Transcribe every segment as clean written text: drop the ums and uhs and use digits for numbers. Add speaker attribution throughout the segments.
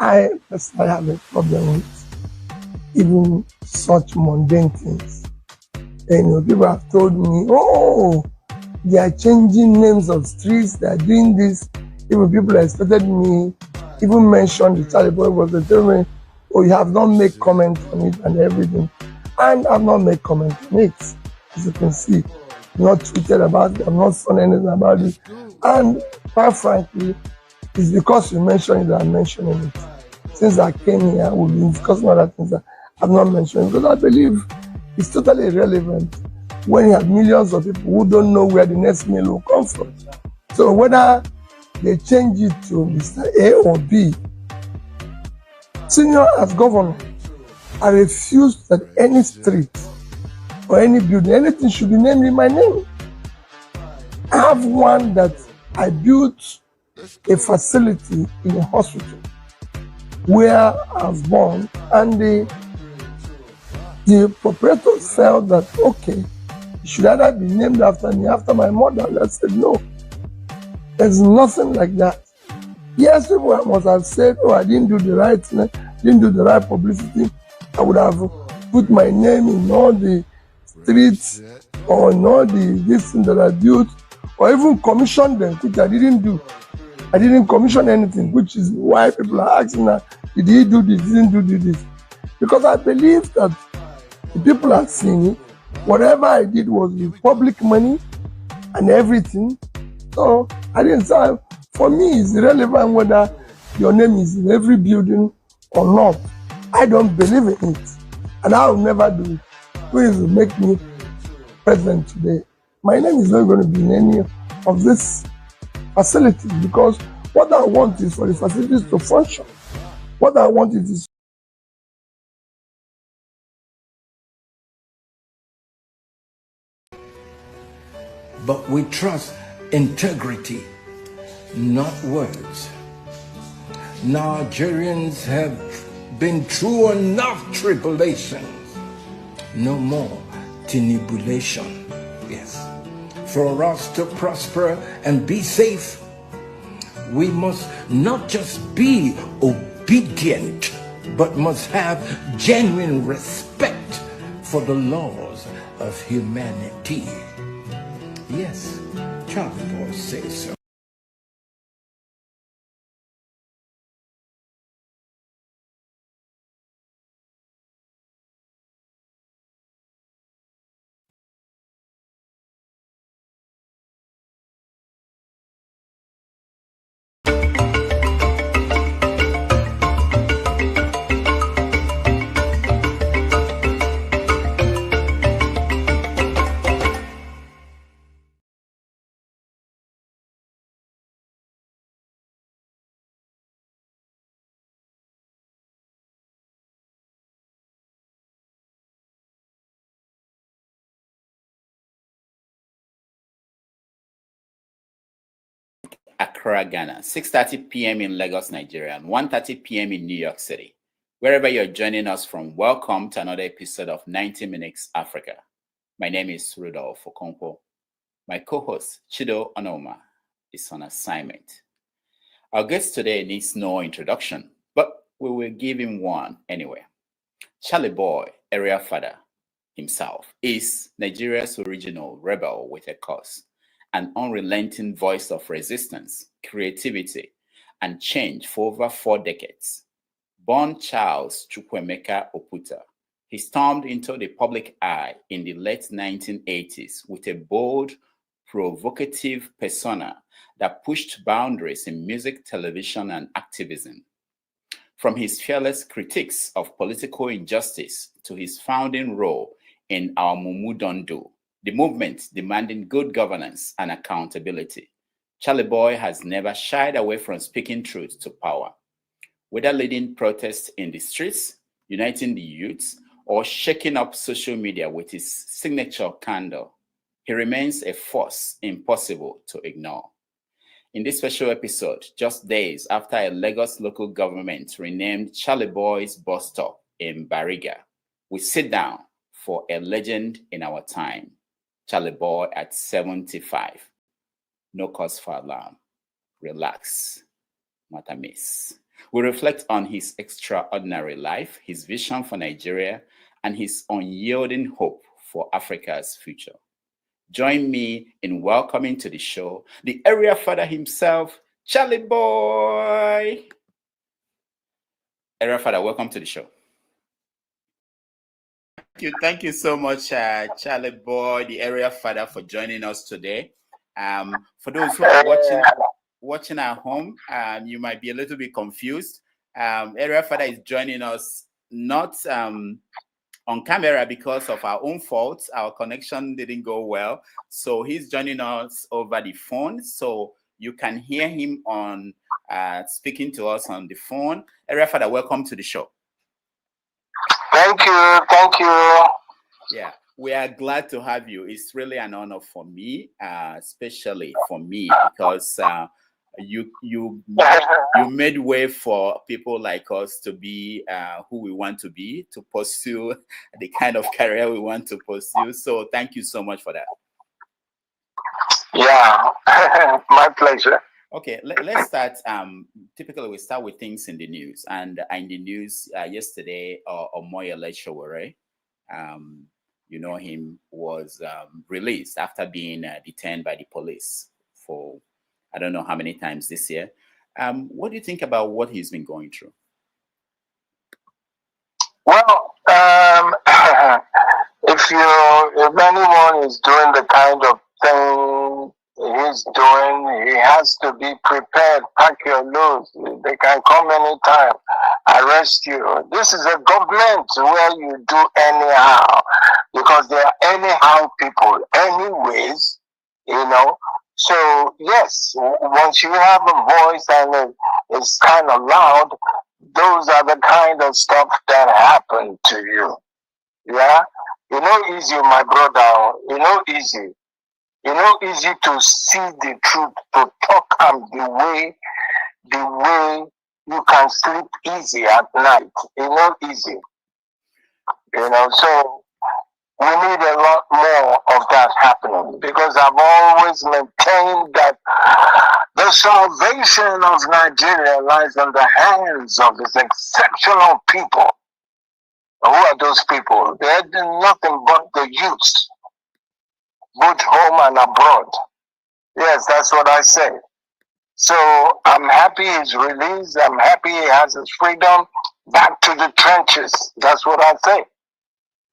Speaker 1: I personally have a problem with even such mundane things. And people have told me, oh, they are changing names of streets, they are doing this. Even people expected me, even mentioned the Charly Boy was the tell me, oh, you have not made comment on it and everything. And I've not made comment on it. As you can see, I'm not tweeted about it, I'm not saying anything about it. And quite frankly, it's because you mentioned it that I'm mentioning it. Since I came here, we've been discussing other things that I've not mentioned, because I believe it's totally irrelevant when you have millions of people who don't know where the next meal will come from. So whether they change it to Mr. A or B, senior as governor, I refuse that any street or any building, anything should be named in my name. I have one that I built a facility in a hospital where I was born, and the proprietors felt that, okay, it should either be named after me, after my mother. And I said, no, there's nothing like that. Yes, people must have said, oh, I didn't do the right thing, didn't do the right publicity. I would have put my name in all the streets or in all this thing that I built, or even commissioned them, which I didn't do. I didn't commission anything, which is why people are asking now, did he do this, didn't do this? Because I believe that the people are seeing it. Whatever I did was with public money and everything. So I didn't say, for me, it's irrelevant whether your name is in every building or not. I don't believe in it, and I will never do it. Please make me president today. My name is not going to be in any of this facilities, because what I want is for the facilities to function. What I want is
Speaker 2: but we trust integrity, not words. Nigerians have been through enough tribulations. No more tinibulation. Yes. For us to prosper and be safe, we must not just be obedient, but must have genuine respect for the laws of humanity. Yes, Charly Boy says so.
Speaker 3: Accra, Ghana, 6:30 p.m. in Lagos, Nigeria, and 1:30 p.m. in New York City. Wherever you're joining us from, welcome to another episode of 90 Minutes Africa. My name is Rudolph Okonkwo. My co-host, Chido Onoma, is on assignment. Our guest today needs no introduction, but we will give him one anyway. Charly Boy, Area Fada himself, is Nigeria's original rebel with a cause, an unrelenting voice of resistance, creativity, and change for over 4 decades. Born Charles Chukwuemeka Oputa, he stormed into the public eye in the late 1980s with a bold, provocative persona that pushed boundaries in music, television, and activism. From his fearless critiques of political injustice to his founding role in Our Mumu Dondo, the movement demanding good governance and accountability, Charly Boy has never shied away from speaking truth to power. Whether leading protests in the streets, uniting the youths, or shaking up social media with his signature candle, he remains a force impossible to ignore. In this special episode, just days after a Lagos local government renamed Charly Boy's bus stop in Bariga, we sit down for a legend in our time, Charly Boy at 75. No cause for alarm. Relax. Nwata Miss. We reflect on his extraordinary life, his vision for Nigeria, and his unyielding hope for Africa's future. Join me in welcoming to the show the Area Fada himself, Charly Boy. Area Fada, welcome to the show. Thank you so much, Charly Boy, the Area Fada, for joining us today. For those who are watching at home, you might be a little bit confused. Area Fada is joining us not on camera because of our own faults. Our connection didn't go well, so he's joining us over the phone. So you can hear him on speaking to us on the phone. Area Fada, welcome to the show.
Speaker 4: Thank you.
Speaker 3: Yeah, we are glad to have you. It's really an honor for me, especially for me, because you made way for people like us to be who we want to be, to pursue the kind of career we want to pursue. So thank you so much for that.
Speaker 4: Yeah, my pleasure.
Speaker 3: Okay, let's start. Typically, we start with things in the news. And in the news yesterday, Omoyele Sowore, you know him, was released after being detained by the police for I don't know how many times this year. What do you think about what he's been going through?
Speaker 4: Well, if anyone is doing the kind of thing he's doing, he has to be prepared. Pack your loads. They can come anytime, arrest you. This is a government where you do anyhow, because they are anyhow people anyways, So yes, once you have a voice and it's kind of loud, those are the kind of stuff that happen to you. Yeah? Easy, my brother. Easy. Easy to see the truth, to talk the way you can sleep easy at night. Easy. So we need a lot more of that happening, because I've always maintained that the salvation of Nigeria lies in the hands of its exceptional people. Who are those people? They're nothing but the youths, both home and abroad. Yes, that's what I say. So I'm happy he's released. I'm happy he has his freedom. Back to the trenches. That's what I say.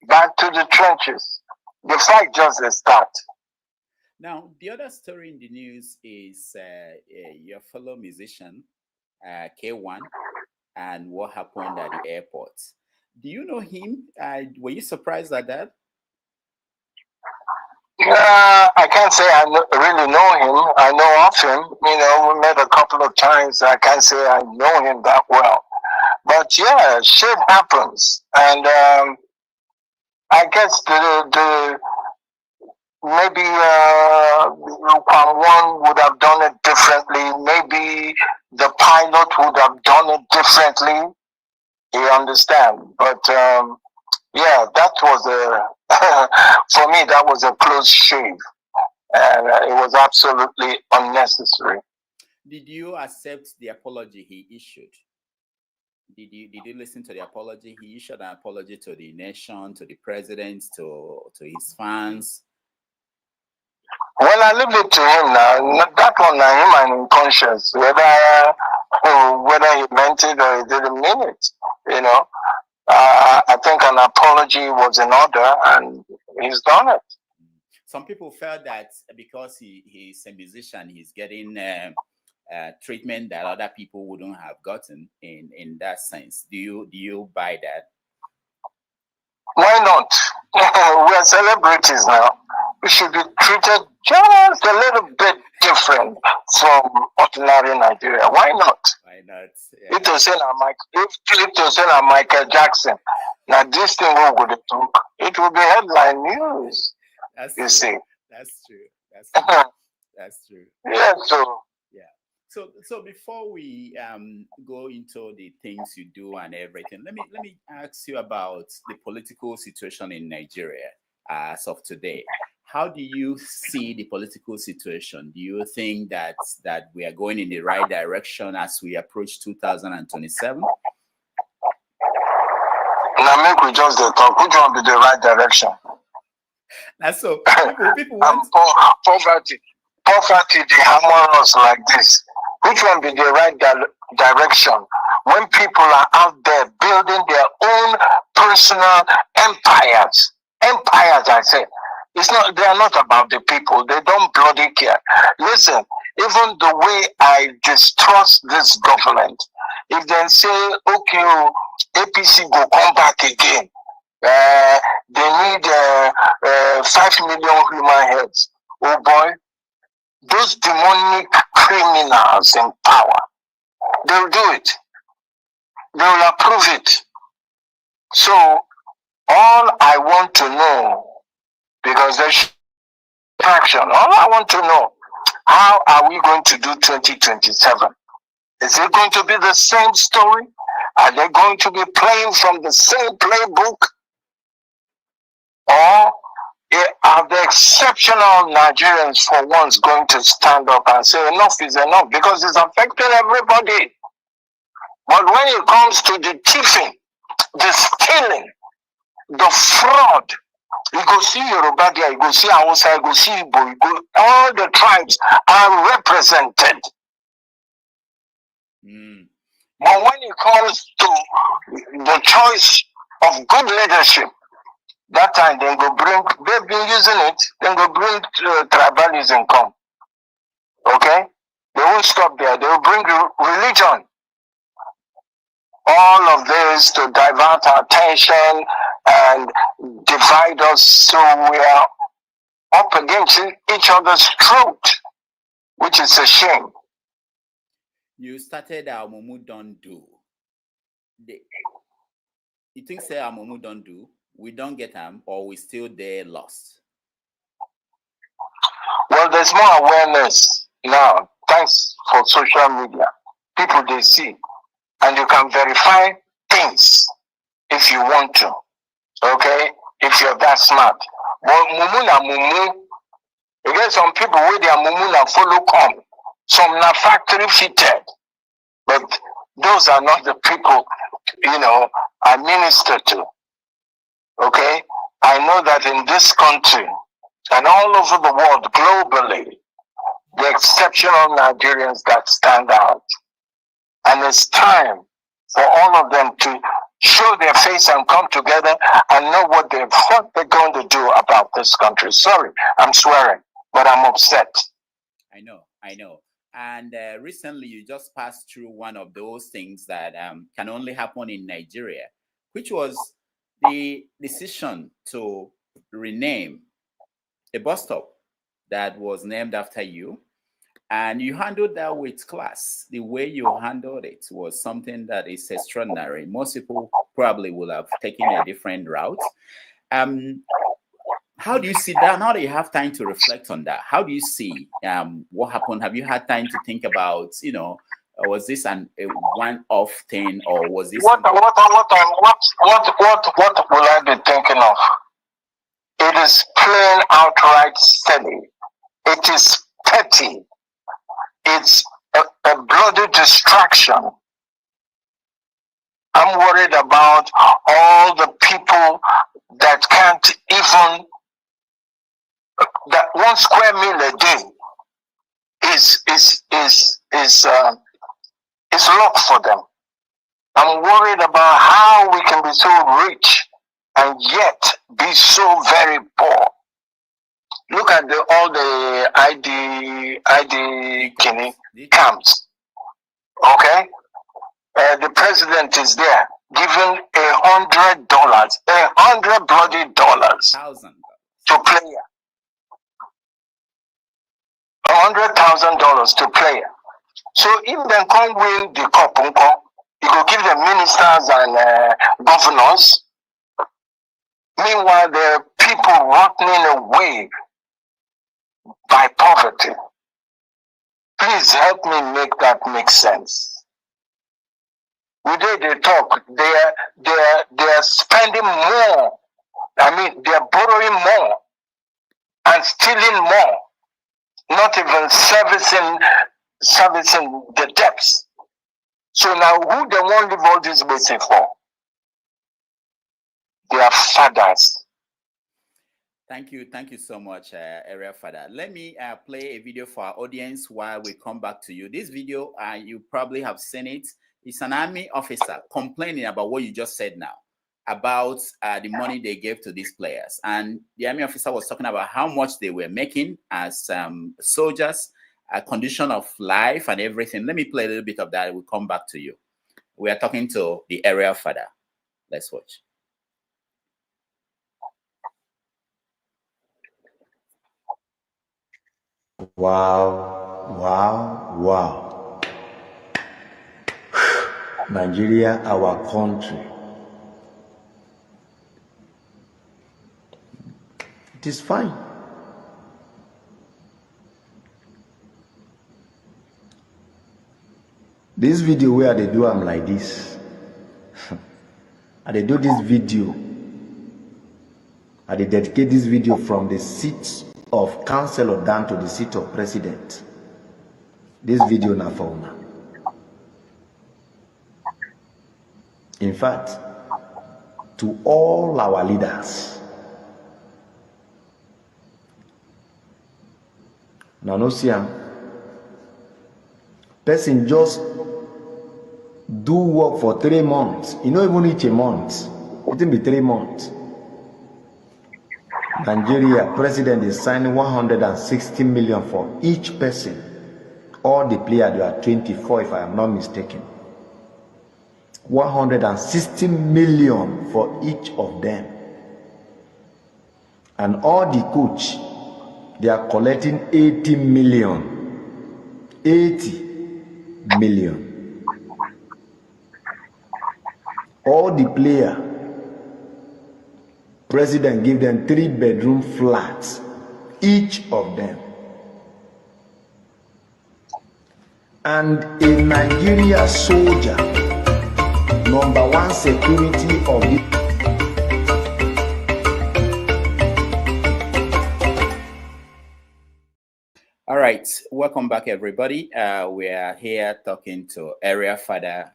Speaker 4: Back to the trenches. The fight just starts.
Speaker 3: Now, the other story in the news is your fellow musician, K1, and what happened at the airport. Do you know him? Were you surprised at that?
Speaker 4: I can't say I really know him. I know of him. We met a couple of times. I can't say I know him that well. But yeah, shit happens. And I guess the maybe one would have done it differently. Maybe the pilot would have done it differently. You understand? But yeah, that was for me, that was a close shave. And it was absolutely unnecessary.
Speaker 3: Did you accept the apology he issued? Did you listen to the apology? He issued an apology to the nation, to the president, to his fans.
Speaker 4: Well, I leave it to him now. That one, now him and conscience, whether he meant it or he didn't mean it. I think an apology was in order, and he's done it.
Speaker 3: Some people felt that because he's a musician, he's getting treatment that other people wouldn't have gotten in that sense. Do you buy that?
Speaker 4: Why not? We're celebrities now. We should be treated just a little bit different from ordinary Nigeria. Why not?
Speaker 3: Why not?
Speaker 4: Yeah. If to say Michael Jackson, now this thing will go to talk, it will be headline news.
Speaker 3: That's
Speaker 4: you
Speaker 3: true.
Speaker 4: See.
Speaker 3: That's true. That's true. That's true.
Speaker 4: Yeah. So.
Speaker 3: Yeah. So before we go into the things you do and everything, let me ask you about the political situation in Nigeria as of today. how do you see the political situation? Do you think that we are going in the right direction as we approach 2027?
Speaker 4: Now make we just talk. Which one be the right direction?
Speaker 3: And so people want
Speaker 4: poverty. Poverty, they hammer us like this. Which one be the right direction? When people are out there building their own personal empires. Empires, I say. It's not, they are not about the people. They don't bloody care. Listen, even the way I distrust this government, if they say, okay, APC will come back again, they need 5 million human heads. Oh boy, those demonic criminals in power, they'll do it. They'll approve it. So, all I want to know, because there's action, all I want to know, how are we going to do 2027? Is it going to be the same story? Are they going to be playing from the same playbook? Or are the exceptional Nigerians for once going to stand up and say enough is enough, because it's affecting everybody? But when it comes to the thieving, the stealing, the fraud, you go see Yoruba there, you go see Hausa, you go see Igbo, all the tribes are represented. But when it comes to the choice of good leadership, that time they go bring, they've been using it, they go bring tribalism come. Okay? They won't stop there, they will bring religion. All of this to divert our attention and divide us so we are up against each other's throat, which is a shame.
Speaker 3: You started our Mumu don't do. You think say our Mumu don't do, we don't get them, or we still there lost?
Speaker 4: Well, there's more awareness now, thanks for social media. People they see, and you can verify things if you want to. Okay, if you're that smart. But Mumu na Mumu, you get some people with their Mumu na follow come. Some na factory fitted, but those are not the people, I minister to. Okay, I know that in this country and all over the world, globally, the exceptional Nigerians that stand out, and it's time for all of them to show their face and come together and know what they're going to do about this country. Sorry, I'm swearing, but I'm upset.
Speaker 3: I know. And recently, you just passed through one of those things that can only happen in Nigeria, which was the decision to rename a bus stop that was named after you. And you handled that with class. The way you handled it was something that is extraordinary. Most people probably would have taken a different route. How do you see that? Now that you have time to reflect on that, how do you see what happened? Have you had time to think about, was this a one-off thing, or was this?
Speaker 4: What will I be thinking of? It is plain outright silly. It is petty. It's a bloody distraction. I'm worried about all the people that can't even, that 1 square meal a day is luck for them. I'm worried about how we can be so rich and yet be so very poor. Look at all the ID camps. Okay? The president is there giving $100, $100 bloody dollars to player. $100,000 to player. So if they come win the cup, you go give the ministers and governors. Meanwhile, there are people rotting away by poverty. Please help me make that make sense. We did the talk. They are spending more. I mean, they are borrowing more. and stealing more, not even servicing the debts. So now who they want to leave all this message for? They are fathers.
Speaker 3: Thank you so much, Area Fada. Let me play a video for our audience while we come back to you. This video, you probably have seen it. It's an army officer complaining about what you just said now, about the money they gave to these players. And the army officer was talking about how much they were making as soldiers, a condition of life and everything. Let me play a little bit of that. We'll come back to you. We are talking to the Area Fada. Let's watch.
Speaker 5: Wow, wow, wow. Nigeria, our country. It is fine. This video where they do I'm like this. And they do this video. And they dedicate this video from the seat of councillor down to the seat of president. This video na for una. In fact, to all our leaders, now no see person just do work for 3 months. You know, even each a month, it will be 3 months. Nigeria president is signing 160 million for each person. All the players, they are 24 if I am not mistaken. 160 million for each of them. And all the coach, they are collecting 80 million. 80 million. All the players, president give them 3-bedroom flats, each of them. And a Nigeria soldier, #1 security of the
Speaker 3: All right, welcome back, everybody. We are here talking to Area Fada,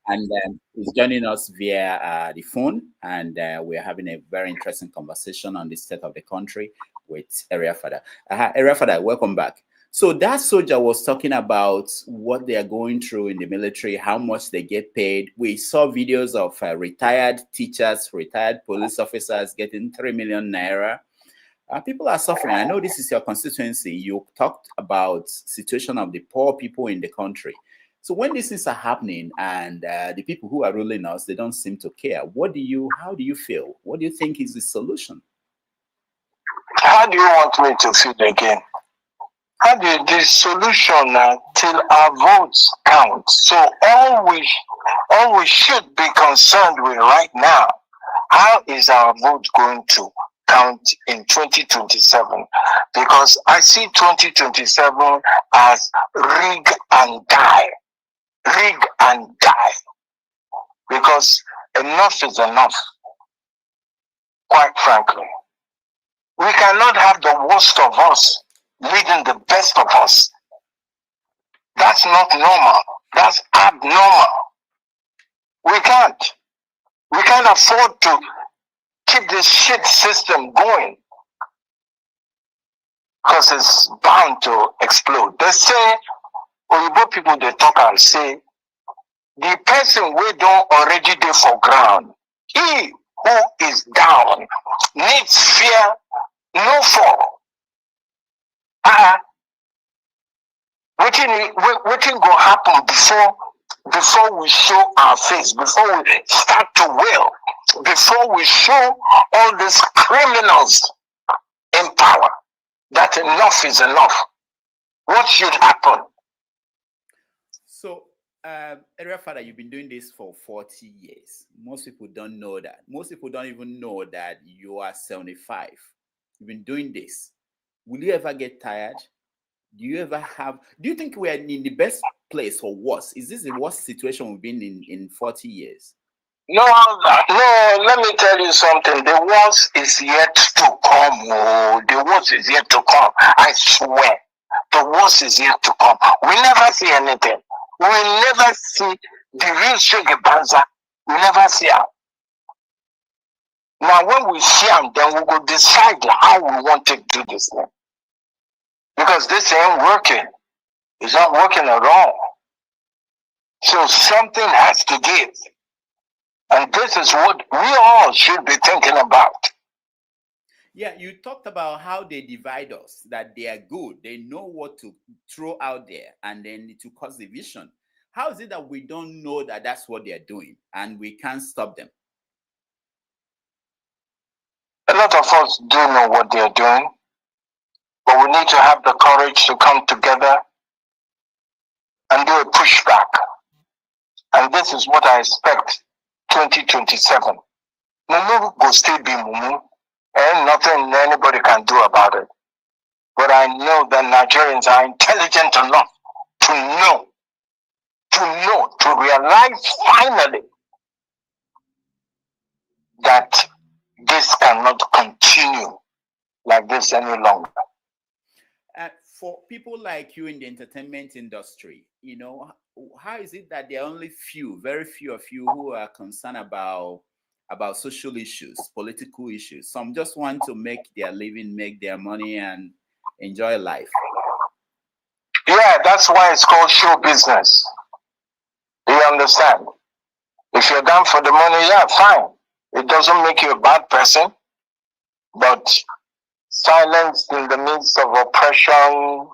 Speaker 3: and he's joining us via the phone, and we're having a very interesting conversation on the state of the country with Area Fada. Area Fada, welcome back. So that soldier was talking about what they are going through in the military, how much they get paid. We saw videos of retired teachers, retired police officers getting 3 million naira. People are suffering. I know this is your constituency. You talked about situation of the poor people in the country. So when these things are happening and the people who are ruling us, they don't seem to care. How do you feel? What do you think is the solution?
Speaker 4: How do you want me to feel again? The solution till our votes count. So all we should be concerned with right now, how is our vote going to count in 2027? Because I see 2027 as rig and die. Rig and die. Because enough is enough. Quite frankly. We cannot have the worst of us leading the best of us. That's not normal. That's abnormal. We can't afford to keep this shit system going, because it's bound to explode. They say, Oyibo people, they talk and say, the person we don't already do for ground, he who is down needs fear no fall. What go happen before we show our face, before we start to wail, before we show all these criminals in power that enough is enough? What should happen?
Speaker 3: So, Area Fada, you've been doing this for 40 years. Most people don't know that. Most people don't even know that you are 75. You've been doing this. Will you ever get tired? Do you think we're in the best place or worse? Is this the worst situation we've been in 40 years?
Speaker 4: No, no, let me tell you something. The worst is yet to come. Oh, the worst is yet to come. I swear. The worst is yet to come. We never see anything. We never see the real Shege Banza. We never see them. Now, when we see them, then we will decide how we want to do this thing. Because this ain't working. It's not working at all. So something has to give. And this is what we all should be thinking about.
Speaker 3: Yeah, you talked about how they divide us, that they are good. They know what to throw out there and then to cause division. How is it that we don't know that that's what they're doing and we can't stop them?
Speaker 4: A lot of us do know what they're doing, but we need to have the courage to come together and do a pushback. And this is what I expect 2027. Mumu will still be Mumu, and nothing anybody can do about it. But I know that Nigerians are intelligent enough to realize finally that this cannot continue like this any longer.
Speaker 3: For people like you in the entertainment industry, you know, how is it that there are only very few of you who are concerned about social issues, political issues? Some just want to make their living, make their money, and enjoy life.
Speaker 4: Yeah, that's why it's called show business. Do you understand? If you're down for the money, yeah, fine. It doesn't make you a bad person, but silence in the midst of oppression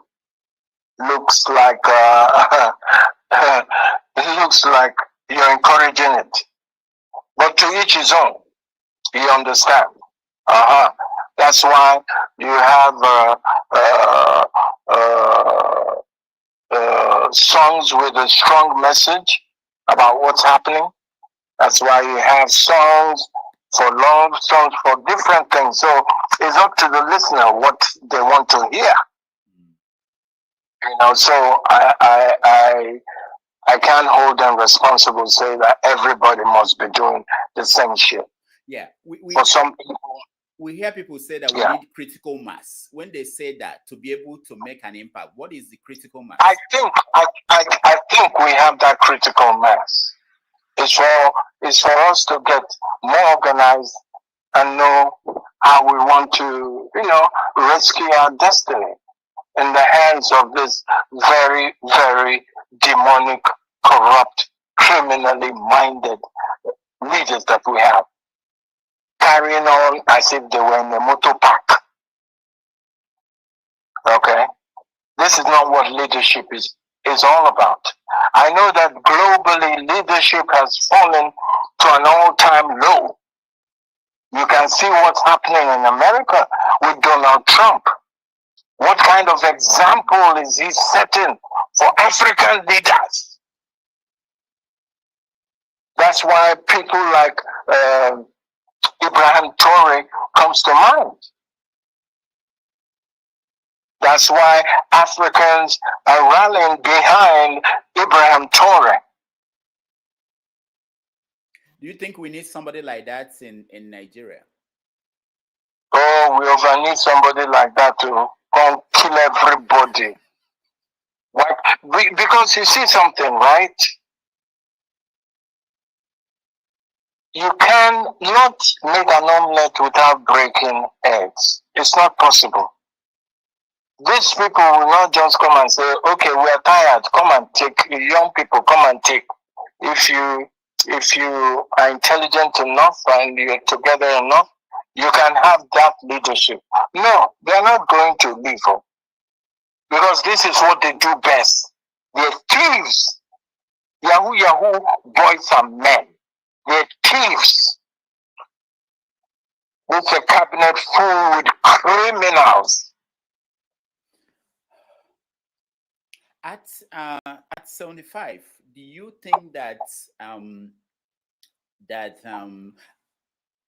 Speaker 4: looks like it looks like you're encouraging it. But to each his own. You understand? That's why you have songs with a strong message about what's happening. That's why you have songs for love, songs for different things. So it's up to the listener what they want to hear. You know, so I can't hold them responsible, say that everybody must be doing the same shit.
Speaker 3: Yeah,
Speaker 4: for some people,
Speaker 3: we hear people say that we need critical mass. When they say that to be able to make an impact, what is the critical mass?
Speaker 4: I think we have that critical mass. It's for us to get more organized and know how we want to, rescue our destiny in the hands of this very, very demonic, corrupt, criminally minded leaders that we have, carrying on as if they were in a motor park. Okay? This is not what leadership is all about. I know that globally leadership has fallen to an all-time low. You can see what's happening in America with Donald Trump. What kind of example is he setting for African leaders? That's why people like Ibrahim Traore comes to mind. That's why Africans are rallying behind Ibrahim Traore.
Speaker 3: Do you think we need somebody like that in Nigeria?
Speaker 4: Oh, we over need somebody like that to come kill everybody. What? Because you see something, right? You can not make an omelette without breaking eggs. It's not possible. These people will not just come and say, okay, we are tired, come and take. Young people, come and take. If you are intelligent enough and you're together enough, you can have that leadership. No, they're not going to leave. Because this is what they do best. They're thieves. Yahoo boys and men. They're thieves. It's a cabinet full with criminals.
Speaker 3: At 75, do you think that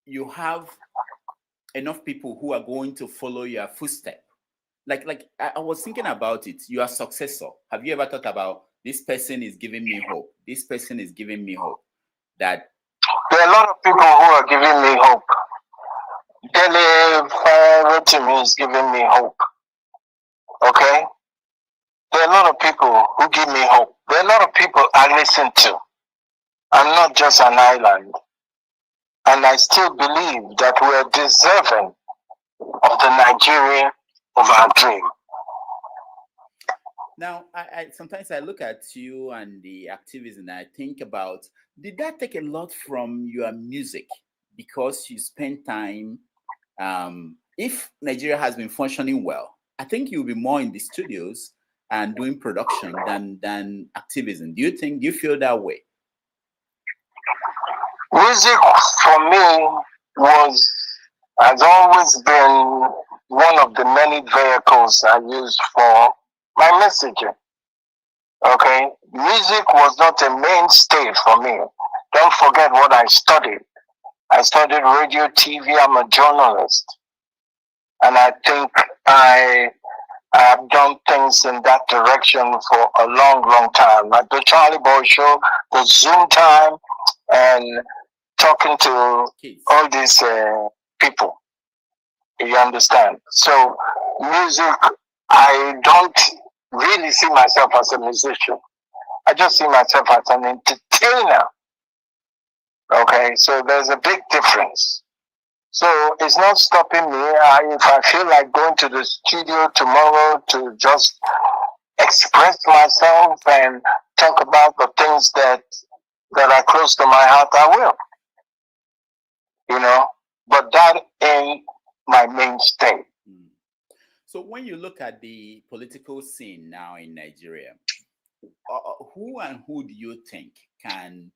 Speaker 3: you have enough people who are going to follow your footsteps? Like I was thinking about it. You are successor. Have you ever thought about this person is giving me hope? This person is giving me hope that
Speaker 4: There are a lot of people who are giving me hope. Dele Fada is giving me hope. Okay? There are a lot of people who give me hope. There are a lot of people I listen to. I'm not just an island. And I still believe that we're deserving of the Nigeria of our dream.
Speaker 3: Now, I sometimes I look at you and the activism and I think about, did that take a lot from your music? Because you spend time, if Nigeria has been functioning well, I think you'll be more in the studios and doing production than activism. Do you feel that way?
Speaker 4: Music for me has always been one of the many vehicles I use for my messaging. Okay? Music was not a mainstay for me. Don't forget what I studied. I studied radio, TV. I'm a journalist. And I think I have done things in that direction for a long, long time. Like the Charly Boy show, the Zoom time, and talking to all these people. You understand? So music, I don't really see myself as a musician. I just see myself as an entertainer. Okay, so there's a big difference. So it's not stopping me. If I feel like going to the studio tomorrow to just express myself and talk about the things that are close to my heart, I will. You know, but that ain't my mainstay.
Speaker 3: So when you look at the political scene now in Nigeria, who do you think can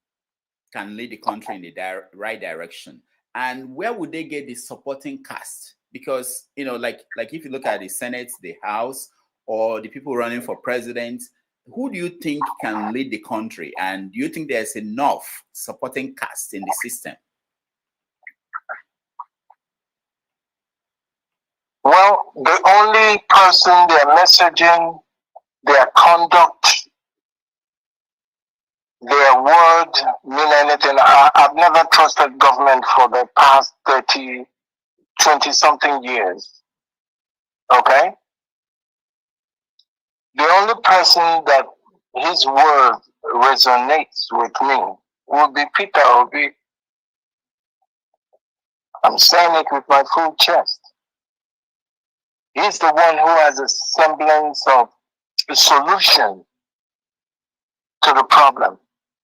Speaker 3: lead the country in the right direction? And where would they get the supporting cast? Because, you know, like if you look at the Senate, the House, or the people running for president, who do you think can lead the country? And do you think there's enough supporting cast in the system?
Speaker 4: Well, the only person, their messaging, their conduct, their word mean anything. I've never trusted government for the past 30, 20-something years. Okay? The only person that his word resonates with me will be Peter Obi. I'm saying it with my full chest. He's the one who has a semblance of a solution to the problem.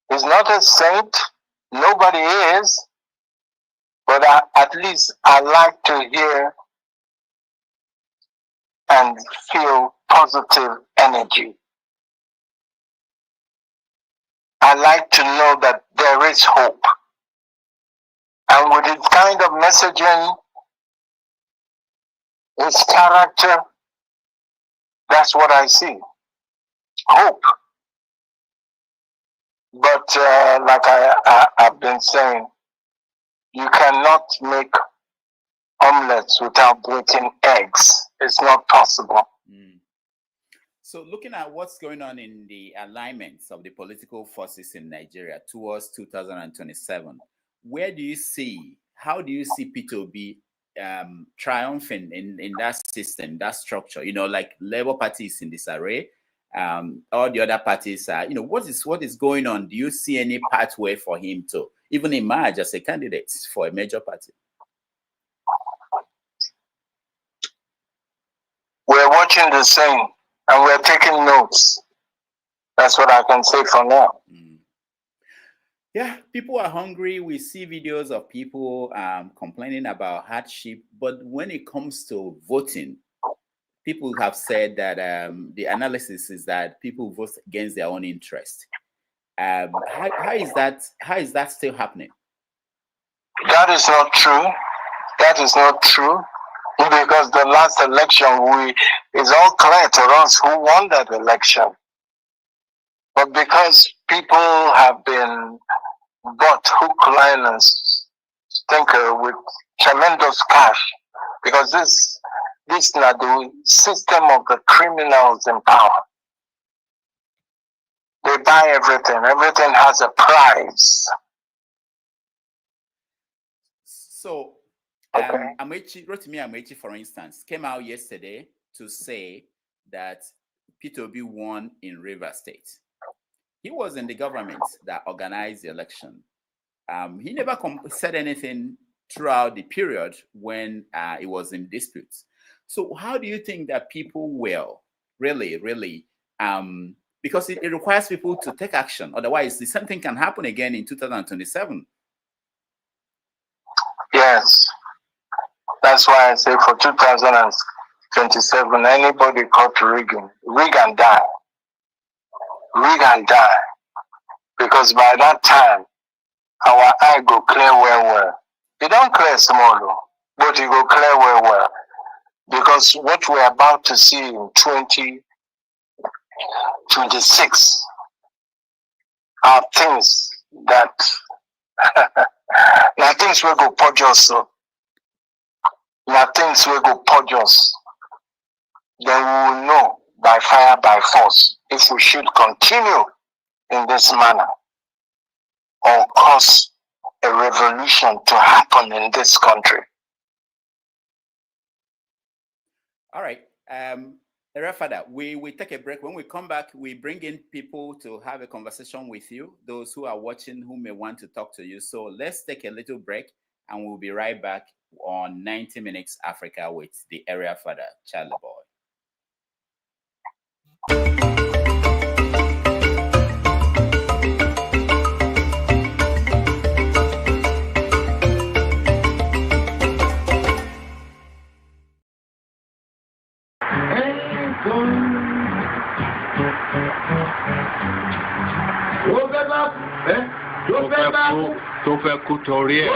Speaker 4: He's not a saint. Nobody is. But at least I like to hear and feel positive energy. I like to know that there is hope. And with his kind of messaging, his character, that's what I see. Hope. But like I've been saying, you cannot make omelets without breaking eggs. It's not possible.
Speaker 3: So looking at what's going on in the alignments of the political forces in Nigeria towards 2027, how do you see P2B triumphing in that system, that structure? You know, like Labour Party is in disarray. All the other parties are, you know, what is going on? Do you see any pathway for him to even emerge as a candidate for a major party?
Speaker 4: We're watching the same and we're taking notes. That's what I can say for now.
Speaker 3: Yeah, people are hungry. We see videos of people complaining about hardship. But when it comes to voting, people have said that the analysis is that people vote against their own interest. How is that still happening?
Speaker 4: That is not true. That is not true. Because the last election, it's all clear to us who won that election. But because people have been bought hook, line, and sinker with tremendous cash, because this is not the system of the criminals in power. They buy everything. Everything has a price.
Speaker 3: So,
Speaker 4: Okay.
Speaker 3: Rotimi Amechi, for instance, came out yesterday to say that Peter Obi won in Rivers State. He was in the government that organized the election. He never said anything throughout the period when it was in disputes. So how do you think that people will really, because it requires people to take action. Otherwise, the same thing can happen again in 2027.
Speaker 4: Yes. That's why I say for 2027, anybody caught rigging, rig and die. Rig and die. Because by that time, our eye go clear well. It don't clear small, but it go clear well. Because what we're about to see in 2026 are things that now things will go purge us. Now things will go purge us. Then we will know by fire, by force, if we should continue in this manner or cause a revolution to happen in this country.
Speaker 3: All right. Area Fada, we take a break. When we come back, we bring in people to have a conversation with you, those who are watching who may want to talk to you. So let's take a little break and we'll be right back on 90 Minutes Africa with the Area Fada, Charly Boy.
Speaker 2: Tó fẹ́ kú torí ẹ̀.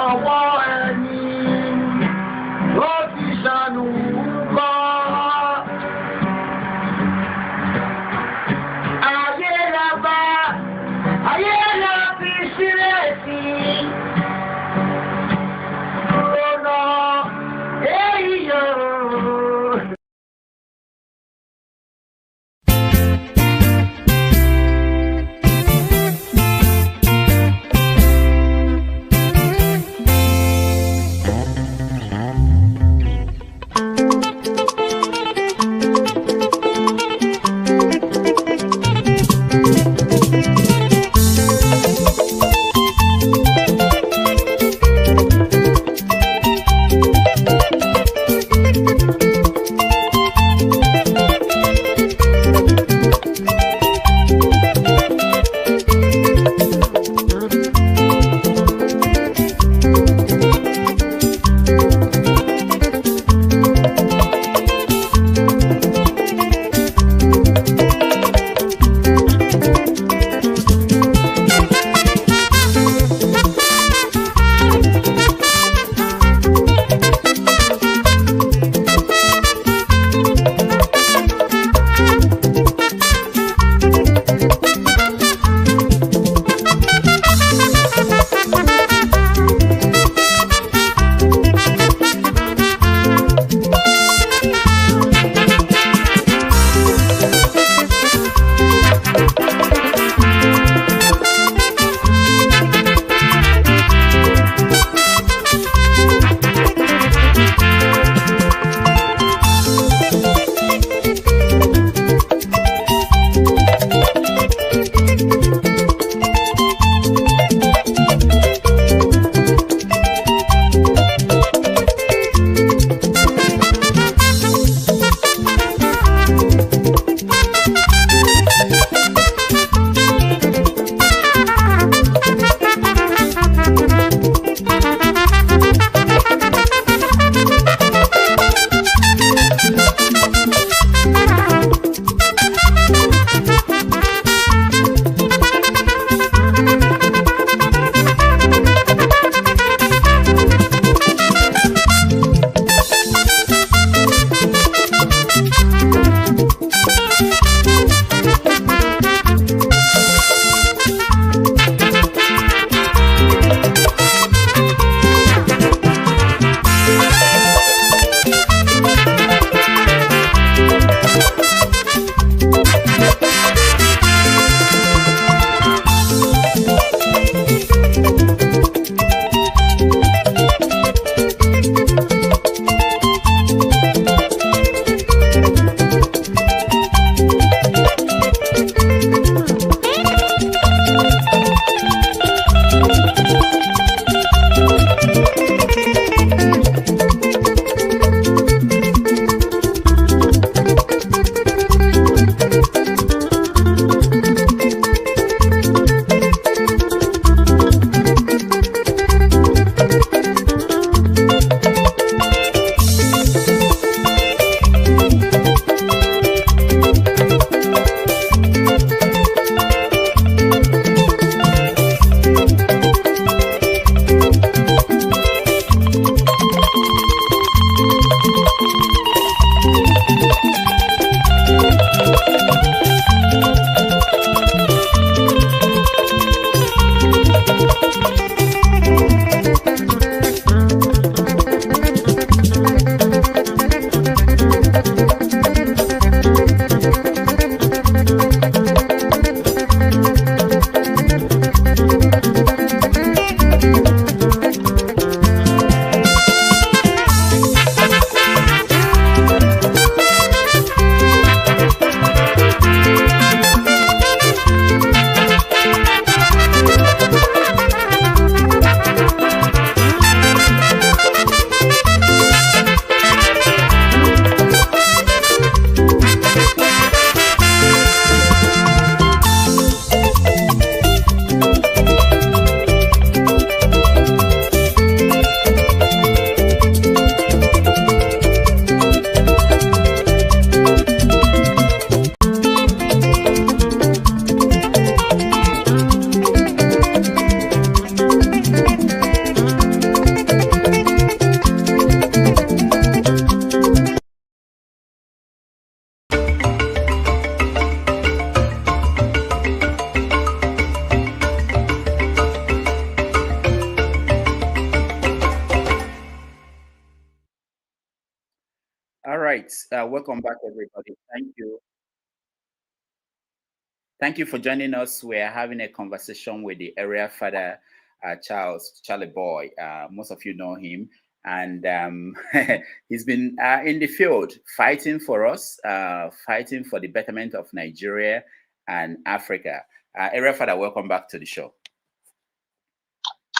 Speaker 6: Ọwọ́ ẹni ló ti ṣàánú kọ́. Ayé la bá, ayé la fi sílẹ̀ sí. Ọ̀nà èyí yóò.
Speaker 3: Welcome back, everybody. Thank you. Thank you for joining us. We're having a conversation with the Area Fada, Charly Boy. Most of you know him. And he's been in the field fighting for us, fighting for the betterment of Nigeria and Africa. Area Fada, welcome back to the show.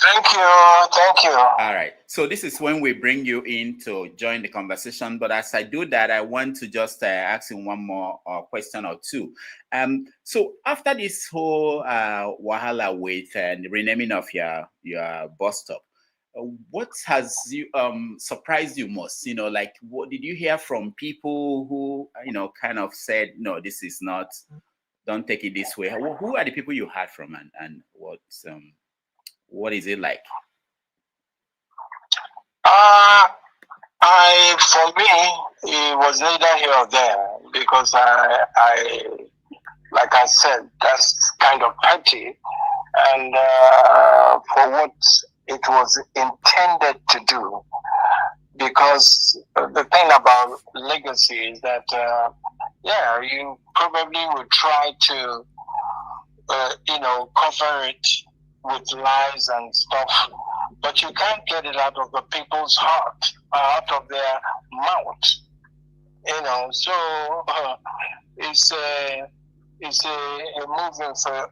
Speaker 4: Thank you. Thank you.
Speaker 3: All right. So this is when we bring you in to join the conversation. But as I do that, I want to just ask you one more question or two. So after this whole wahala with the renaming of your bus stop, what has you surprised you most? You know, like what did you hear from people who kind of said, no, this is not, don't take it this way? Who are the people you heard from, and what is it like?
Speaker 4: For me, it was neither here or there, because I like I said, that's kind of petty, and for what it was intended to do. Because the thing about legacy is that, you probably would try to, cover it with lies and stuff, but you can't get it out of the people's heart, out of their mouth. So it's a movement for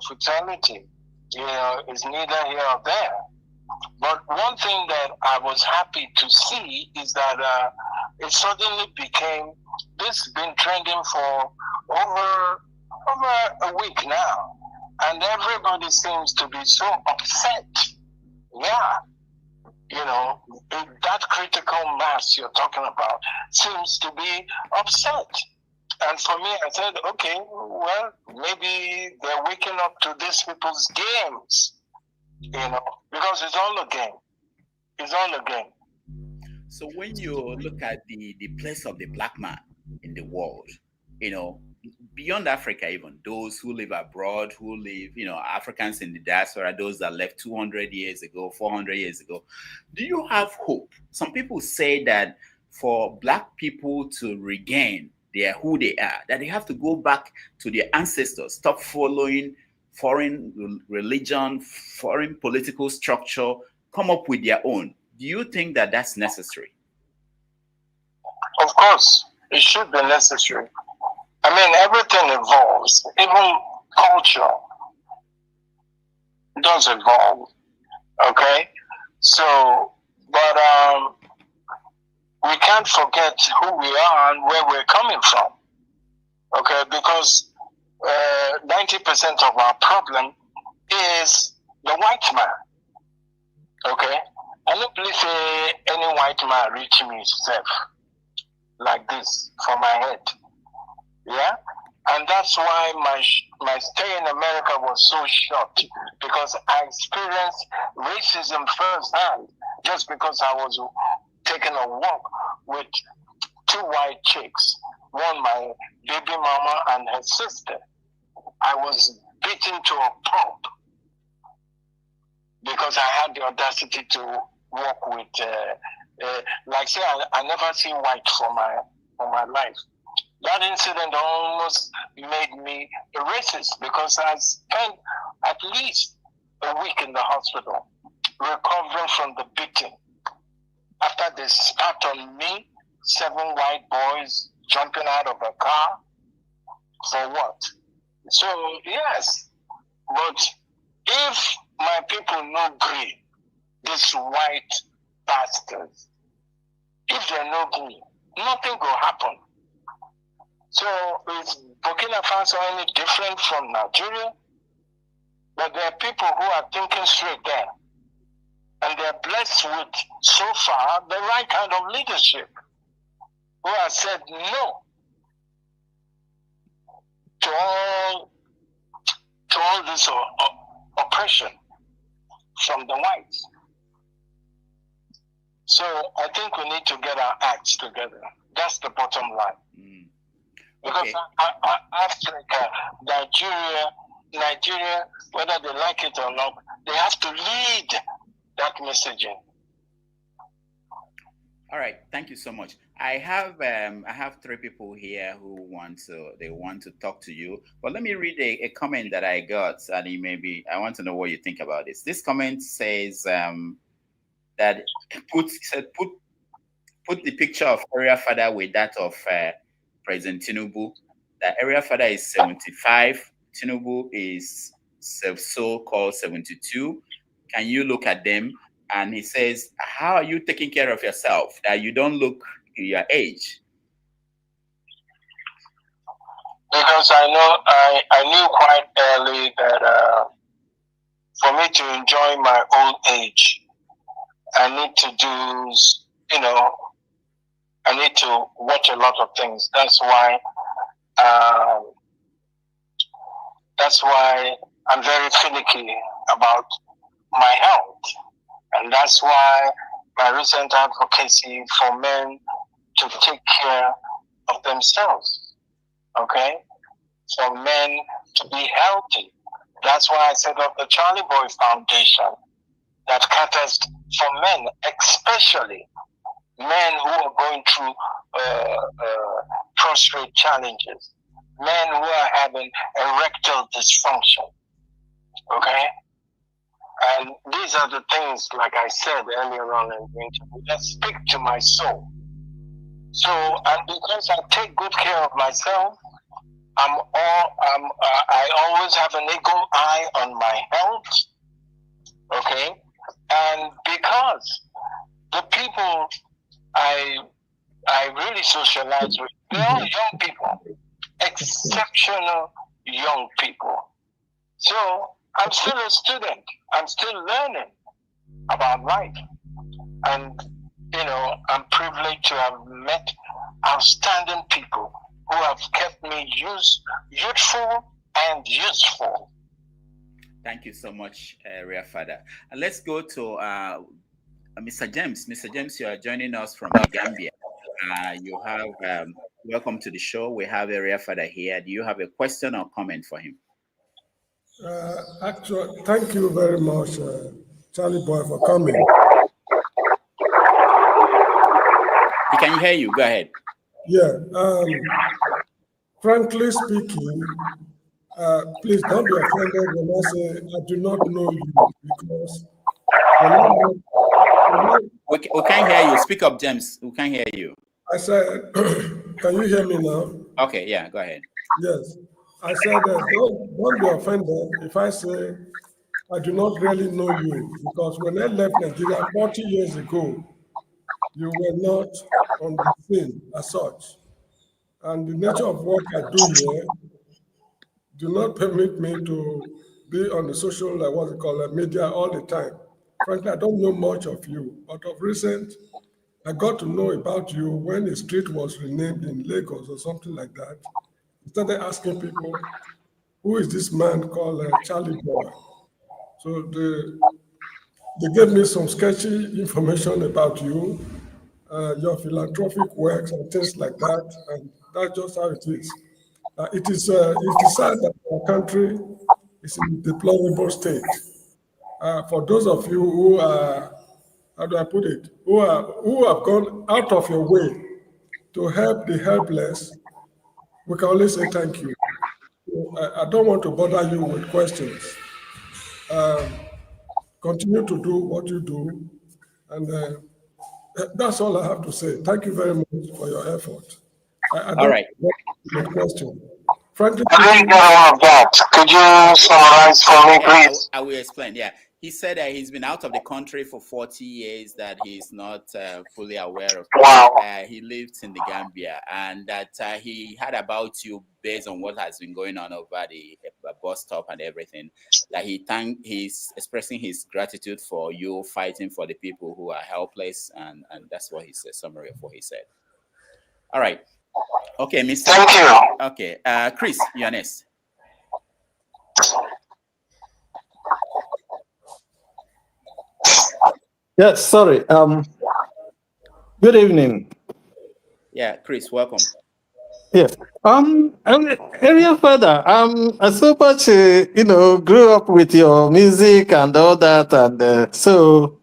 Speaker 4: fraternity. It's neither here or there. But one thing that I was happy to see is that it suddenly became, this has been trending for over a week now. And everybody seems to be so upset. Yeah. That critical mass you're talking about seems to be upset. And for me, I said, okay, well, maybe they're waking up to these people's games, because it's all a game. It's all a game.
Speaker 3: So when you look at the place of the black man in the world, beyond Africa, even those who live abroad, who live, Africans in the diaspora, those that left 200 years ago, 400 years ago, do you have hope? Some people say that for black people to regain who they are, that they have to go back to their ancestors, stop following foreign religion, foreign political structure, come up with their own. Do you think that that's necessary?
Speaker 4: Of course, it should be necessary. I mean, everything evolves. Even culture does evolve. Okay? So, but we can't forget who we are and where we're coming from. Okay? Because 90% of our problem is the white man. Okay? I don't believe any white man reach me himself like this from my head. Yeah, and that's why my stay in America was so short, because I experienced racism firsthand, just because I was taking a walk with two white chicks, one my baby mama and her sister. I was beaten to a pulp because I had the audacity to walk with, I never seen white for my life. That incident almost made me a racist, because I spent at least a week in the hospital recovering from the beating. After they spat on me, 7 white boys jumping out of a car. For what? So, yes. But if my people no agree, these white bastards, if they no agree, nothing will happen. So is Burkina Faso any different from Nigeria? But there are people who are thinking straight there. And they're blessed with, so far, the right kind of leadership, who have said no to all this oppression from the whites. So I think we need to get our acts together. That's the bottom line. Because
Speaker 3: Okay.
Speaker 4: Africa, Nigeria, whether they like it or not, they have to lead that messaging.
Speaker 3: All right, thank you so much. I have 3 people here who want to talk to you. But let me read a comment that I got, and I want to know what you think about this. This comment says that put the picture of Area Fada with that of President Tinubu. That Area Fada is 75, Tinubu is so-called 72. Can you look at them? And he says, how are you taking care of yourself that you don't look your age?
Speaker 4: Because I knew quite early that for me to enjoy my old age, I need to do, I need to watch a lot of things. That's why I'm very finicky about my health. And that's why my recent advocacy for men to take care of themselves, okay? For men to be healthy. That's why I set up the Charly Boy Foundation that caters for men, especially men who are going through prostrate challenges, men who are having erectile dysfunction, okay? And these are the things, like I said earlier on in the interview, that speak to my soul. So, and because I take good care of myself, I always have an eagle eye on my health, okay? And because the people I really socialize with, they're all young people, exceptional young people. So I'm still a student. I'm still learning about life. And, I'm privileged to have met outstanding people who have kept me youthful and useful.
Speaker 3: Thank you so much, Area Fada. And let's go to Mr. James. Mr. James, you are joining us from the Gambia. You have welcome to the show. We have Area Fada here. Do you have a question or comment for him?
Speaker 1: Actually, thank you very much, Charly Boy, for coming.
Speaker 3: He can hear you. Go ahead.
Speaker 1: Yeah. Frankly speaking, please don't be offended when I say I do not know you, because
Speaker 3: we can't hear you. Speak up, James. We can't hear you.
Speaker 1: I said, can you hear me now?
Speaker 3: Okay, yeah, go ahead.
Speaker 1: Yes. I said, don't be offended if I say I do not really know you, because when I left Nigeria 40 years ago, you were not on the scene as such. And the nature of work I do here do not permit me to be on the social, media all the time. Frankly, I don't know much of you, but of recent, I got to know about you when the street was renamed in Lagos or something like that. I started asking people, who is this man called Charly Boy? So they gave me some sketchy information about you, your philanthropic works and things like that, and that's just how it is. It is sad that our country is in a deplorable state. For those of you who are, how do I put it, who have gone out of your way to help the helpless, we can only say thank you. I don't want to bother you with questions. Continue to do what you do, and that's all I have to say. Thank you very much for your effort. I don't have a question. Frankly,
Speaker 4: I didn't get all of that. Could you summarize for me, please?
Speaker 3: I will explain. Yeah, he said that he's been out of the country for 40 years, that he's not fully aware of.
Speaker 4: Wow.
Speaker 3: He lived in the Gambia, and that he heard about you based on what has been going on over the bus stop and everything. That he's expressing his gratitude for you fighting for the people who are helpless, and that's what he said. Summary of what he said. All right. Okay, Mr.
Speaker 4: Thank you.
Speaker 3: Okay, Chris, you're next.
Speaker 7: Yes, sorry. Good evening.
Speaker 3: Yeah, Chris, welcome.
Speaker 7: Yes. Area Fada. I so much, grew up with your music and all that, and so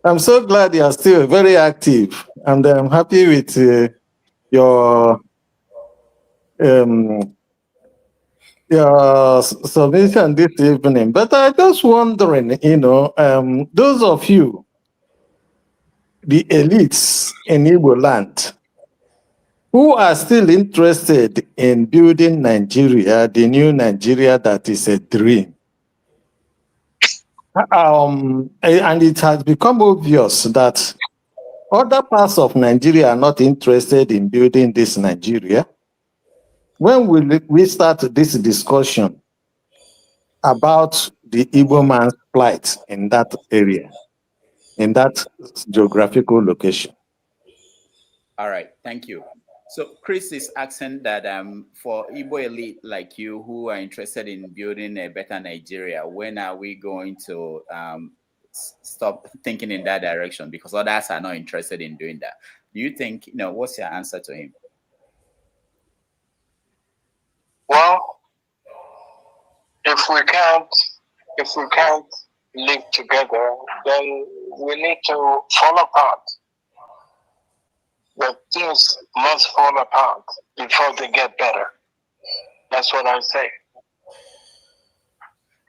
Speaker 7: I'm so glad you are still very active. and I'm happy with your um, submission this evening. But I just wondering, those of you, the elites in Igbo land, who are still interested in building Nigeria, the new Nigeria that is a dream. And it has become obvious that other parts of Nigeria are not interested in building this Nigeria. When will we start this discussion about the Igbo man's plight in that area, in that geographical location?
Speaker 3: All right, thank you. So Chris is asking that for Igbo elite like you who are interested in building a better Nigeria, when are we going to stop thinking in that direction? Because others are not interested in doing that. Do you think, what's your answer to him?
Speaker 4: Well, if we can't live together, then we need to fall apart. But things must fall apart before they get better. That's what I say.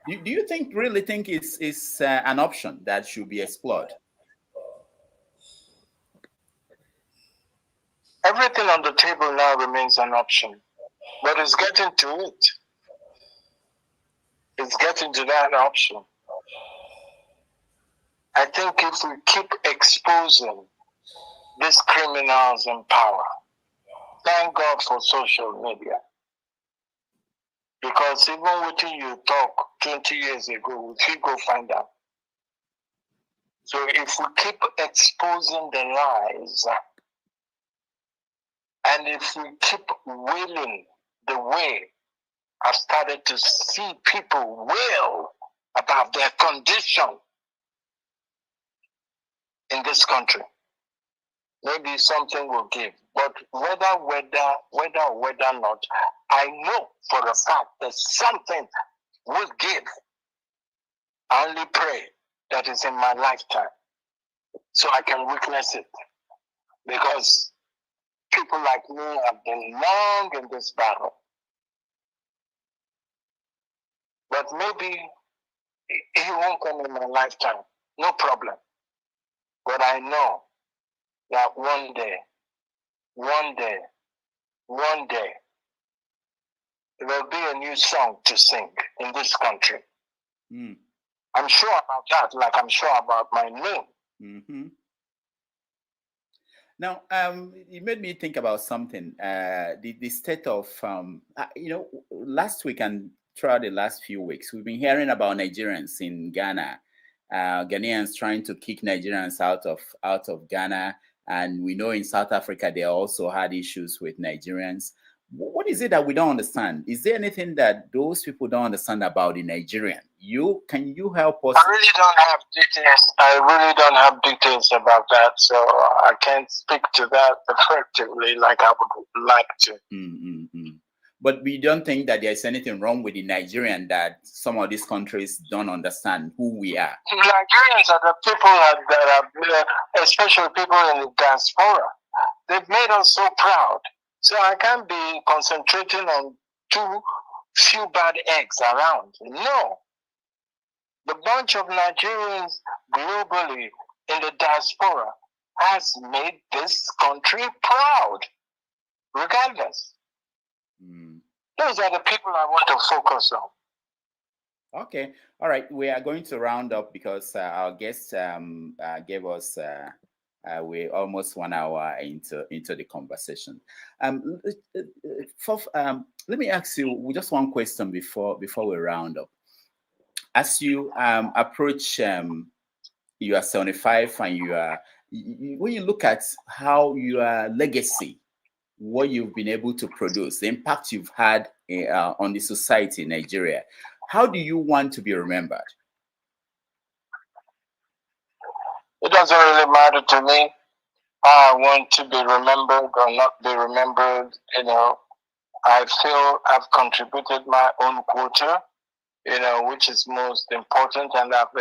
Speaker 3: Do you really think it's an option that should be explored?
Speaker 4: Everything on the table now remains an option, but it's getting to it. It's getting to that option. I think if we keep exposing these criminals in power, thank God for social media. Because even what you talk 20 years ago, we go find out. So if we keep exposing the lies, and if we keep wailing the way I've started to see people wail about their condition in this country, maybe something will give. But whether not, I know for a fact that something will give. I only pray that it's in my lifetime so I can witness it. Because people like me have been long in this battle. But maybe it won't come in my lifetime. No problem. But I know that one day, there will be a new song to sing in this country. Mm. I'm sure about that, like I'm sure about my name.
Speaker 3: Mm-hmm. Now, it made me think about something. The state of, last week and throughout the last few weeks, we've been hearing about Nigerians in Ghana, Ghanaians trying to kick Nigerians out of Ghana. And we know in South Africa, they also had issues with Nigerians. What is it that we don't understand? Is there anything that those people don't understand about the Nigerian? Can you help us?
Speaker 4: I really don't have details about that, so I can't speak to that effectively like I would like to.
Speaker 3: Mm-hmm. But we don't think that there's anything wrong with the Nigerian, that some of these countries don't understand who we are.
Speaker 4: Nigerians are the people that are, especially people in the diaspora. They've made us so proud. So I can't be concentrating on too few bad eggs around. No. The bunch of Nigerians globally in the diaspora has made this country proud, regardless. Those are the people I want to focus on.
Speaker 3: Okay. All right. We are going to round up because our guest gave us... we're almost 1 hour into the conversation. Let me ask you just one question before we round up. As you approach you are 75 and when you look at how your legacy, what you've been able to produce, the impact you've had on the society in Nigeria, how do you want to be remembered?
Speaker 4: It doesn't really matter to me. I want to be remembered or not be remembered. I feel I've contributed my own quota, which is most important, and I've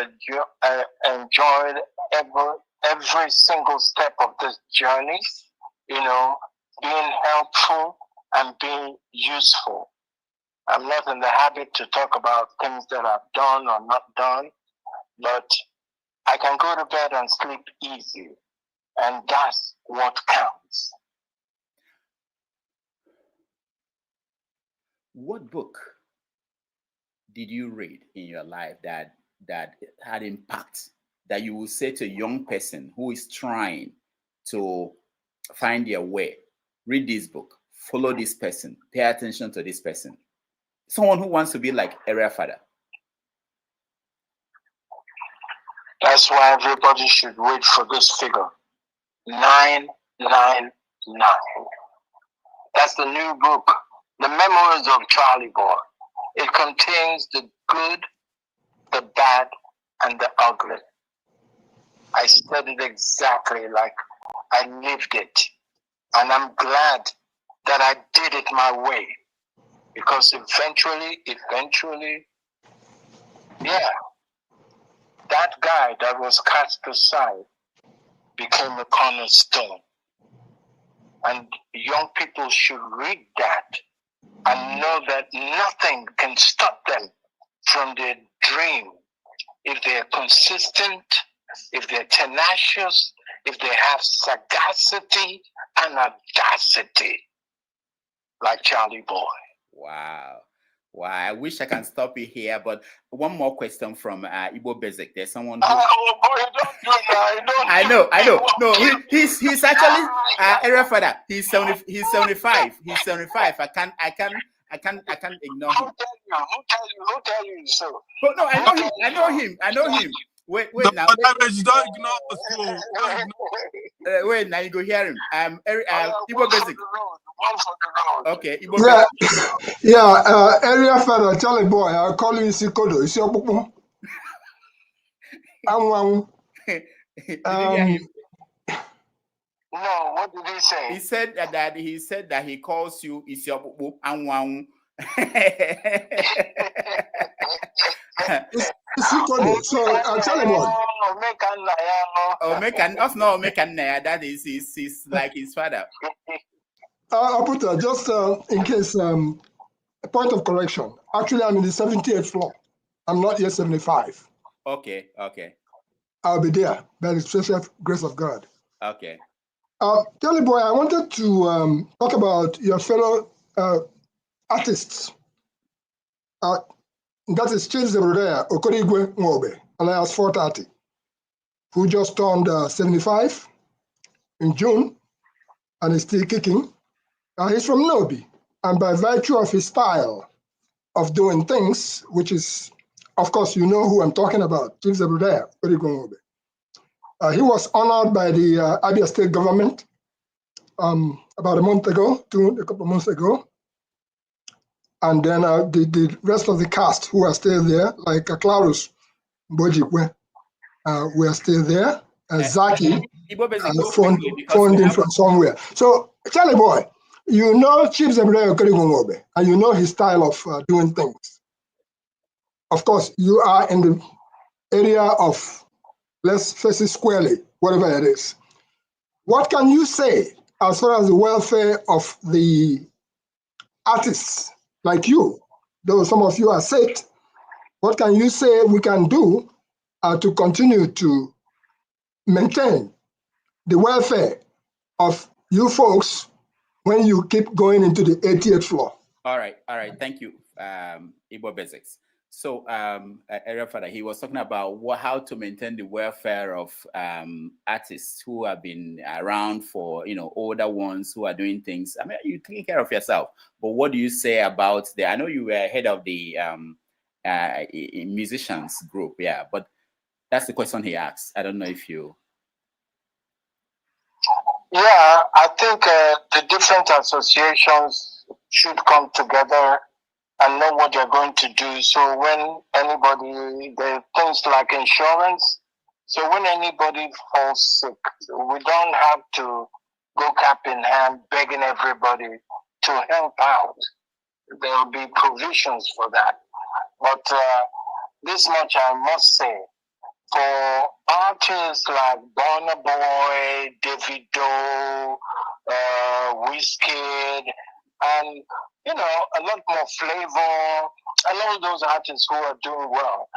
Speaker 4: enjoyed every every single step of this journey, you know, being helpful and being useful. I'm not in the habit to talk about things that I've done or not done, but I can go to bed and sleep easy, and that's what counts.
Speaker 3: What book did you read in your life that had impact, that you will say to a young person who is trying to find their way? Read this book, follow this person, pay attention to this person. Someone who wants to be like Area Fada.
Speaker 4: That's why everybody should wait for this figure. 999. That's the new book, The Memoirs of Charly Boy. It contains the good, the bad, and the ugly. I said it exactly like I lived it. And I'm glad that I did it my way. Because eventually, yeah, that guy that was cast aside became a cornerstone. And young people should read that and know that nothing can stop them from their dream. If they're consistent, if they're tenacious, if they have sagacity and audacity, like Charly Boy.
Speaker 3: Wow. Wow. I wish I can stop you here, but one more question from Igbo Basic. There's someone who...
Speaker 4: Oh boy, don't do that.
Speaker 3: I know. No, he's actually Area Fada. He's 75. He's 75. I can't ignore him.
Speaker 4: Who tell you so?
Speaker 3: But no, I know him. Wait now.
Speaker 8: Don't ignore us.
Speaker 3: Wait, now you go hear him. Igbo Basic. Okay, Igbo Basic.
Speaker 1: Area Fada, Charly Boy, I'll call you Isikodo. Is your book?
Speaker 3: Did you hear him?
Speaker 4: No, what did he say?
Speaker 3: He said that he calls you Isiokpukpu Anwang.
Speaker 1: So Charly Boy.
Speaker 3: That is he's like his father.
Speaker 1: Oputa, just in case, a point of correction. Actually, I'm in the 78th floor. I'm not yet 75.
Speaker 3: Okay.
Speaker 1: I'll be there by the special grace of God.
Speaker 3: Okay.
Speaker 1: Charly Boy, I wanted to talk about your fellow artists. That is Charles Okorigwe Nwobe, alias 430, who just turned 75 in June and is still kicking. He's from Nobi, and by virtue of his style of doing things, which is, of course, you know who I'm talking about, Charles Okorigwe Nwobe. He was honored by the Abia State government about a couple of months ago. And then the rest of the cast who are still there, like Clarus Bojikwe, were still there. Zaki phoned in from somewhere. So, Charly Boy, you know Chief Zebedee Okorigwe, and you know his style of doing things. Of course, you are in the area of, let's face it squarely, whatever it is. What can you say as far as the welfare of the artists like you, though some of you are sick? What can you say we can do to continue to maintain the welfare of you folks when you keep going into the 80th floor?
Speaker 3: All right. Thank you, Igbo Basics. So, Area Fada, he was talking about how to maintain the welfare of artists who have been around for, older ones who are doing things. I mean, you're taking care of yourself. But what do you say about I know you were head of the musicians group, yeah, but that's the question he asked. I don't know if you...
Speaker 4: Yeah, I think the different associations should come together and know what they're going to do. So when the things like insurance, so when anybody falls sick, we don't have to go cap in hand begging everybody to help out. There will be provisions for that. But this much I must say, for artists like Burna Boy, Davido, Wizkid, and a lot more Flavor, a lot of those artists who are doing well,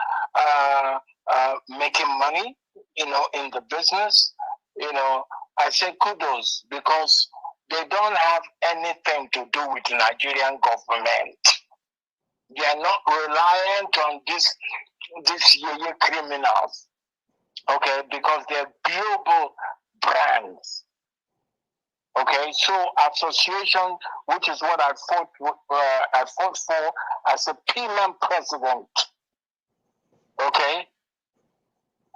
Speaker 4: making money, in the business, I say kudos, because they don't have anything to do with the Nigerian government. They are not reliant on these criminals, okay, because they're global brands. Okay, so association, which is what I fought for as a PLM president. Okay,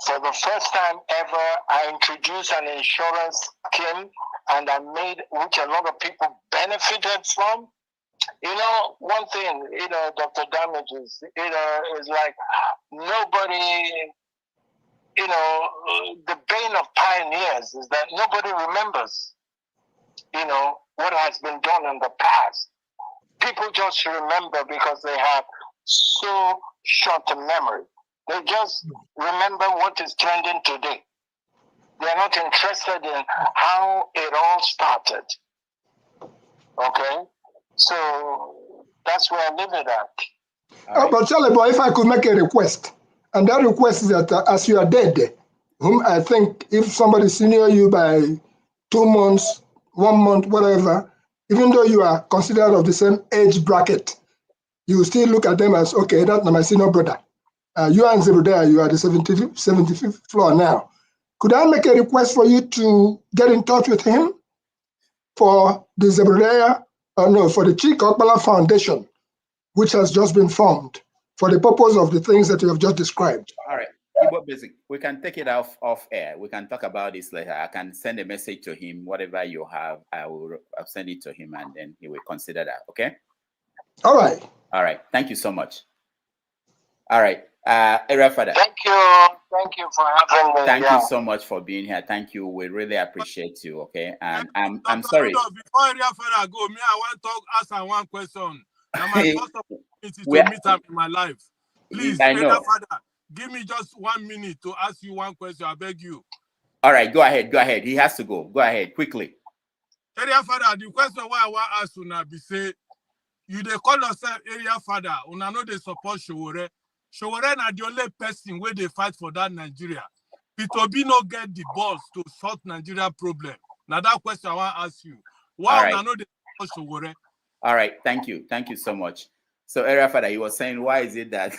Speaker 4: for the first time ever, I introduced an insurance scheme, and I made, which a lot of people benefited from. One thing, Dr. Damages, is like nobody, the bane of pioneers is that nobody remembers, what has been done in the past. People just remember because they have so short a memory. They just remember what is trending today. They're not interested in how it all started. Okay? So that's where I live it at.
Speaker 1: But Charly Boy, if I could make a request, and that request is that as you are dead, whom I think if somebody senior you by 2 months, 1 month, whatever, even though you are considered of the same age bracket, you still look at them as, okay, that's my senior brother. You and Zebudea, you are the 75th floor now. Could I make a request for you to get in touch with him for the Zebudea, for the Chika Okpala Foundation, which has just been formed for the purpose of the things that you have just described?
Speaker 3: All right. Basic. We can take it off air. We can talk about this later. I can send a message to him. Whatever you have, I'll send it to him, and then he will consider that. Okay.
Speaker 1: All right.
Speaker 3: All right. Thank you so much. All right. Area Fada.
Speaker 4: Thank you. Thank you for having me.
Speaker 3: Thank you so much for being here. Thank you. We really appreciate you. Okay. And I'm sorry.
Speaker 8: Before Area Fada go, me, I want to ask her one question. Now my first opportunity to meet her in my life. Please, Area Fada, give me just 1 minute to ask you one question. I beg you.
Speaker 3: All right, go ahead. Go ahead. He has to go. Go ahead quickly.
Speaker 8: Area Fada, the question why I want to ask you now be say, you they call yourself Area Fada, una know they support Showore. Showore na the only person where they fight for that Nigeria. P2B no get the balls to solve Nigeria problem. Now that question I want to ask you. Why una know they support Showore?
Speaker 3: All right, thank you. Thank you so much. So Area Fada, you were saying, why is it that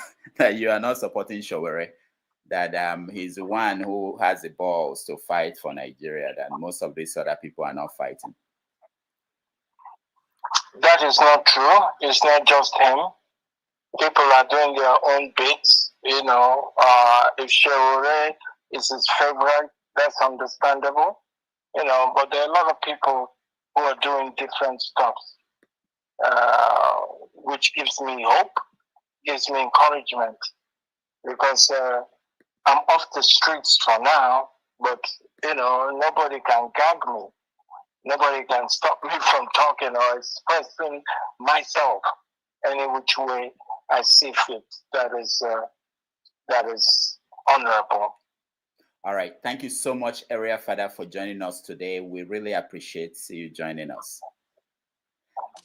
Speaker 3: you are not supporting Showore? That he's the one who has the balls to fight for Nigeria, that most of these other people are not fighting.
Speaker 4: That is not true. It's not just him. People are doing their own bits. If Showore is his favorite, that's understandable. But there are a lot of people who are doing different stuff, which gives me hope, gives me encouragement, because I'm off the streets for now, but nobody can gag me. Nobody can stop me from talking or expressing myself any which way I see fit. That is honorable.
Speaker 3: All right. Thank you so much, Area Fada, for joining us today. We really appreciate you joining us.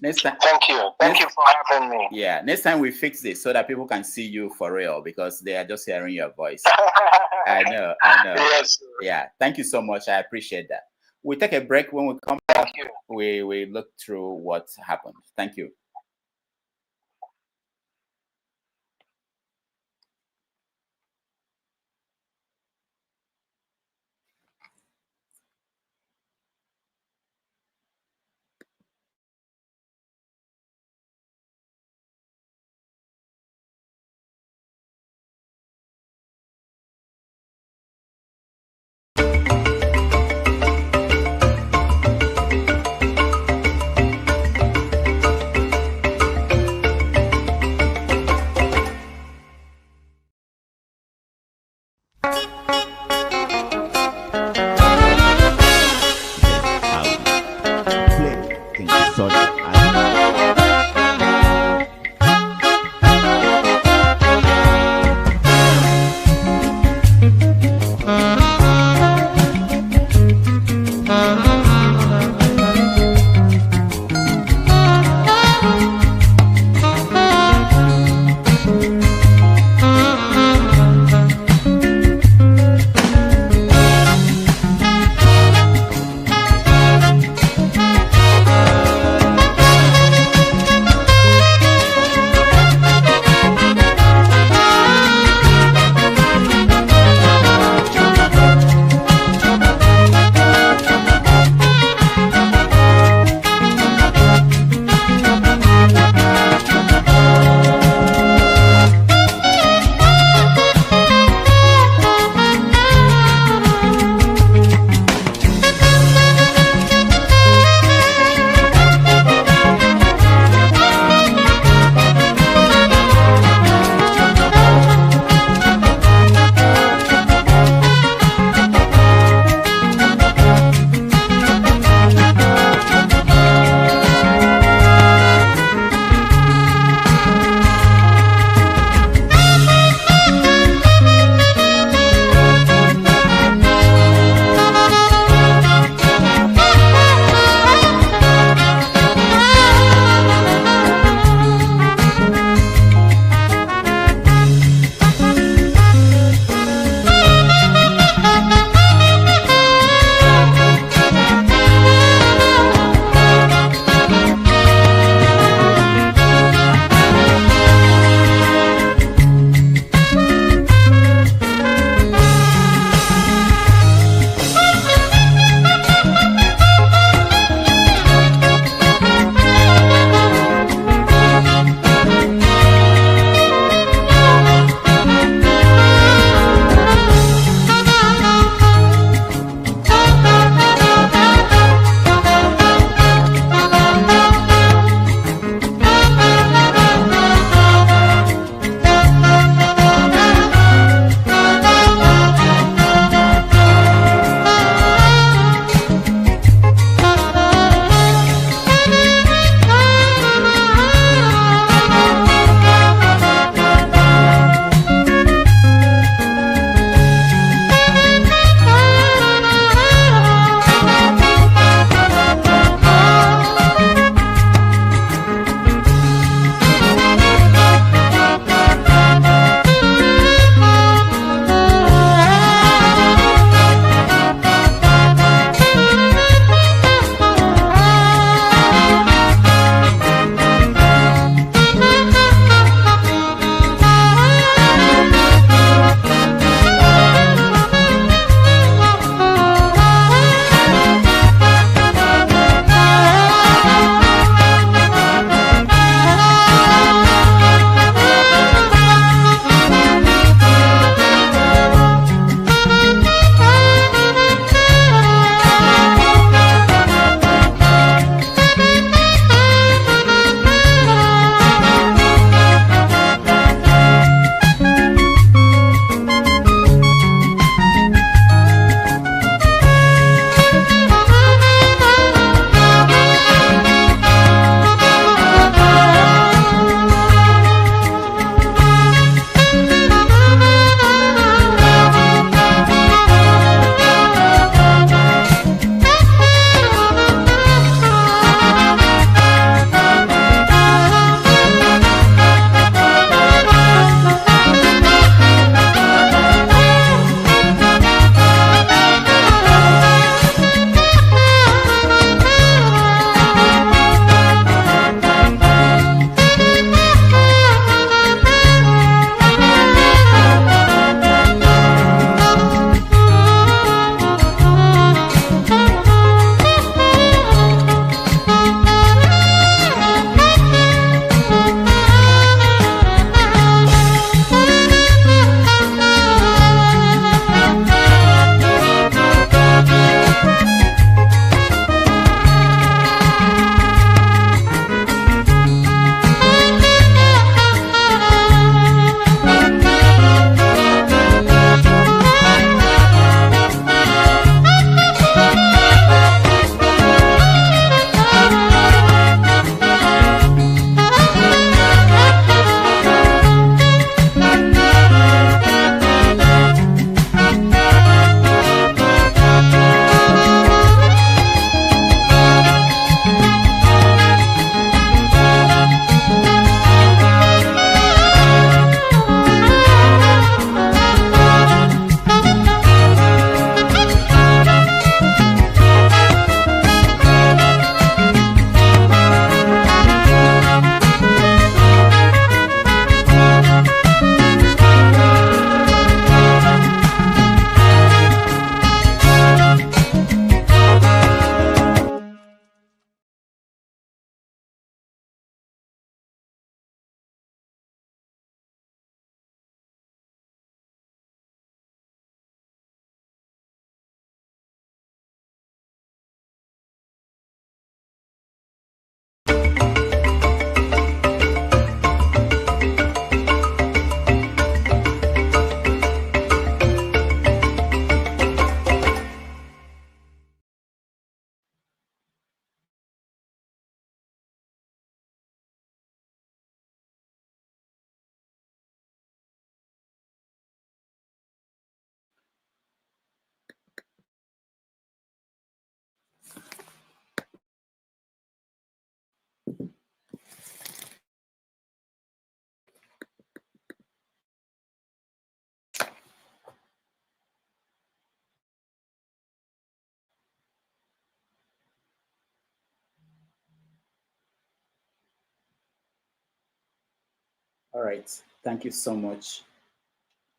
Speaker 3: Next time.
Speaker 4: Thank you. Thank you for having me.
Speaker 3: Yeah. Next time we fix this so that people can see you for real, because they are just hearing your voice. I know.
Speaker 4: Yes.
Speaker 3: Yeah. Thank you so much. I appreciate that. We take a break. When we come back, we look through what happened. Thank you. All right. Thank you so much.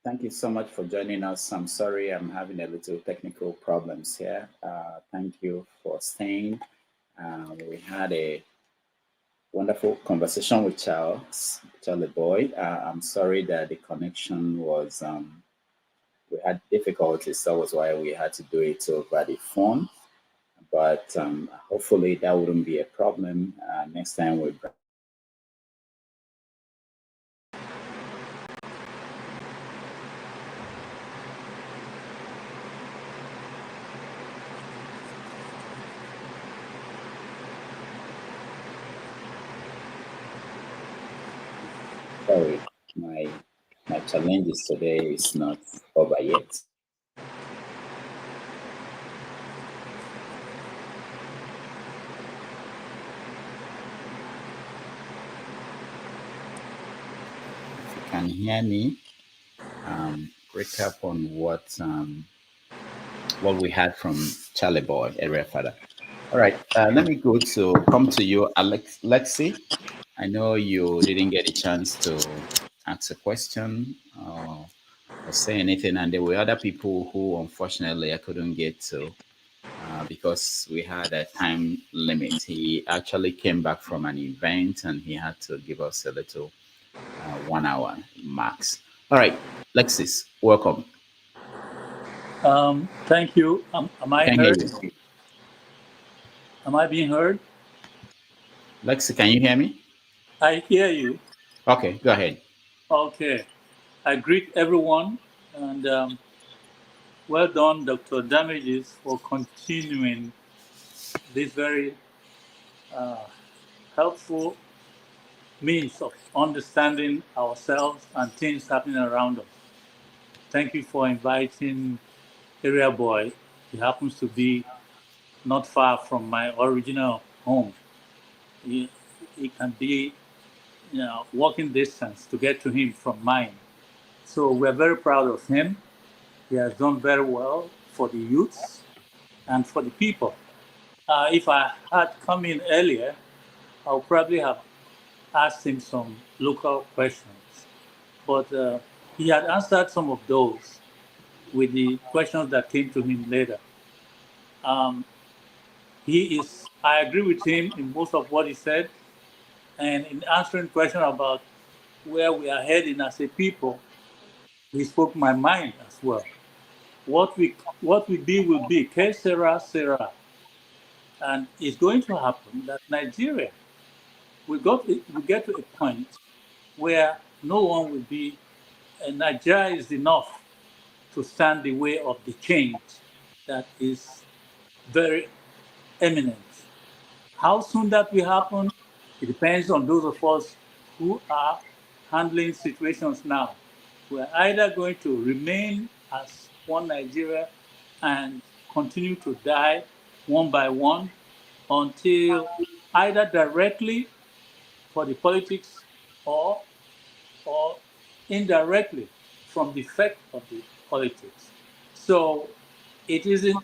Speaker 3: Thank you so much for joining us. I'm sorry I'm having a little technical problems here. Thank you for staying. We had a wonderful conversation with Charly Boy. I'm sorry that the connection was, we had difficulties. That was why we had to do it over the phone. But hopefully that wouldn't be a problem. Next time we sorry, my challenges today is not over yet. If you can hear me, recap on what we had from Charly Boy, Area Fada. All right, let me come to you, Lexi. I know you didn't get a chance to ask a question or say anything, and there were other people who unfortunately I couldn't get to because we had a time limit. He actually came back from an event and he had to give us a little 1 hour max. All right, Lexis, welcome.
Speaker 9: Thank you. Am I
Speaker 3: Can
Speaker 9: heard?
Speaker 3: hear you.
Speaker 9: Am I being heard?
Speaker 3: Lexi, can you hear me?
Speaker 9: I hear you.
Speaker 3: Okay, go ahead.
Speaker 9: Okay. I greet everyone and well done, Dr. Damages, for continuing this very helpful means of understanding ourselves and things happening around us. Thank you for inviting Area Boy. He happens to be not far from my original home. He can be, walking distance to get to him from mine. So we're very proud of him. He has done very well for the youths and for the people. If I had come in earlier, I would probably have asked him some local questions. But he had answered some of those with the questions that came to him later. I agree with him in most of what he said. And in answering questions about where we are heading as a people, he spoke my mind as well. What we be will be. Que sera, sera. And it's going to happen that Nigeria we get to a point where no one will be energized enough to stand the way of the change that is very imminent. How soon that will happen, it depends on those of us who are handling situations now. We're either going to remain as one Nigeria and continue to die one by one until either directly for the politics or indirectly from the effect of the politics. So it isn't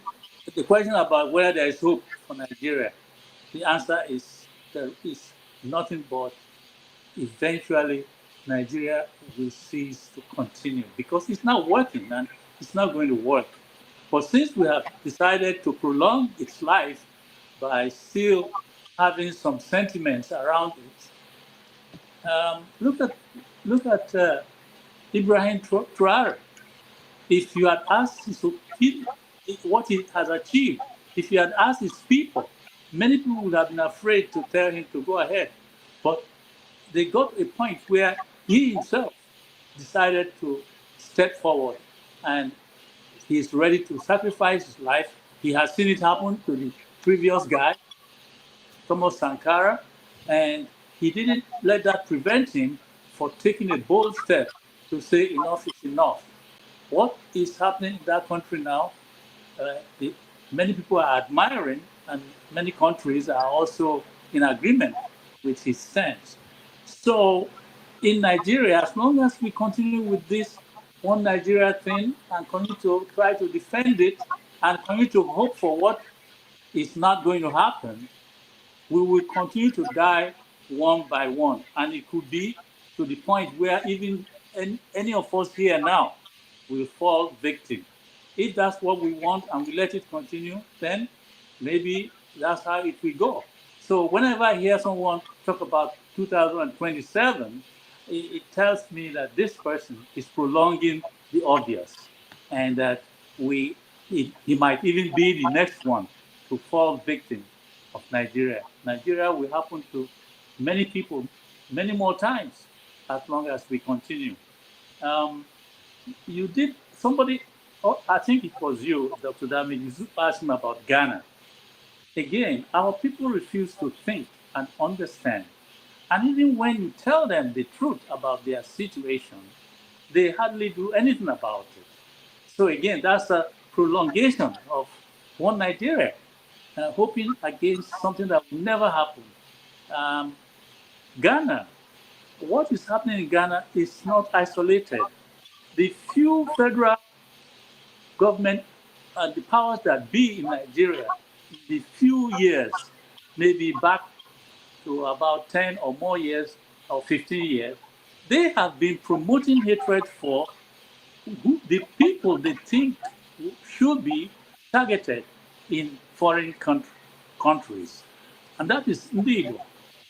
Speaker 9: the question about whether there is hope for Nigeria. The answer is there is nothing but eventually Nigeria will cease to continue because it's not working and it's not going to work. But since we have decided to prolong its life by still having some sentiments around it, look at Ibrahim Traore. If you had asked what he has achieved, if you had asked his people, many people would have been afraid to tell him to go ahead. But they got a point where he himself decided to step forward and he's ready to sacrifice his life. He has seen it happen to the previous guy, Thomas Sankara, and he didn't let that prevent him from taking a bold step to say enough is enough. What is happening in that country now, many people are admiring, and many countries are also in agreement with his stance. So in Nigeria, as long as we continue with this one Nigeria thing and continue to try to defend it and continue to hope for what is not going to happen, we will continue to die one by one. And it could be to the point where even any of us here now will fall victim. If that's what we want and we let it continue, then maybe that's how it will go. So whenever I hear someone talk about 2027, it tells me that this person is prolonging the obvious, and that he might even be the next one to fall victim of Nigeria. Nigeria will happen to many people many more times as long as we continue. You did, somebody, oh, I think it was you, Dr. Dami, you asked me about Ghana. Again, our people refuse to think and understand. And even when you tell them the truth about their situation, they hardly do anything about it. So again, that's a prolongation of one Nigeria, hoping against something that will never happen. Ghana, what is happening in Ghana is not isolated. The few federal government and the powers that be in Nigeria, the few years, maybe back to about 10 or more years or 15 years, they have been promoting hatred for the people they think should be targeted in foreign countries. And that is indeed.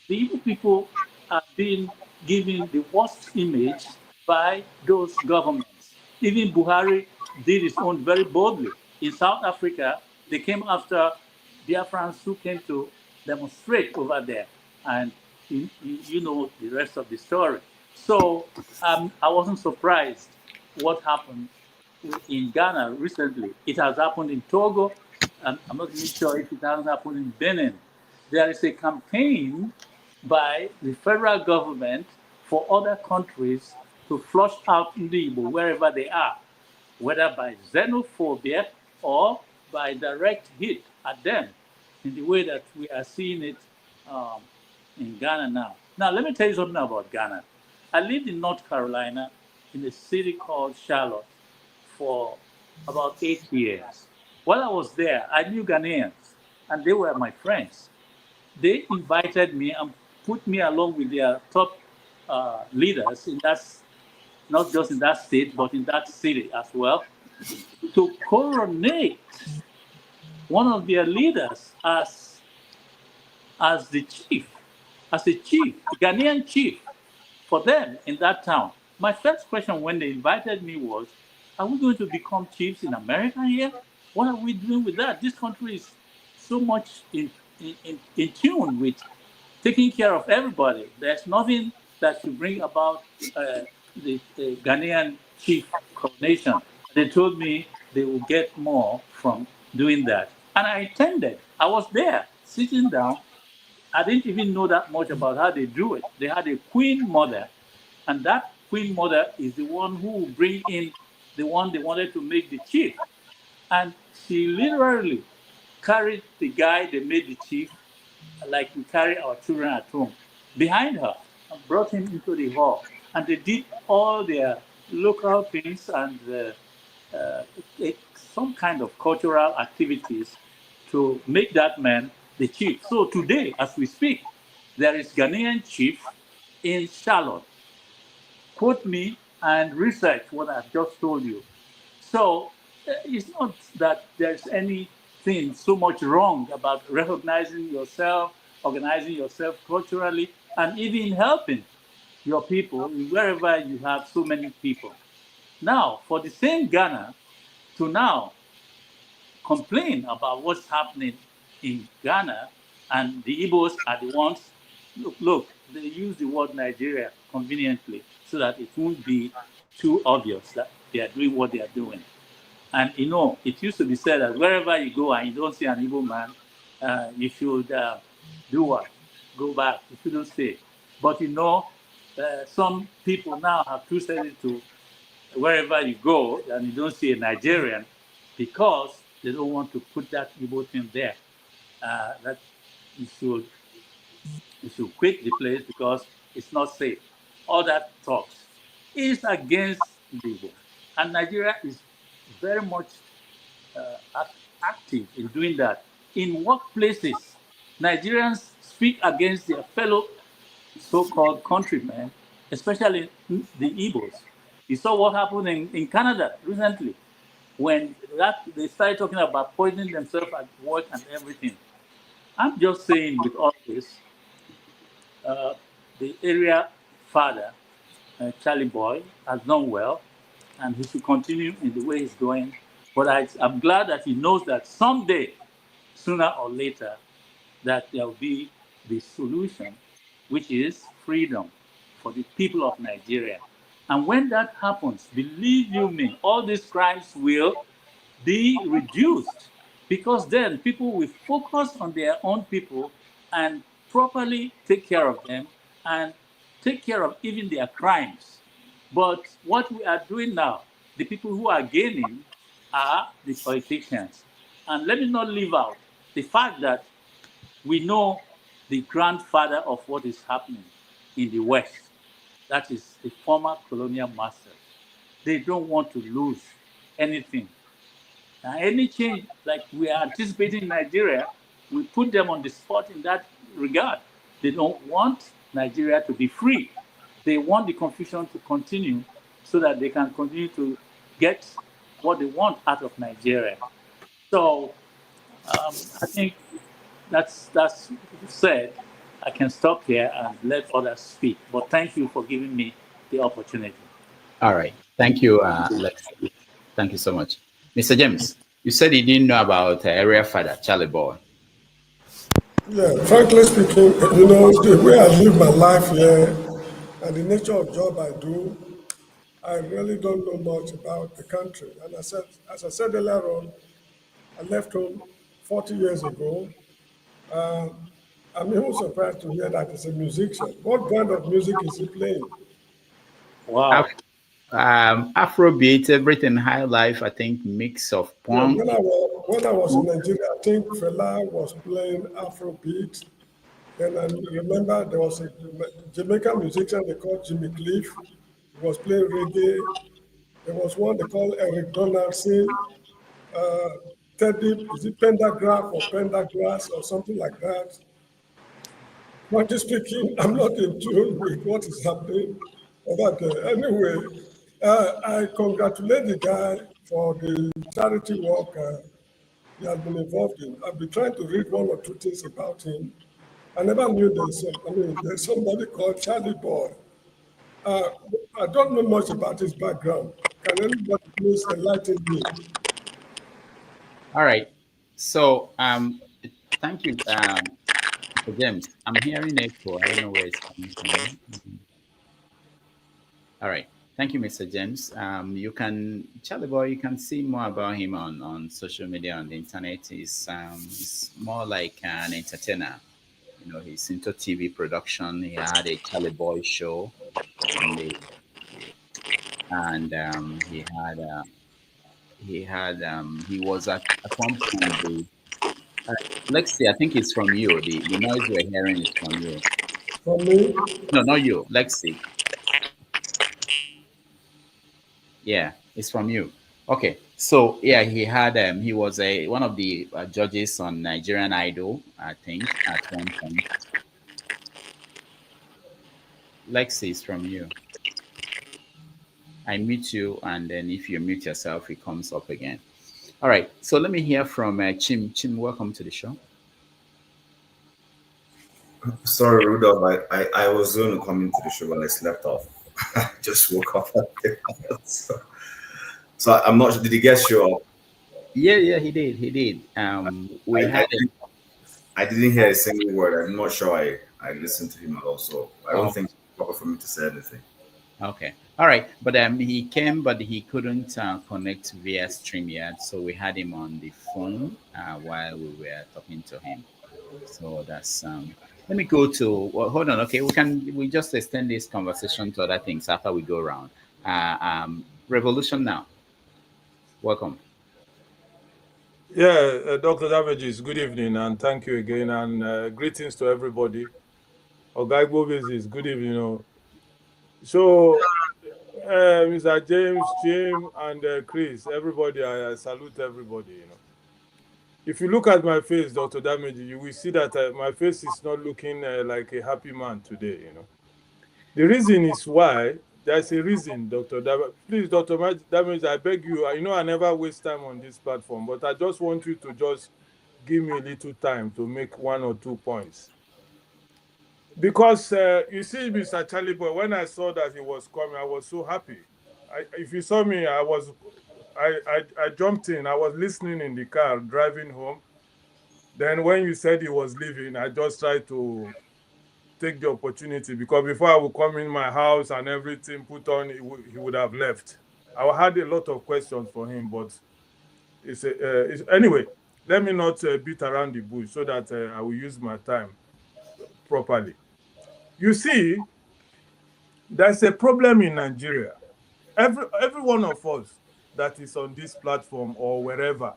Speaker 9: The Igbo people are being given the worst image by those governments. Even Buhari did his own very boldly. In South Africa, they came after Biafrans who came to demonstrate over there. And you know the rest of the story. So I wasn't surprised what happened in Ghana recently. It has happened in Togo, and I'm not even sure if it hasn't happened in Benin. There is a campaign by the federal government for other countries to flush out Ndi Igbo wherever they are, whether by xenophobia or by direct hit at them, in the way that we are seeing it in Ghana now. Now, let me tell you something about Ghana. I lived in North Carolina in a city called Charlotte for about 8 years. While I was there, I knew Ghanaians, and they were my friends. They invited me and put me along with their top leaders in that, not just in that state, but in that city as well, to coronate one of their leaders as the chief, as a chief, a Ghanaian chief for them in that town. My first question when they invited me was, are we going to become chiefs in America here? What are we doing with that? This country is so much in tune with taking care of everybody. There's nothing that should bring about the Ghanaian chief coronation. They told me they will get more from doing that. And I attended. I was there, sitting down. I didn't even know that much about how they do it. They had a queen mother, and that queen mother is the one who will bring in the one they wanted to make the chief. And she literally carried the guy they made the chief, like we carry our children at home, behind her, and brought him into the hall. And they did all their local things and some kind of cultural activities to make that man the chief. So today, as we speak, there is Ghanaian chief in Charlotte. Quote me and research what I've just told you. So it's not that there's anything so much wrong about recognizing yourself, organizing yourself culturally, and even helping your people wherever you have so many people. Now, for the same Ghana to now complain about what's happening in Ghana, and the Igbos are the ones, look, they use the word Nigeria conveniently so that it won't be too obvious that they are doing what they are doing. And you know, it used to be said that wherever you go and you don't see an Igbo man, you should do what? Go back. You shouldn't stay. But you know, some people now have twisted it to wherever you go and you don't see a Nigerian, because they don't want to put that Igbo thing there. That you should quit the place because it's not safe. All that talks is against the Igbo. And Nigeria is very much active in doing that. In workplaces, Nigerians speak against their fellow so-called countrymen especially the Igbos. You saw what happened in Canada recently when they started talking about poisoning themselves at work and everything. I'm just saying with all this, the area father, Charly Boy, has done well, and he should continue in the way he's going. But I'm glad that he knows that someday, sooner or later, that there will be the solution, which is freedom for the people of Nigeria. And when that happens, believe you me, all these crimes will be reduced, because then people will focus on their own people and properly take care of them and take care of even their crimes. But what we are doing now, the people who are gaining are the politicians. And let me not leave out the fact that we know the grandfather of what is happening in the West. That is the former colonial masters. They don't want to lose anything. Now, any change like we are anticipating in Nigeria, we put them on the spot in that regard. They don't want Nigeria to be free. They want the confusion to continue so that they can continue to get what they want out of Nigeria. So I think that's said. I can stop here and let others speak. But thank you for giving me the opportunity.
Speaker 3: All right. Thank you, Lex. Thank you so much. Mr. James, you said you didn't know about Area Fada, Charly Boy.
Speaker 1: Yeah, frankly speaking, the way I live my life here and the nature of job I do, I really don't know much about the country. And as I said earlier on, I left home 40 years ago. I'm even surprised to hear that he's a musician. What kind of music is he playing?
Speaker 9: Wow.
Speaker 3: Afrobeat, everything high life, I think mix of punk.
Speaker 1: Yeah, when I was in Nigeria, I think Fela was playing Afrobeat. Then I remember there was a Jamaican musician they called Jimmy Cliff. He was playing reggae. There was one they called Eric Donaldson. Teddy, is it Pendagraph or Pendagrass or something like that? Frankly speaking, I'm not in tune with what is happening over there. Anyway, I congratulate the guy for the charity work he has been involved in. I've been trying to read one or two things about him. I never knew there's somebody called Charly Boy. I don't know much about his background. Can anybody please enlighten me?
Speaker 3: All right. So, thank you, Mr. James. I'm hearing echo. I don't know where it's coming from. All right. Thank you, Mr. James. Charly Boy, you can see more about him on social media, on the internet. He's more like an entertainer. He's into TV production. He had a Charly Boy show, and he was at one point Lexi, I think it's from you. The noise we're hearing is from you.
Speaker 1: From me?
Speaker 3: No, not you, Lexi. Yeah, it's from you. Okay, so yeah, he was one of the judges on Nigerian Idol, I think, at one point. Lexi is from you. I mute you, and then if you mute yourself, it comes up again. All right, so let me hear from Chim. Chim, welcome to the show.
Speaker 10: Sorry, Rudolph. I was going to come into the show when I slept off. I just woke up. So I'm not sure. Did he get show up?
Speaker 3: Yeah, he did. He did.
Speaker 10: I didn't hear a single word. I'm not sure I listened to him at all. So I don't think it's proper for me to say anything.
Speaker 3: Okay. All right. But he came, but he couldn't connect via StreamYard. So we had him on the phone while we were talking to him. So that's let me go to hold on. Okay, we just extend this conversation to other things after we go around. Revolution Now. Welcome.
Speaker 8: Yeah, Dr. Damages, good evening and thank you again, and greetings to everybody. Ogaibo Business, good evening. So, Mr. James, Jim, and Chris, everybody, I salute everybody. If you look at my face, Dr. Damages, you will see that my face is not looking like a happy man today. The reason is why. There's a reason, Dr. Please, Dr. Damage, I beg you, I know I never waste time on this platform, but I just want you to just give me a little time to make 1 or 2 points. Because you see, Mr. Charly Boy, when I saw that he was coming, I was so happy. If you saw me, I jumped in. I was listening in the car, driving home. Then when you said he was leaving, I just tried to take the opportunity, because before I would come in my house and everything put on, he would have left. I had a lot of questions for him, but anyway, let me not beat around the bush so that I will use my time properly. You see, there's a problem in Nigeria. Every one of us that is on this platform or wherever,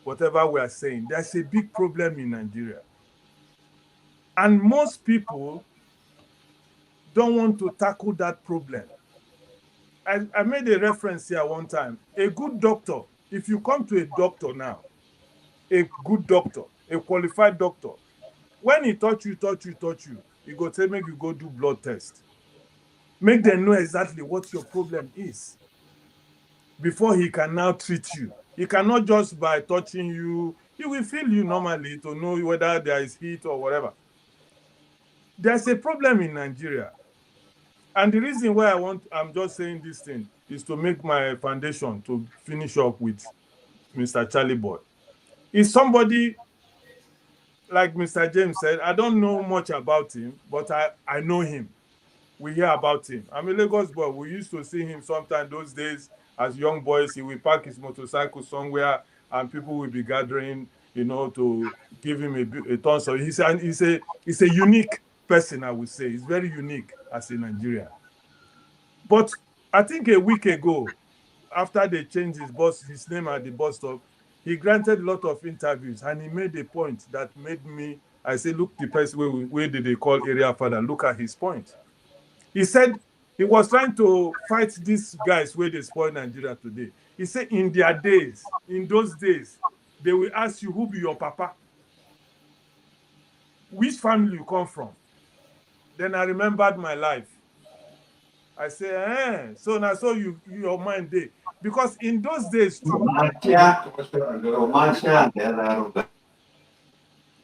Speaker 8: whatever we are saying, there's a big problem in Nigeria. And most people don't want to tackle that problem. I made a reference here one time. A good doctor, if you come to a doctor now, a good doctor, a qualified doctor, when he touch you, he go say, make you go do blood test. Make them know exactly what your problem is before he can now treat you. He cannot just by touching you, he will feel you normally to know whether there is heat or whatever. There's a problem in Nigeria. And the reason why I'm just saying this thing is to make my foundation to finish up with Mr. Charly Boy. Is somebody, like Mr. James said, I don't know much about him, but I know him. We hear about him. I'm a Lagos boy. We used to see him sometime those days as young boys. He will park his motorcycle somewhere and people will be gathering, to give him a ton. So he's a unique person, I would say. He's very unique as a Nigerian. But I think a week ago, after they changed his name at the bus stop, he granted a lot of interviews and he made a point that made me, I say, look, the person where did they call Area Fada, look at his point. He said he was trying to fight these guys where they spoil Nigeria today. He said in those days, they will ask you, who be your papa? Which family you come from? Then I remembered my life. I say, so now so your mind day. Because in those days too,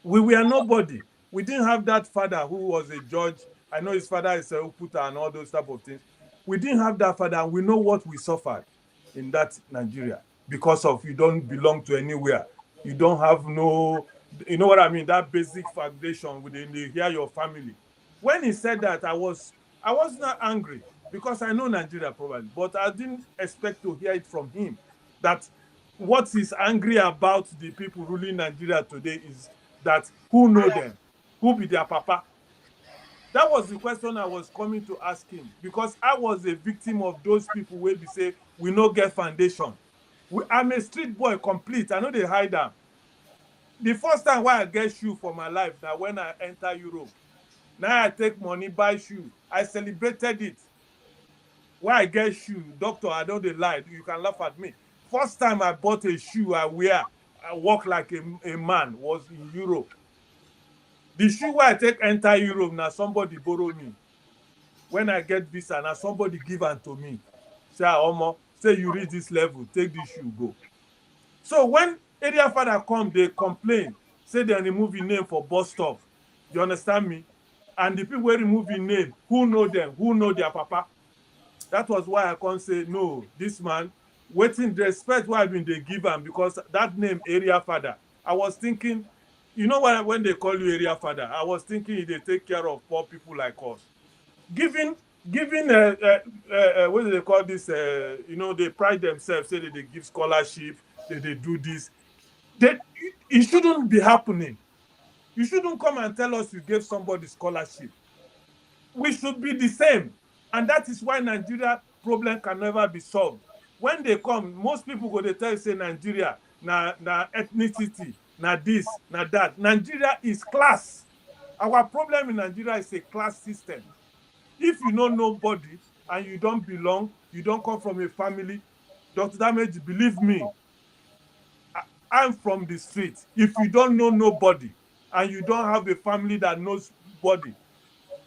Speaker 8: we were nobody. We didn't have that father who was a judge. I know his father is a Oputa and all those type of things. We didn't have that father, and we know what we suffered in that Nigeria because of you don't belong to anywhere. You don't have no, you know what I mean, that basic foundation within hear your family. When he said that, I was not angry because I know Nigeria probably, but I didn't expect to hear it from him that what he's angry about the people ruling Nigeria today is that who know them, who be their papa. That was the question I was coming to ask him because I was a victim of those people where we say we no get foundation. I'm a street boy complete. I know they hide them. The first time why I get shoe for my life now when I enter Europe. Now I take money, buy shoe. I celebrated it. Why I get shoe, doctor, I know they lied. You can laugh at me. First time I bought a shoe I wear, I walk like a man, was in Europe. The shoe where I take enter Europe, now somebody borrow me. When I get visa, now somebody give unto me. Say, Omo, say you reach this level, take this shoe, go. So when Area Fada come, they complain, say they remove your name for bus stop. You understand me? And the people who remove your name, who know them, who know their papa? That was why I can't say, no, this man, waiting the respect why they give him, because that name, Area Fada, I was thinking, you know what, when they call you Area Fada, I was thinking they take care of poor people like us. Giving what do they call this? They pride themselves, say that they give scholarship, that they do this. It shouldn't be happening. You shouldn't come and tell us you gave somebody scholarship. We should be the same. And that is why Nigeria problem can never be solved. When they come, most people go to tell you, say Nigeria, na ethnicity, na this, na that. Nigeria is class. Our problem in Nigeria is a class system. If you know nobody and you don't belong, you don't come from a family, Dr. Damage, believe me, I'm from the street. If you don't know nobody and you don't have a family that knows body,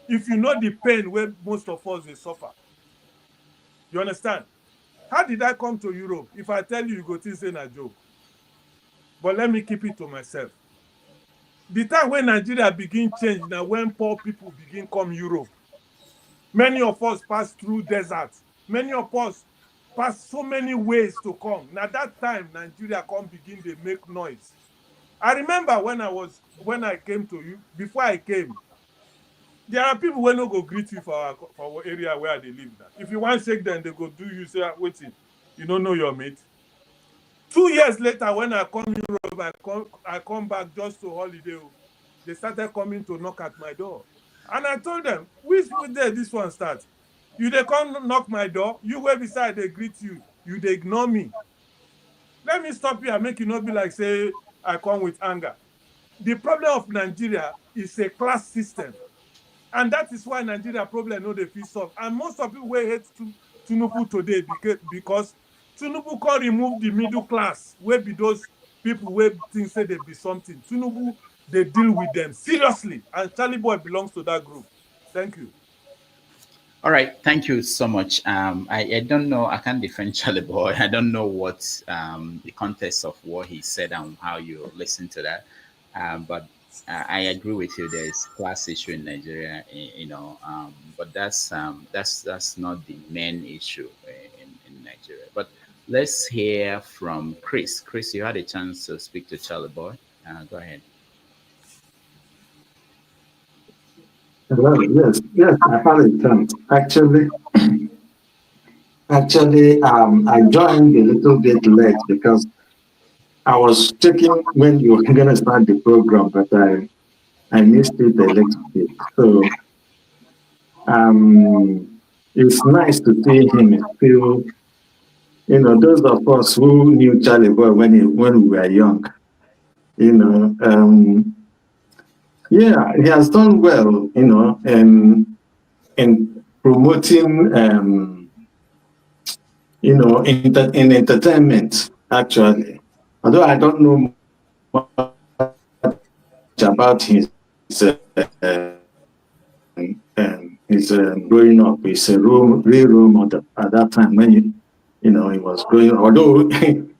Speaker 8: if you know the pain where most of us they suffer. You understand? How did I come to Europe? If I tell you, you go think say a joke. But let me keep it to myself. The time when Nigeria begin change, now when poor people begin come Europe, many of us pass through deserts. Many of us pass so many ways to come. Now that time, Nigeria come begin they make noise. I remember when I came to you, before I came, there are people who no go greet you for our area where they live now. If you want to shake them, they go do you say, waiting, you don't know your mate. 2 years later, when I come Europe, I come back just to holiday. They started coming to knock at my door. And I told them, which day this one starts? You they come knock my door, you were beside, they greet you, you they ignore me. Let me stop here and make you not be like, say, I come with anger. The problem of Nigeria is a class system. And that is why Nigeria problem no they feel solved. And most of people will hate Tinubu today because Tinubu can remove the middle class, where be those people where things say they be something. Tinubu, they deal with them seriously. And Charly Boy belongs to that group. Thank you.
Speaker 3: All right, thank you so much. I don't know, I can't defend Charly Boy. I don't know what the context of what he said and how you listen to that. But I agree with you. There is class issue in Nigeria, but that's not the main issue in Nigeria. But let's hear from Chris. Chris, you had a chance to speak to Charly Boy. Go ahead.
Speaker 7: Well, yes, I had a chance. Actually, I joined a little bit late because I was checking when you were going to start the program, but I missed it a little bit. So it's nice to see him and feel, those of us who knew Charly Boy when we were young, yeah, he has done well, in promoting, in entertainment, actually. Although I don't know much about his growing up. He's a real role model at that time when he was growing up. Although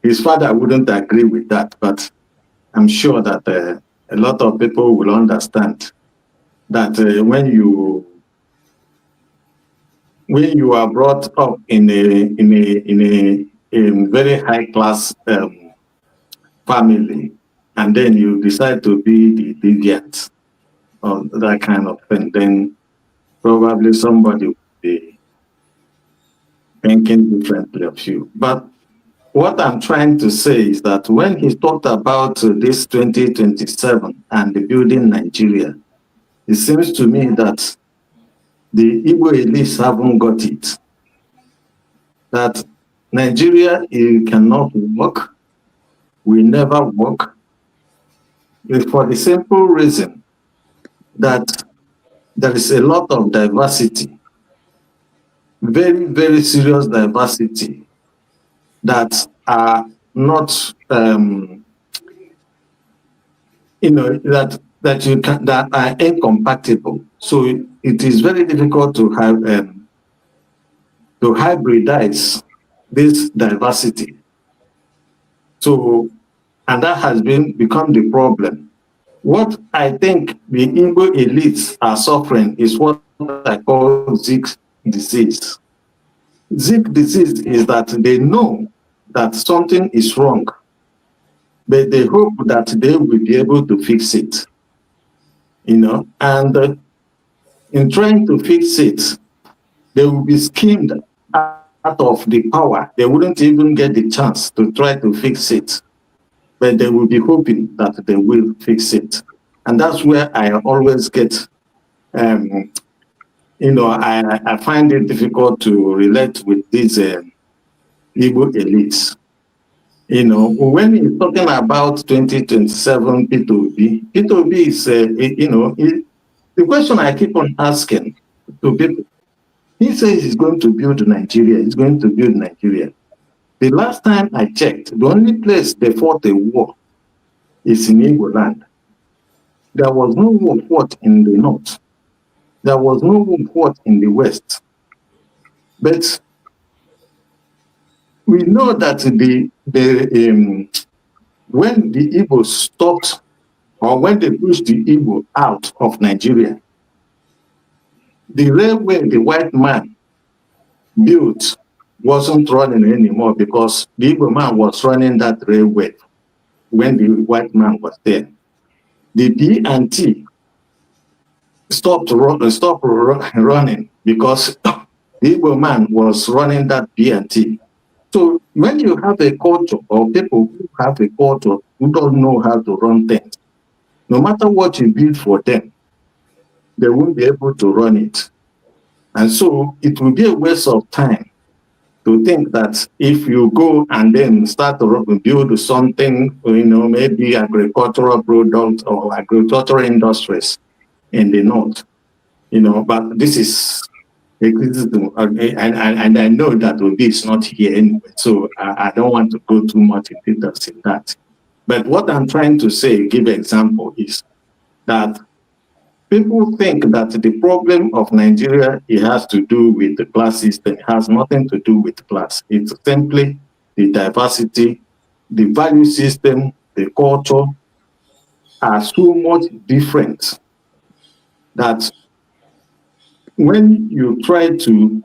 Speaker 7: his father wouldn't agree with that, but I'm sure that a lot of people will understand that when you are brought up in a very high class family, and then you decide to be the deviant or that kind of thing, then probably somebody will be thinking differently of you. But what I'm trying to say is that when he talked about this 2027 and the building Nigeria, it seems to me that the Igbo elites haven't got it. That Nigeria, it cannot work, will never work, for the simple reason that there is a lot of diversity, very, very serious diversity that are not, that are incompatible. So it is very difficult to have to hybridize this diversity. So, and that has become the problem. What I think the Igbo elites are suffering is what I call Zik disease. Zik disease is that they know that something is wrong, but they hope that they will be able to fix it. And in trying to fix it, they will be schemed out of the power. They wouldn't even get the chance to try to fix it, but they will be hoping that they will fix it. And that's where I always get, I find it difficult to relate with these Igbo elites. When he's talking about 2027 P2B is, the question I keep on asking to people, he says he's going to build Nigeria, he's going to build Nigeria. The last time I checked, the only place they fought a war is in Igbo land. There was no war fought in the north. there was no import in the West. But we know that when the Igbo stopped, or when they pushed the Igbo out of Nigeria, the railway the white man built wasn't running anymore, because the Igbo man was running that railway when the white man was there. The B&T stopped running because the Igbo man was running that B&T. So when you have a culture, or people who have a culture who don't know how to run things, no matter what you build for them, they won't be able to run it. And so it will be a waste of time to think that if you go and then start to build something, maybe agricultural products or agricultural industries in the north, but this is Activism, and I know that Obi is not here anyway, so I don't want to go too much in details in that. But what I'm trying to say, give an example, is that people think that the problem of Nigeria, it has to do with the class system. It has nothing to do with class. It's simply the diversity, the value system, the culture are so much different that when you try to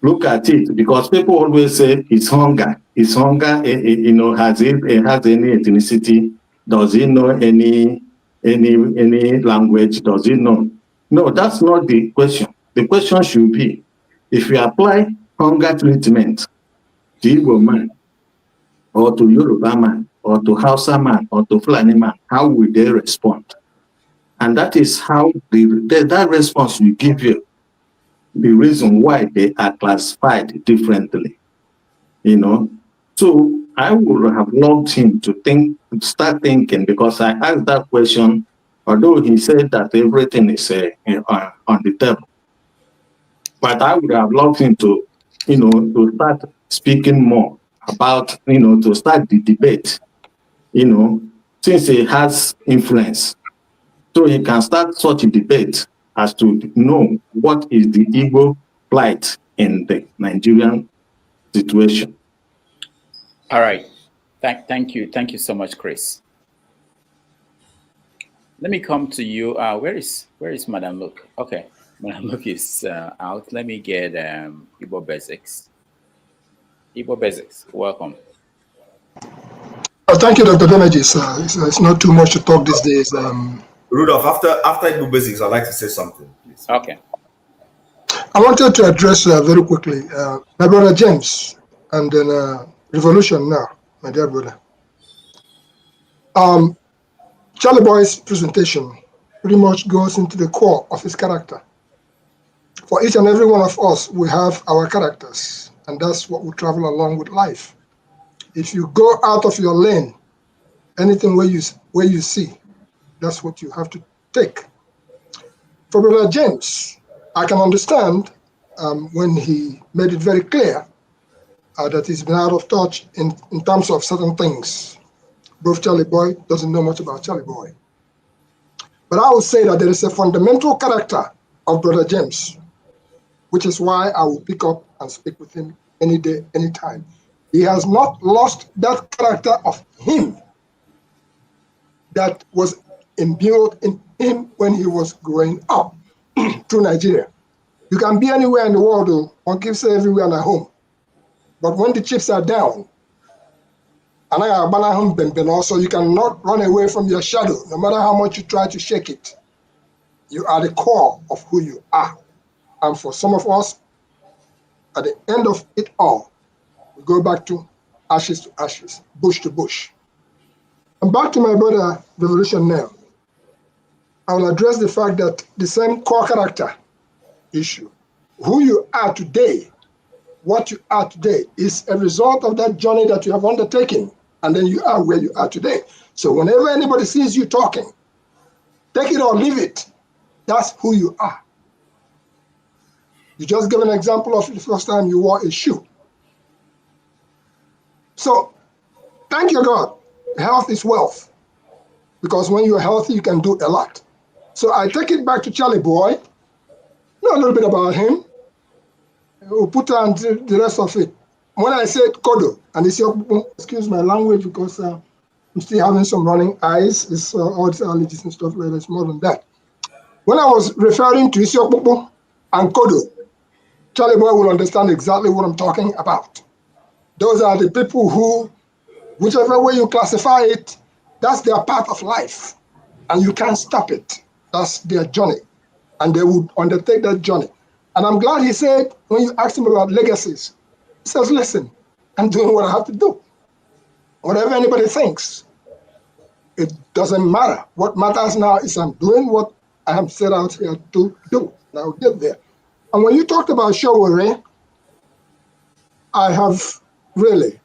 Speaker 7: look at it, because people always say it's hunger. It's hunger, has any ethnicity? Does it know any language? Does it know? No, that's not the question. The question should be, if you apply hunger treatment to Igbo man, or to Yoruba man, or to Hausa man, or to Fulani man, how will they respond? And that is how that response will give you the reason why they are classified differently, So I would have loved him to start thinking, because I asked that question, although he said that everything is on the table. But I would have loved him to, to start speaking more about, to start the debate, since he has influence. So he can start such a debate as to know what is the Igbo plight in the Nigerian situation.
Speaker 3: All right. Thank you so much, Chris. Let me come to you. Where is Madam Luke? Okay, Madam Luke is out. Let me get Igbo Basics. Igbo Basics, welcome.
Speaker 11: Thank you, Dr. Damages. It's not too much to talk these days.
Speaker 10: Rudolph, after Igbo Basics, I'd like to say something, please.
Speaker 3: Okay.
Speaker 11: I wanted to address very quickly my brother James, and then Revolution now, my dear brother. Charly Boy's presentation pretty much goes into the core of his character. For each and every one of us, we have our characters, and that's what will travel along with life. If you go out of your lane, anything where you see, that's what you have to take. For Brother James, I can understand when he made it very clear that he's been out of touch in terms of certain things. Both Charly Boy doesn't know much about Charly Boy. But I would say that there is a fundamental character of Brother James, which is why I will pick up and speak with him any day, anytime. He has not lost that character of him that was imbued in him when he was growing up through Nigeria. You can be anywhere in the world, though. One can say everywhere at home. But when the chips are down, also you cannot run away from your shadow, no matter how much you try to shake it. You are the core of who you are. And for some of us, at the end of it all, we go back to ashes to ashes, bush to bush. And back to my brother Revolution now. I will address the fact that the same core character issue, who you are today, what you are today, is a result of that journey that you have undertaken, and then you are where you are today. So whenever anybody sees you talking, take it or leave it. That's who you are. You just gave an example of the first time you wore a shoe. So thank you, God. Health is wealth, because when you're healthy, you can do a lot. So I take it back to Charly Boy. know a little bit about him, Oputa and the rest of it. When I said Kodo, and excuse my language because I'm still having some running eyes, it's all the allergies and stuff like that, it's more than that. When I was referring to Isiokpopo and Kodo, Charly Boy will understand exactly what I'm talking about. Those are the people who, whichever way you classify it, that's their path of life. And you can't stop it. That's their journey. And they would undertake that journey. And I'm glad he said, when you asked him about legacies, he says, listen, I'm doing what I have to do. Whatever anybody thinks, it doesn't matter. What matters now is I'm doing what I am set out here to do. And I'll get there. And when you talked about Showore, I have really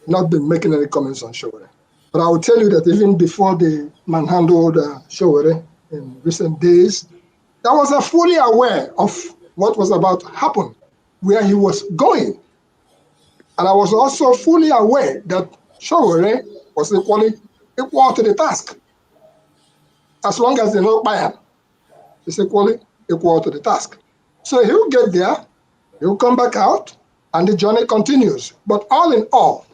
Speaker 11: not been making any comments on Showore. But I will tell you that even before they manhandled Showore in recent days, I was fully aware of what was about to happen, where he was going. And I was also fully aware that Showore was equal to the task. As long as they know by him, it's equal to the task. So he'll get there, he'll come back out, and the journey continues. But all in all,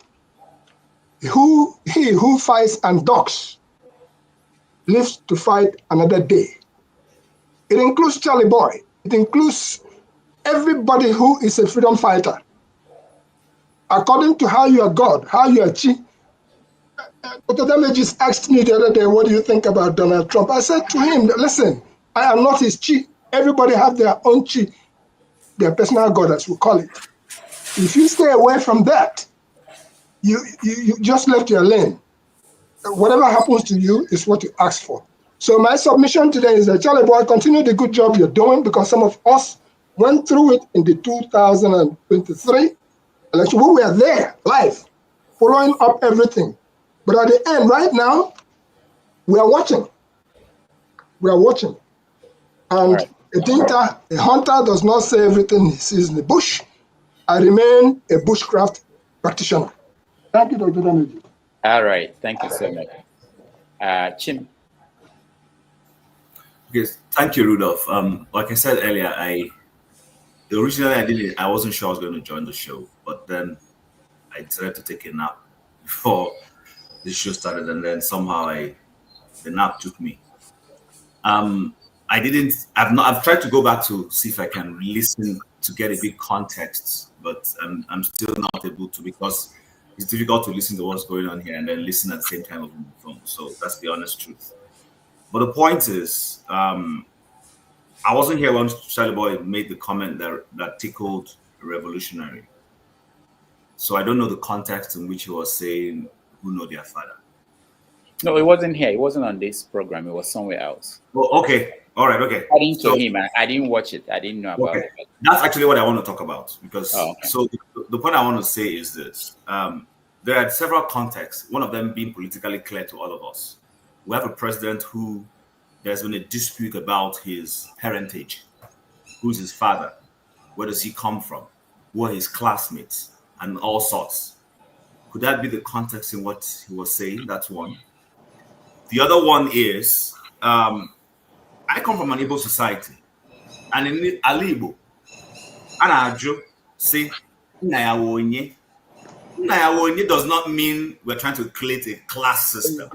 Speaker 11: he who fights and ducks lives to fight another day. It includes Charly Boy. It includes everybody who is a freedom fighter. According to how you are God, how you are Chi. Dr. Damages asked me the other day, what do you think about Donald Trump? I said to him, listen, I am not his Chi. Everybody have their own Chi, their personal God, as we call it. If you stay away from that, you just left your lane. Whatever happens to you is what you asked for. So my submission today is that Charly Boy, continue the good job you're doing, because some of us went through it in the 2023 election. We were there live, following up everything. But at the end, right now, we are watching. We are watching. And right. A hunter does not say everything he sees in the bush. I remain a bushcraft practitioner. Thank you, Dr. Damages.
Speaker 3: All right. Thank you so much. Chim.
Speaker 10: Yes, thank you, Rudolph. Like I said earlier, originally I wasn't sure I was going to join the show, but then I decided to take a nap before the show started, and then somehow the nap took me. I've tried to go back to see if I can listen to get a bit context, but I'm still not able to, because it's difficult to listen to what's going on here and then listen at the same time on the phone. So that's the honest truth. But the point is, I wasn't here when Charly Boy made the comment that tickled revolutionary. So I don't know the context in which he was saying, who know their father.
Speaker 3: No, it wasn't here. It wasn't on this program. It was somewhere else.
Speaker 10: Oh, okay. All right. Okay.
Speaker 3: I didn't hear him. I didn't watch it. I didn't know about it.
Speaker 10: That's actually what I want to talk about, because So the point I want to say is this. There are several contexts, one of them being politically clear to all of us. We have a president who there's been a dispute about his parentage. Who's his father? Where does he come from? Who are his classmates? And all sorts. Could that be the context in what he was saying? That's one. The other one is, I come from an Igbo society. And in Alibo, Anajo say, Nayawonye. Nayawonye does not mean we're trying to create a class system.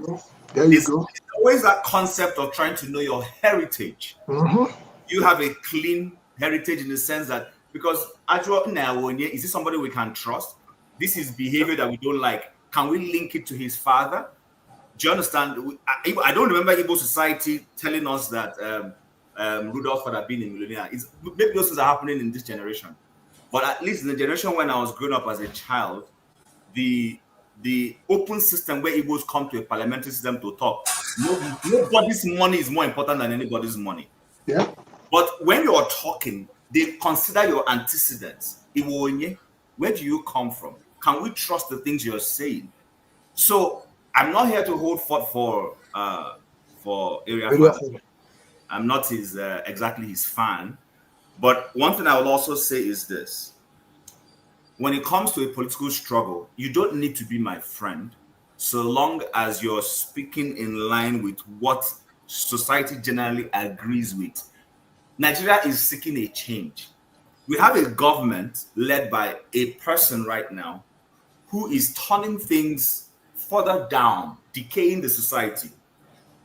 Speaker 11: There you go.
Speaker 10: It's always that concept of trying to know your heritage.
Speaker 11: Mm-hmm.
Speaker 10: You have a clean heritage in the sense that, because Ajwa Nayawonye, is this somebody we can trust? This is behavior that we don't like. Can we link it to his father? Do you understand? I don't remember Igbo society telling us that Rudolph's father being a millionaire. Maybe those things are happening in this generation. But at least in the generation when I was growing up as a child, the open system where Igbos come to a parliamentary system to talk, nobody's money is more important than anybody's money.
Speaker 11: Yeah.
Speaker 10: But when you're talking, they consider your antecedents. Iwonye, where do you come from? Can we trust the things you're saying? So I'm not here to hold forth for Area Fada. I'm not exactly his fan. But one thing I will also say is this. When it comes to a political struggle, you don't need to be my friend so long as you're speaking in line with what society generally agrees with. Nigeria is seeking a change. We have a government led by a person right now who is turning things further down, decaying the society.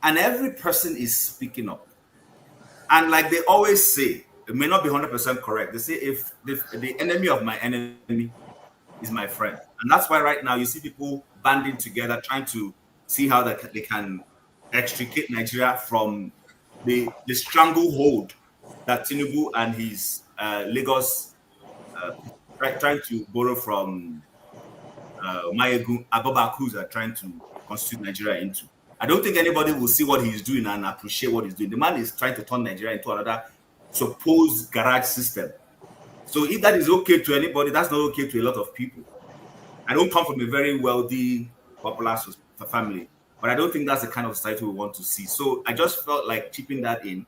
Speaker 10: And every person is speaking up. And like they always say, it may not be 100% correct. They say, if the enemy of my enemy is my friend. And that's why right now you see people banding together, trying to see how they can extricate Nigeria from the stranglehold that Tinubu and his Lagos trying to borrow from Mayegun Ababakus are trying to constitute Nigeria into. I don't think anybody will see what he's doing and appreciate what he's doing. The man is trying to turn Nigeria into another supposed garage system. So if that is okay to anybody, that's not okay to a lot of people. I don't come from a very wealthy, popular family, but I don't think that's the kind of society we want to see. So I just felt like chipping that in.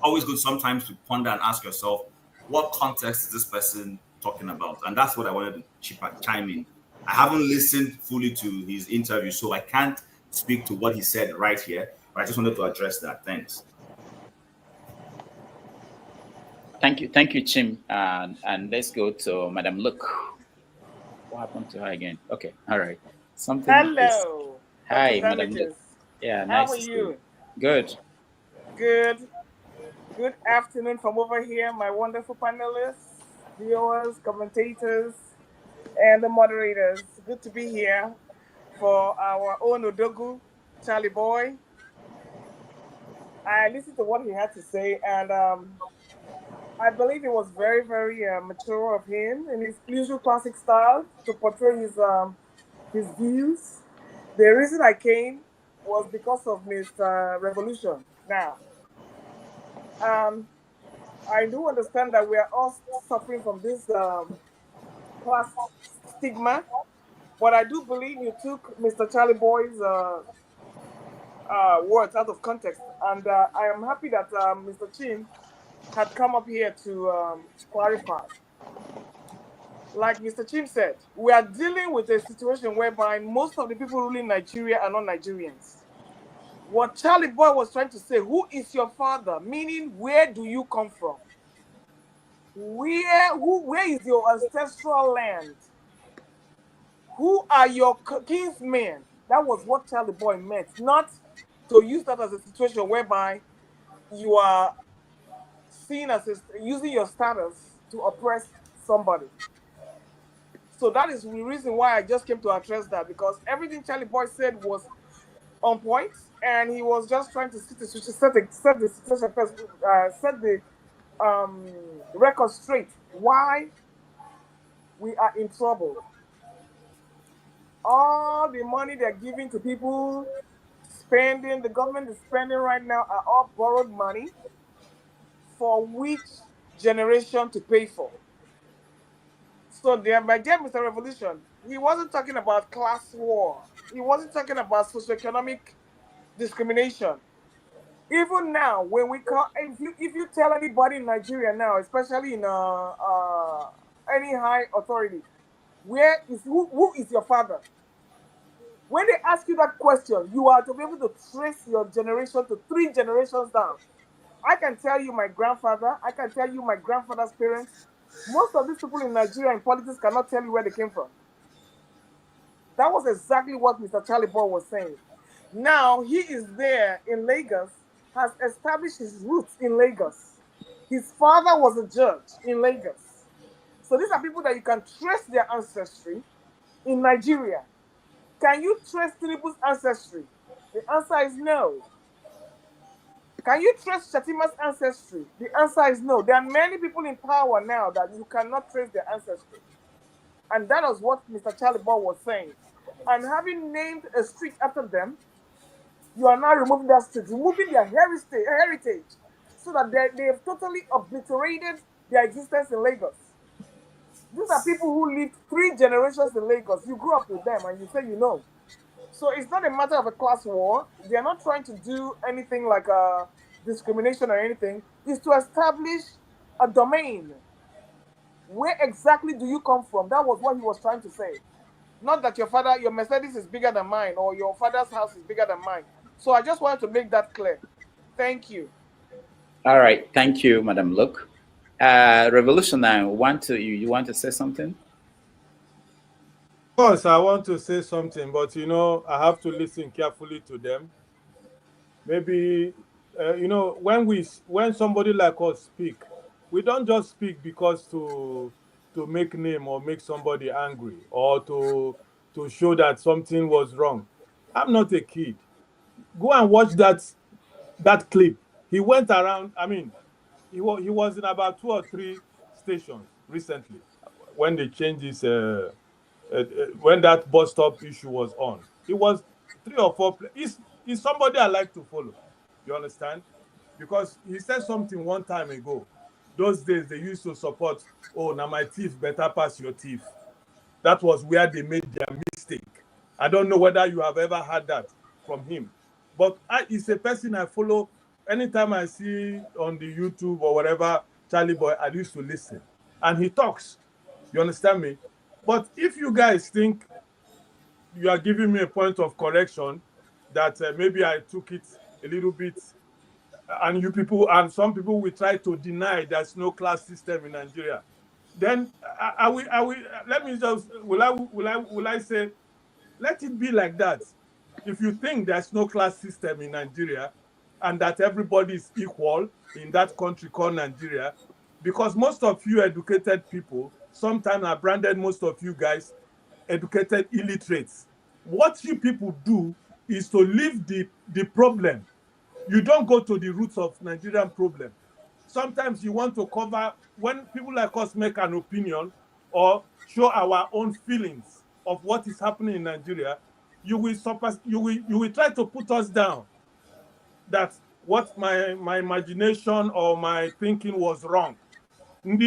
Speaker 10: Always good sometimes to ponder and ask yourself, what context is this person talking about? And that's what I wanted to chime in. I haven't listened fully to his interview, so I can't speak to what he said right here, but I just wanted to address that. Thanks.
Speaker 3: Thank you, Chim. And let's go to Madam Luke. What happened to her again? Okay, all right.
Speaker 12: Hello.
Speaker 3: Hi, Madam Luke. Yeah, nice.
Speaker 12: How are you?
Speaker 3: Good.
Speaker 12: Good. Good afternoon from over here, my wonderful panelists, viewers, commentators, and the moderators. Good to be here for our own Odogu, Charly Boy. I listened to what he had to say, and I believe it was very, very mature of him in his usual classic style to portray his views. The reason I came was because of Mr. Revolution. Now, I do understand that we are all suffering from this class stigma, but I do believe you took Mr. Charly Boy's words out of context, and I am happy that Mr. Chin had come up here to clarify. Like Mr. Chin said, we are dealing with a situation whereby most of the people ruling Nigeria are not Nigerians. What Charly Boy was trying to say, who is your father? Meaning, where do you come from? Where is your ancestral land? Who are your kinsmen? That was what Charly Boy meant, not to use that as a situation whereby you are seen as using your status to oppress somebody. So that is the reason why I just came to address that, because everything Charly Boy said was on point, and he was just trying to set the situation first, set the record straight why we are in trouble. All the money they're giving to people, the government is spending right now are all borrowed money for which generation to pay for. So my dear Mr. Revolution, he wasn't talking about class war. He wasn't talking about socioeconomic discrimination. Even now, when we call, if you tell anybody in Nigeria now, especially in any high authority, who is your father? When they ask you that question, you are to be able to trace your generation to 3 generations down. I can tell you my grandfather. I can tell you my grandfather's parents. Most of these people in Nigeria in politics cannot tell you where they came from. That was exactly what Mr. Charly Boy was saying. Now, he is there in Lagos, has established his roots in Lagos. His father was a judge in Lagos. So these are people that you can trace their ancestry in Nigeria. Can you trace Tinubu's ancestry? The answer is no. Can you trace Shatima's ancestry? The answer is no. There are many people in power now that you cannot trace their ancestry. And that was what Mr. Charly Boy was saying. And having named a street after them, you are now removing that street, removing their heritage, so that they have totally obliterated their existence in Lagos. These are people who lived 3 generations in Lagos. You grew up with them and you say you know. So it's not a matter of a class war. They are not trying to do anything like a discrimination or anything. It's to establish a domain. Where exactly do you come from? That was what he was trying to say. Not that your Mercedes is bigger than mine, or your father's house is bigger than mine. So I just wanted to make that clear. Thank you.
Speaker 3: All right, thank you, Madam Luke. Revolutionary, you want to say something?
Speaker 8: Of course, I want to say something, but I have to listen carefully to them. Maybe when somebody like us speak, we don't just speak because to make name or make somebody angry or to show that something was wrong. I'm not a kid. Go and watch that clip. He went around. I mean, he was in about 2 or 3 stations recently when they changed his when that bus stop issue was on. It was 3 or 4. He's somebody I like to follow. You understand? Because he said something one time ago. Those days they used to support, oh, now my thief better pass your thief. That was where they made their mistake. I don't know whether you have ever heard that from him. But he's a person I follow. Anytime I see on the YouTube or whatever, Charly Boy, I used to listen. And he talks. You understand me? But if you guys think you are giving me a point of correction, that maybe I took it a little bit, and you people and some people will try to deny there's no class system in Nigeria, then will I say, let it be like that. If you think there's no class system in Nigeria and that everybody is equal in that country called Nigeria, because most of you educated people, sometimes I branded most of you guys educated illiterates. What you people do is to leave the problem. You don't go to the roots of Nigerian problem. Sometimes you want to cover, when people like us make an opinion or show our own feelings of what is happening in Nigeria, you will try to put us down. That what my imagination or my thinking was wrong. Let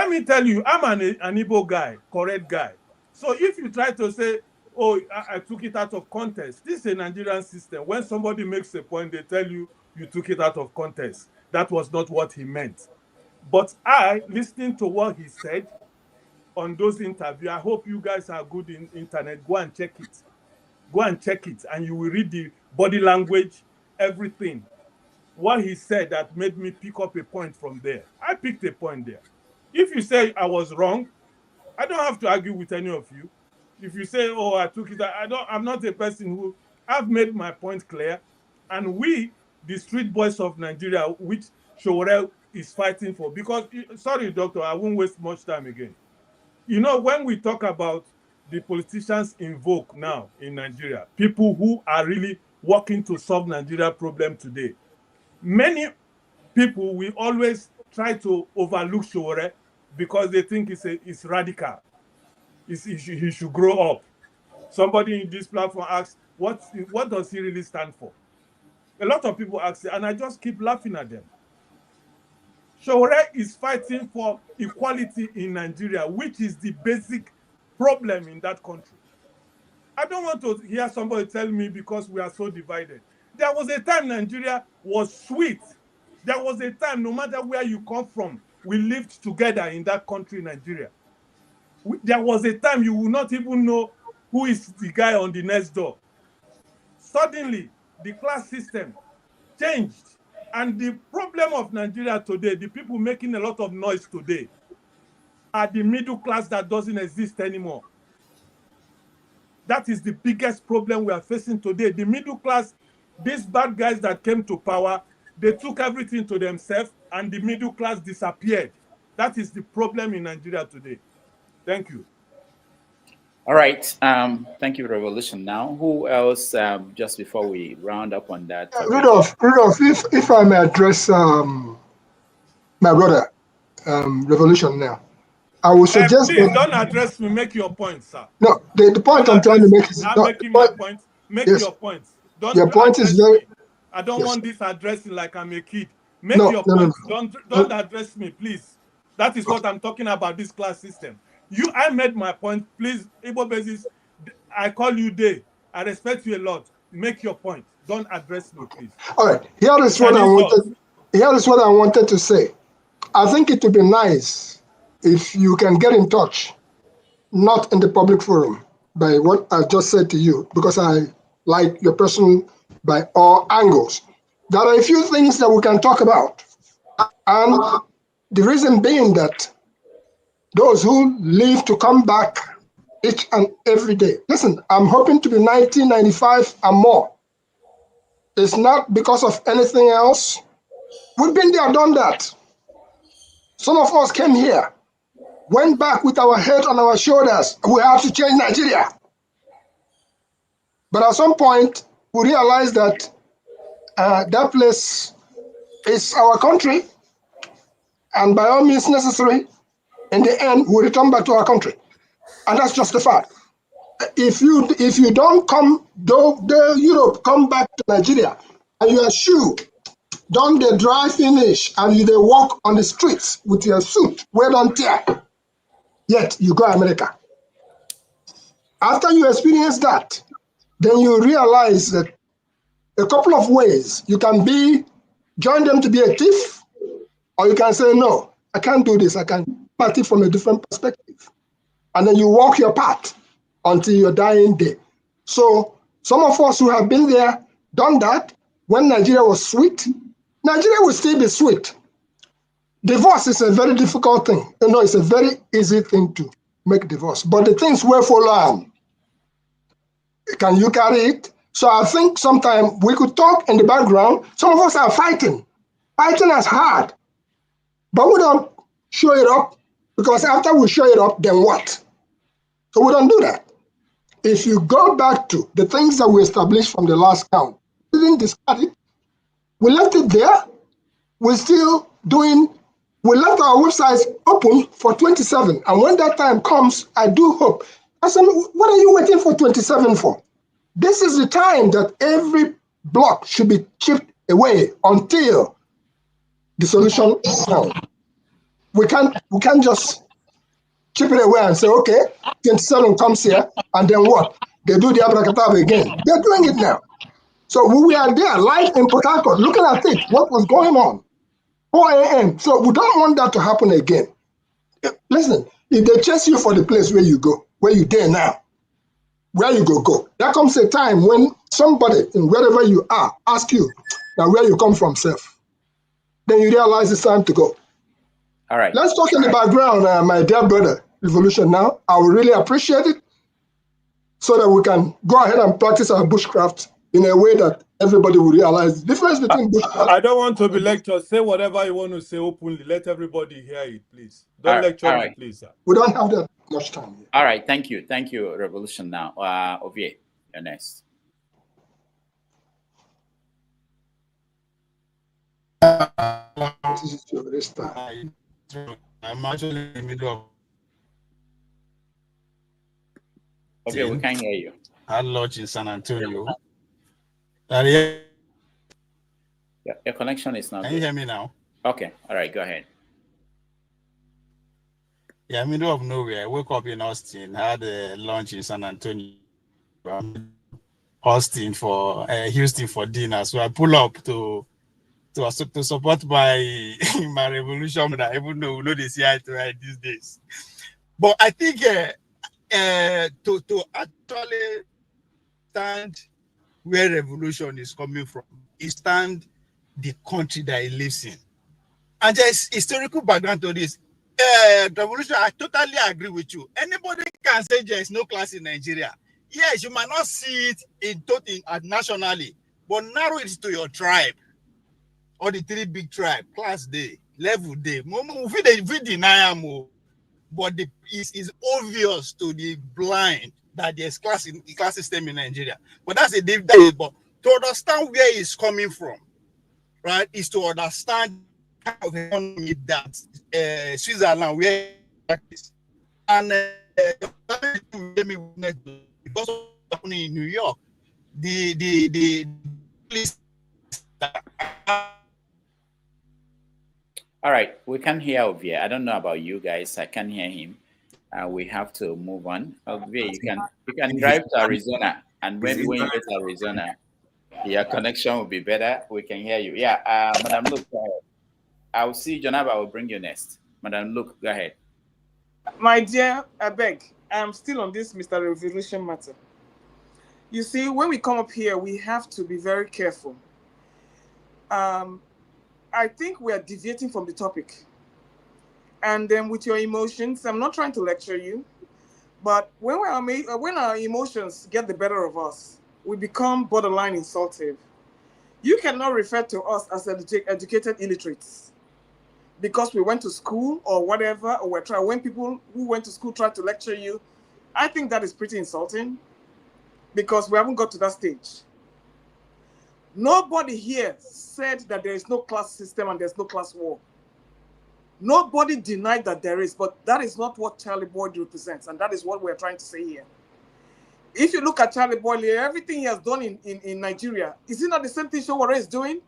Speaker 8: me tell you, I'm an Igbo guy, correct guy. So if you try to say, oh, I took it out of context, this is a Nigerian system. When somebody makes a point, they tell you, you took it out of context. That was not what he meant. But listening to what he said on those interviews, I hope you guys are good in internet. Go and check it. Go and check it, and you will read the body language, everything. What he said that made me pick up a point from there. I picked a point there. If you say I was wrong, I don't have to argue with any of you. If you say, oh, I took it, I'm not a person who, I've made my point clear. And we, the street boys of Nigeria, which Showore is fighting for, because, sorry, doctor, I won't waste much time again. When we talk about the politicians in vogue now in Nigeria, people who are really working to solve Nigeria problem today, many people will always try to overlook Showore because they think it's radical. He should grow up. Somebody in this platform asks, what does he really stand for? A lot of people ask it, and I just keep laughing at them. Showore is fighting for equality in Nigeria, which is the basic problem in that country. I don't want to hear somebody tell me because we are so divided. There was a time Nigeria was sweet. There was a time, no matter where you come from, we lived together in that country, Nigeria. There was a time you will not even know who is the guy on the next door. Suddenly, the class system changed. And the problem of Nigeria today, the people making a lot of noise today, are the middle class that doesn't exist anymore. That is the biggest problem we are facing today. The middle class, these bad guys that came to power, they took everything to themselves and the middle class disappeared. That is the problem in Nigeria today. Thank you.
Speaker 3: All right. Thank you, Revolution. Now, who else, just before we round up on that?
Speaker 11: Rudolph, if I may address my brother, Revolution now. I will suggest...
Speaker 8: please don't address me, make your point, sir.
Speaker 11: No, the point I'm trying to make is...
Speaker 8: I'm making my point. Make your point.
Speaker 11: Your point is very...
Speaker 8: I don't want this addressing like I'm a kid. Make your point. Don't address me, please. That is what I'm talking about, this class system. I made my point. Please, Igbo basis, I call you Day. I respect you a lot. Make your point. Don't address me, please.
Speaker 11: All right. Here is what I wanted to say. I think it would be nice if you can get in touch, not in the public forum, by what I just said to you, because I like your person by all angles. There are a few things that we can talk about. And the reason being that those who live to come back each and every day. Listen, I'm hoping to be 1995 and more. It's not because of anything else. We've been there, done that. Some of us came here, went back with our head on our shoulders. We have to change Nigeria. But at some point, we realized that that place is our country, and by all means necessary, in the end, we return back to our country. And that's just the fact. If you don't come, Europe come back to Nigeria, and your shoe don't they dry finish, and you they walk on the streets with your suit, well don't tear, yet you go America. After you experience that, then you realize that a couple of ways you can join them to be a thief, or you can say, no, I can't do this. I can party from a different perspective. And then you walk your path until your dying day. So some of us who have been there, done that, when Nigeria was sweet, Nigeria will still be sweet. Divorce is a very difficult thing. You know, it's a very easy thing to make divorce. But the things we follow, can you carry it? So I think sometimes we could talk in the background. Some of us are fighting as hard, but we don't show it up, because after we show it up, then what? So we don't do that. If you go back to the things that we established from the last count, we didn't discard it. We left it there. We're still doing, we left our websites open for 27. And when that time comes, I do hope. I said, what are you waiting for 27 for? This is the time that every block should be chipped away until the solution is found. We can't just chip it away and say, okay, 27 comes here, and then what? They do the abracadabra again. They're doing it now. So we are there, live in Port Harcourt, looking at it, what was going on, 4 a.m. So we don't want that to happen again. Listen, if they chase you for the place where you go, where you there now, where you go. There comes a time when somebody, in wherever you are, ask you, now where you come from, self. Then you realize it's time to go.
Speaker 3: All right.
Speaker 11: Let's talk in the background, my dear brother, Revolution now. I would really appreciate it, so that we can go ahead and practice our bushcraft in a way that everybody will realize the difference between bushcraft.
Speaker 8: I don't want to be lectured. Say whatever you want to say openly. Let everybody hear it, please. Don't lecture me, please, sir.
Speaker 11: We don't have that much time.
Speaker 3: All right, thank you. Thank you, Revolution now. Ovie, you're next.
Speaker 11: This is your style.
Speaker 13: I'm actually in the middle of.
Speaker 3: Okay, we can hear you.
Speaker 13: I lodge in San Antonio.
Speaker 3: Your connection is not.
Speaker 13: Can you hear me now?
Speaker 3: Okay, all right, go ahead.
Speaker 13: Yeah, middle of nowhere. I woke up in Austin, had a lunch in San Antonio, Houston for dinner. So I pull up to support my my revolution, that even though we know they see eye to eye these days. But I think to actually stand where revolution is coming from, is stand the country that it lives in. And there's historical background to this. Revolution, I totally agree with you. Anybody can say there is no class in Nigeria. Yes, you might not see it nationally, but narrow it to your tribe, or the three big tribes, class day, level day. We deny them, but it's obvious to the blind that there's class system in Nigeria. But that's a different. But to understand where it's coming from, right, is to understand kind of economy that Switzerland where practice, and because of happening in New York, the
Speaker 3: All right, we can hear Ovie. I don't know about you guys. I can hear him. We have to move on. Ovie, you can drive to Arizona, and maybe when you get to Arizona, your connection will be better. We can hear you. Yeah, Madam Luke, go ahead. I'll see Jonaba. I will bring you next. Madam Luke, go ahead.
Speaker 12: My dear, I beg, I'm still on this Mr. Revolution matter. You see, when we come up here, we have to be very careful. I think we are deviating from the topic. And then with your emotions, I'm not trying to lecture you, but when our emotions get the better of us, we become borderline insultive. You cannot refer to us as educated illiterates because we went to school or whatever, or when people who went to school try to lecture you. I think that is pretty insulting because we haven't got to that stage. Nobody here said that there is no class system and there's no class war. Nobody denied that there is, but that is not what Charly Boy represents, and that is what we're trying to say here. If you look at Charly Boy, everything he has done in Nigeria, is it not the same thing Showore is doing?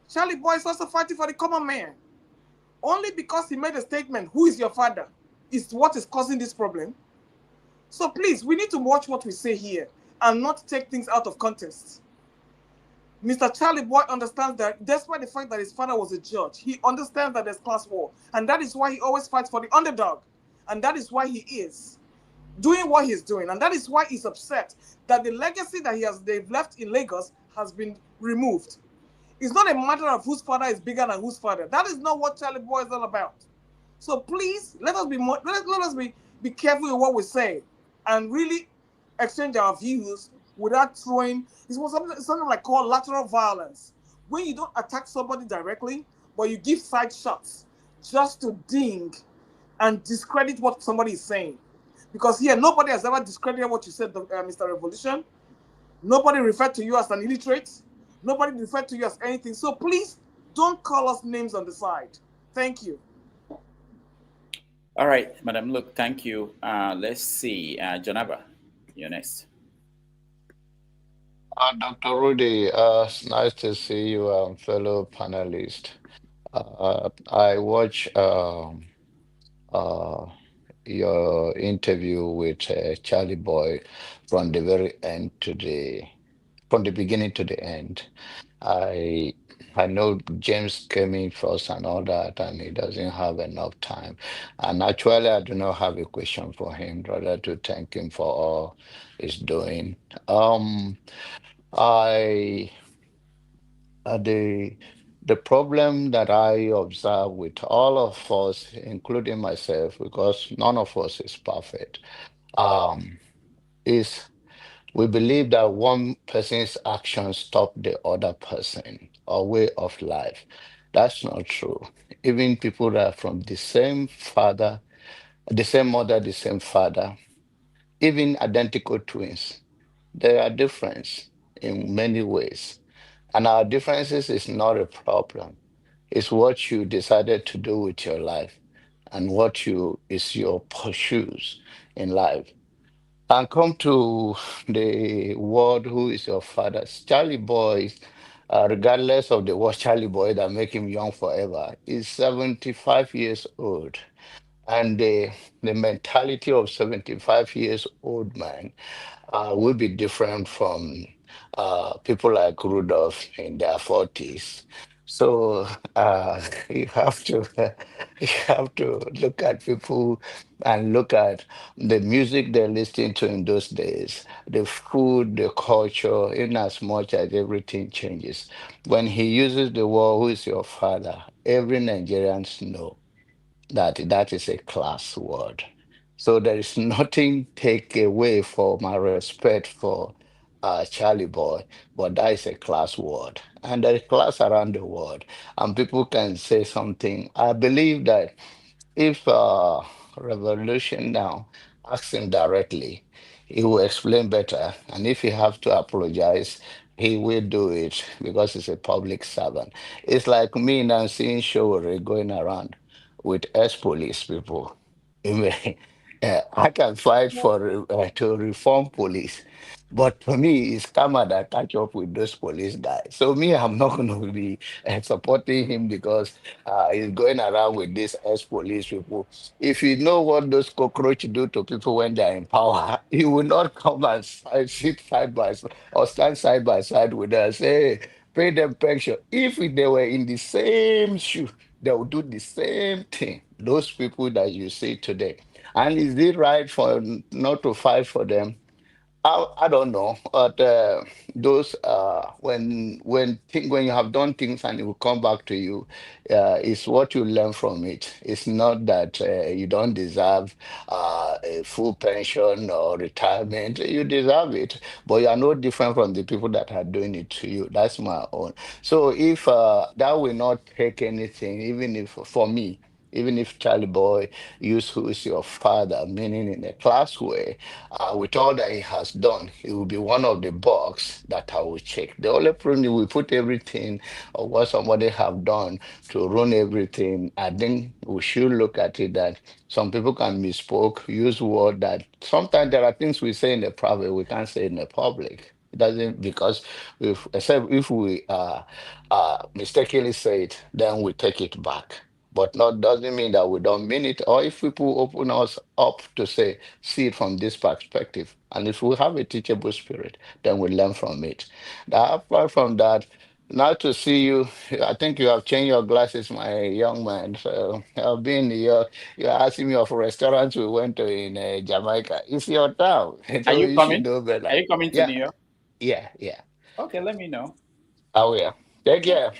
Speaker 12: Charly Boy is also fighting for the common man. Only because he made a statement, who is your father, is what is causing this problem. So please, we need to watch what we say here and not take things out of context. Mr. Charly Boy understands that despite the fact that his father was a judge, he understands that there's class war. And that is why he always fights for the underdog. And that is why he is doing what he's doing. And that is why he's upset that the legacy that they've left in Lagos has been removed. It's not a matter of whose father is bigger than whose father. That is not what Charly Boy is all about. So please, let us be careful with what we say and really exchange our views without throwing. It's something like called lateral violence. When you don't attack somebody directly, but you give side shots just to ding and discredit what somebody is saying. Because here, nobody has ever discredited what you said, Mr. Revolution. Nobody referred to you as an illiterate. Nobody referred to you as anything. So please, don't call us names on the side. Thank you.
Speaker 3: All right, Madam. Look, thank you. Let's see. Janaba, you're next.
Speaker 14: Dr. Rudy, it's nice to see you, fellow panelist. I watch your interview with Charly Boy from the very end from the beginning to the end. I know James came in first and all that, and he doesn't have enough time. And actually, I do not have a question for him, rather to thank him for all he's doing. I the problem that I observe with all of us, including myself, because none of us is perfect, is we believe that one person's actions stop the other person or way of life. That's not true. Even people that are from the same father, the same mother, the same father, even identical twins, there are difference in many ways. And our differences is not a problem. It's what you decided to do with your life and what you is your pursuits in life. And come to the word, who is your father? Charlie Boy, regardless of the word Charlie Boy that make him young forever, is 75 years old. And the mentality of 75 years old man will be different from people like Rudolph in their 40s. So you have to you have to look at people and look at the music they're listening to in those days, the food, the culture, in as much as everything changes. When he uses the word, who is your father? Every Nigerians know that that is a class word. So there is nothing take away for my respect for Charlie Boy, but that is a class word. And there is class around the world. And people can say something. I believe that if Revolution now asks him directly, he will explain better. And if he have to apologize, he will do it because he's a public servant. It's like me now seeing Showore going around with ex-police people. I can fight for to reform police, but for me, it's karma that catch up with those police guys. So me, I'm not going to be supporting him because he's going around with these ex-police people. If you know what those cockroaches do to people when they're in power, he will not come and sit side by side or stand side by side with us. Say, pay them pension. If they were in the same shoe, they will do the same thing. Those people that you see today. And is it right for not to fight for them? I don't know, but those when you have done things and it will come back to you, it's what you learn from it. It's not that you don't deserve a full pension or retirement. You deserve it, but you are no different from the people that are doing it to you. That's my own. So if that will not take anything, even if for me. Even if Charlie Boy used who is your father, meaning in a class way, with all that he has done, it will be one of the box that I will check. The only problem we put everything of what somebody have done to ruin everything. I think we should look at it that some people can misspoke, use word that sometimes there are things we say in the private we can't say in the public. It doesn't because except if we mistakenly say it, then we take it back. But not doesn't mean that we don't mean it. Or if people open us up to say, see it from this perspective, and if we have a teachable spirit, then we learn from it. Now, apart from that, now to see you, I think you have changed your glasses, my young man. So I've been here. You're asking me of restaurants we went to in Jamaica. It's your town.
Speaker 3: Are
Speaker 14: So
Speaker 3: you
Speaker 14: you should
Speaker 3: coming?
Speaker 14: know better.
Speaker 3: Are you coming to
Speaker 14: Yeah,
Speaker 3: New York?
Speaker 14: yeah, yeah.
Speaker 3: Okay, let me know.
Speaker 14: Oh yeah. Take care.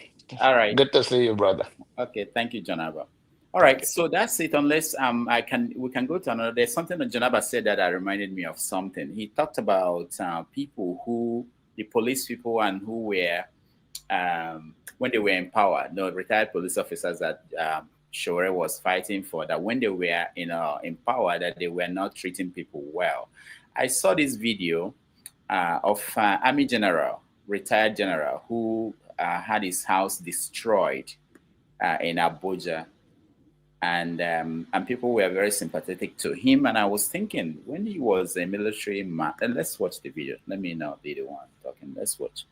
Speaker 3: All right.
Speaker 14: Good to see you, brother.
Speaker 3: Okay, thank you, Janaba. All right,
Speaker 14: Okay.
Speaker 3: so that's it. Unless we can go to another. There's something that Janaba said that reminded me of something. He talked about people the police people, and who were when they were in power, retired police officers that Shore was fighting for. That when they were in power, that they were not treating people well. I saw this video of Army General, retired general, who had his house destroyed in Abuja, and people were very sympathetic to him. And I was thinking, when he was a military man, and let's watch the video. Let me not be the one talking. Let's watch.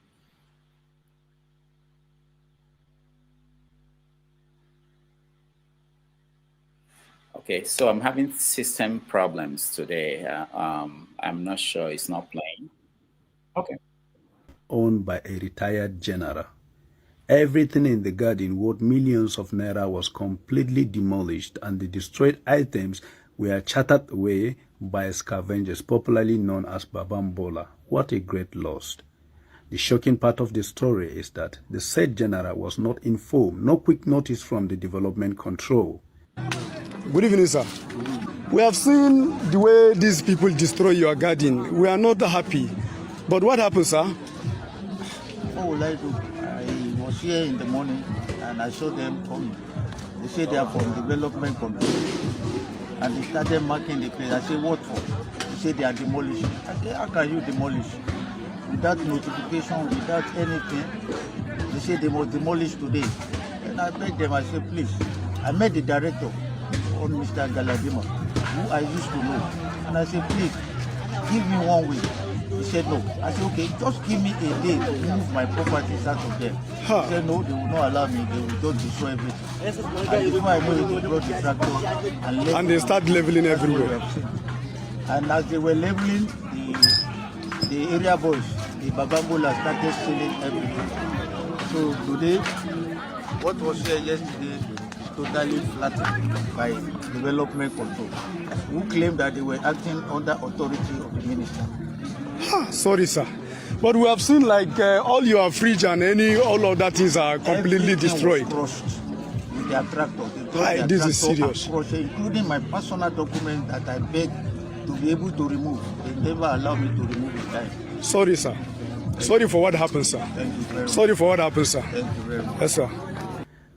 Speaker 3: Okay, so I'm having system problems today. I'm not sure it's not playing. Okay.
Speaker 15: Owned by a retired general. Everything in the garden worth millions of naira was completely demolished, and the destroyed items were chattered away by scavengers, popularly known as Babambola. What a great loss. The shocking part of the story is that the said general was not informed, no quick notice from the development control.
Speaker 16: Good evening, sir. We have seen the way these people destroy your garden. We are not happy. But what happened, sir?
Speaker 17: What will I do? I was here in the morning and I saw them coming. They say they are from development control. And they started marking the place. I said, what for? They say they are demolishing. I said, how can you demolish? Without notification, without anything. They say they must demolish today. And I begged them, I said, please. I met the director, on Mr. Galadima, who I used to know. And I said, please, give me 1 week. He said no. I said, okay, just give me a day to move my properties out of there. He said no, they will not allow me, they will just destroy everything. And before I know it, they brought the tractor
Speaker 16: and they start leveling everywhere.
Speaker 17: And as they were leveling, the area boys, the Babambola started stealing everything. So today, what was here yesterday is totally flattened by development control, who claimed that they were acting under authority of the minister.
Speaker 16: Sorry, sir. But we have seen like all your fridge and all of that things are completely destroyed.
Speaker 17: Was crushed with their tractor.
Speaker 16: This is serious.
Speaker 17: Crushed, including my personal document that I begged to be able to remove. They never allowed me to remove in time.
Speaker 16: Sorry, sir. Sorry for what happened, sir.
Speaker 17: Thank you very much.
Speaker 16: Sorry for what happened, sir.
Speaker 17: Thank you very much.
Speaker 16: Yes, sir.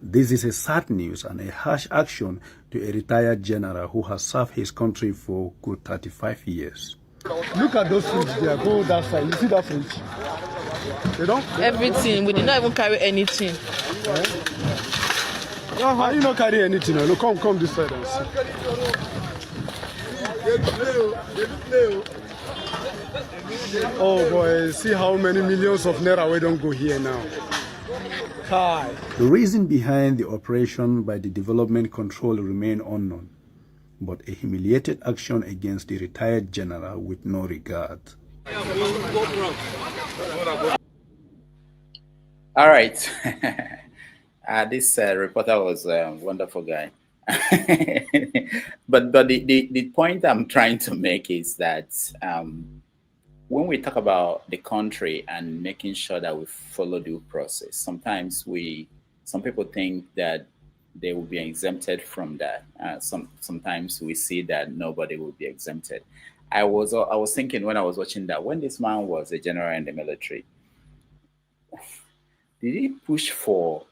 Speaker 15: This is a sad news and a harsh action to a retired general who has served his country for good 35 years.
Speaker 16: Look at those fridge there. Go that side. You see that fridge? You don't?
Speaker 18: Everything. We did not even carry anything.
Speaker 16: How you not carry anything? Look, come this side and see. Oh boy, see how many millions of naira we don't go here now. Hi.
Speaker 15: The reason behind the operation by the development control remain unknown, but a humiliated action against the retired general with no regard.
Speaker 3: All right. This reporter was a wonderful guy. But the point I'm trying to make is that when we talk about the country and making sure that we follow due process, sometimes some people think that they will be exempted from that. Sometimes we see that nobody will be exempted. I was thinking when I was watching that, when this man was a general in the military, did he push for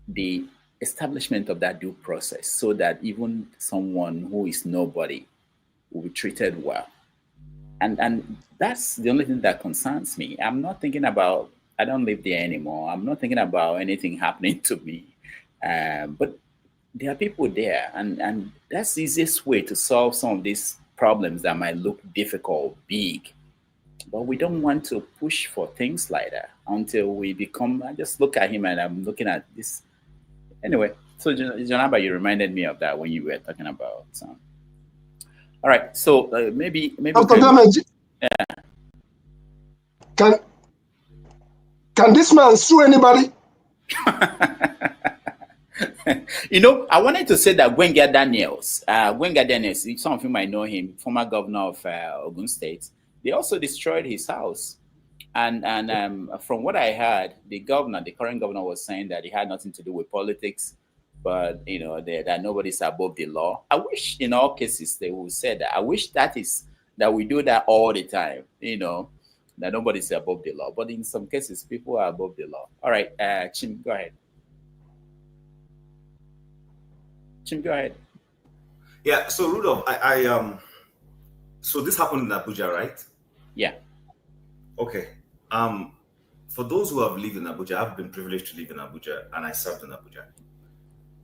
Speaker 3: the establishment of that due process so that even someone who is nobody will be treated well? And that's the only thing that concerns me. I'm not thinking about, I don't live there anymore. I'm not thinking about anything happening to me. But there are people there, and that's the easiest way to solve some of these problems that might look difficult, big. But we don't want to push for things like that until we become, I just look at him and I'm looking at this. Anyway, so Janaba, you reminded me of that when you were talking about. All right, so maybe.
Speaker 11: Dr. Damage, can this man sue anybody?
Speaker 3: I wanted to say that Gwenga Daniels, some of you might know him, former governor of Ogun State. They also destroyed his house, and from what I heard, the current governor was saying that it had nothing to do with politics, but that nobody's above the law. I wish in all cases they would say that. I wish that we do that all the time, that nobody's above the law. But in some cases, people are above the law. All right, Chim, go ahead. Chim, go ahead.
Speaker 10: Yeah. So Rudolph, so this happened in Abuja, right?
Speaker 3: Yeah.
Speaker 10: Okay. For those who have lived in Abuja, I've been privileged to live in Abuja, and I served in Abuja.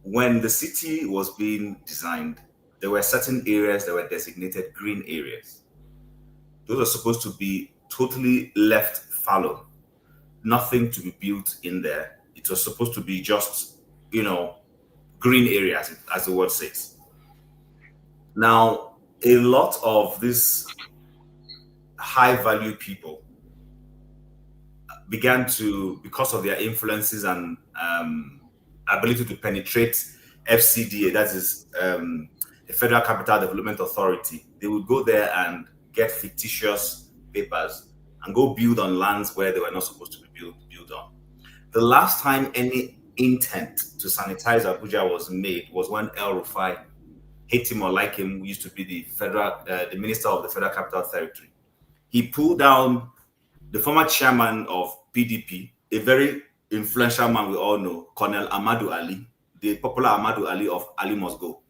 Speaker 10: When the city was being designed, there were certain areas that were designated green areas. Those are supposed to be totally left fallow, nothing to be built in there. It was supposed to be just, green areas, as the word says. Now, a lot of these high-value people began to, because of their influences and ability to penetrate FCDA, that is the Federal Capital Development Authority, they would go there and get fictitious papers and go build on lands where they were not supposed to be built on. The last time any intent to sanitize Abuja was made was when El Rufai, hate him or like him, used to be the minister of the Federal Capital Territory. He pulled down the former chairman of PDP, a very influential man we all know, Colonel Ahmadu Ali, the popular Ahmadu Ali of Ali Must Go.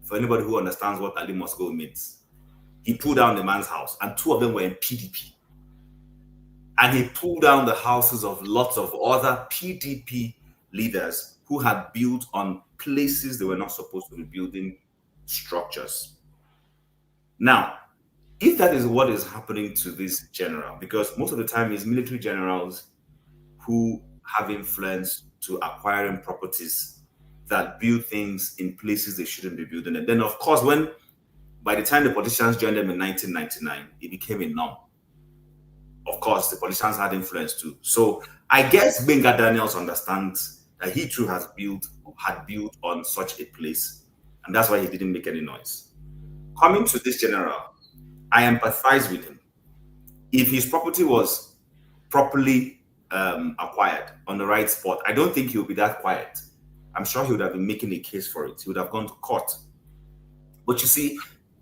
Speaker 10: For anybody who understands what Ali Must Go means, he pulled down the man's house, and two of them were in PDP. And he pulled down the houses of lots of other PDP leaders who had built on places they were not supposed to be building structures. Now, if that is what is happening to this general, because most of the time it's military generals who have influence to acquiring properties that build things in places they shouldn't be building. And then, of course, by the time the politicians joined them in 1999, it became a norm. Of course, the politicians had influence too. So I guess Gbenga Daniels understands that he too had built on such a place, and that's why he didn't make any noise. Coming to this general, I empathize with him. If his property was properly acquired on the right spot, I don't think he would be that quiet. I'm sure he would have been making a case for it. He would have gone to court. But you see,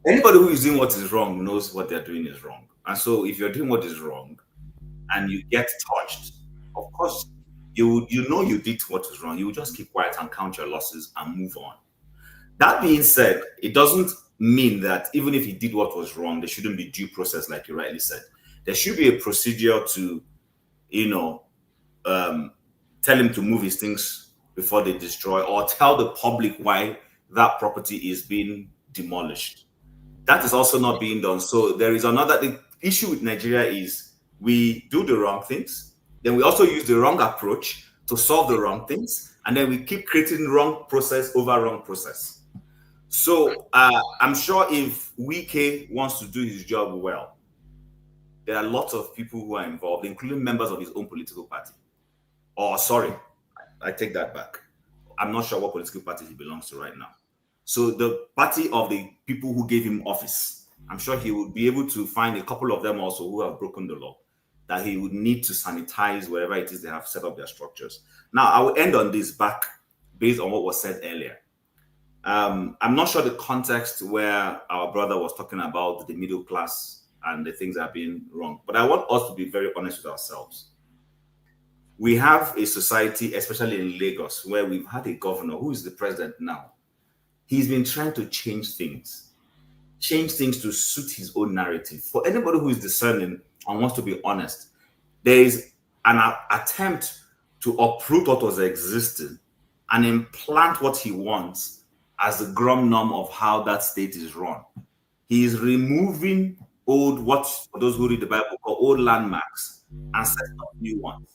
Speaker 10: anybody who is doing what is wrong knows what they're doing is wrong. And so if you're doing what is wrong and you get touched, of course, you did what is wrong. You will just keep quiet and count your losses and move on. That being said, it doesn't mean that even if he did what was wrong, there shouldn't be due process, like you rightly said. There should be a procedure to, tell him to move his things before they destroy, or tell the public why that property is being demolished. That is also not being done. So there is the issue with Nigeria is we do the wrong things, then we also use the wrong approach to solve the wrong things, and then we keep creating wrong process over wrong process. So I'm sure if Wike wants to do his job well, there are lots of people who are involved, including members of his own political party. Or sorry, I take that back. I'm not sure what political party he belongs to right now. So the party of the people who gave him office. I'm sure he would be able to find a couple of them also who have broken the law, that he would need to sanitize wherever it is they have set up their structures. Now, I will end on this back based on what was said earlier. I'm not sure the context where our brother was talking about the middle class and the things that are being wrong, but I want us to be very honest with ourselves. We have a society, especially in Lagos, where we've had a governor who is the president now. He's been trying to change things to suit his own narrative. For anybody who is discerning and wants to be honest, there is an attempt to uproot what was existing and implant what he wants as the grum norm of how that state is run. He is removing old, what for those who read the Bible call old landmarks, and setting up new ones.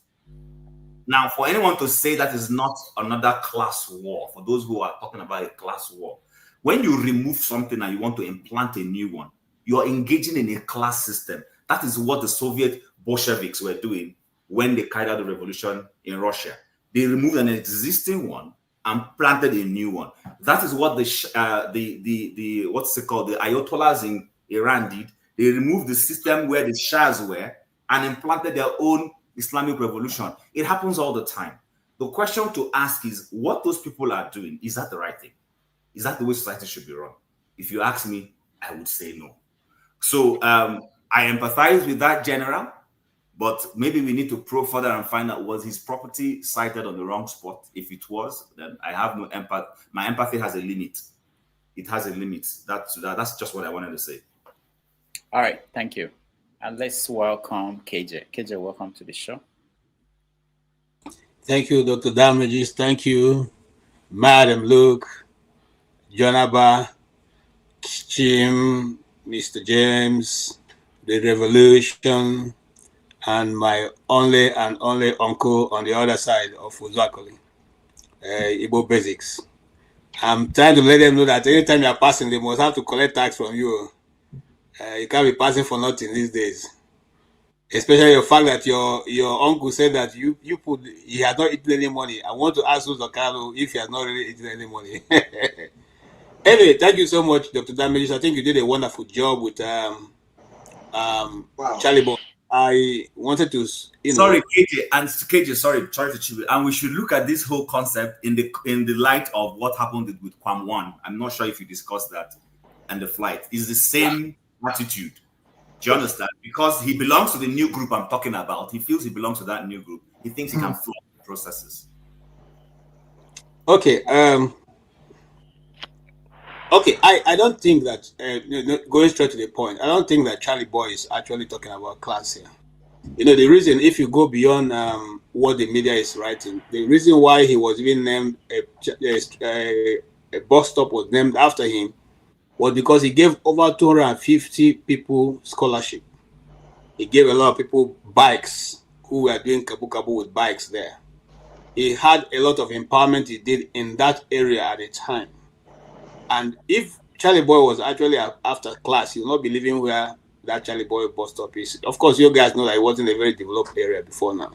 Speaker 10: Now, for anyone to say that is not another class war, for those who are talking about a class war, when you remove something and you want to implant a new one, you're engaging in a class system. That is what the Soviet Bolsheviks were doing when they carried out the revolution in Russia. They removed an existing one and planted a new one. That is what the what's it called, the Ayatollahs in Iran did. They removed the system where the Shahs were and implanted their own Islamic revolution. It happens all the time. The question to ask is, what those people are doing, is that the right thing? Is that the way society should be run? If you ask me, I would say no. So I empathize with that general, but maybe we need to probe further and find out, was his property cited on the wrong spot? If it was, then I have no empathy. My empathy has a limit. It has a limit. That's just what I wanted to say.
Speaker 3: All right, thank you. And let's welcome KJ. KJ, welcome to the show.
Speaker 19: Thank you, Dr. Damages. Thank you, Madam Luke, Jonaba, Jim, Mr. James, The Revolution, and my only uncle on the other side of Uzakoli, Igbo Basics. I'm trying to let them know that anytime you're passing, they must have to collect tax from you. You can't be passing for nothing these days. Especially the fact that your uncle said that he had not eaten any money. I want to ask Uzakalo if he has not really eaten any money. Anyway, thank you so much, Dr. Damages. I think you did a wonderful job with Charly Boy. I wanted to,
Speaker 10: sorry, KJ, sorry to chew it. And we should look at this whole concept in the light of what happened with Kwam 1. I'm not sure if you discussed that and the flight. It's the same attitude. Do you understand? Because he belongs to the new group I'm talking about. He feels he belongs to that new group. He thinks he can flow the processes.
Speaker 19: Okay. Okay, I don't think that, going straight to the point, I don't think that Charly Boy is actually talking about class here. The reason, if you go beyond what the media is writing, the reason why he was even named, a bus stop was named after him, was because he gave over 250 people scholarship. He gave a lot of people bikes who were doing kabu-kabu with bikes there. He had a lot of empowerment he did in that area at the time. And if Charly Boy was actually after class, you'll not be living where that Charly Boy bus stop is. Of course, you guys know that it wasn't a very developed area before now.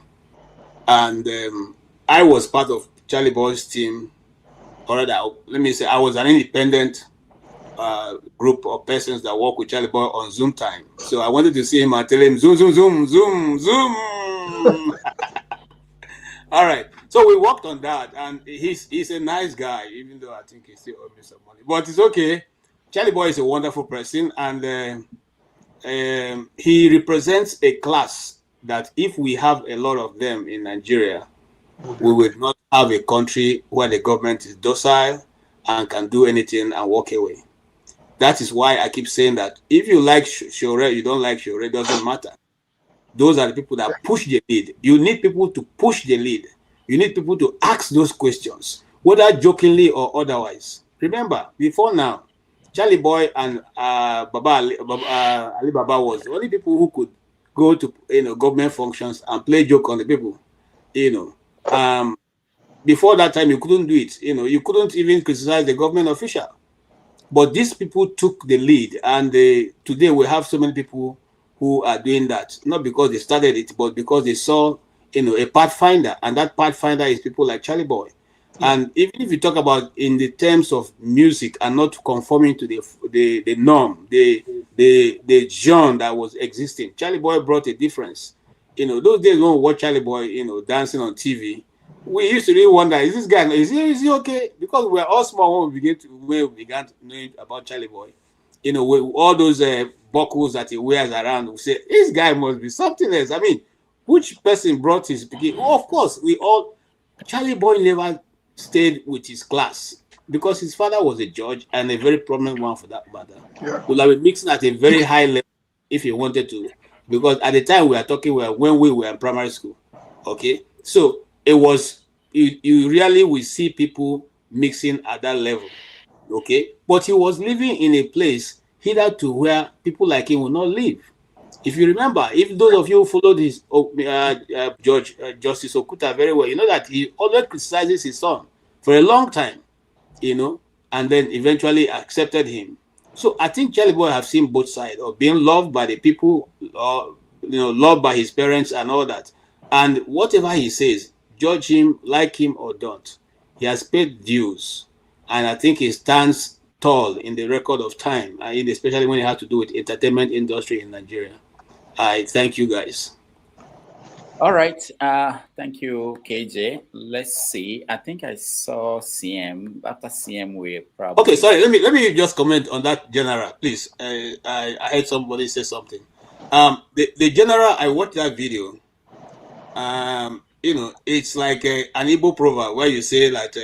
Speaker 19: And I was part of Charly Boy's team. Or rather, let me say, I was an independent group of persons that work with Charly Boy on Zoom time. So I wanted to see him and tell him, zoom, zoom, zoom, zoom, zoom. All right. So we worked on that, and he's a nice guy, even though I think he still owes me some money. But it's okay. Charly Boy is a wonderful person, and he represents a class that if we have a lot of them in Nigeria, we will not have a country where the government is docile and can do anything and walk away. That is why I keep saying that if you like Shore, you don't like Shore, it doesn't matter. Those are the people that push the lead. You need people to push the lead. You need people to ask those questions, whether jokingly or otherwise. Remember, before now, Charly Boy and Ali Baba was the only people who could go to government functions and play joke on the people. Before that time, you couldn't do it. You couldn't even criticize the government official. But these people took the lead, and today we have so many people who are doing that, not because they started it, but because they saw, a pathfinder, and that pathfinder is people like Charly Boy. And even if you talk about in the terms of music and not conforming to the norm, the the genre that was existing. Charly Boy brought a difference. Those days when we watch Charly Boy, dancing on TV, we used to really wonder, is this guy, is he okay? Because we were all small when we began to know about Charly Boy. With all those buckles that he wears around, we say, this guy must be something else. I mean, which person brought his beginning? Well, of course, Charly Boy never stayed with his class because his father was a judge and a very prominent one for that matter.
Speaker 11: Yeah.
Speaker 19: Would have been mixing at a very high level if he wanted to, because at the time we are talking when we were in primary school. Okay, so it was you really will see people mixing at that level. Okay, but he was living in a place hitherto where people like him will not live. If you remember, if those of you who followed his Justice Oputa very well, you know that he always criticizes his son for a long time, and then eventually accepted him. So I think Charly Boy have seen both sides of being loved by the people, or loved by his parents and all that. And whatever he says, judge him, like him or don't, he has paid dues, and I think he stands tall in the record of time, especially when it has to do with entertainment industry in Nigeria. I thank you guys.
Speaker 3: All right. Thank you, KJ. Let's see. I think I saw CM. After CM, we probably...
Speaker 19: Okay, sorry. Let me just comment on that general, please. I heard somebody say something. The general, I watched that video. It's like an Igbo proverb where you say that,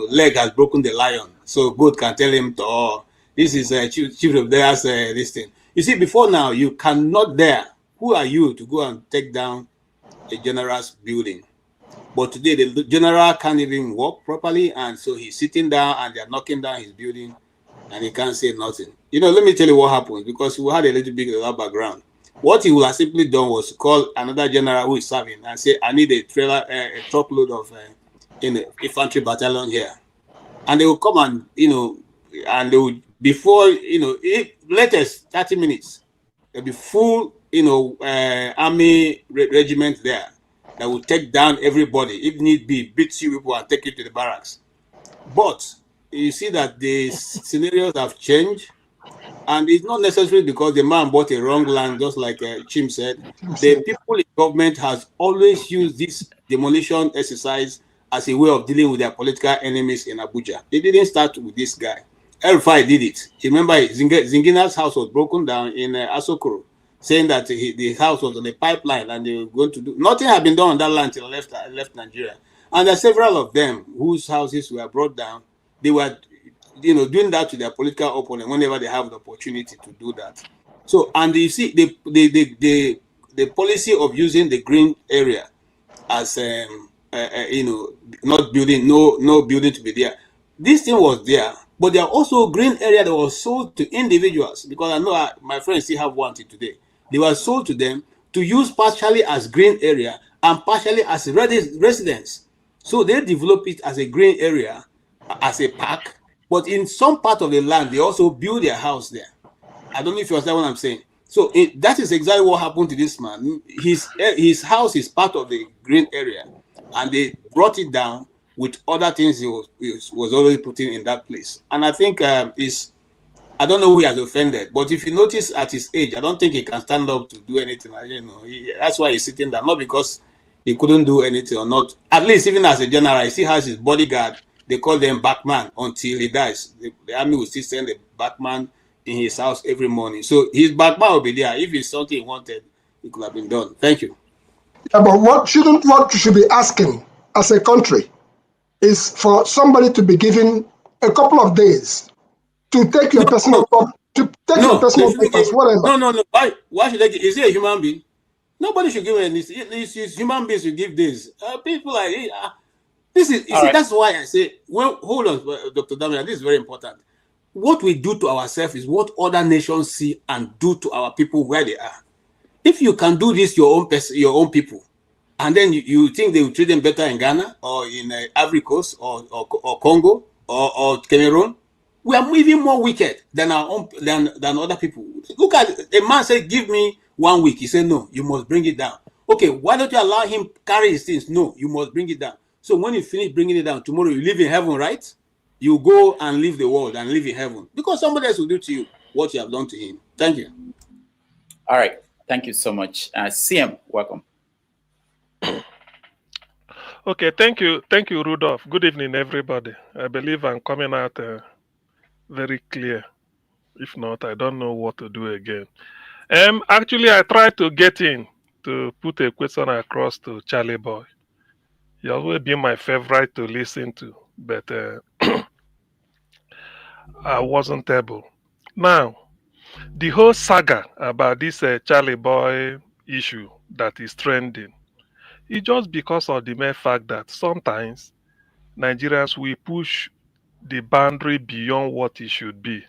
Speaker 19: leg has broken the lion, so goat can tell him to, oh, this is chief of theirs, this thing. You see, before now, you cannot dare. Who are you to go and take down a general's building? But today, the general can't even walk properly, and so he's sitting down, and they're knocking down his building, and he can't say nothing. Let me tell you what happened, because we had a little bit of that background. What he would have simply done was to call another general who is serving and say, I need a trailer, a truckload of infantry battalion here. And they will come and, and they would, before, latest 30 minutes, there'll be full, army regiment there that will take down everybody. If need be, beat you people and take you to the barracks. But you see that the scenarios have changed. And it's not necessarily because the man bought a wrong land, just like Chim said. The people in government has always used this demolition exercise as a way of dealing with their political enemies in Abuja. They didn't start with this guy. El-Rufai did it. Remember, Zingina's house was broken down in Asokoro, saying that the house was on a pipeline and they were going to do... Nothing had been done on that land until left Nigeria. And there are several of them whose houses were brought down. They were... doing that to their political opponent whenever they have the opportunity to do that. So, and you see the policy of using the green area as not building, no building to be there. This thing was there, but there are also green area that was sold to individuals, because I know my friends still have one till today. They were sold to them to use partially as green area and partially as residence. So they develop it as a green area, as a park. But in some part of the land, they also build their house there. I don't know if you understand what I'm saying. So that is exactly what happened to this man. His house is part of the green area, and they brought it down with other things he was already putting in that place. And I think I don't know who he has offended, but if you notice at his age, I don't think he can stand up to do anything. That's why he's sitting there, not because he couldn't do anything or not. At least even as a general, he still has his bodyguard. They call them backman until he dies. The army will still send a backman in his house every morning. So his backman will be there. If it's something he wanted, it could have been done. Thank you.
Speaker 11: Yeah, but what you should be asking as a country is for somebody to be given a couple of days to take your personal papers, whatever.
Speaker 19: No. Why should they give? Is he a human being? Nobody should give any. It's human beings who give this. People like this is. You see, right. That's why I say. Well, hold on, Dr. Damian. This is very important. What we do to ourselves is what other nations see and do to our people where they are. If you can do this your own people, and then you think they will treat them better in Ghana or in Ivory Coast or Congo or Cameroon, we are even more wicked than our own than other people. Look at a man said, "Give me 1 week." He said, "No, you must bring it down." Okay, why don't you allow him carry his things? No, you must bring it down. So when you finish bringing it down, tomorrow you live in heaven, right? You go and leave the world and live in heaven because somebody else will do it to you. what you have done to him. Thank you.
Speaker 3: All right. Thank you so much. CM, welcome.
Speaker 20: Okay, thank you, Rudolph. Good evening, everybody. I believe I'm coming out very clear. If not, I don't know what to do again. Actually, I tried to get in to put a question across to Charly Boy. He always been my favorite to listen to, but I wasn't able. Now, the whole saga about this Charly Boy issue that is trending is just because of the mere fact that sometimes Nigerians will push the boundary beyond what it should be.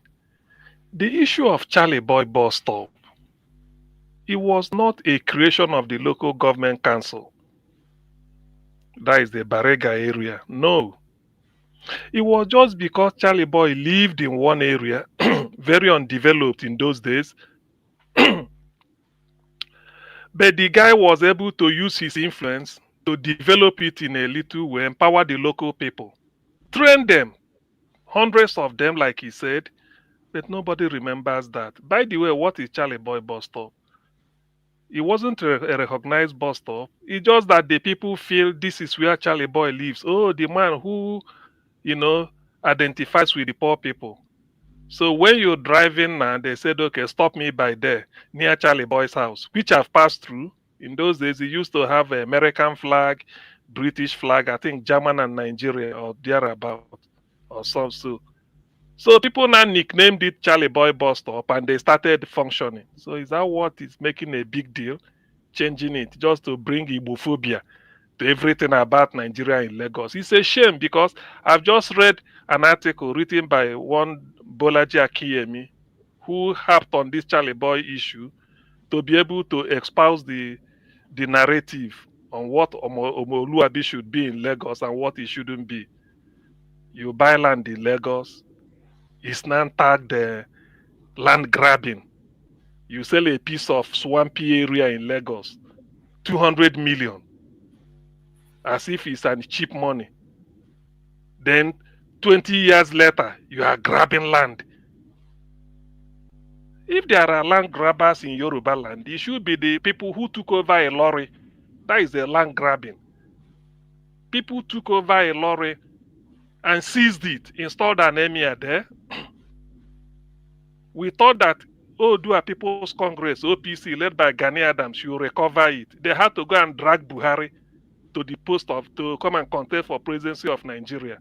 Speaker 20: The issue of Charly Boy bus stop, it was not a creation of the local government council. That is the Bariga area. No. It was just because Charly Boy lived in one area, very undeveloped in those days. But the guy was able to use his influence to develop it in a little way, empower the local people, train them, hundreds of them, like he said, but nobody remembers that. By the way, what is Charly Boy bus stop? It wasn't a recognized bus stop. It's just that the people feel this is where Charly Boy lives. Oh, the man who, identifies with the poor people. So when you're driving now, they said, okay, stop me by there, near Charly Boy's house, which I've passed through. In those days, it used to have an American flag, British flag, I think German and Nigeria or thereabout, or some so. So people now nicknamed it Charly Boy bus stop and they started functioning. So is that what is making a big deal? Changing it just to bring Igbophobia to everything about Nigeria in Lagos. It's a shame because I've just read an article written by one Bolaji Akiyemi who harped on this Charly Boy issue to be able to espouse the narrative on what Omoluabi should be in Lagos and what it shouldn't be. You buy land in Lagos, it's now tagged land grabbing. You sell a piece of swampy area in Lagos, 200 million, as if it's cheap money. Then 20 years later, you are grabbing land. If there are land grabbers in Yoruba land, it should be the people who took over a lorry. That is the land grabbing. People took over a lorry and seized it, installed an emir there. We thought that Odua People's Congress, OPC, led by Gani Adams, should recover it. They had to go and drag Buhari to the post to come and contest for presidency of Nigeria.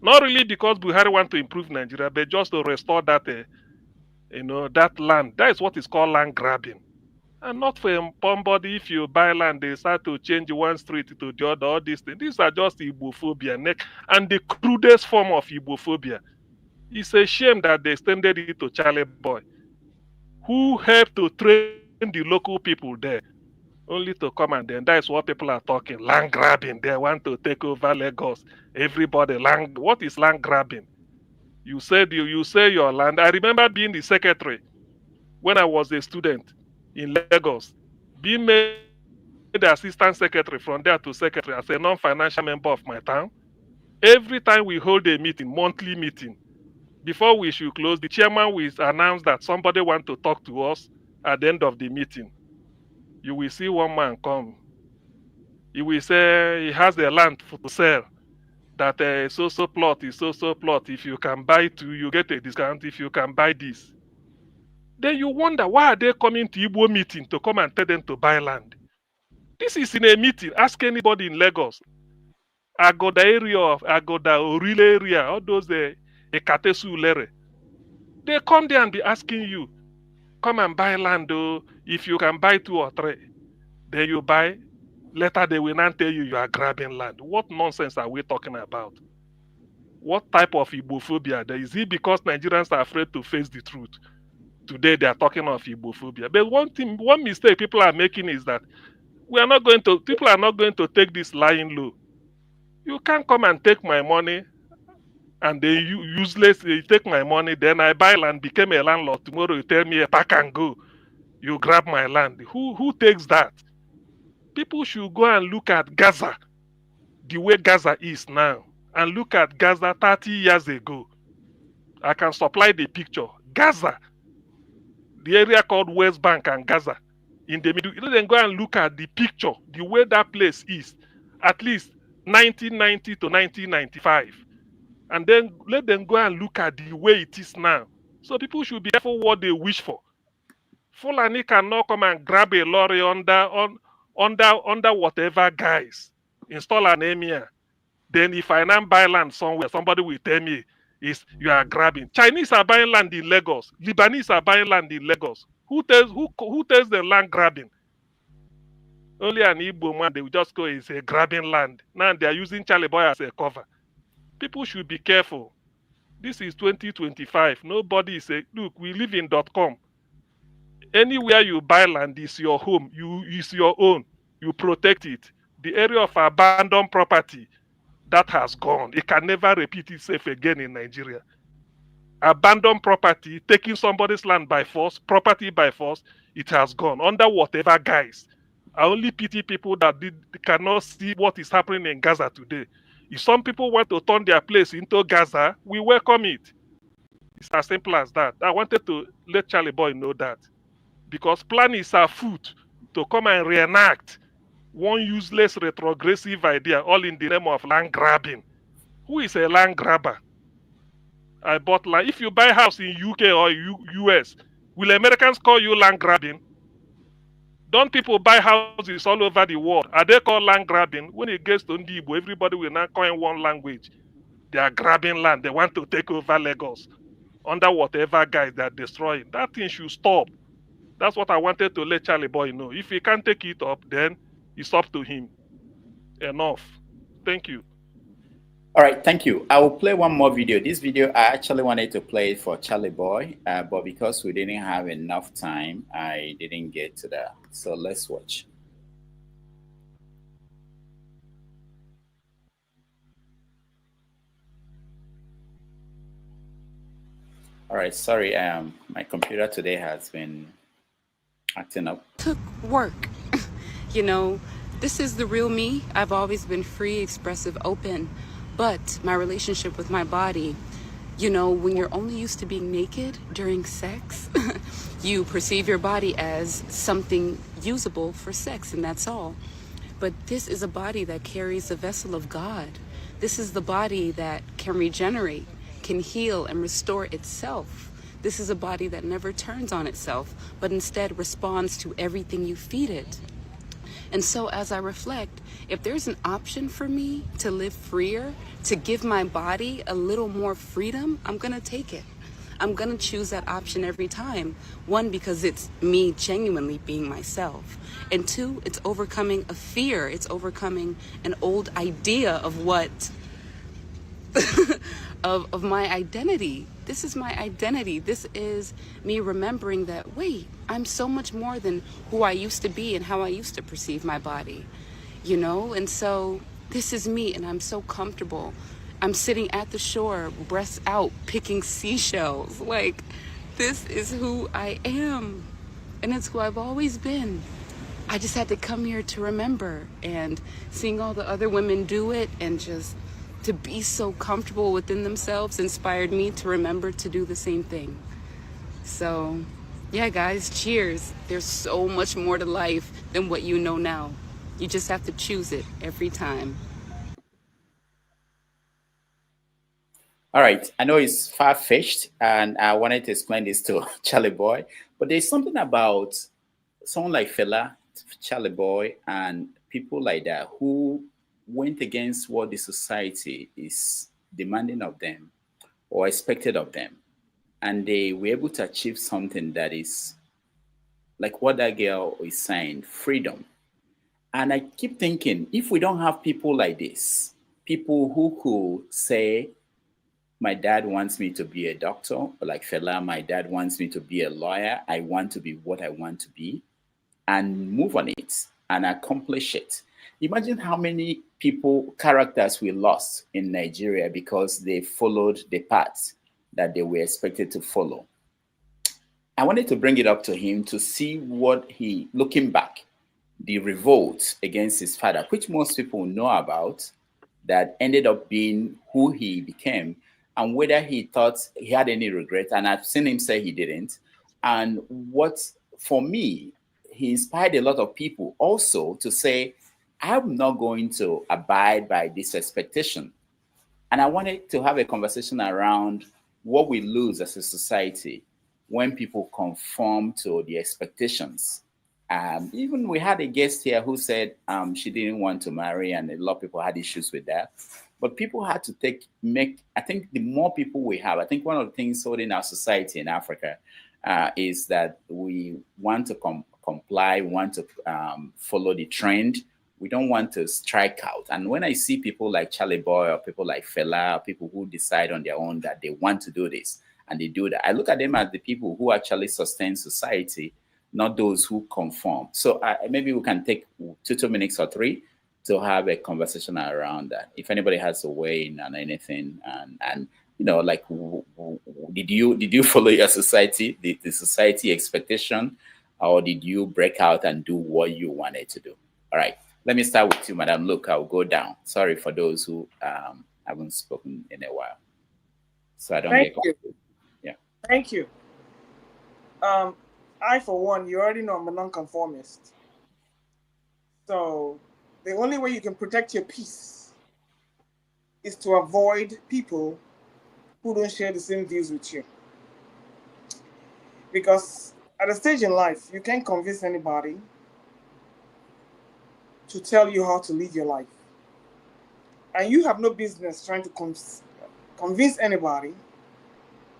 Speaker 20: Not really because Buhari want to improve Nigeria, but just to restore that, that land. That is what is called land grabbing. And not for somebody, if you buy land, they start to change one street to the other, all these things. These are just Igbophobia, and the crudest form of Igbophobia. It's a shame that they extended it to Charly Boy, who helped to train the local people there, only to come and then that is what people are talking. Land grabbing. They want to take over Lagos. Everybody, land. What is land grabbing? You said you say your land. I remember being the secretary when I was a student in Lagos, being made the assistant secretary from there to secretary as a non-financial member of my town. Every time we hold a meeting, monthly meeting, before we should close, the chairman will announce that somebody wants to talk to us at the end of the meeting. You will see one man come. He will say he has the land to sell. That so-so plot is so-so plot. If you can buy two, you get a discount. If you can buy this. Then you wonder, why are they coming to Igbo meeting to come and tell them to buy land? This is in a meeting. Ask anybody in Lagos. Agoda area, Agoda Orile area, all those Ekatesu Lere. They come there and be asking you, come and buy land, oh, if you can buy 2 or 3. Then you buy. Later they will not tell you are grabbing land. What nonsense are we talking about? What type of Igbophobia there is? It because Nigerians are afraid to face the truth? Today they are talking of Igbophobia. But one mistake people are making is that people are not going to take this lying low. You can't come and take my money and they you take my money, then I buy land, became a landlord. Tomorrow you tell me pack and go. You grab my land. Who takes that? People should go and look at Gaza, the way Gaza is now, and look at Gaza 30 years ago. I can supply the picture. Gaza, the area called West Bank and Gaza in the middle. Let them go and look at the picture, the way that place is, at least 1990 to 1995. And then let them go and look at the way it is now. So people should be careful what they wish for. Fulani cannot come and grab a lorry under whatever guise, install an emir. Then if I now buy land somewhere, somebody will tell me is you are grabbing. Chinese are buying land in Lagos. Lebanese are buying land in Lagos. Who tells the land grabbing? Only an Igbo man, they will just go and say grabbing land. Now they are using Charly Boy as a cover. People should be careful. This is 2025. Nobody is a look. We live in .com. Anywhere you buy land is your home. It's your own. You protect it. The area of abandoned property that has gone. It can never repeat itself again in Nigeria. Abandoned property, taking somebody's land by force, property by force, it has gone under whatever guise. I only pity people that cannot see what is happening in Gaza today. If some people want to turn their place into Gaza, we welcome it. It's as simple as that. I wanted to let Charly Boy know that. Because plan is afoot to come and reenact one useless retrogressive idea, all in the name of land grabbing. Who is a land grabber? I bought land. If you buy a house in UK or US, will Americans call you land grabbing? Don't people buy houses all over the world? Are they called land grabbing? When it gets to Ndibo, everybody will now coin one language. They are grabbing land. They want to take over Lagos under whatever guise they are destroying. That thing should stop. That's what I wanted to let Charly Boy know. If he can't take it up, then it's up to him. Enough. Thank you.
Speaker 3: All right, thank you. I will play one more video. This video, I actually wanted to play it for Charly Boy, but because we didn't have enough time, I didn't get to that. So let's watch. All right, sorry, my computer today has been acting up.
Speaker 21: Took work. You know, this is the real me. I've always been free, expressive, open. But my relationship with my body, you know, when you're only used to being naked during sex, you perceive your body as something usable for sex, and that's all. But this is a body that carries the vessel of God. This is the body that can regenerate, can heal and restore itself. This is a body that never turns on itself, but instead responds to everything you feed it. And so as I reflect, if there's an option for me to live freer, to give my body a little more freedom, I'm gonna take it. I'm gonna choose that option every time. One, because it's me genuinely being myself. And two, it's overcoming a fear. It's overcoming an old idea of what, of my identity. This is my identity. This is me remembering that, wait, I'm so much more than who I used to be and how I used to perceive my body, you know? And so this is me, and I'm so comfortable. I'm sitting at the shore, breasts out, picking seashells. Like, this is who I am, and it's who I've always been. I just had to come here to remember, and seeing all the other women do it and just to be so comfortable within themselves inspired me to remember to do the same thing. So, yeah, guys, cheers. There's so much more to life than what you know now. You just have to choose it every time.
Speaker 3: All right, I know it's far-fetched, and I wanted to explain this to Charly Boy, but there's something about someone like Fela, Charly Boy, and people like that who went against what the society is demanding of them or expected of them. And they were able to achieve something that is like what that girl is saying, freedom. And I keep thinking, if we don't have people like this, people who could say, my dad wants me to be a doctor, like Fela, my dad wants me to be a lawyer, I want to be what I want to be, and move on it and accomplish it. Imagine how many characters we lost in Nigeria because they followed the path that they were expected to follow. I wanted to bring it up to him to see what looking back, the revolt against his father, which most people know about, that ended up being who he became, and whether he thought he had any regret, and I've seen him say he didn't, And what, for me, he inspired a lot of people also to say, I'm not going to abide by this expectation. And I wanted to have a conversation around what we lose as a society when people conform to the expectations. Even we had a guest here who said she didn't want to marry, and a lot of people had issues with that. But people had to I think the more people we have, I think one of the things holding our society in Africa is that we want to comply, we want to follow the trend. We don't want to strike out. And when I see people like Charly Boy or people like Fela, or people who decide on their own that they want to do this and they do that, I look at them as the people who actually sustain society, not those who conform. So maybe we can take 2 minutes or 3 to have a conversation around that. If anybody has a way in on anything, and you know, like, did you follow your society, the society expectation, or did you break out and do what you wanted to do? All right. Let me start with you, Madam. Look, I'll go down. Sorry for those who haven't spoken in a while. So I don't
Speaker 12: Thank
Speaker 3: get
Speaker 12: you.
Speaker 3: Yeah.
Speaker 12: Thank you. I, for one, you already know I'm a non-conformist. So the only way you can protect your peace is to avoid people who don't share the same views with you. Because at a stage in life, you can't convince anybody to tell you how to live your life. And you have no business trying to convince anybody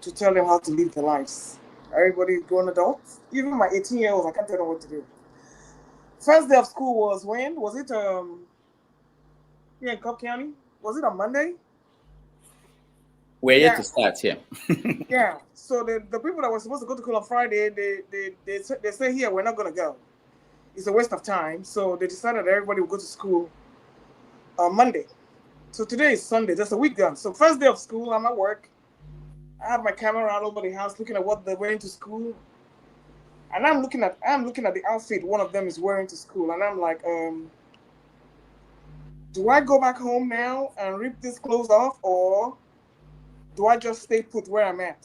Speaker 12: to tell them how to live their lives. Everybody is grown adults. Even my 18-year-olds, I can't tell them what to do. First day of school was when? Was it here in Cobb County? Was it on Monday?
Speaker 3: We're yet to start here.
Speaker 12: Yeah. So the people that were supposed to go to school on Friday, they say here, we're not going to go. It's a waste of time. So they decided that everybody would go to school on Monday. So today is Sunday. That's a week gone. So first day of school, I'm at work. I have my camera all over the house looking at what they're wearing to school. And I'm looking at the outfit one of them is wearing to school. And I'm like, do I go back home now and rip this clothes off, or do I just stay put where I'm at?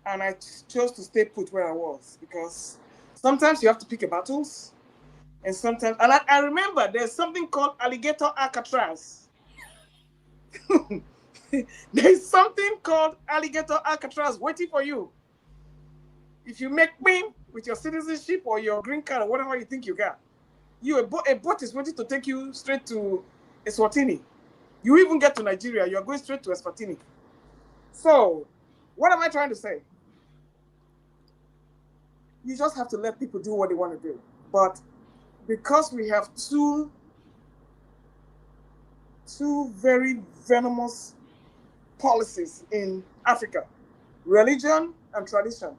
Speaker 12: And I chose to stay put where I was, because sometimes you have to pick your battles. And sometimes, and I remember there's something called alligator Alcatraz. There's something called alligator Alcatraz waiting for you. If you make me with your citizenship or your green card or whatever you think you got, a boat is waiting to take you straight to Eswatini. You even get to Nigeria, you're going straight to Eswatini. So, what am I trying to say? You just have to let people do what they want to do. But because we have two very venomous policies in Africa, religion and tradition,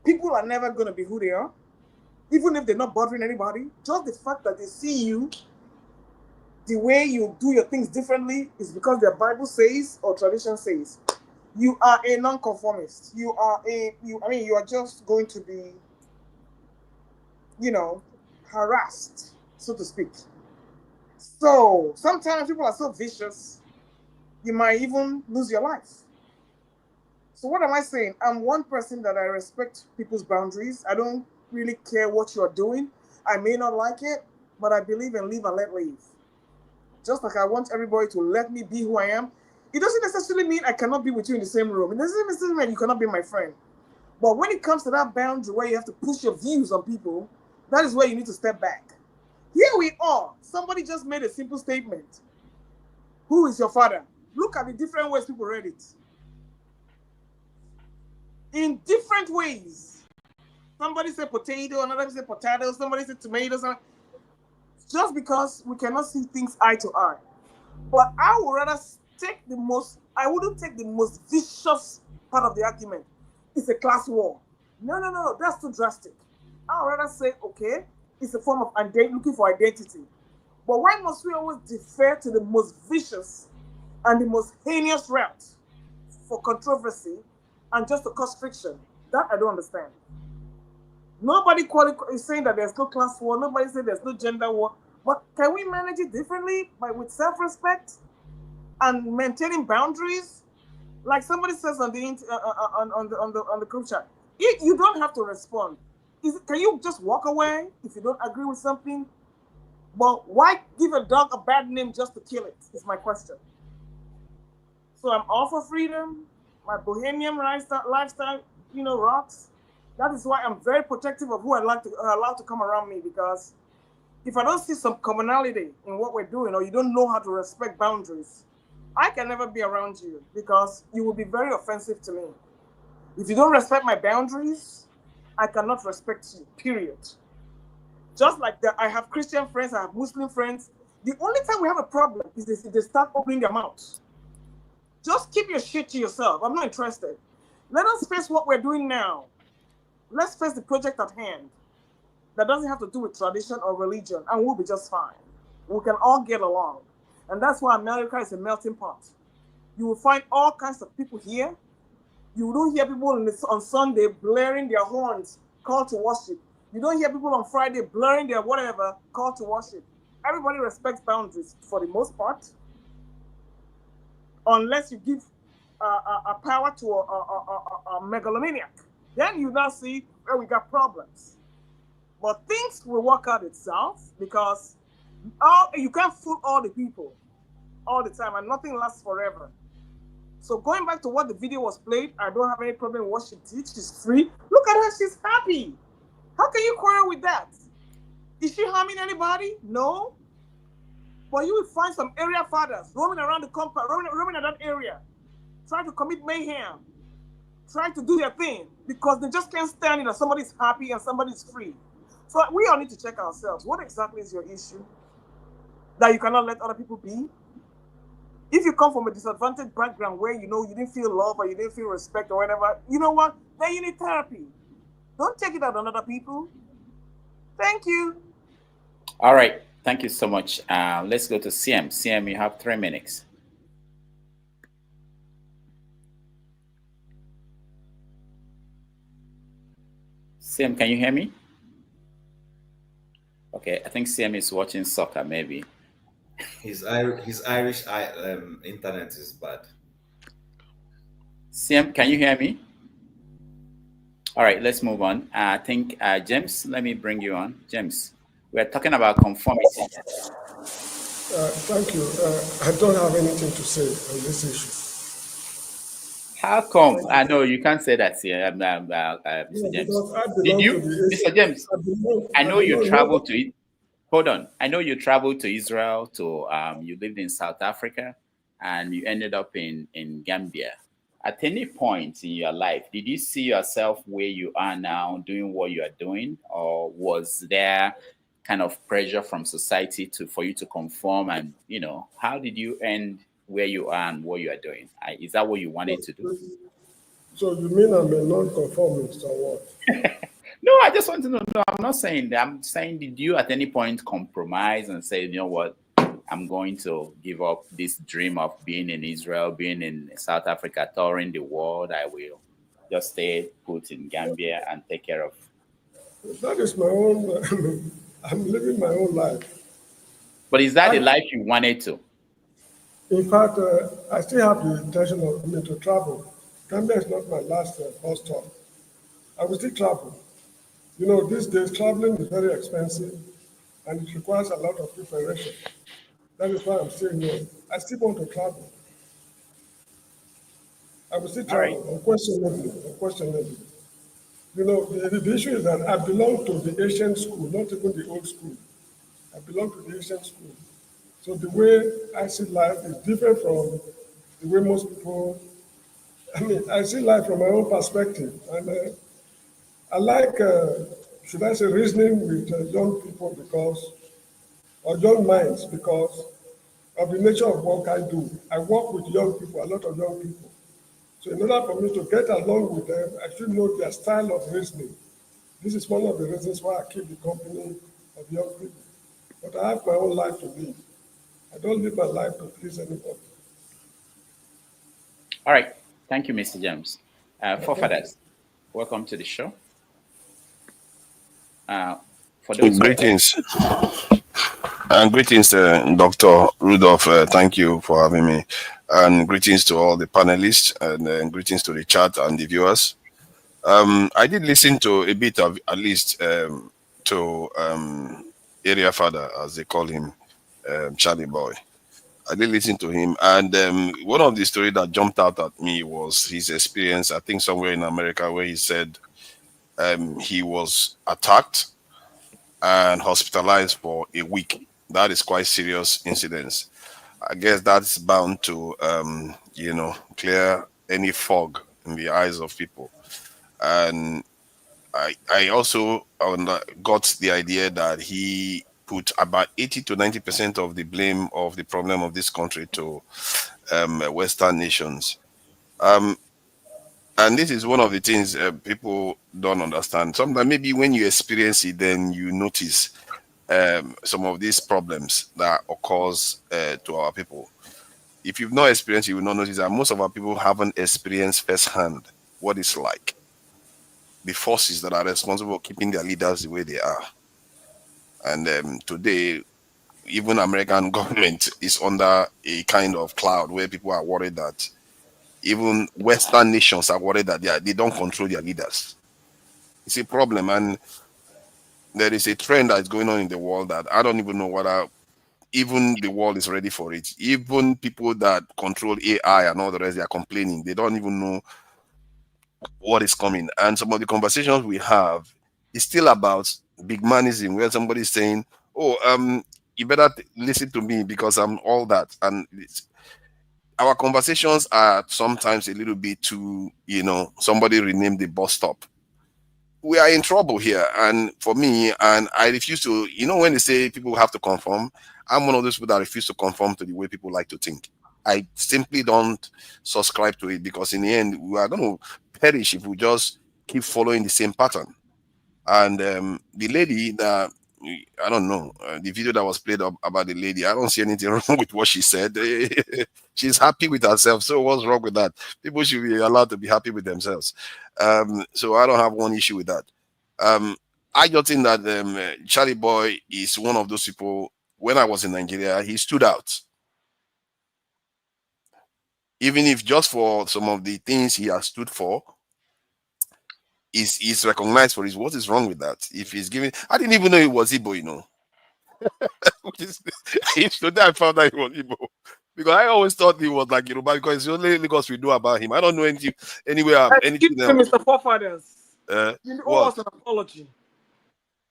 Speaker 12: people are never going to be who they are, even if they're not bothering anybody. Just the fact that they see you, the way you do your things differently, is because their Bible says or tradition says. You are a non-conformist. You are just going to be, harassed, so to speak. So sometimes people are so vicious, you might even lose your life. So what am I saying? I'm one person that I respect people's boundaries. I don't really care what you're doing. I may not like it, but I believe in live and let live. Just like I want everybody to let me be who I am. It doesn't necessarily mean I cannot be with you in the same room. It doesn't necessarily mean you cannot be my friend. But when it comes to that boundary where you have to push your views on people, that is where you need to step back. Here we are. Somebody just made a simple statement. Who is your father? Look at the different ways people read it. In different ways. Somebody said potato, another said potato, somebody said tomatoes. Just because we cannot see things eye to eye. But I would rather I wouldn't take the most vicious part of the argument. It's a class war. No, that's too drastic. I would rather say, okay, it's a form of looking for identity. But why must we always defer to the most vicious and the most heinous route for controversy and just to cause friction? That I don't understand. Nobody is saying that there's no class war. Nobody saying there's no gender war. But can we manage it differently with self-respect and maintaining boundaries Like somebody says on the on the group chat, you don't have to respond. Can you just walk away if you don't agree with something? Well, why give a dog a bad name just to kill it? Is my question. So I'm all for freedom. My bohemian lifestyle, rocks. That is why I'm very protective of who I like to allow to come around me, because if I don't see some commonality in what we're doing, or you don't know how to respect boundaries, I can never be around you, because you will be very offensive to me. If you don't respect my boundaries, I cannot respect you, period. Just like that, I have Christian friends, I have Muslim friends. The only time we have a problem is if they start opening their mouths. Just keep your shit to yourself. I'm not interested. Let us face what we're doing now. Let's face the project at hand. That doesn't have to do with tradition or religion, and we'll be just fine. We can all get along. And that's why America is a melting pot. You will find all kinds of people here. You don't hear people on Sunday blaring their horns, call to worship. You don't hear people on Friday blaring their whatever, call to worship. Everybody respects boundaries for the most part, unless you give a power to a megalomaniac. Then you now see where we got problems. But things will work out itself, because you can't fool all the people all the time, and nothing lasts forever. So going back to what the video was played, I don't have any problem with what she did. She's free. Look at her, she's happy. How can you quarrel with that? Is she harming anybody? No. But you will find some area fathers roaming around the compound, roaming in that area, trying to commit mayhem, trying to do their thing, because they just can't stand it that somebody's happy and somebody's free. So we all need to check ourselves. What exactly is your issue that you cannot let other people be? If you come from a disadvantaged background where you didn't feel love or you didn't feel respect or whatever, you know what? Then you need therapy. Don't take it out on other people. Thank you.
Speaker 3: All right. Thank you so much. Let's go to CM. CM, you have 3 minutes. CM, can you hear me? Okay, I think CM is watching soccer, maybe.
Speaker 10: His Irish internet is bad.
Speaker 3: CM, can you hear me? All right, let's move on. I think, James, let me bring you on. James, we're talking about conformity.
Speaker 11: Thank you. I don't have anything to say on this issue.
Speaker 3: How come? I know you can't say that here, Mr. James. Did you, Mr. James? I know you traveled to it. Hold on. I know you traveled to Israel, you lived in South Africa, and you ended up in Gambia. At any point in your life, did you see yourself where you are now doing what you are doing? Or was there kind of pressure from society for you to conform? And, how did you end where you are and what you are doing? Is that what you wanted to do?
Speaker 11: So you mean I'm a non-conformist or what?
Speaker 3: No, I just want to know. No, I'm not saying that. I'm saying, did you at any point compromise and say, you know what, I'm going to give up this dream of being in Israel, being in South Africa, touring the world. I will just stay put in Gambia and take care of.
Speaker 11: That is my own, I'm living my own life.
Speaker 3: But is that the life you wanted to?
Speaker 11: In fact, I still have the intention of to travel. Gambia is not my last bus stop. I will still travel. These days traveling is very expensive and it requires a lot of preparation. That is why I'm saying no. I still want to travel. I will still travel, unquestionably. The issue is that I belong to the Asian school, not even the old school. I belong to the Asian school. So the way I see life is different from the way most people, I see life from my own perspective. And I like, should I say, reasoning with young people or young minds, because of the nature of work I do. I work with young people, a lot of young people. So in order for me to get along with them, I should know their style of reasoning. This is one of the reasons why I keep the company of young people. But I have my own life to live. I don't live my life to please anybody.
Speaker 3: All right. Thank you, Mr. James. Forefathers, welcome to the show. For those
Speaker 5: greetings. Greetings, Dr. Rudolph. Thank you for having me. and greetings to all the panelists, and greetings to the chat and the viewers. I did listen to a bit of, at least, to Area Fada, as they call him, Charly Boy. I did listen to him, and one of the stories that jumped out at me was his experience, I think somewhere in America, where he said he was attacked and hospitalized for a week. That is quite serious incidents. I guess that's bound to, clear any fog in the eyes of people. And I also got the idea that he put about 80 to 90% of the blame of the problem of this country to Western nations. And this is one of the things people don't understand. Sometimes maybe when you experience it, then you notice some of these problems that occurs to our people. If you've not experienced, you will not notice that most of our people haven't experienced firsthand what it's like. The forces that are responsible for keeping their leaders the way they are. And today, even American government is under a kind of cloud where people are worried that even Western nations are worried that they don't control their leaders. It's a problem, and there is a trend that is going on in the world that I don't even know whether even the world is ready for it. Even people that control AI and all the rest, they are complaining. They don't even know what is coming. And some of the conversations we have is still about big manism, where somebody is saying, "Oh, you better listen to me because I'm all that." And our conversations are sometimes a little bit too, somebody renamed the bus stop. We are in trouble here. And for me, and I refuse to, when they say people have to conform, I'm one of those people that refuse to conform to the way people like to think. I simply don't subscribe to it, because in the end, we are going to perish if we just keep following the same pattern. And the lady that, I don't know, the video that was played up about the lady, I don't see anything wrong with what she said. She's happy with herself. So what's wrong with that? People should be allowed to be happy with themselves. So I don't have one issue with that. I just think that Charly Boy is one of those people. When I was in Nigeria, he stood out. Even if just for some of the things he has stood for, is recognized for his. What is wrong with that? If he's giving, I didn't even know he was Igbo, today I found out he was Igbo, because I always thought he was like Yoruba, because it's the only Lagos we know about him. I don't know anything anywhere. Anything else.
Speaker 12: Mr. Forefathers. You owe us an apology.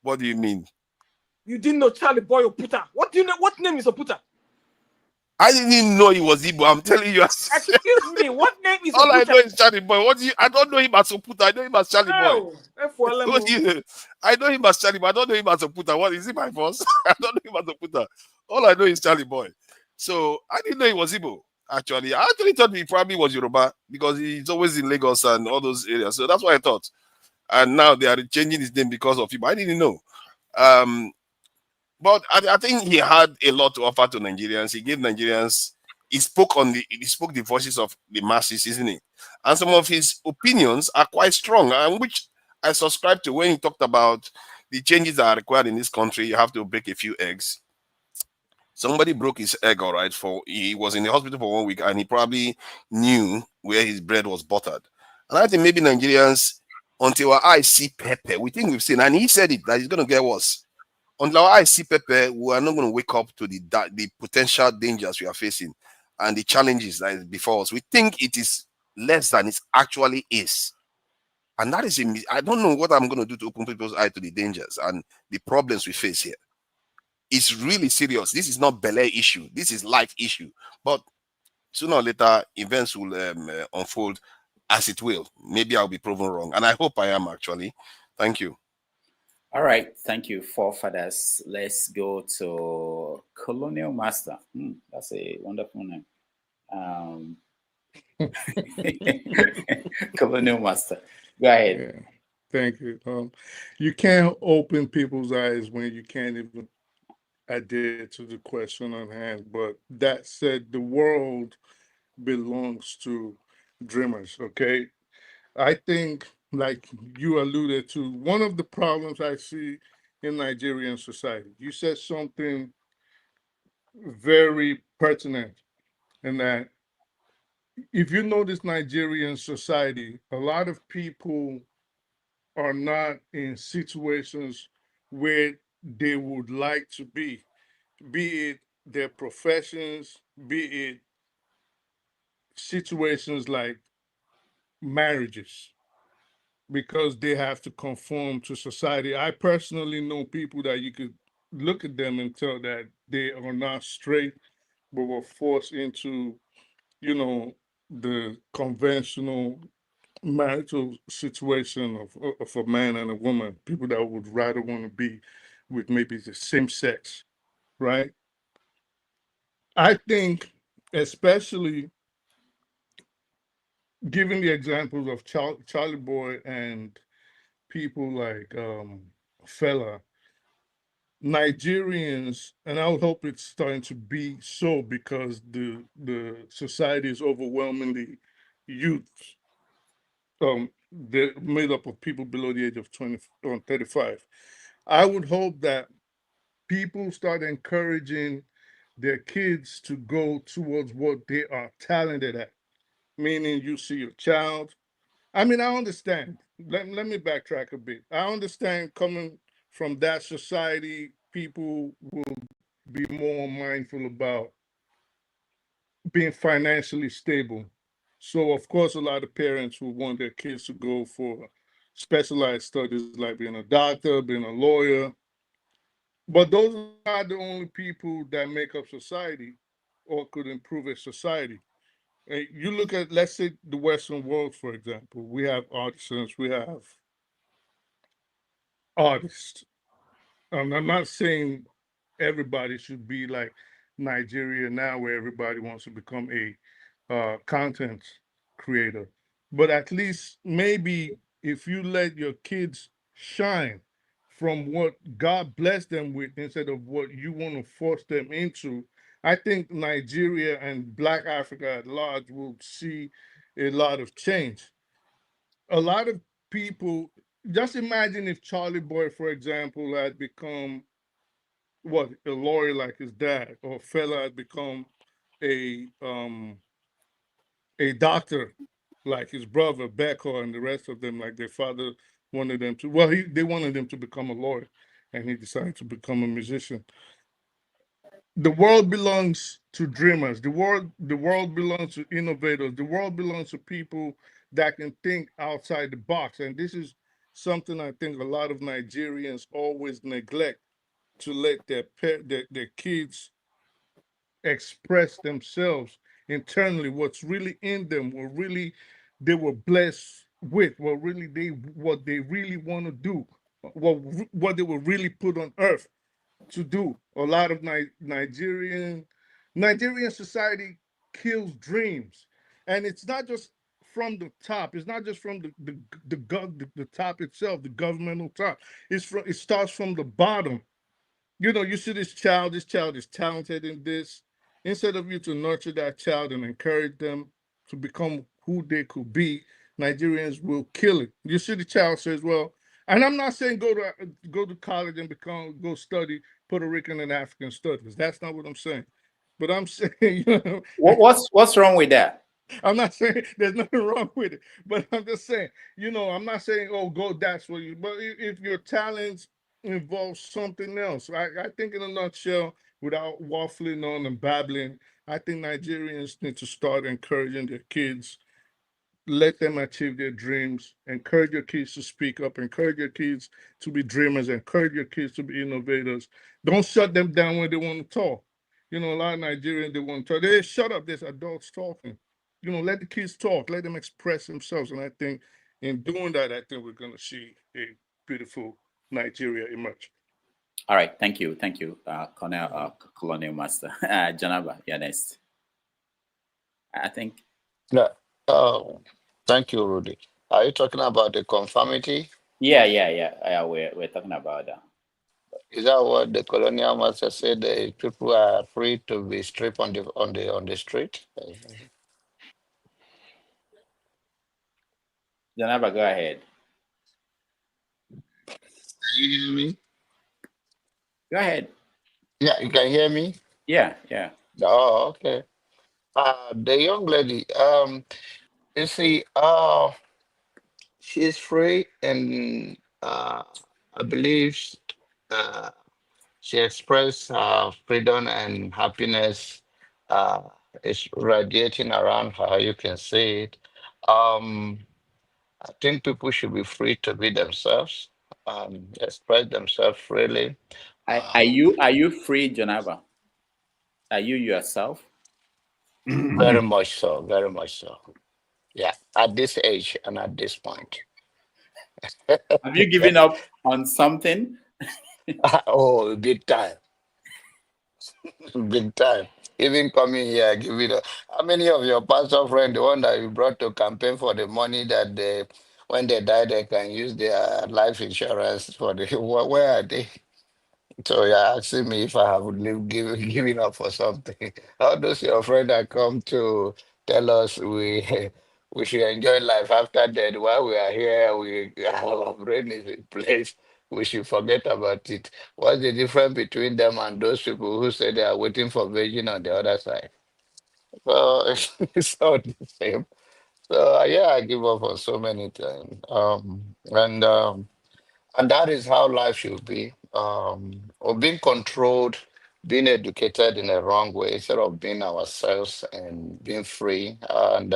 Speaker 5: What do you mean?
Speaker 12: You didn't know Charly Boy Oputa. What do you know? What name is Oputa?
Speaker 5: I didn't even know he was Igbo. I'm telling you.
Speaker 12: Excuse me. What name is
Speaker 5: All
Speaker 12: Oputa?
Speaker 5: I know is Charly Boy. I don't know him as Oputa. I know him as Charly Boy. I know him as Charly Boy. I don't know him as Oputa. What is he, my boss? I don't know him as Oputa. All I know is Charly Boy. So I didn't know he was Igbo. Actually, I actually thought he probably was Yoruba, because he's always in Lagos and all those areas. So that's what I thought. And now they are changing his name because of him. I didn't know. But I think he had a lot to offer to Nigerians. He gave Nigerians, he spoke the voices of the masses, isn't it? And some of his opinions are quite strong, and which I subscribe to. When he talked about the changes that are required in this country, you have to break a few eggs. Somebody broke his egg, all right, he was in the hospital for 1 week, and he probably knew where his bread was buttered. And I think maybe Nigerians, until our eyes see pepper, we think we've seen, and he said it, that it's going to get worse. Until our eyes see pepper, we are not going to wake up to the potential dangers we are facing and the challenges that is before us. We think it is less than it actually is. And that is, I don't know what I'm going to do to open people's eyes to the dangers and the problems we face here. It's really serious. This is not Bel Air issue. This is life issue. But sooner or later, events will unfold as it will. Maybe I'll be proven wrong. And I hope I am, actually. Thank you.
Speaker 3: All right. Thank you, Forefathers. Let's go to Colonial Master. That's a wonderful name. Colonial Master. Go ahead.
Speaker 22: Yeah. Thank you. You can't open people's eyes when you can't even adhere to the question on hand. But that said, the world belongs to dreamers, okay? I think, like you alluded to, one of the problems I see in Nigerian society, you said something very pertinent in that if you notice Nigerian society, a lot of people are not in situations where they would like to be it their professions, be it situations like marriages, because they have to conform to society. I personally know people that you could look at them and tell that they are not straight, but were forced into, you know, the conventional marital situation of a man and a woman, people that would rather want to be with maybe the same sex, right? I think, especially given the examples of Charlie Boy and people like Fela, Nigerians, and I would hope it's starting to be so because the society is overwhelmingly youth. They're made up of people below the age of 20 or 35. I would hope that people start encouraging their kids to go towards what they are talented at. Meaning, you see your child. I mean, I understand. Let me backtrack a bit. I understand coming from that society, people will be more mindful about being financially stable. So, of course, a lot of parents will want their kids to go for specialized studies like being a doctor, being a lawyer. But those are not the only people that make up society or could improve a society. You look at, let's say, the Western world, for example. We have artisans, we have artists. I'm not saying everybody should be like Nigeria now, where everybody wants to become a content creator. But at least maybe if you let your kids shine from what God blessed them with instead of what you want to force them into, I think Nigeria and Black Africa at large will see a lot of change. A lot of people, just imagine if Charlie Boy, for example, had become what, a lawyer like his dad, or Fella had become a um a doctor like his brother Becker and the rest of them, like their father wanted them to. Well, they wanted him to become a lawyer, and he decided to become a musician. The world belongs to dreamers. The world belongs to innovators. The world belongs to people that can think outside the box. And this is something I think a lot of Nigerians always neglect, to let their kids express themselves internally, what's really in them, what really they were blessed with, what they really want to do, what they were really put on earth to do. A lot of Nigerian society kills dreams, and it's not just from the top. It's not just from the top itself, the governmental top. It starts from the bottom. You see this child is talented in this. Instead of you to nurture that child and encourage them to become who they could be, Nigerians will kill it. You see the child says, well, and I'm not saying go to college and go study Puerto Rican and African studies. That's not what I'm saying. But I'm saying,
Speaker 3: what's wrong with that?
Speaker 22: I'm not saying there's nothing wrong with it, but I'm just saying, I'm not saying, oh, go, that's what you, but if your talents involve something else, I think in a nutshell, without waffling on and babbling, I think Nigerians need to start encouraging their kids, let them achieve their dreams, encourage your kids to speak up, encourage your kids to be dreamers, encourage your kids to be innovators. Don't shut them down when they want to talk. A lot of Nigerians, they want to talk. They shut up, there's adults talking. Let the kids talk, let them express themselves. And I think in doing that, I think we're going to see a beautiful Nigeria emerge.
Speaker 3: All right, thank you, Colonel Master. Janaba, you're next. I think.
Speaker 14: Yeah. Thank you, Rudy. Are you talking about the conformity?
Speaker 3: Yeah. We're talking about that.
Speaker 14: Is that what the colonial master said? The people are free to be stripped on the street.
Speaker 3: Janaba, go ahead.
Speaker 14: Can you hear me?
Speaker 3: Go ahead.
Speaker 14: Yeah, you can hear me?
Speaker 3: Yeah.
Speaker 14: Oh, okay. The young lady, you see, she's free, and I believe uh, she expressed freedom and happiness uh, is radiating around her. You can see it. Um, I think people should be free to be themselves, express themselves freely.
Speaker 3: Are you free, Janaba? Are you yourself?
Speaker 14: Very much so, very much so. Yeah, at this age and at this point.
Speaker 3: Have you given up on something?
Speaker 14: Oh, big time. Big time. Even coming here, give it. How many of your pastor friends, the one that you brought to campaign for the money that they, when they die, they can use their life insurance for the, where are they? So you're asking me if I have given up for something. How does your friend that come to tell us we we should enjoy life after death while we are here, our brain is in place. We should forget about it. What's the difference between them and those people who say they are waiting for virgin on the other side? So it's all the same. So yeah, I give up on so many times. And that is how life should be. Or being controlled, being educated in a wrong way instead of being ourselves and being free. And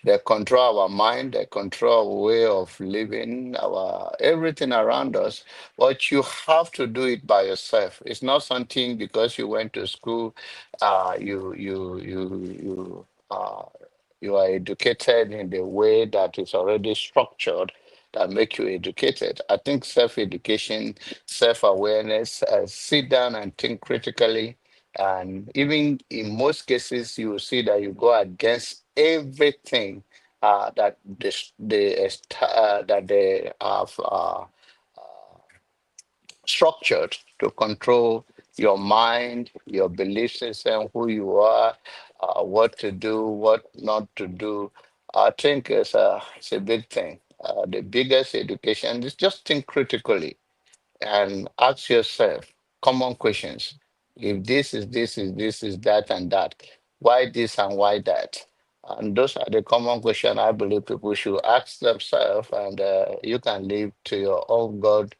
Speaker 14: they control our mind, they control our way of living, our everything around us. But you have to do it by yourself. It's not something because you went to school, you are educated in the way that is already structured that make you educated. I think self-education, self-awareness, sit down and think critically. And even in most cases, you will see that you go against everything that that they have structured to control your mind, your belief system, who you are, what to do, what not to do. I think it's a big thing. The biggest education is just think critically and ask yourself common questions. If this is this is this is that and that, why this and why that? And those are the common questions I believe people should ask themselves, and you can live to your own God,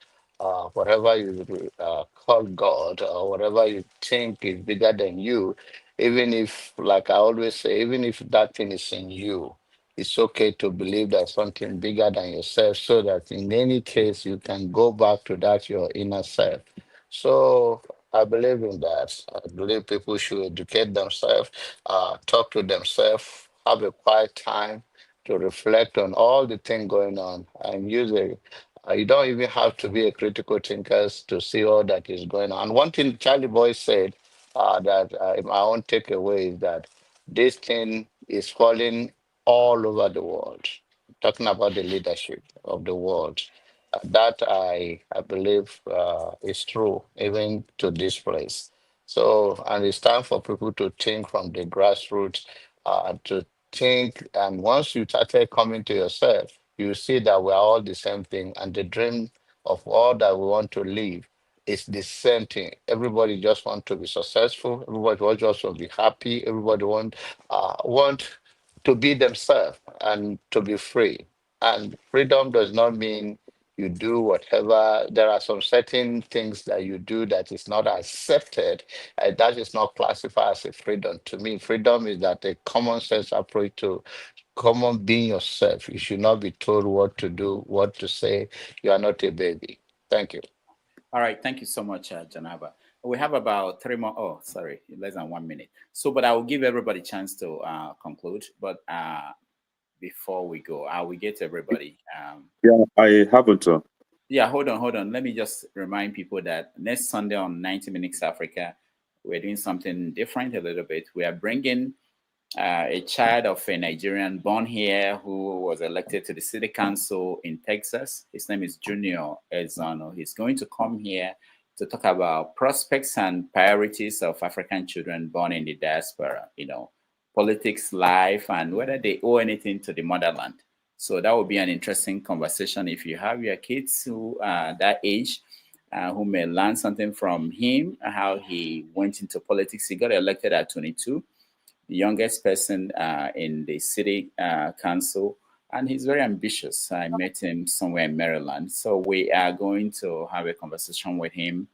Speaker 14: whatever you call God, or whatever you think is bigger than you. Even if, like I always say, even if that thing is in you, it's okay to believe there's something bigger than yourself so that in any case you can go back to that your inner self. So I believe in that. I believe people should educate themselves, talk to themselves, have a quiet time to reflect on all the things going on and use it. You don't even have to be a critical thinker to see all that is going on. One thing Charlie Boy said that my own takeaway is that this thing is falling all over the world, talking about the leadership of the world. That I believe is true, even to this place. So, and it's time for people to think from the grassroots, to think. And once you started coming to yourself, you see that we're all the same thing. And the dream of all that we want to live is the same thing. Everybody just want to be successful. Everybody just want to be happy. Everybody want to be themselves and to be free. And freedom does not mean you do whatever. There are some certain things that you do that is not accepted. That is not classified as a freedom. To me, freedom is that a common sense approach to common being yourself. You should not be told what to do, what to say. You are not a baby. Thank you.
Speaker 3: All right, thank you so much, Janaba. We have about 3 more. Oh, sorry, less than 1 minute. So, but I will give everybody a chance to conclude. But before we go, I will get everybody.
Speaker 2: Yeah, I haven't.
Speaker 3: Yeah, hold on. Let me just remind people that next Sunday on 90 Minutes Africa, we're doing something different a little bit. We are bringing a child of a Nigerian born here who was elected to the city council in Texas. His name is Junior Ezano. He's going to come here to talk about prospects and priorities of African children born in the diaspora, politics, life, and whether they owe anything to the motherland. So that will be an interesting conversation if you have your kids who are that age, who may learn something from him, how he went into politics. He got elected at 22. youngest person in the city council, and he's very ambitious. I met him somewhere in Maryland. So we are going to have a conversation with him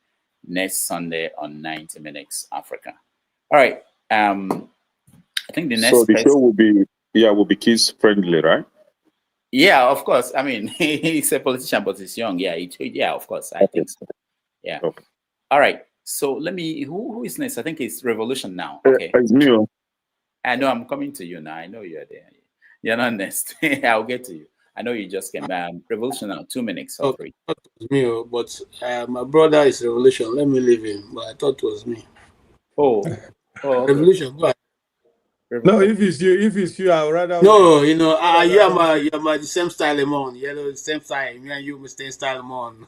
Speaker 3: next Sunday on 90 Minutes Africa. All right. I think the next.
Speaker 2: So the show will be kids friendly, right?
Speaker 3: Yeah, of course. I mean, he's a politician, but he's young. Yeah, yeah, of course. I think so. Yeah. Okay. All right. So let me. Who is next? I think it's Revolution now. Okay.
Speaker 2: It's me.
Speaker 3: I know. I'm coming to you now. I know you're there. You're not next. I'll get to you. I know you just came back. Revolution now. 2 minutes. So free.
Speaker 19: It was me, but my brother is Revolution. Let me leave him. But I thought it was me.
Speaker 3: Oh. Okay.
Speaker 19: Revolution. Go ahead.
Speaker 22: No, if it's you, I would rather.
Speaker 19: No, you know, you're my the same style I'm on. You know, the same style. Me and you, Mr. Style I'm on.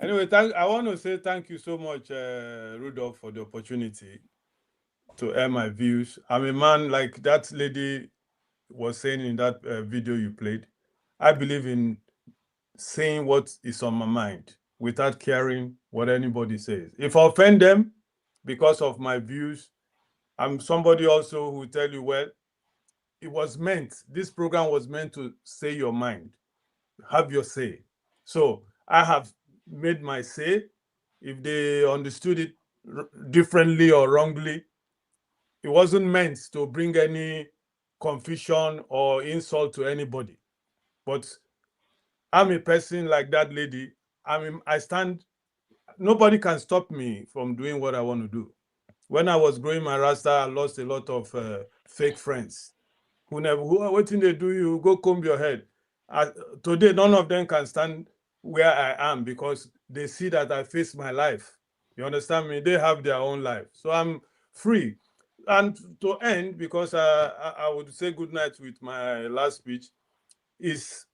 Speaker 22: Anyway, I want to say thank you so much, Rudolph, for the opportunity to air my views. I'm a man, like that lady was saying in that video you played. I believe in saying what is on my mind without caring what anybody says. If I offend them because of my views, I'm somebody also who tell you, well, this program was meant to say your mind, have your say. So I have made my say. If they understood it differently or wrongly, it wasn't meant to bring any confusion or insult to anybody. But I'm a person like that lady. I stand, nobody can stop me from doing what I want to do. When I was growing my Rasta, I lost a lot of fake friends who waiting they do you, go comb your head. Today, none of them can stand where I am because they see that I face my life. You understand me? They have their own life. So I'm free. And to end, because I would say good night with my last speech, is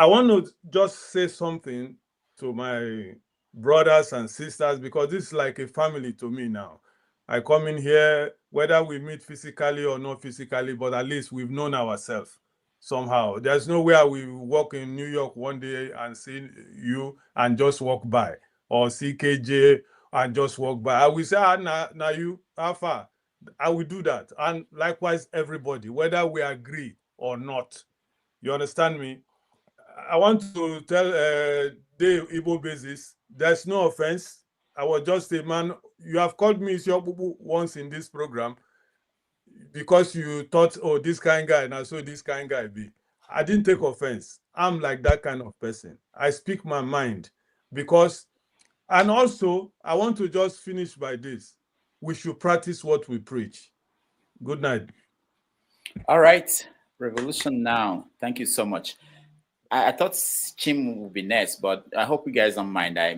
Speaker 22: I want to just say something to my brothers and sisters, because this is like a family to me now. I come in here, whether we meet physically or not physically, but at least we've known ourselves somehow. There's nowhere we walk in New York one day and see you and just walk by, or see KJ and just walk by. I will say, now you, how far? I will do that. And likewise, everybody, whether we agree or not. You understand me? I want to tell Dave Igbo basis, there's no offense. I was just a man. You have called me Siobubu once in this program because you thought, oh, this kind of guy, and so this kind of guy be. I didn't take offense. I'm like that kind of person. I speak my mind because, and also, I want to just finish by this. We should practice what we preach. Good night.
Speaker 3: All right. Revolution now. Thank you so much. I thought Chim would be next, but I hope you guys don't mind. I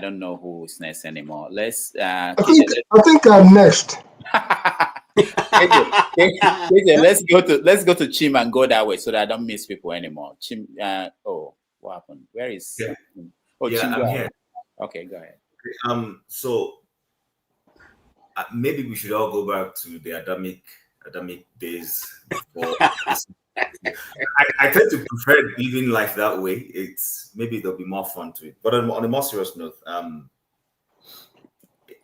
Speaker 3: don't know who's next anymore. Let's.
Speaker 11: I think I'm next.
Speaker 3: Let's go to Chim and go that way so that I don't miss people anymore. Chim. Oh, what happened? Where is?
Speaker 10: Yeah.
Speaker 3: Oh,
Speaker 10: yeah,
Speaker 3: Chim,
Speaker 10: I'm here.
Speaker 3: Okay, go ahead.
Speaker 10: So maybe we should all go back to the Adamic days before. I tend to prefer living life that way. It's maybe there'll be more fun to it. But on a more serious note,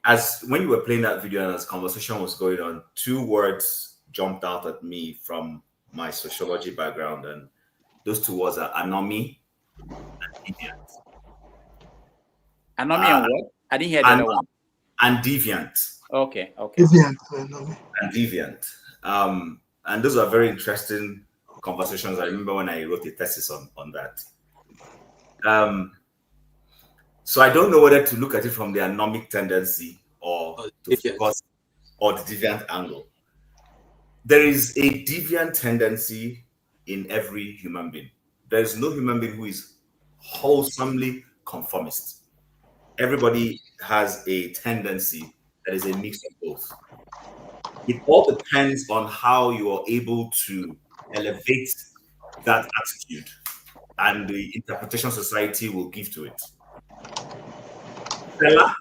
Speaker 10: as when you were playing that video and as conversation was going on, 2 words jumped out at me from my sociology background, and those 2 words are anomy and deviant.
Speaker 3: Anomy and what? I didn't hear the other one.
Speaker 10: And deviant.
Speaker 3: Okay.
Speaker 11: Deviant.
Speaker 10: And deviant. And those are very interesting conversations. I remember when I wrote a thesis on that. So I don't know whether to look at it from the anomic tendency or to focus or the deviant angle. There is a deviant tendency in every human being. There is no human being who is wholesomely conformist. Everybody has a tendency that is a mix of both. It all depends on how you are able to elevate that attitude and the interpretation society will give to it. Stella?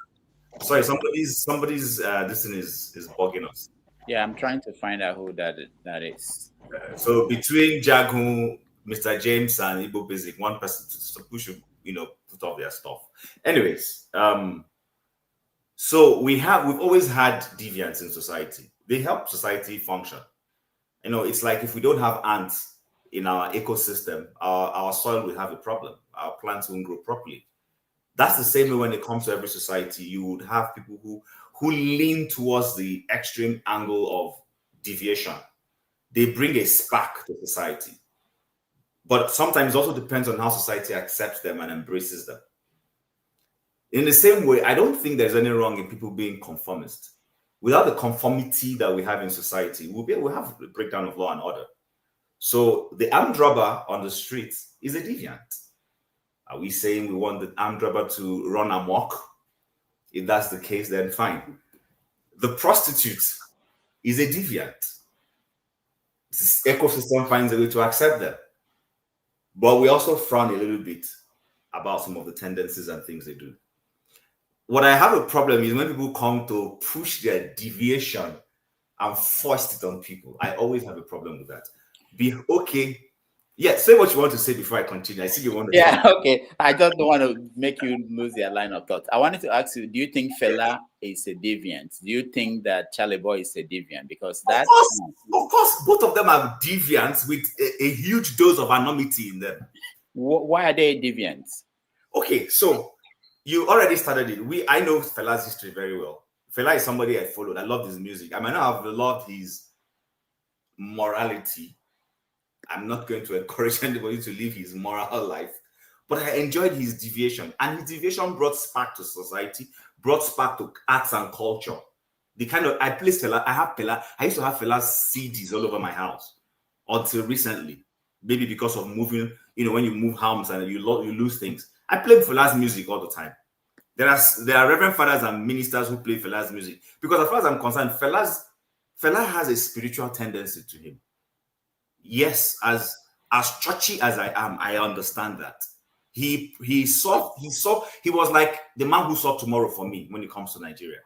Speaker 10: Sorry, somebody's this thing is bugging us.
Speaker 3: Yeah, I'm trying to find out who that is.
Speaker 10: So between Jagu, Mr. James, and Igbo Basic, one person who should put off their stuff. Anyways, So we've always had deviants in society. They help society function. You know, it's like if we don't have ants in our ecosystem, our soil will have a problem. Our plants won't grow properly. That's the same way when it comes to every society. You would have people who lean towards the extreme angle of deviation. They bring a spark to society. But sometimes it also depends on how society accepts them and embraces them. In the same way, I don't think there's any wrong in people being conformist. Without the conformity that we have in society, we'll have a breakdown of law and order. So the armed robber on the streets is a deviant. Are we saying we want the armed robber to run amok? If that's the case, then fine. The prostitute is a deviant. This ecosystem finds a way to accept them. But we also frown a little bit about some of the tendencies and things they do. What I have a problem is when people come to push their deviation and force it on people. I always have a problem with that. Be okay. Yeah, say what you want to say before I continue. I see you want to
Speaker 3: say. Okay. I just don't want to make you lose your line of thought. I wanted to ask you, do you think Fela is a deviant? Do you think that Charly Boy is a deviant? Because that's...
Speaker 10: Of course, both of them are deviants with a huge dose of anonymity in them.
Speaker 3: Why are they deviants?
Speaker 10: Okay, so you already started it. I know Fela's history very well. Fela is somebody I followed. I love his music. I might not have loved his morality. I'm not going to encourage anybody to live his moral life, but I enjoyed his deviation. And his deviation brought spark to society, brought spark to arts and culture. I placed Fela, I used to have Fela's CDs all over my house until recently. Maybe because of moving, when you move homes and you lose things. I played Fela's music all the time. There are reverend fathers and ministers who play Fela's music. Because as far as I'm concerned, Fela has a spiritual tendency to him. Yes, as churchy as I am, I understand that. He was like the man who saw tomorrow for me when it comes to Nigeria.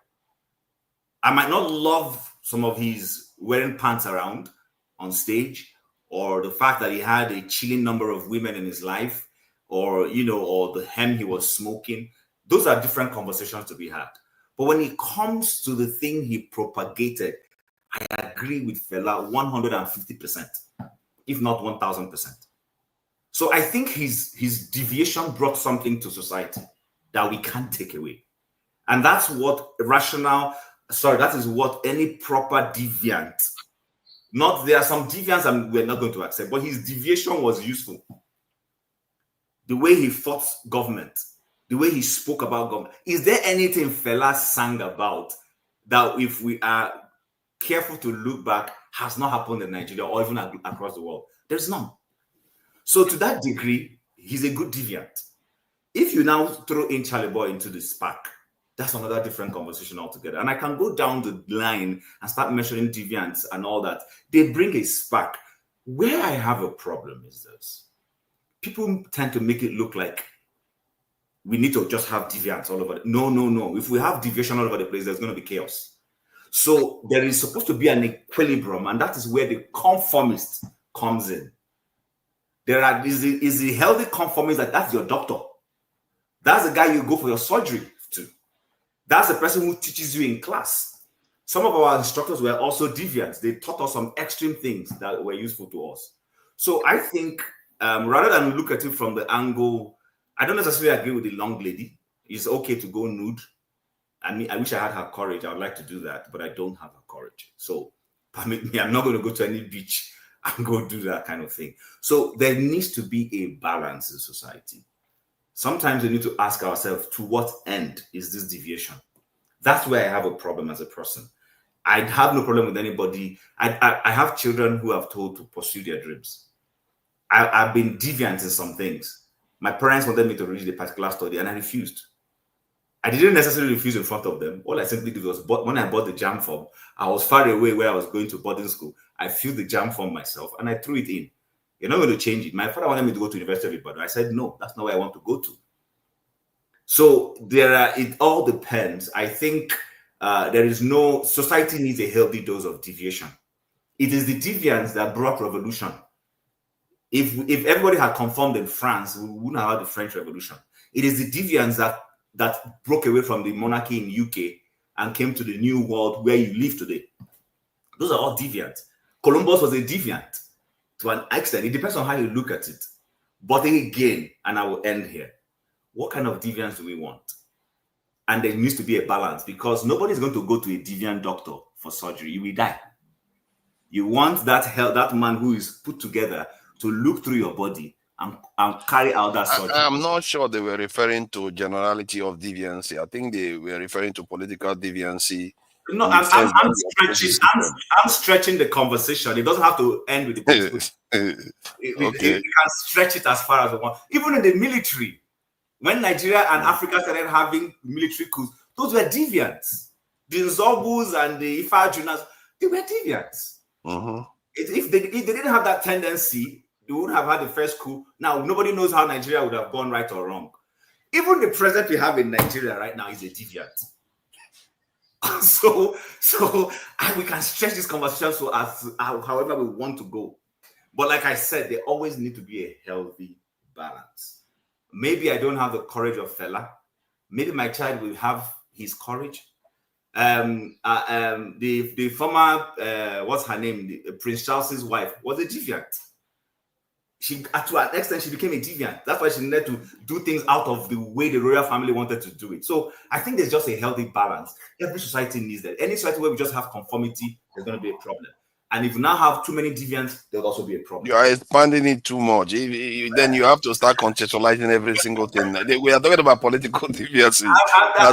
Speaker 10: I might not love some of his wearing pants around on stage, or the fact that he had a chilling number of women in his life, or the hem he was smoking. Those are different conversations to be had. But when it comes to the thing he propagated, I agree with Fela 150%, if not 1000%. So I think his deviation brought something to society that we can't take away. And that's what that is what any proper deviant, there are some deviants we're not going to accept, but his deviation was useful. The way he fought government, the way he spoke about government. Is there anything Fela sang about that, if we are careful to look back, has not happened in Nigeria or even across the world? There's none. So to that degree, he's a good deviant. If you now throw in Charly Boy into the spark, that's another different conversation altogether. And I can go down the line and start measuring deviants and all that. They bring a spark. Where I have a problem is this. People tend to make it look like we need to just have deviants all over. No. If we have deviation all over the place, there's going to be chaos. So there is supposed to be an equilibrium, and that is where the conformist comes in. Is the healthy conformist that's your doctor. That's the guy you go for your surgery to. That's the person who teaches you in class. Some of our instructors were also deviants. They taught us some extreme things that were useful to us. So I think rather than look at it from the angle, I don't necessarily agree with the long lady. It's okay to go nude. I mean, I wish I had her courage. I would like to do that, but I don't have her courage. So permit me, I'm not going to go to any beach and go do that kind of thing. So there needs to be a balance in society. Sometimes we need to ask ourselves, to what end is this deviation? That's where I have a problem as a person. I have no problem with anybody. I have children who have told to pursue their dreams. I've been deviant in some things. My parents wanted me to read a particular study and I refused. I didn't necessarily refuse in front of them. All I simply did was, when I bought the JAM form, I was far away where I was going to boarding school. I filled the JAM form myself and I threw it in. You're not going to change it. My father wanted me to go to University of Ibadan. I said, no, that's not where I want to go to. So it all depends. I think society needs a healthy dose of deviation. It is the deviance that brought revolution. If everybody had conformed in France, we wouldn't have had the French Revolution. It is the deviance that that broke away from the monarchy in UK and came to the new world where you live today. Those are all deviant. Columbus was a deviant to an extent. It depends on how you look at it. But again, and I will end here, what kind of deviance do we want? And there needs to be a balance, because nobody's going to go to a deviant doctor for surgery. You will die. You want that man who is put together to look through your body and carry out that surgery.
Speaker 5: I'm not sure they were referring to generality of deviancy. I think they were referring to political deviancy.
Speaker 10: No, I'm stretching the conversation. It doesn't have to end with the political.
Speaker 5: Okay.
Speaker 10: We can stretch it as far as we want. Even in the military, when Nigeria and Africa started having military coups, those were deviants. The Nzobus and the Ifajunas, they were deviants. If they didn't have that tendency, they wouldn't have had the first coup. Now, nobody knows how Nigeria would have gone right or wrong. Even the president we have in Nigeria right now is a deviant. So we can stretch this conversation so as however we want to go. But like I said, there always need to be a healthy balance. Maybe I don't have the courage of Fela. Maybe my child will have his courage. The former what's her name? Prince Charles's wife was a deviant. She, to an extent, she became a deviant. That's why she needed to do things out of the way the royal family wanted to do it. So I think there's just a healthy balance. Every society needs that. Any society where we just have conformity, there's going to be a problem. And if you now have too many deviants, there'll also be a problem.
Speaker 5: You are expanding it too much. Then you have to start contextualizing every single thing. We are talking about political deviancy.
Speaker 10: I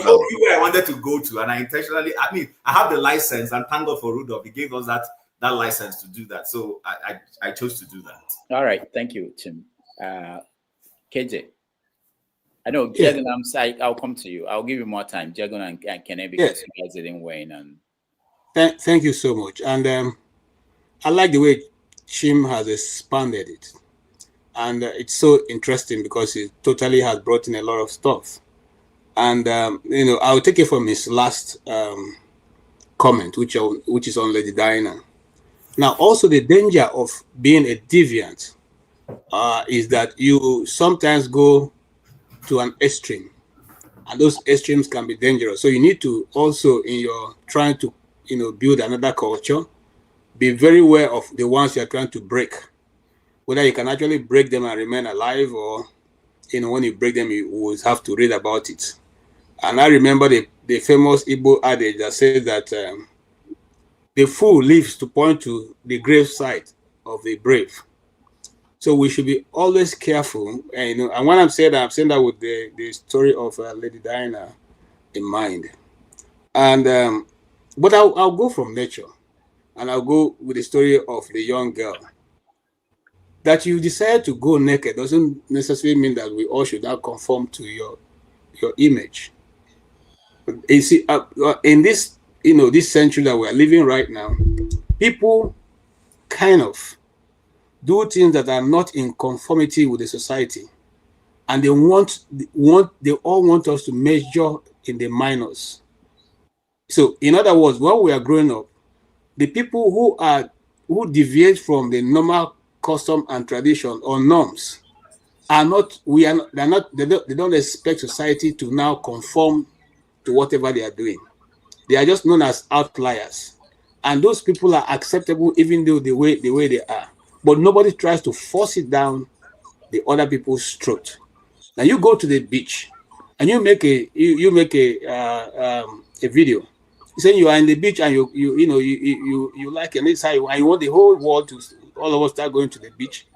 Speaker 10: told you where I wanted to go to, and I intentionally, I have the license, and thank God for Rudolph. He gave us that license to do that. So I chose to do that.
Speaker 3: All right. Thank you, Tim. KJ. I know, Jagan, I'll come to you. I'll give you more time, Jagan and Kene, because you guys didn't weigh in on.
Speaker 19: Thank you so much. And I like the way Chim has expanded it. And it's so interesting because it totally has brought in a lot of stuff. And, I'll take it from his last comment, which is on Lady Diana. Now, also the danger of being a deviant is that you sometimes go to an extreme. And those extremes can be dangerous. So you need to also, in your trying to build another culture, be very aware of the ones you're trying to break. Whether you can actually break them and remain alive, or when you break them, you will have to read about it. And I remember the famous Igbo adage that says that the fool lives to point to the grave site of the brave. So we should be always careful. And when I'm saying that with the story of Lady Diana in mind. And but I'll go from nature, and I'll go with the story of the young girl. That you decide to go naked doesn't necessarily mean that we all should now conform to your image. You see, in this this century that we're living right now, people kind of do things that are not in conformity with the society, and they all want us to measure in the minors. So, in other words, when we are growing up, the people who deviate from the normal custom and tradition or norms they don't expect society to now conform to whatever they are doing. They are just known as outliers. And those people are acceptable even though the way they are. But nobody tries to force it down the other people's throat. Now you go to the beach and you make a video. Saying you are in the beach and you like an inside and you want the whole world to all of us start going to the beach.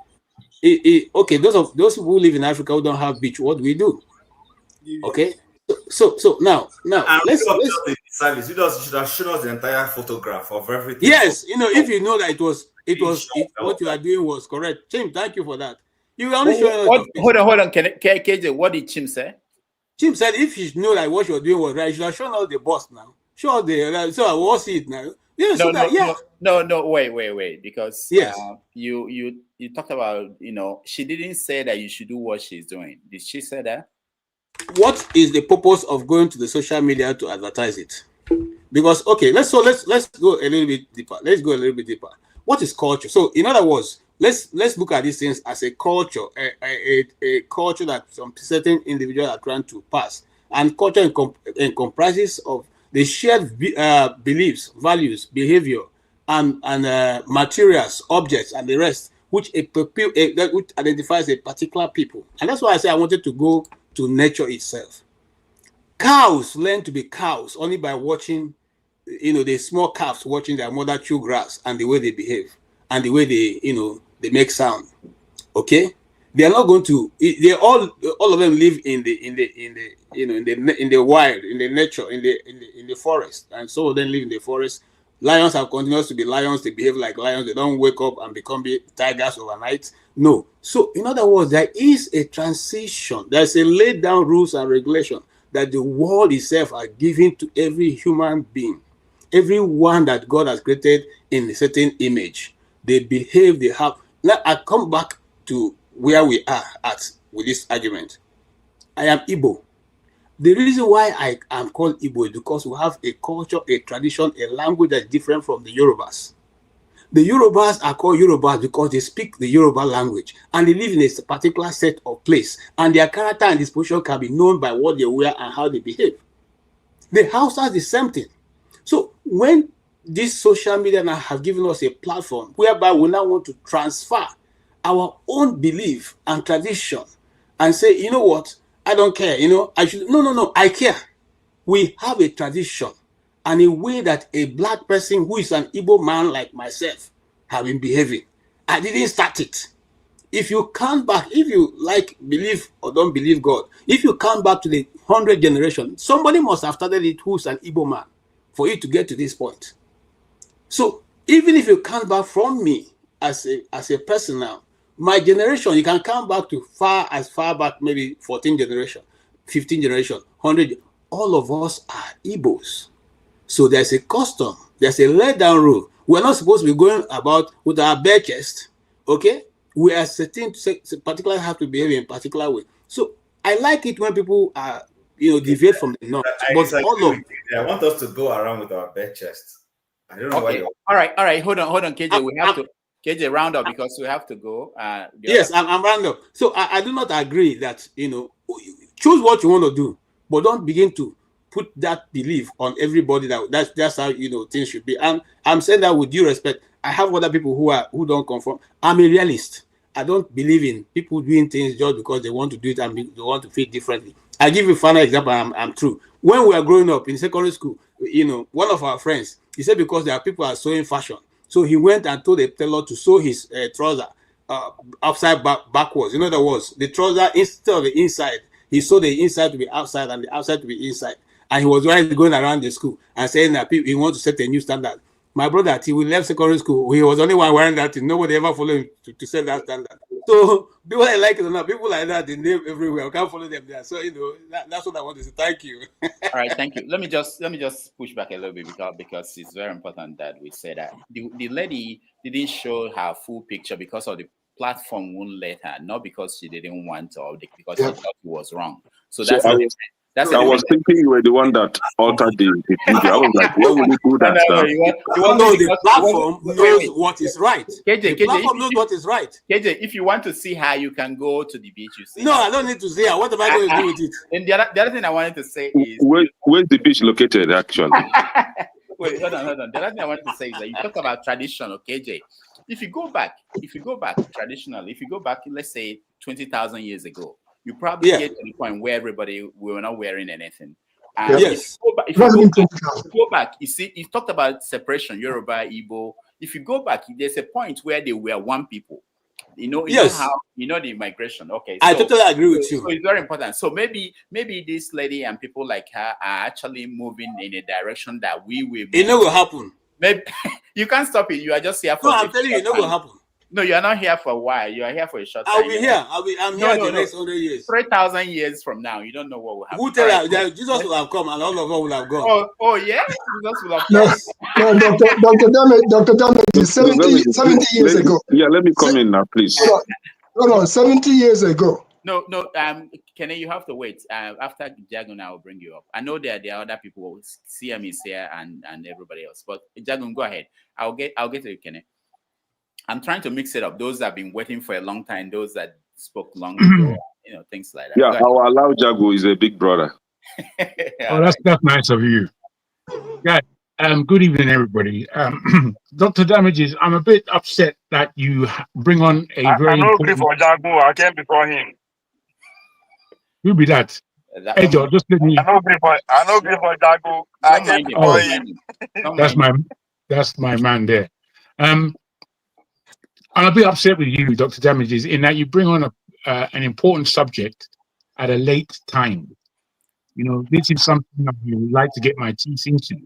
Speaker 19: Okay, those people who live in Africa who don't have beach, what do we do? Okay, so now let's
Speaker 10: service. You should have shown us the entire photograph of everything.
Speaker 19: Yes, if you know that it was what you are doing was correct. Chim, thank you for that. You only showing us.
Speaker 3: Hold on. KJ, what did Chim say?
Speaker 19: Chim said if you know that what you're doing was right, you should have shown us the boss now. Show us so I will see it now.
Speaker 3: No, wait. Because
Speaker 19: yes,
Speaker 3: you talked about she didn't say that you should do what she's doing. Did she say that?
Speaker 19: What is the purpose of going to the social media to advertise it? Because let's go a little bit deeper. What is culture? So in other words, let's look at these things as a culture, a culture that some certain individuals are trying to pass. And culture comprises of the shared beliefs, values, behavior, and materials, objects, and the rest, which which identifies a particular people. And that's why I say I wanted to go to nature itself. Cows learn to be cows only by watching, the small calves watching their mother chew grass and the way they behave and the way they make sound. Okay, they are not going to. They all of them live in the wild, in the nature, in the forest, and some of them live in the forest. Lions are continuous to be lions. They behave like lions. They don't wake up and become tigers overnight. No. So, in other words, there is a transition. There's a laid down rules and regulation that the world itself are giving to every human being, everyone that God has created in a certain image. They behave. They have. Now I come back to where we are at with this argument. I am Igbo. The reason why I am called Igbo is because we have a culture, a tradition, a language that's different from the Yorubas. The Yorubas are called Yorubas because they speak the Yoruba language and they live in a particular set of place, and their character and disposition can be known by what they wear and how they behave. The Hausas the same thing. So when this social media now have given us a platform whereby we now want to transfer our own belief and tradition and say, you know what, I don't care, I should, no, I care. We have a tradition and a way that a black person who is an Igbo man like myself have been behaving. I didn't start it. If you count back, if you believe or don't believe God, if you count back to the 100th generation, somebody must have started it who's an Igbo man for you to get to this point. So even if you count back from me as a person now, my generation, you can count back to as far back, maybe 14 generation, 15 generation, 100. All of us are Igbos. So there's a custom, there's a laid down rule. We're not supposed to be going about with our bare chest, okay? We are particularly have to behave in a particular way. So I like it when people are, deviate from the norm. But
Speaker 10: I want us to go around with our bare chest. I don't know why.
Speaker 3: All right. Hold on, KJ. We have to KJ round up because we have to go.
Speaker 19: Yes, I'm round up. So I do not agree that choose what you want to do, but don't begin to put that belief on everybody that's how things should be. And I'm saying that with due respect. I have other people who don't conform. I'm a realist. I don't believe in people doing things just because they want to do it and they want to feel differently. I'll give you a final example. I'm true. When we were growing up in secondary school, one of our friends, he said because there are people are sewing fashion, so he went and told the tailor to sew his trouser upside backwards. In other words, the trouser instead of the inside, he sewed the inside to be outside and the outside to be inside. And he was going around the school and saying that he wants to set a new standard. My brother, till we left secondary school, he was the only one wearing that thing. Nobody ever followed him to set that standard. So people like it or not, people like that, they live everywhere. We can't follow them there. So that's what I want to say. Thank you.
Speaker 3: All right, thank you. Let me just push back a little bit because it's very important that we say that the lady didn't show her full picture because of the platform won't let her, not because she didn't want to, or because she thought it was wrong. So that's
Speaker 2: I was thinking you were the one that altered the video. I was like, why would you do that?
Speaker 19: The platform knows what is right. The platform knows what is right.
Speaker 3: KJ, if you want to see her, you can go to the beach. You see?
Speaker 19: No, I don't need to see her. What am I going to do with it?
Speaker 3: And the other thing I wanted to say is,
Speaker 2: where's the beach located, actually?
Speaker 3: Wait, hold on. The other thing I wanted to say is that you talk about tradition, KJ. If you go back traditionally, if you go back, let's say 20,000 years ago, you probably get to the point where we were not wearing anything. And if you go back, you see, you talked about separation, Yoruba, Igbo. If you go back, there's a point where they were one people. You know how the migration. Okay,
Speaker 19: I totally agree with you.
Speaker 3: So it's very important. So maybe this lady and people like her are actually moving in a direction that we will.
Speaker 19: It never will happen.
Speaker 3: Maybe you can't stop it. You are just here for.
Speaker 19: No, I'm telling you, it never will happen.
Speaker 3: No, you are not here for a while. You are here for a short time.
Speaker 19: I'll be here. I'm here the next 100 years.
Speaker 3: 3,000 years from now, you don't know what will happen.
Speaker 19: Who tell you that Jesus will have come and all of us will have gone?
Speaker 3: Oh yeah? Jesus will have come.
Speaker 11: No, Dr. Damage, 70 years ago.
Speaker 2: Yeah, let me come in now, please.
Speaker 11: Hold on, 70 years ago.
Speaker 3: No, Kenny, you have to wait. After Jagun, I will bring you up. I know there are other people. CM is here and everybody else. But Jagun, go ahead. I'll get to you, Kenny. I'm trying to mix it up. Those that have been waiting for a long time, those that spoke long ago, things like that.
Speaker 2: Yeah, our Allow Jago is a big brother.
Speaker 4: Oh, that's nice of you. Yeah. Good evening, everybody. Dr. Damages, I'm a bit upset that you bring on a very
Speaker 13: I
Speaker 4: important...
Speaker 13: for Jago. I came before him.
Speaker 4: Who be that? Hey, Joe, just let me...
Speaker 13: I know before Jago. I came before him.
Speaker 4: That's my man there. I'm a bit upset with you, Dr. Damages, in that you bring on an important subject at a late time. This is something I would like to get my teeth into.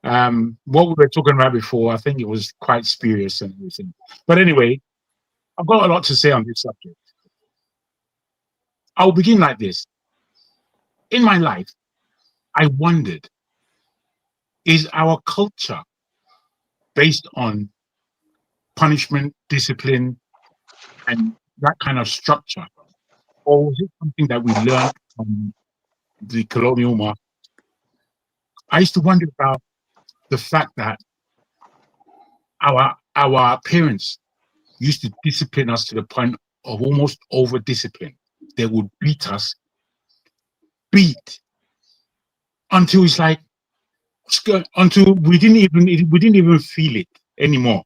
Speaker 4: What we were talking about before, I think it was quite spurious and everything. But anyway, I've got a lot to say on this subject. I'll begin like this. In my life, I wondered, is our culture based on punishment, discipline, and that kind of structure? Or was it something that we learned from the colonial market? I used to wonder about the fact that our parents used to discipline us to the point of almost over discipline. They would beat us, until it's like, until we didn't even feel it anymore.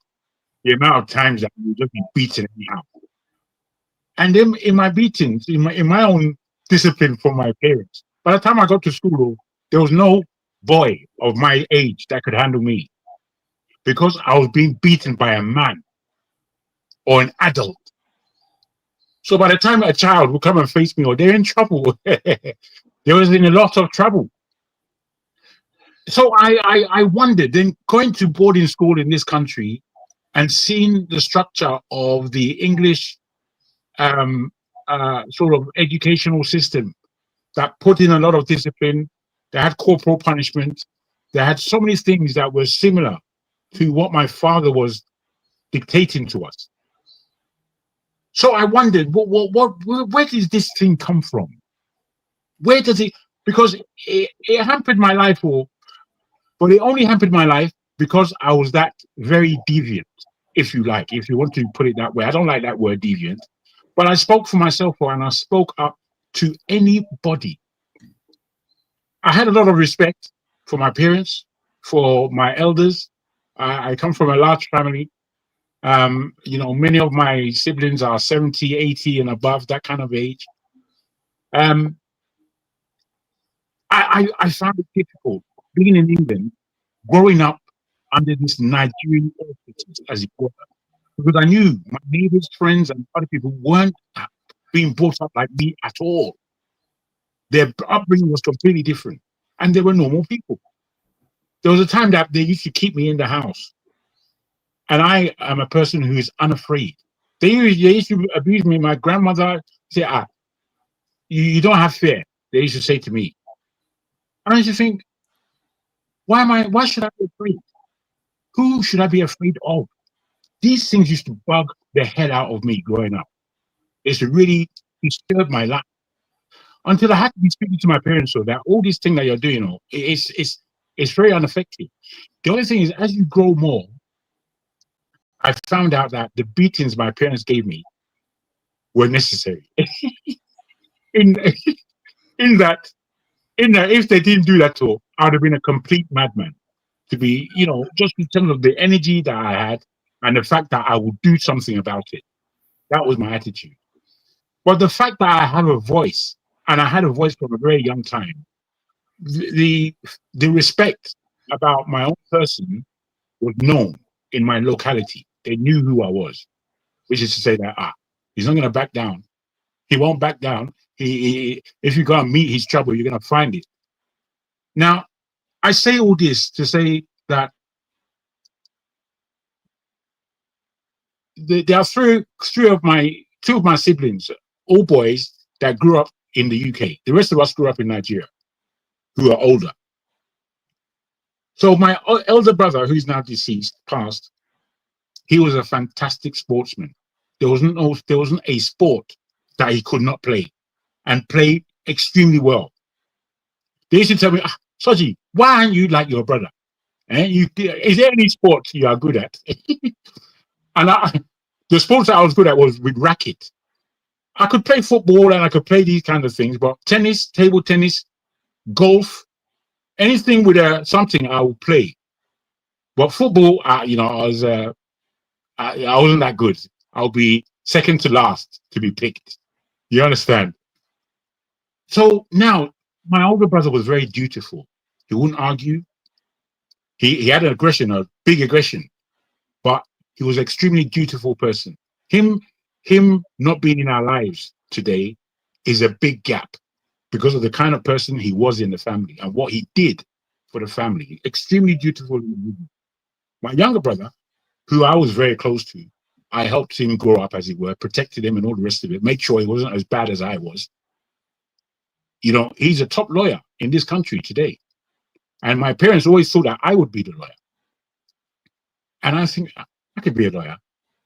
Speaker 4: The amount of times that we would just be beaten anyhow. And then in my beatings, in my own discipline from my parents, by the time I got to school, there was no boy of my age that could handle me, because I was being beaten by a man or an adult. So by the time a child would come and face me, or they're in trouble, they was in a lot of trouble. So I wondered, then going to boarding school in this country and seeing the structure of the English sort of educational system that put in a lot of discipline, they had corporal punishment, they had so many things that were similar to what my father was dictating to us. So I wondered, where does this thing come from? Where does it? Because it hampered my life, but it only hampered my life because I was that very deviant, if you like, if you want to put it that way. I don't like that word deviant, but I spoke for myself, and I spoke up to anybody. I had a lot of respect for my parents, for my elders. I come from a large family. Many of my siblings are 70, 80 and above, that kind of age. I found it difficult being in England, growing up under this Nigerian authorities, as it were, because I knew my neighbors, friends, and other people weren't being brought up like me at all. Their upbringing was completely different, and they were normal people. There was a time that they used to keep me in the house, and I am a person who is unafraid. They used to abuse me. My grandmother said, you don't have fear, they used to say to me. And I used to think, why should I be afraid? Who should I be afraid of? These things used to bug the hell out of me growing up. It's really disturbed my life. Until I had to be speaking to my parents, so that all these things that you're doing, it's very unaffected. The only thing is, as you grow more, I found out that the beatings my parents gave me were necessary. in that, if they didn't do that, I would have been a complete madman. To be, just in terms of the energy that I had and the fact that I would do something about it. That was my attitude. But the fact that I have a voice, and I had a voice from a very young time, the respect about my own person was known in my locality. They knew who I was, which is to say that he's not going to back down. He won't back down. If you go and meet his trouble, you're going to find it. Now, I say all this to say that there are two of my siblings, all boys, that grew up in the UK. The rest of us grew up in Nigeria, who are older. So my elder brother, who's now deceased, passed, he was a fantastic sportsman. There wasn't a sport that he could not play, and played extremely well. They used to tell me, Soji, why aren't you like your brother? Is there any sport you are good at? And the sports that I was good at was with racket. I could play football and I could play these kind of things, but tennis, table tennis, golf, anything with something I would play. But football, I wasn't that good. I'll be second to last to be picked. You understand? So now my older brother was very dutiful. He wouldn't argue. He had an aggression, a big aggression, but he was an extremely dutiful person. Him not being in our lives today is a big gap because of the kind of person he was in the family and what he did for the family. Extremely dutiful. My younger brother, who I was very close to, I helped him grow up, as it were, protected him and all the rest of it, made sure he wasn't as bad as I was. He's a top lawyer in this country today. And my parents always thought that I would be the lawyer. And I think I could be a lawyer.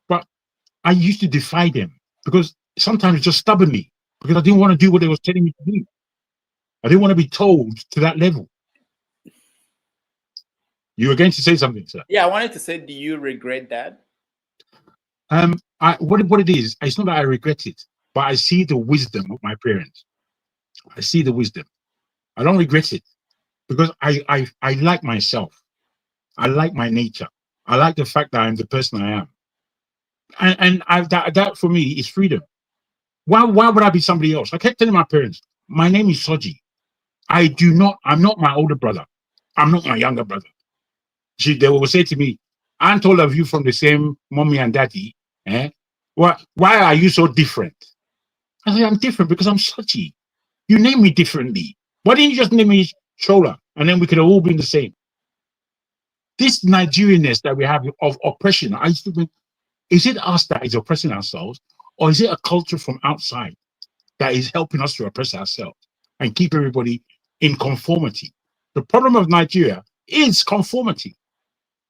Speaker 4: But I used to defy them because sometimes just stubbornly, because I didn't want to do what they was telling me to do. I didn't want to be told to that level. You were going to say something, sir?
Speaker 3: Yeah, I wanted to say, do you regret that?
Speaker 4: What it is, it's not that I regret it, but I see the wisdom of my parents. I see the wisdom. I don't regret it because I like myself. I like my nature. I like the fact that I'm the person I am. And that for me is freedom. Why would I be somebody else? I kept telling my parents, my name is Soji. I'm not my older brother. I'm not my younger brother. They will say to me, aren't all of you from the same mommy and daddy? Why are you so different? I say, I'm different because I'm Soji. You name me differently. Why didn't you just name me Shola? And then we could have all been the same. This Nigerianness that we have of oppression, I used to think, is it us that is oppressing ourselves, or is it a culture from outside that is helping us to oppress ourselves and keep everybody in conformity? The problem of Nigeria is conformity.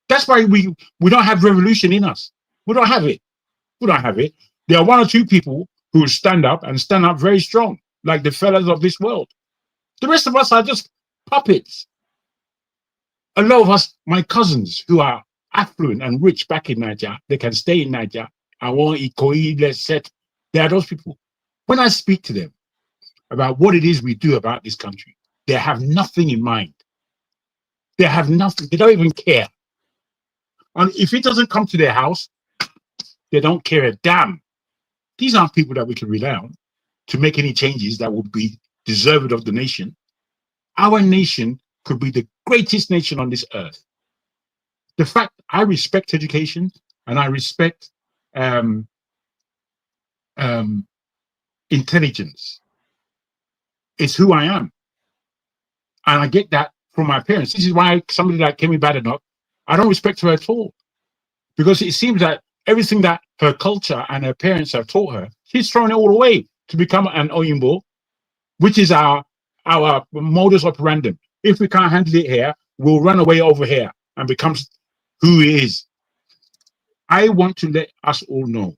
Speaker 4: That's why we don't have revolution in us. We don't have it. We don't have it. There are one or two people who stand up and stand up very strong, like the fellas of this world. The rest of us are just puppets. A lot of us, my cousins who are affluent and rich back in Nigeria, they can stay in Nigeria. I want Ikoyi, let's set. There are those people. When I speak to them about what it is we do about this country, they have nothing in mind. They have nothing. They don't even care. And if it doesn't come to their house, they don't care a damn. These aren't people that we can rely on to make any changes that would be deserved of the nation. Our nation could be the greatest nation on this earth. The fact I respect education and I respect intelligence. It's who I am. And I get that from my parents. This is why somebody like Kemi Badenoch, I don't respect her at all. Because it seems that everything that her culture and her parents have taught her, she's thrown it all away to become an Oyinbo, which is our modus operandi. If we can't handle it here, we'll run away over here and become who he is. I want to let us all know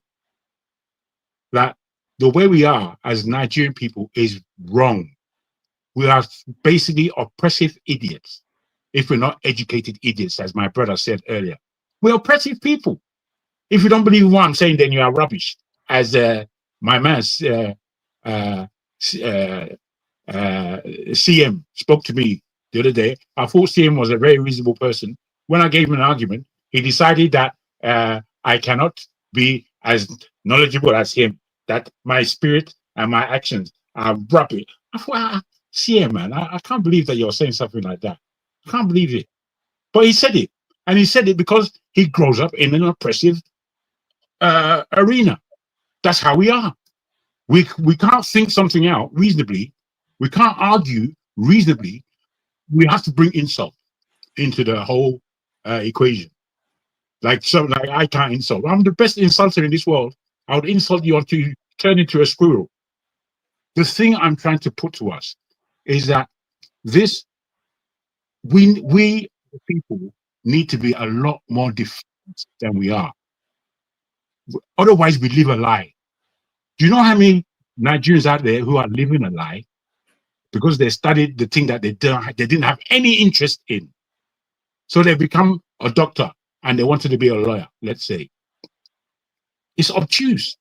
Speaker 4: that the way we are as Nigerian people is wrong. We are basically oppressive idiots if we're not educated idiots, as my brother said earlier. We're oppressive people. If you don't believe what I'm saying, then you are rubbish. As my man CM spoke to me the other day, I thought CM was a very reasonable person. When I gave him an argument, he decided that I cannot be as knowledgeable as him, that my spirit and my actions are rubbish. I thought, CM, man, I can't believe that you're saying something like that. I can't believe it. But he said it. And he said it because he grows up in an oppressive arena. That's how we are. We can't think something out reasonably. We can't argue reasonably. We have to bring insult into the whole equation. Like I can't insult. I'm the best insulter in this world. I would insult you until you turn into a squirrel. The thing I'm trying to put to us is that we people need to be a lot more different than we are. Otherwise, we live a lie. Do you know how many Nigerians out there who are living a lie because they studied the thing that they didn't have any interest in? So they become a doctor and they wanted to be a lawyer, let's say. It's obtuse.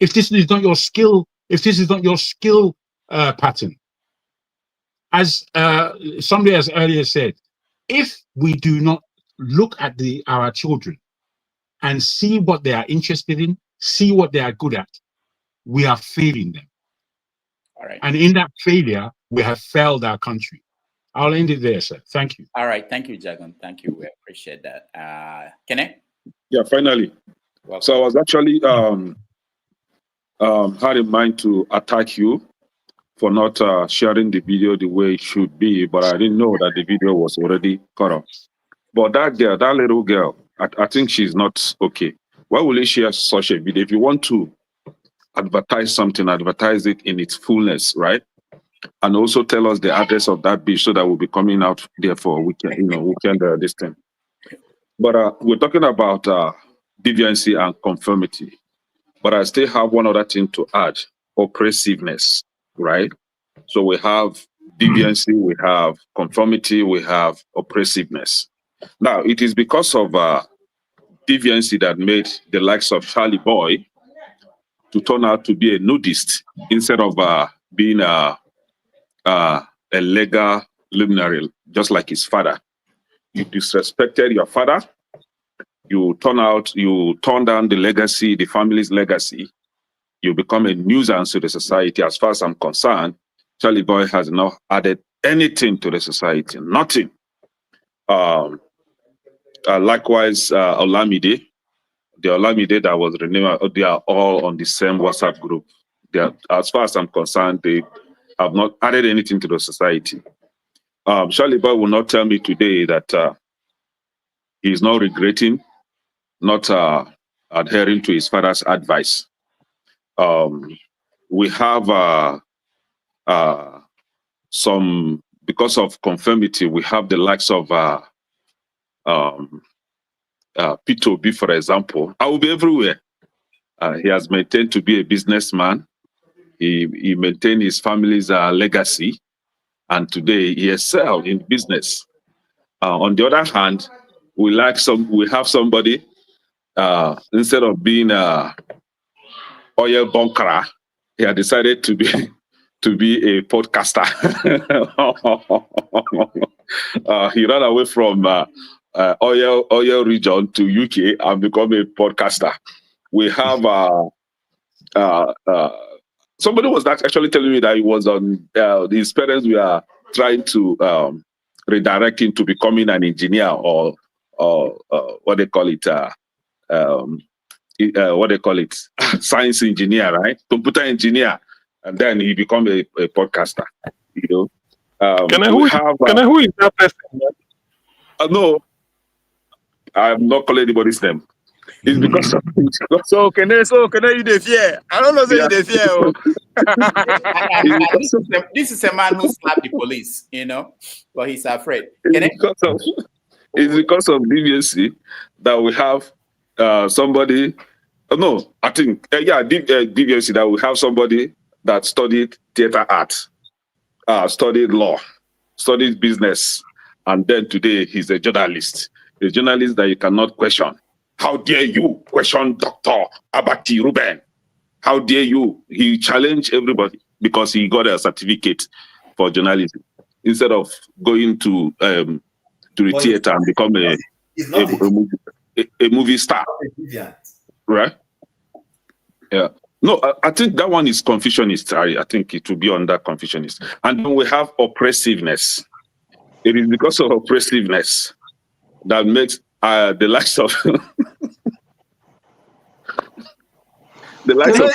Speaker 4: If this is not your skill, pattern, as somebody has earlier said, if we do not look at our children and see what they are interested in, see what they are good at, we are failing them.
Speaker 3: All right.
Speaker 4: And in that failure, we have failed our country. I'll end it there, sir. Thank you.
Speaker 3: All right. Thank you, Jagan. Thank you. We appreciate that. Kene?
Speaker 2: Yeah, finally.
Speaker 3: Welcome.
Speaker 2: So I was actually had in mind to attack you for not sharing the video the way it should be, but I didn't know that the video was already cut off. But that girl, that little girl, I think she's not okay. Why will you share such a video? If you want to advertise something, advertise it in its fullness, right? And also tell us the address of that beach so that we'll be coming out there for a weekend, this thing. But we're talking about deviancy and conformity. But I still have one other thing to add, oppressiveness, right? So we have deviancy, we have conformity, we have oppressiveness. Now, it is because of deviancy that made the likes of Charly Boy to turn out to be a nudist instead of being a legal luminary, just like his father. You disrespected your father. You turn down the legacy, the family's legacy. You become a nuisance to the society. As far as I'm concerned, Charly Boy has not added anything to the society, nothing. Likewise, Olamide, the Olamide that was renamed, they are all on the same WhatsApp group. As far as I'm concerned, they have not added anything to the society. Charly Boy will not tell me today that he's not regretting not adhering to his father's advice. We have some, because of conformity, we have the likes of P2B, for example. I will be everywhere. He has maintained to be a businessman. He maintained his family's legacy, and today he excelled in business. On the other hand, we have somebody instead of being a oil bunker, he had decided to be a podcaster. He ran away from oil region to UK and become a podcaster. We have somebody was actually telling me that he was on his parents were trying to redirect him to becoming an engineer or what they call it, science engineer, right? Computer engineer, and then he become a podcaster. Who is that person? No, I'm not calling anybody's name. It's because of
Speaker 13: so can I you the fear? I don't know say you the fear.
Speaker 3: This is a man who slapped the police, but he's afraid.
Speaker 2: It's because of deviancy that we have somebody. No, I think deviancy that we have somebody that studied theater art, studied law, studied business, and then today he's a journalist. A journalist that you cannot question. How dare you question Dr. Abati Ruben? How dare you? He challenged everybody because he got a certificate for journalism instead of going to the theater and become a movie star. Right? Yeah. No, I think that one is Confucianist. I think it will be under Confucianist. And then we have oppressiveness. It is because of oppressiveness that makes the likes of the likes of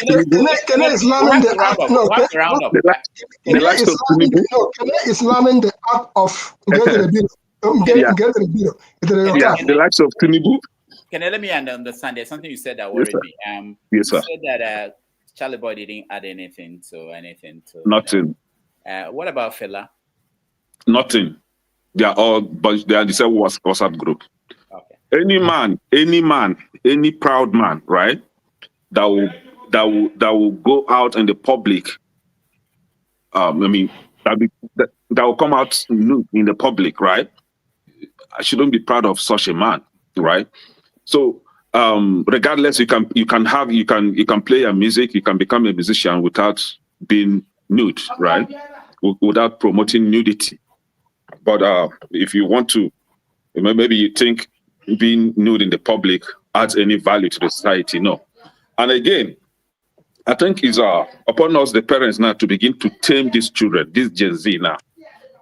Speaker 11: Islaming the act of
Speaker 2: the likes of Tinubu.
Speaker 3: Can I let me understand? There's something you said that worried me.
Speaker 2: Yes, sir.
Speaker 3: You said that Charly Boy didn't add anything to
Speaker 2: nothing.
Speaker 3: What about Fela?
Speaker 2: Nothing. They are all, but they are the same WhatsApp group.
Speaker 3: Okay.
Speaker 2: Any proud man, right? That will go out in the public. That will come out in the public, right? I shouldn't be proud of such a man, right? So regardless, you can play your music, you can become a musician without being nude, right? Without promoting nudity. But if you want to, maybe you think being nude in the public adds any value to the society, no. And again, I think it's upon us, the parents now, to begin to tame these children, this Gen Z now.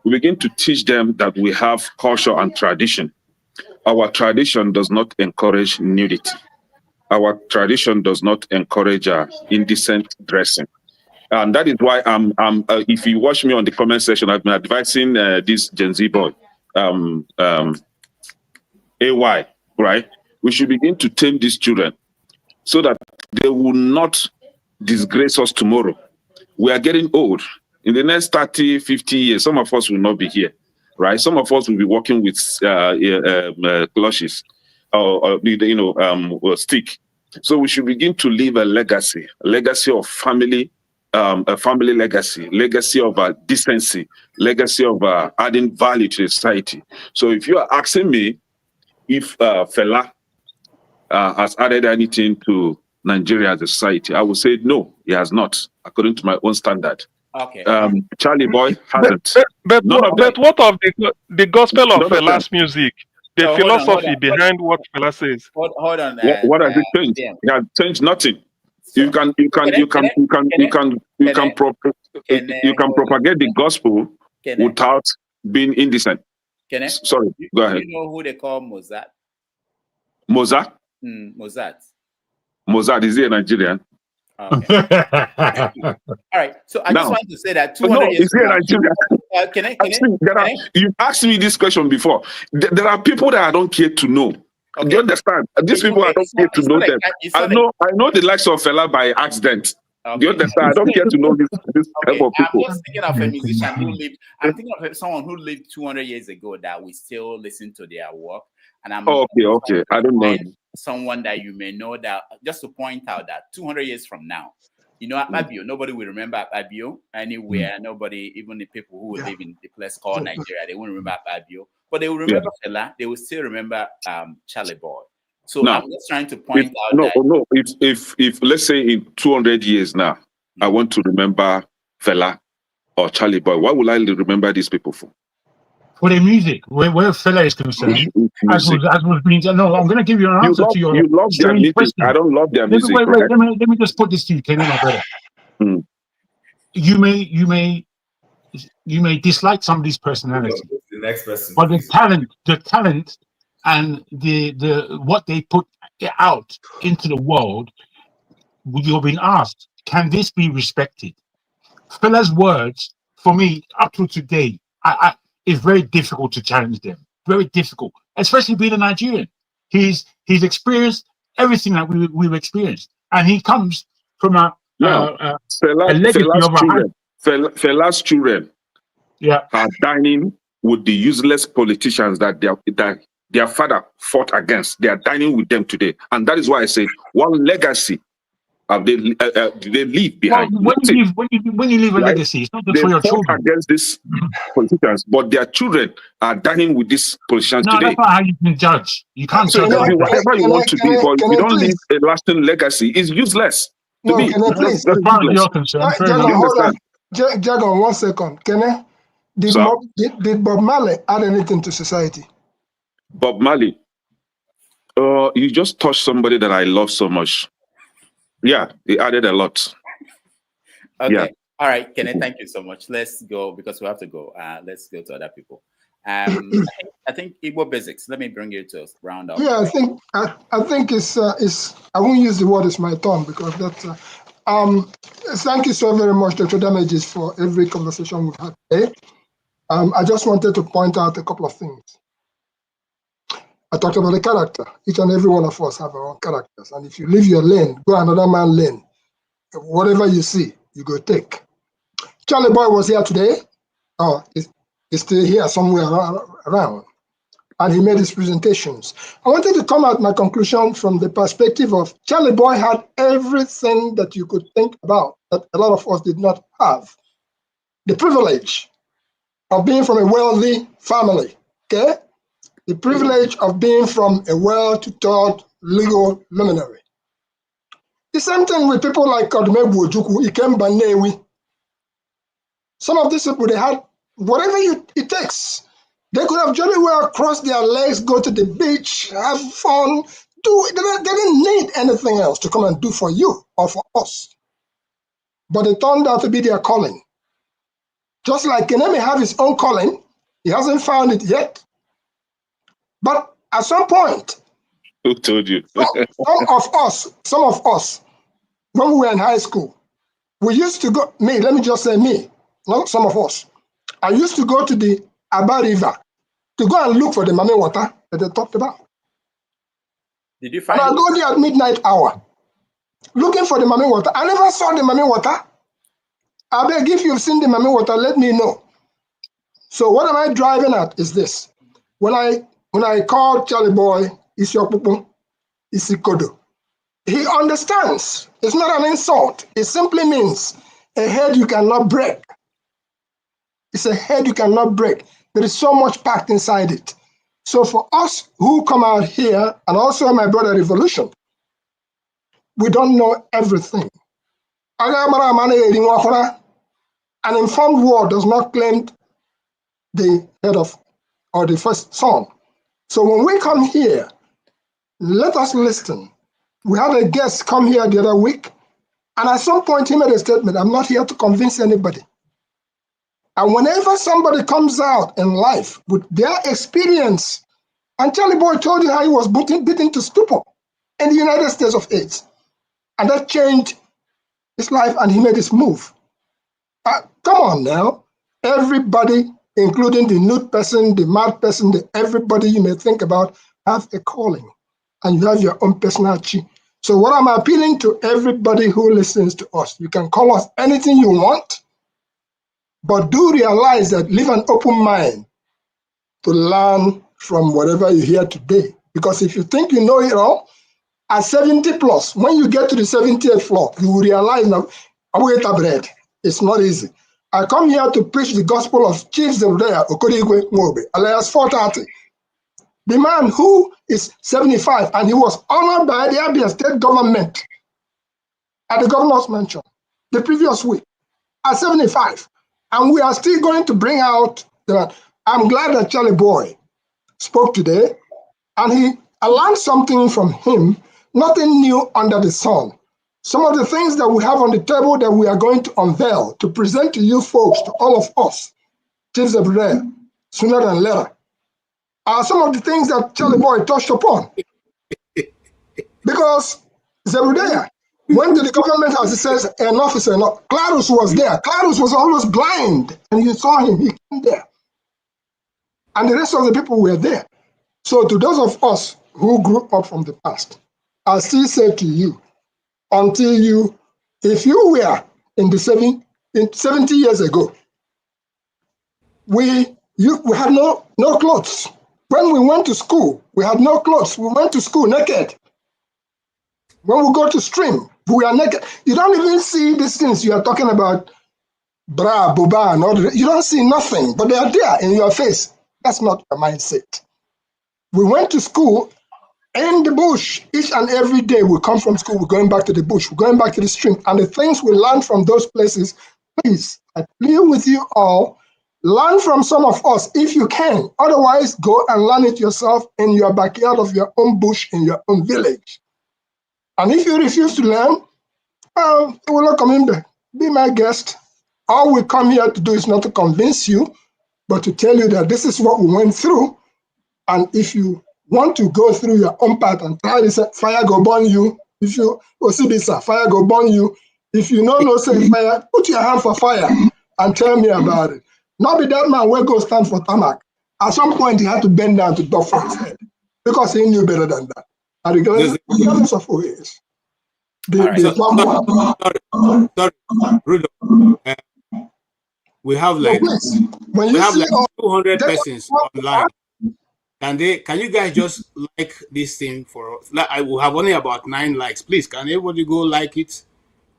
Speaker 2: We begin to teach them that we have culture and tradition. Our tradition does not encourage nudity. Our tradition does not encourage indecent dressing. And that is why if you watch me on the comment section, I've been advising this Gen Z boy, AY, right? We should begin to tame these children so that they will not disgrace us tomorrow. We are getting old. In the next 30, 50 years, some of us will not be here, right? Some of us will be working with clutches or stick. So we should begin to leave a legacy of family, a family legacy of decency, legacy of adding value to society. So if you are asking me if Fela has added anything to Nigeria as a society, I would say no, he has not, according to my own standard.
Speaker 3: Okay.
Speaker 2: Charly Boy hasn't.
Speaker 20: But what of the gospel of Fela's music? The philosophy behind what Fela says.
Speaker 3: Hold on.
Speaker 2: What has it changed? It has changed nothing. You can propagate the gospel without being indecent. Sorry, go ahead.
Speaker 3: Do you know who they call Mozart?
Speaker 2: Mozart?
Speaker 3: Mozart.
Speaker 2: Mozart, is he a Nigerian?
Speaker 3: Okay. All right. So I just wanted to say that 200 years
Speaker 2: is he a Nigerian? You've asked me this question before. There are people that I don't care to know. Okay. Do you understand? These people I don't care to know them. I know the likes of Fela by accident. Okay. Do you understand? I don't care to know this type of people.
Speaker 3: I'm just thinking of a musician who lived. I'm thinking of someone who lived 200 years ago that we still listen to their work. And I'm
Speaker 2: okay. I don't know.
Speaker 3: Someone that you may know, that just to point out that 200 years from now, Abio, nobody will remember Abio anywhere. Nobody, even the people who will live in the place called Nigeria, they won't remember Abio. But they will remember Fela. They will still remember Charly Boy. So I'm just trying to point out that
Speaker 2: if let's say in 200 years now, I want to remember Fela or Charly Boy, what will I remember these people for?
Speaker 4: For the music, where Fela is concerned, as was being said, no, I'm going to give you an answer to your strange question.
Speaker 2: I don't love their music.
Speaker 4: Wait, let me just put this to you, Kenny, my brother. You may dislike somebody's personality,
Speaker 10: the next person,
Speaker 4: but the talent, and the what they put out into the world, you're being asked, can this be respected? Fela's words, for me, up to today, it's very difficult to challenge them. Very difficult, especially being a Nigerian. He's experienced everything that we've experienced, and he comes from a legacy of
Speaker 2: Fela's children are dining with the useless politicians that their father fought against. They are dining with them today, and that is why I say one legacy they leave behind.
Speaker 4: Well, when you leave a legacy, it's not just for your children.
Speaker 2: Against these politicians, but their children are dining with these politicians today.
Speaker 4: That's not how you can judge. You can't judge
Speaker 2: whatever you want to be, but if you don't leave a lasting legacy, it's useless to me.
Speaker 11: Jagon, 1 second. Did Bob Marley add anything to society?
Speaker 2: Bob Marley, you just touched somebody that I love so much. Yeah, he added a lot.
Speaker 3: Okay.
Speaker 2: Yeah.
Speaker 3: All right, Kenneth, thank you so much. Let's go, because we have to go. Let's go to other people. I think Igbo basics. Let me bring you to round up.
Speaker 11: Yeah, I think it's I won't use the word "it's my turn" because that's thank you so very much, Dr. Damages, for every conversation we've had today. I just wanted to point out a couple of things. I talked about the character. Each and every one of us have our own characters. And if you leave your lane, go another man's lane. Whatever you see, you go take. Charly Boy was here today. He's still here somewhere around. And he made his presentations. I wanted to come at my conclusion from the perspective of Charly Boy had everything that you could think about that a lot of us did not have. The privilege of being from a wealthy family, okay? the privilege of being from a well-to-taught legal luminary. The same thing with people like Odumegwu Ojukwu, Ikemba Nnewi. Some of these people, they had whatever it takes. They could have jolly well crossed their legs, go to the beach, have fun, they didn't need anything else to come and do for you or for us. But it turned out to be their calling. Just like Kene may have his own calling, he hasn't found it yet. But at some point,
Speaker 2: who told you?
Speaker 11: some of us, when we were in high school, we used to go, let me just say me, not some of us. I used to go to the Aba River to go and look for the mame water that they talked about.
Speaker 3: Did you find
Speaker 11: it? And I go there at midnight hour, looking for the mame water. I never saw the mame water. I beg, if you've seen the mame water, let me know. So what am I driving at is this. When I call Charly Boy, Isiokpupu, Isikodo, he understands. It's not an insult. It simply means a head you cannot break. It's a head you cannot break. There is so much packed inside it. So for us who come out here, and also my brother Revolution, we don't know everything. An informed world does not claim the head of or the first son. So when we come here, let us listen. We had a guest come here the other week, and at some point he made a statement, I'm not here to convince anybody. And whenever somebody comes out in life with their experience, and Charly Boy told you how he was beaten to stupor in the United States of AIDS, and that changed his life and he made his move. Come on now, everybody, including the nude person, the mad person, everybody you may think about, have a calling, and you have your own personal chi. So what I'm appealing to everybody who listens to us, you can call us anything you want, but do realize that leave an open mind to learn from whatever you hear today. Because if you think you know it all, at 70 plus, when you get to the 70th floor, you will realize now, it's not easy. I come here to preach the gospel of Chief Zebedee Okodigwe Nwobe, alias 430. The man who is 75, and he was honored by the Abia state government at the governor's mansion the previous week at 75. And we are still going to bring out the. I'm glad that Charly Boy spoke today, and I learned something from him, nothing new under the sun. Some of the things that we have on the table that we are going to unveil to present to you folks, to all of us, Chief Zebedee, sooner than later, are some of the things that Charly Boy touched upon. Because Zebedee went to the government house, he says, enough is enough. Clarus was there. Clarus was almost blind, and you saw him, he came there. And the rest of the people were there. So to those of us who grew up from the past, I still say to you, if you were in 70 years ago, we had no clothes. When we went to school, we had no clothes. We went to school naked. When we go to stream, we are naked. You don't even see these things you are talking about, bra, buba, and all that. You don't see nothing, but they are there in your face. That's not your mindset. We went to school in the bush. Each and every day we come from school, we're going back to the bush, we're going back to the stream. And the things we learn from those places, please, I plead with you all, learn from some of us if you can. Otherwise, go and learn it yourself in your backyard of your own bush, in your own village. And if you refuse to learn, well, we're not coming back. Be my guest. All we come here to do is not to convince you, but to tell you that this is what we went through. And if you want to go through your own path and try this, fire go burn you. If you see this, fire go burn you. If you know no say fire, put your hand for fire and tell me about it. Not be that man where go stand for tarmac. At some point, he had to bend down to duck for his head because he knew better than that. And regardless of who he is.
Speaker 19: Sorry, Rudolph. We have like 200 persons online. Can you guys just like this thing for us? I will have only about 9 likes. Please, can everybody go like it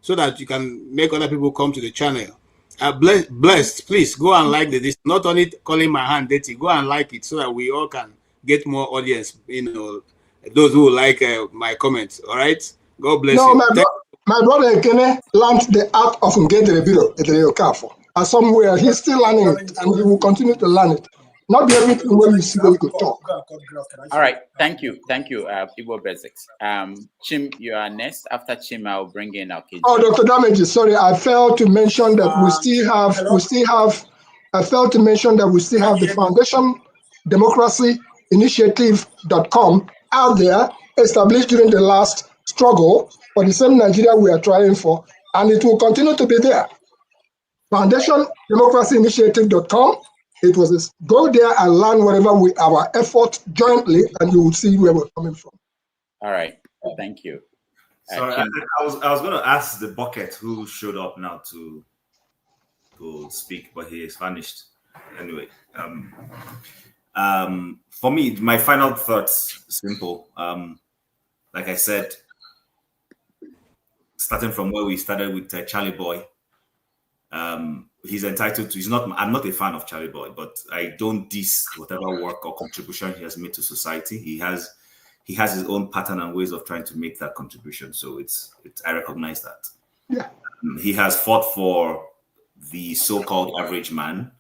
Speaker 19: so that you can make other people come to the channel? Blessed, please go and like this. Not only calling my hand dirty, go and like it so that we all can get more audience. Those who like my comments. All right. God bless
Speaker 11: no,
Speaker 19: you.
Speaker 11: My brother Ekene learned the art of Ngedrebiro, and somewhere he's still learning it, and he will continue to learn it. Not be everything where you see where you could talk.
Speaker 3: All right, thank you, Igbo Basics. Chim, you are next. After Chim, I'll bring in our kids.
Speaker 11: Oh, Dr. Damages, sorry, I failed to mention that we still have the Foundation Democracy Initiative.com out there, established during the last struggle for the same Nigeria we are trying for, and it will continue to be there. Foundation Democracy Initiative.com. It was go there and learn whatever our effort jointly, and you will see where we're coming from.
Speaker 3: All right, thank you.
Speaker 10: Sorry, I was going to ask the bucket who showed up now to speak, but he has vanished. Anyway, for me, my final thoughts simple. Like I said, starting from where we started with Charly Boy. He's entitled to. I'm not a fan of Charly Boy, but I don't diss whatever work or contribution he has made to society. He has his own pattern and ways of trying to make that contribution. So I recognize that.
Speaker 11: Yeah.
Speaker 10: He has fought for the so-called average man.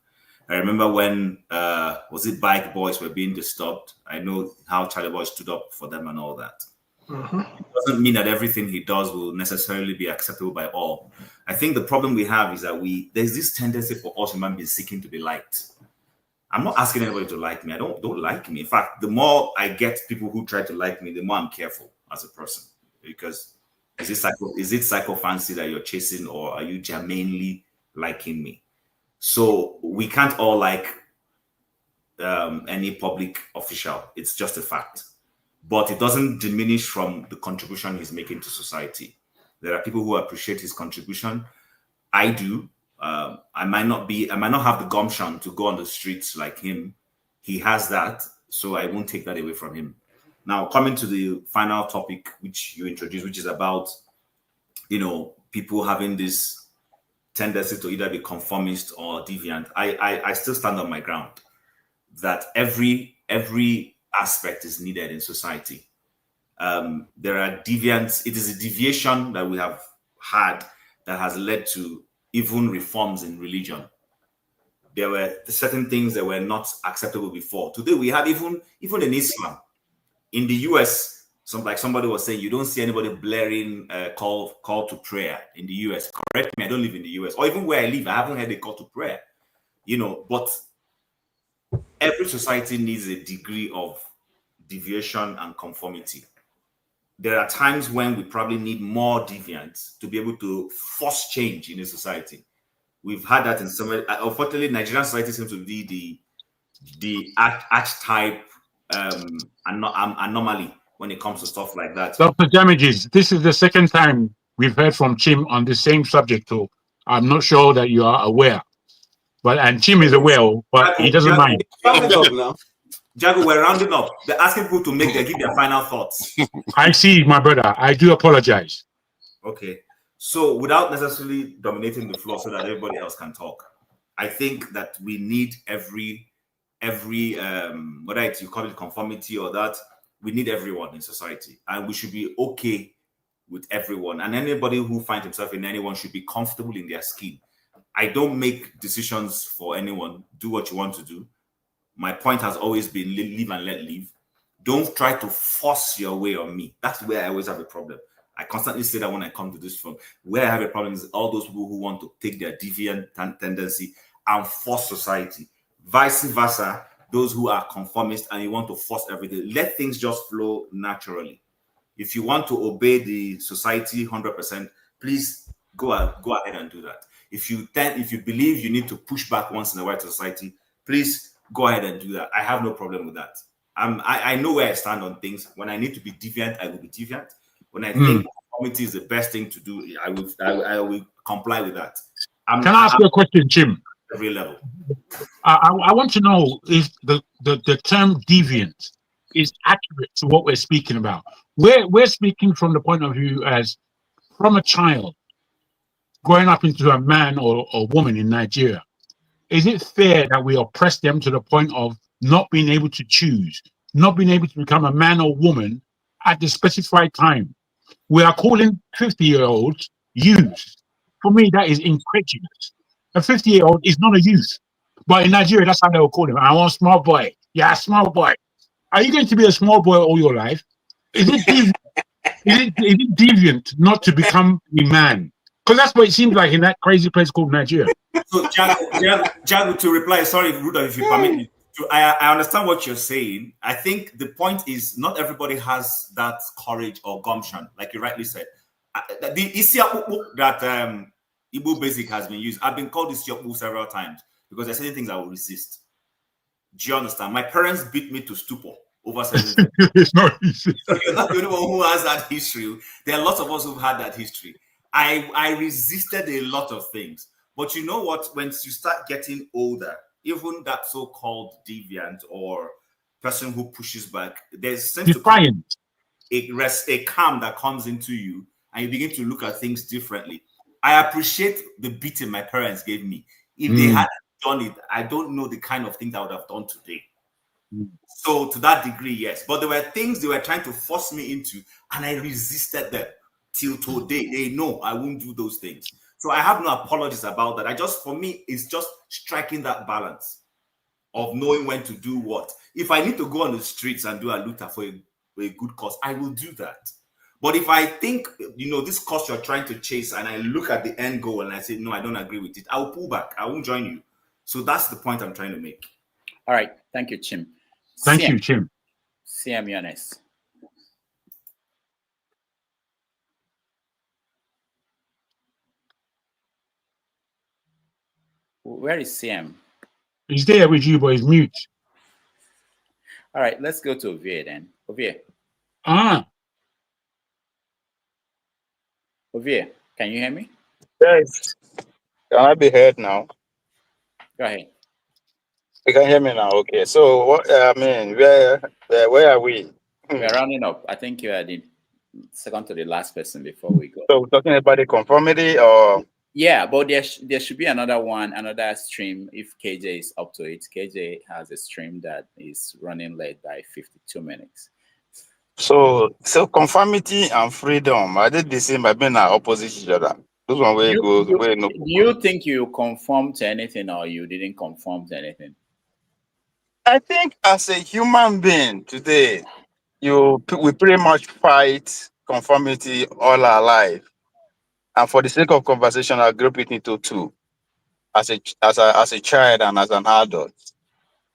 Speaker 10: I remember when was it bike boys were being disturbed. I know how Charly Boy stood up for them and all that. It doesn't mean that everything he does will necessarily be acceptable by all. I think the problem we have is that there's this tendency for us human beings seeking to be liked. I'm not asking anybody to like me. I don't like me. In fact, the more I get people who try to like me, the more I'm careful as a person. Because is it psychophancy that you're chasing, or are you genuinely liking me? So we can't all like any public official. It's just a fact. But it doesn't diminish from the contribution he's making to society. There are people who appreciate his contribution. I do. I might not have the gumption to go on the streets like him. He has that, so I won't take that away from him. Now, coming to the final topic which you introduced, which is about, people having this tendency to either be conformist or deviant. I still stand on my ground that every aspect is needed in society. There are deviants. It is a deviation that we have had that has led to even reforms in religion. There were certain things that were not acceptable before. Today we have even in Islam. In the US, somebody was saying, you don't see anybody blaring call to prayer in the US. Correct me, I don't live in the US. Or even where I live, I haven't heard a call to prayer. But every society needs a degree of deviation and conformity. There are times when we probably need more deviants to be able to force change in a society. We've had that in some. Unfortunately, Nigerian society seems to be the archetype anomaly when it comes to stuff like that.
Speaker 4: Dr. Damages, this is the second time we've heard from Chim on the same subject, so I'm not sure that you are aware. And Chim is aware, but he doesn't mind.
Speaker 10: Jago, we're rounding up. They're asking people to give their final thoughts.
Speaker 4: I see, my brother. I do apologize.
Speaker 10: Okay. So without necessarily dominating the floor so that everybody else can talk, I think that we need every whether you call it conformity or that, we need everyone in society. And we should be okay with everyone. And anybody who finds himself in anyone should be comfortable in their skin. I don't make decisions for anyone. Do what you want to do. My point has always been live and let live. Don't try to force your way on me. That's where I always have a problem. I constantly say that when I come to this forum. Where I have a problem is all those people who want to take their deviant tendency and force society. Vice versa, those who are conformist and you want to force everything. Let things just flow naturally. If you want to obey the society 100%, please go ahead and do that. If you believe you need to push back once in a while to society, please go ahead and do that. I have no problem with that. I know where I stand on things. When I need to be deviant, I will be deviant. When I think conformity is the best thing to do, I will comply with that.
Speaker 4: Can I ask you a question, Chim?
Speaker 10: Every level.
Speaker 4: I want to know if the term deviant is accurate to what we're speaking about. We're speaking from the point of view as from a child growing up into a man or woman in Nigeria. Is it fair that we oppress them to the point of not being able to choose? not being able to become a man or woman at the specified time. We are calling 50-year-olds youths. For me, that is incredulous. A 50-year-old is not a youth. But in Nigeria, that's how they will call him. I want small boy. Yeah, small boy. Are you going to be a small boy all your life? Is it deviant, is it deviant not to become a man? Because that's what it seems like in that crazy place called Nigeria.
Speaker 10: So, Jago, to reply, sorry, Rudolph, if you permit me. I understand what you're saying. I think the point is not everybody has that courage or gumption, like you rightly said. The Isiapu that Igbo Basic has been used, I've been called Isiapu several times because there's certain things I will resist. Do you understand? My parents beat me to stupor over certain things.
Speaker 4: It's not easy.
Speaker 10: So you're not the only one who has that history. There are lots of us who've had that history. I resisted a lot of things. But you know what? When you start getting older, even that so-called deviant or person who pushes back, there's
Speaker 4: defiant.
Speaker 10: A calm that comes into you, and you begin to look at things differently. I appreciate the beating my parents gave me. If they hadn't done it, I don't know the kind of things I would have done today. So to that degree, yes. But there were things they were trying to force me into, and I resisted them till today. They know I won't do those things. So I have no apologies about that. For me, it's just striking that balance of knowing when to do what. If I need to go on the streets and do a luta for a good cause, I will do that. But if I think, this cause you're trying to chase, and I look at the end goal and I say, no, I don't agree with it, I'll pull back. I won't join you. So that's the point I'm trying to make.
Speaker 3: All right. Thank you, Chim.
Speaker 4: Thank you, Chim.
Speaker 3: CM Yones. Where is CM?
Speaker 4: He's there with you, but he's mute.
Speaker 3: All right, let's go to Ovie then. Ovie. Ovie, can you hear me?
Speaker 6: Yes. Can I be heard now?
Speaker 3: Go ahead.
Speaker 6: You can hear me now. Okay. So what where are we?
Speaker 3: We're rounding up. I think you are the second to the last person before we go.
Speaker 6: So we're talking about the conformity, or
Speaker 3: yeah, but there should be another stream if KJ is up to it. KJ has a stream that is running late by 52 minutes.
Speaker 6: So conformity and freedom, are they the same? I've been opposite each other. Those one way goes way no.
Speaker 3: Do you think you conform to anything or you didn't conform to anything?
Speaker 6: I think as a human being today, we pretty much fight conformity all our life. And for the sake of conversation, I'll group it into two, as a child and as an adult.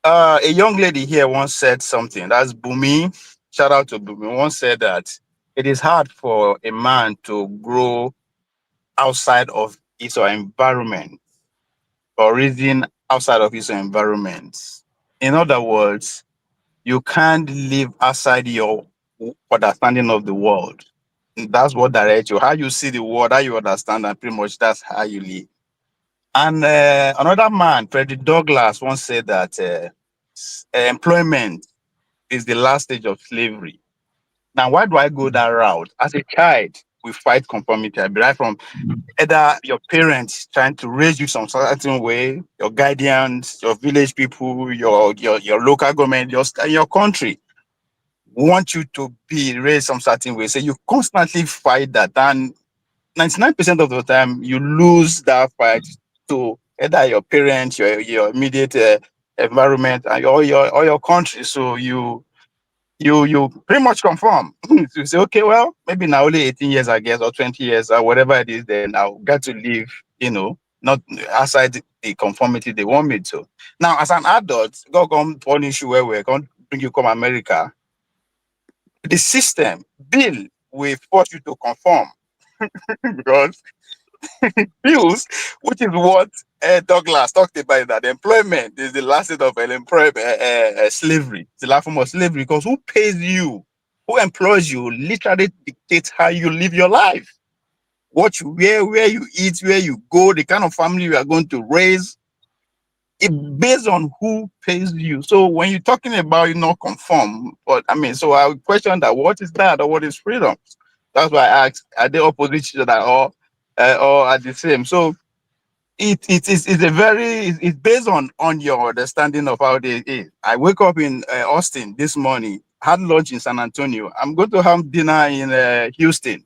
Speaker 6: A young lady here once said something. That's Bumi. Shout out to Bumi. Once said that it is hard for a man to grow outside of his or environment, or reason outside of his environment. In other words, you can't live outside your understanding of the world. That's what directs you. How you see the world, how you understand, and pretty much that's how you live. And another man, Frederick Douglass, once said that employment is the last stage of slavery. Now, why do I go that route? As a child, we fight conformity. I derive from either your parents trying to raise you some certain way, your guardians, your village people, your local government, your country want you to be raised some certain way. So you constantly fight that, and 99% of the time you lose that fight to either your parents, your immediate environment, and your country. So you pretty much conform. You say, okay, well, maybe now only 18 years, I guess, or 20 years, or whatever it is, then I'll get to live, not outside the conformity they want me to. Now, as an adult, go come punish you where we're going to bring you come America. The system, bill, will force you to conform because bills, which is what Douglas talked about, that employment is the last stage of slavery. It's the last form of slavery, because who pays you, who employs you, literally dictates how you live your life. What you wear, where you eat, where you go, the kind of family you are going to raise, it based on who pays you. So when you're talking about conform, so I would question that, what is that, or what is freedom? That's why I asked, are they opposite each other or are the same? So it's based on your understanding of how it is. I wake up in Austin this morning, had lunch in San Antonio. I'm going to have dinner in Houston.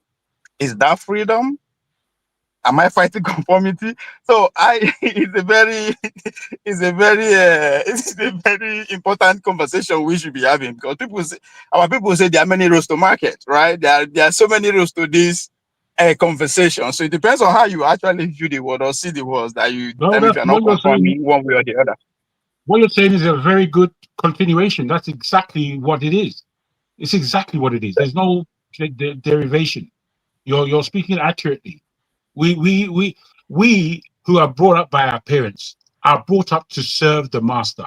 Speaker 6: Is that freedom? Am I fighting conformity? So it's a very important conversation we should be having, because our people say there are many roads to market, right? There are so many roads to this conversation. So it depends on how you actually view the world or see the world that you determine if you're not conforming one way or the other.
Speaker 4: What you're saying is a very good continuation. That's exactly what it is. It's exactly what it is. There's no derivation. You're speaking accurately. We who are brought up by our parents are brought up to serve the master,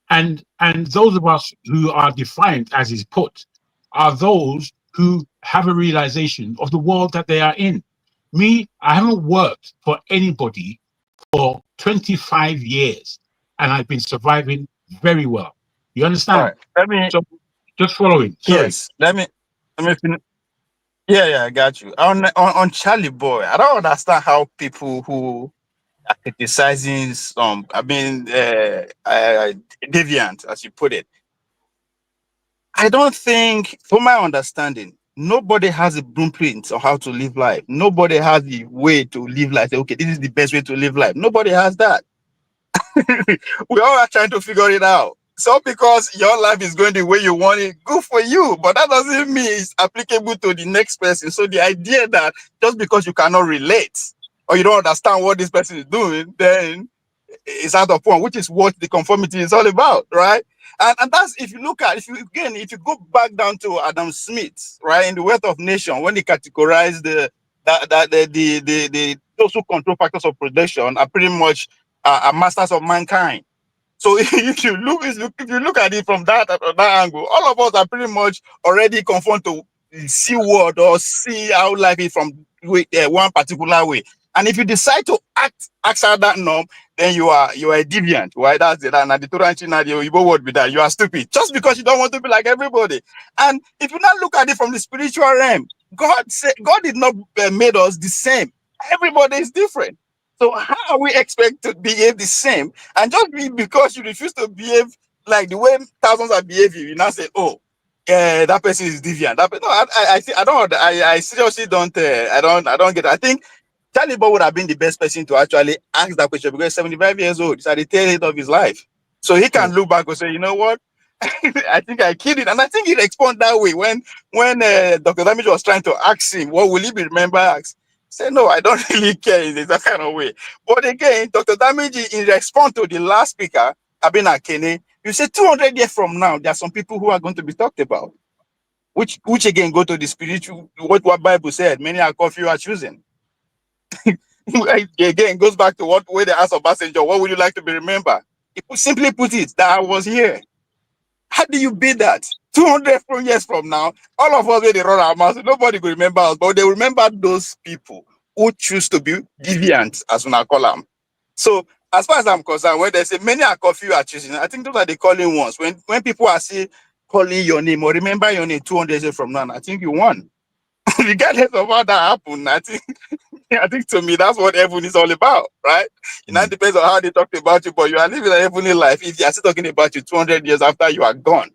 Speaker 4: and those of us who are defiant, as is put, are those who have a realization of the world that they are in. Me, I haven't worked for anybody for 25 years, and I've been surviving very well. You understand?
Speaker 6: Right.
Speaker 4: So just following. Sorry.
Speaker 6: Yes. Let me finish. Yeah, I got you. On Charly Boy, I don't understand how people who are criticizing deviant, as you put it. I don't think, from my understanding, nobody has a blueprint on how to live life. Nobody has the way to live life. Say, okay, this is the best way to live life. Nobody has that. We all are trying to figure it out. So because your life is going the way you want it, good for you. But that doesn't mean it's applicable to the next person. So the idea that just because you cannot relate or you don't understand what this person is doing, then it's out of point, which is what the conformity is all about, right? And that's, if you go back down to Adam Smith, right, in The Wealth of Nation, when he categorized those who control factors of production are pretty much are masters of mankind. So if you look at it from that angle, all of us are pretty much already conformed to see world or see how life is from one particular way. And if you decide to act outside that norm, then you are a deviant, right? That's it. And the Igbo word with that, you are stupid just because you don't want to be like everybody. And if you not look at it from the spiritual realm, God did not made us the same. Everybody is different. So how are we expect to behave the same? And just because you refuse to behave like the way thousands are behaving, you now say, oh, that person is deviant. I seriously don't get it. I think Charly Boy would have been the best person to actually ask that question, because he's 75 years old. He's at the tail end of his life. So he can look back and say, you know what? I think I killed it. And I think he responded that way when Dr. Damage was trying to ask him, what will he be remembered? Say, no, I don't really care in that kind of way. But again, Dr. Damage, in response to the last speaker, Abina Kene, you say 200 years from now, there are some people who are going to be talked about, which again go to the spiritual, what Bible said, many are called, few are choosing. Again, goes back to what way they asked Obasanjo, what would you like to be remembered? Simply put it, that I was here. How do you beat that? 200 years from now, all of us will run our mouths. Nobody will remember us, but they will remember those people who choose to be deviant, as we call them. So, as far as I'm concerned, when they say many are called, few are choosing, I think those are the calling ones. When people are saying calling your name or remember your name 200 years from now, I think you won. Regardless of how that happened, I think to me that's what heaven is all about, right? It now depends on how they talk about you, but you are living a heavenly life if they are still talking about you 200 years after you are gone.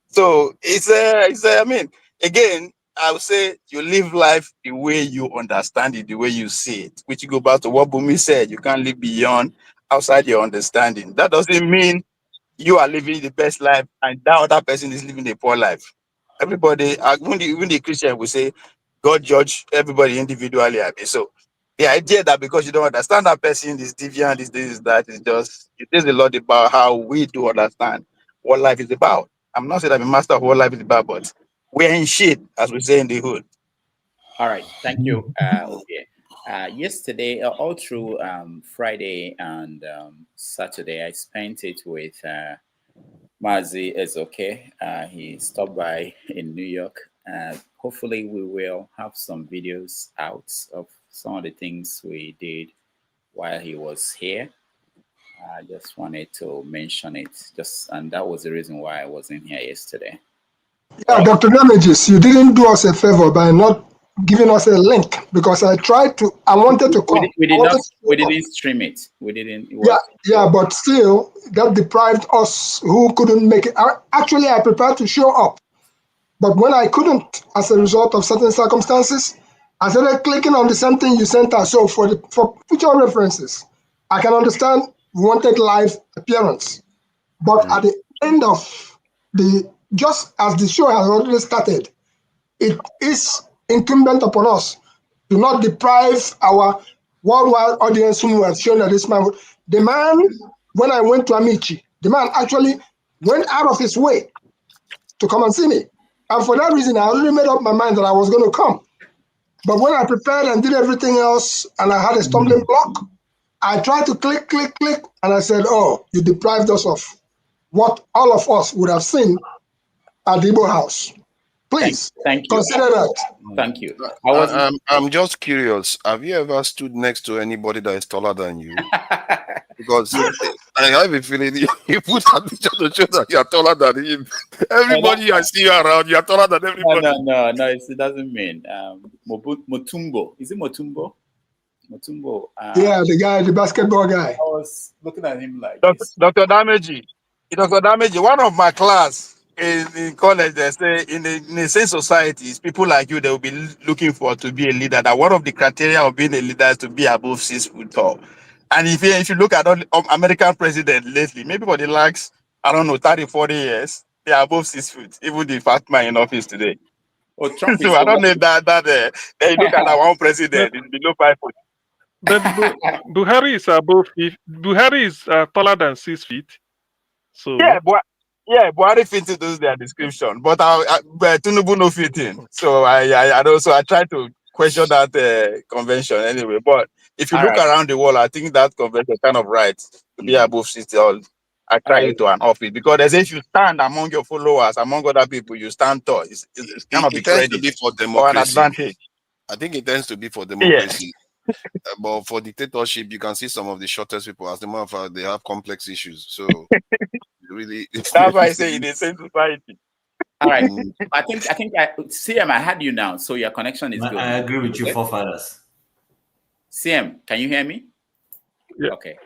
Speaker 6: So I mean, again, I would say you live life the way you understand it, the way you see it, which you go back to what Bumi said, you can't live beyond outside your understanding. That doesn't mean you are living the best life and that other person is living a poor life. Everybody, even the Christian will say, God judge everybody individually. So the idea that because you don't understand that person is deviant, is this, is that, is just, it is a lot about how we do understand what life is about. I'm not saying I'm a master of what life is about, but we're in shit, as we say in the hood.
Speaker 3: All right, thank you. Okay. Yesterday, all through Friday and Saturday, I spent it with Mazi Ezoke. He stopped by in New York. Hopefully, we will have some videos out of some of the things we did while he was here. I just wanted to mention it, and that was the reason why I wasn't here yesterday.
Speaker 11: Yeah, Dr. Damages, you didn't do us a favor by not giving us a link because I wanted to come.
Speaker 3: We didn't stream it. We didn't.
Speaker 11: Yeah, but still, that deprived us who couldn't make it. Actually, I prepared to show up. But when I couldn't, as a result of certain circumstances, I started clicking on the same thing you sent us. So for future references, I can understand we wanted live appearance. But at the end of just as the show has already started, it is incumbent upon us to not deprive our worldwide audience whom we have shown that this man, the man, when I went to Amici, the man actually went out of his way to come and see me. And for that reason, I already made up my mind that I was going to come. But when I prepared and did everything else and I had a stumbling block, I tried to click, and I said, oh, you deprived us of what all of us would have seen at the Igbo house. Please,
Speaker 3: thank you.
Speaker 11: Consider that.
Speaker 3: Thank you.
Speaker 5: I'm just curious. Have you ever stood next to anybody that is taller than you? Because I have a feeling you put a picture to show that you are taller than him. Everybody I see you around, you are taller than everybody.
Speaker 3: No, it doesn't mean. Motumbo. Is it Motumbo? Motumbo.
Speaker 11: Yeah, the guy, the basketball guy.
Speaker 3: I was looking at him like
Speaker 6: Dr. Dameji. Dr. Dameji, one of my class in college, they say in the same societies, people like you, they will be looking for to be a leader. That one of the criteria of being a leader is to be above 6 foot tall. And if you look at all American president lately, maybe for the last, 30, 40 years, they are above 6 foot, even the fat man in office today.
Speaker 3: Oh, Trump
Speaker 6: so I don't know that they look at our one president, it's below 5 foot.
Speaker 20: But Buhari is above. Buhari is taller than 6 feet. So
Speaker 6: Buhari fits into their description, but Tinubu no fit in. So I try to question that convention anyway. But if you look around the world, I think that convention kind of right to be above 60. I try you to an office because they say if you stand among your followers, among other people, you stand tall. It's kind of
Speaker 5: it tends to be for democracy.
Speaker 6: or an advantage.
Speaker 5: I think it tends to be for democracy. But for dictatorship, you can see some of the shortest people. As a matter of fact, they have complex issues. So really,
Speaker 6: that's why I say in the same society.
Speaker 3: All right. I think CM, I had you now, so your connection is good.
Speaker 10: I agree with you, forefathers.
Speaker 3: CM, can you hear me?
Speaker 20: Yeah.
Speaker 3: Okay.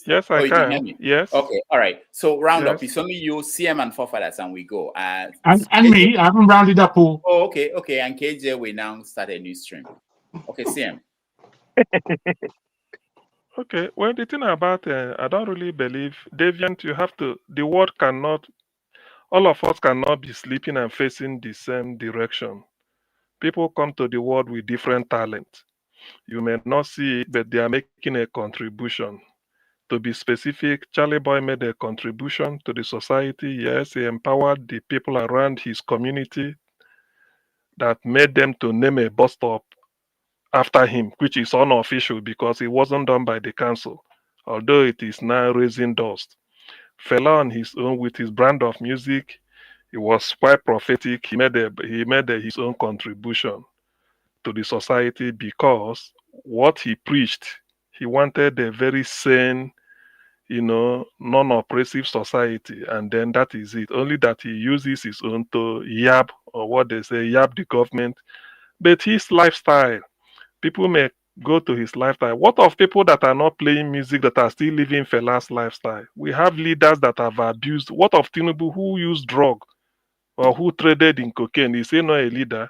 Speaker 20: Yes, I
Speaker 3: you
Speaker 20: can.
Speaker 3: hear me?
Speaker 20: Yes.
Speaker 3: Okay. All right. So round up. It's only you, CM, and forefathers, and we go.
Speaker 4: And me, I haven't rounded up all.
Speaker 3: Oh, okay. And KJ, we now start a new stream. Okay, CM.
Speaker 20: Okay, well, the thing about I don't really believe deviant. You have to. The world cannot. All of us cannot be sleeping and facing the same direction. People come to the world with different talent. You may not see it, but they are making a contribution. To be specific, Charly Boy made a contribution to the society. Yes, he empowered the people around his community that made them to name a bus stop after him, which is unofficial because it wasn't done by the council, although it is now raising dust. Fela on his own with his brand of music, it was quite prophetic. He made his own contribution to the society because what he preached, he wanted a very sane, non-oppressive society, and then that is it. Only that he uses his own to yab, or what they say, yab the government. But his lifestyle, people may go to his lifestyle. What of people that are not playing music that are still living Fela's lifestyle? We have leaders that have abused. What of Tinubu who used drug or who traded in cocaine? Is he not a leader?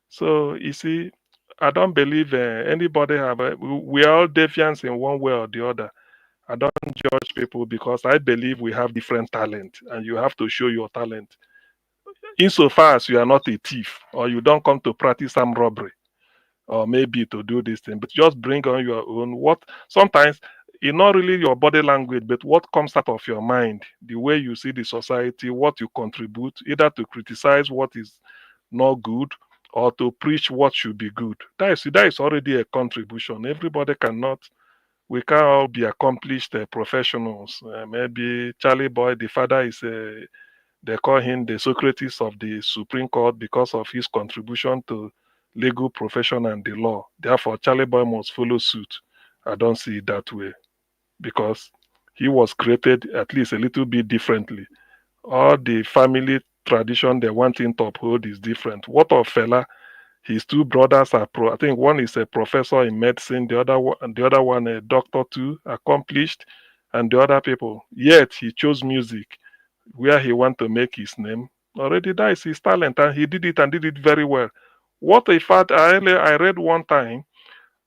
Speaker 20: So you see, I don't believe anybody have. We are all deviants in one way or the other. I don't judge people because I believe we have different talent, and you have to show your talent. Insofar as you are not a thief or you don't come to practice some robbery, or maybe to do this thing, but just bring on your own. What sometimes it's not really your body language, but what comes out of your mind, the way you see the society, what you contribute, either to criticize what is not good or to preach what should be good. That is already a contribution. Everybody cannot. We can't all be accomplished professionals. Maybe Charly Boy, the father is they call him the Socrates of the Supreme Court because of his contribution to legal profession and the law. Therefore, Charly Boy must follow suit. I don't see it that way because he was created at least a little bit differently. All the family tradition they want him to uphold is different. What of Fela? His two brothers are I think one is a professor in medicine, the other one a doctor too, accomplished, and the other people. Yet he chose music where he want to make his name. Already that is his talent, and he did it and did it very well. What a fact I read one time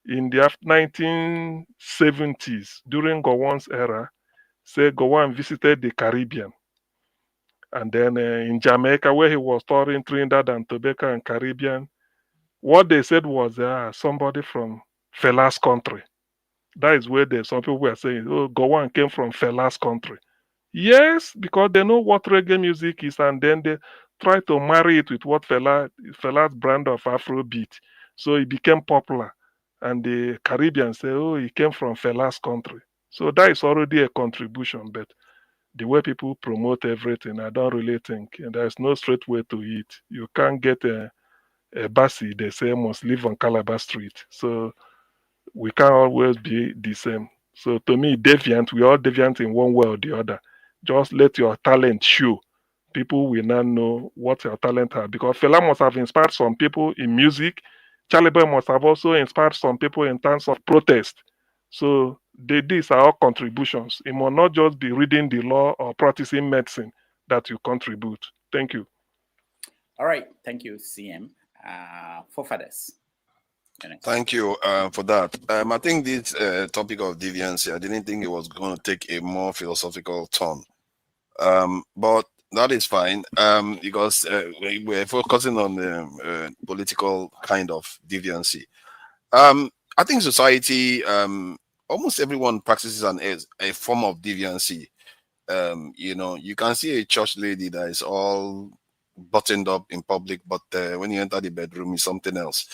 Speaker 20: in the 1970s during Gowon's era, say Gowon visited the Caribbean. And then in Jamaica, where he was touring Trinidad and Tobago and Caribbean, what they said was somebody from Fela's country. That is where some people were saying, oh, Gowon came from Fela's country. Yes, because they know what reggae music is, and then they try to marry it with what Fela's brand of Afrobeat. So it became popular. And the Caribbeans say, oh, he came from Fela's country. So that is already a contribution, but the way people promote everything, I don't really think. And there's no straight way to it. You can't get a Bassi, they say, must live on Calabar Street. So we can't always be the same. So to me, deviant, we are deviant in one way or the other. Just let your talent show. People will not know what your talent are. Because Fela must have inspired some people in music. Charly Boy must have also inspired some people in terms of protest. So these are all contributions. It must not just be reading the law or practicing medicine that you contribute. Thank you.
Speaker 3: All right. Thank you, CM. For fathers.
Speaker 5: Thank you for that. I think this topic of deviancy, I didn't think it was going to take a more philosophical turn. But that is fine because we're focusing on the political kind of deviancy. I think society, almost everyone practices a form of deviancy. You can see a church lady that is all buttoned up in public, but when you enter the bedroom, it's something else.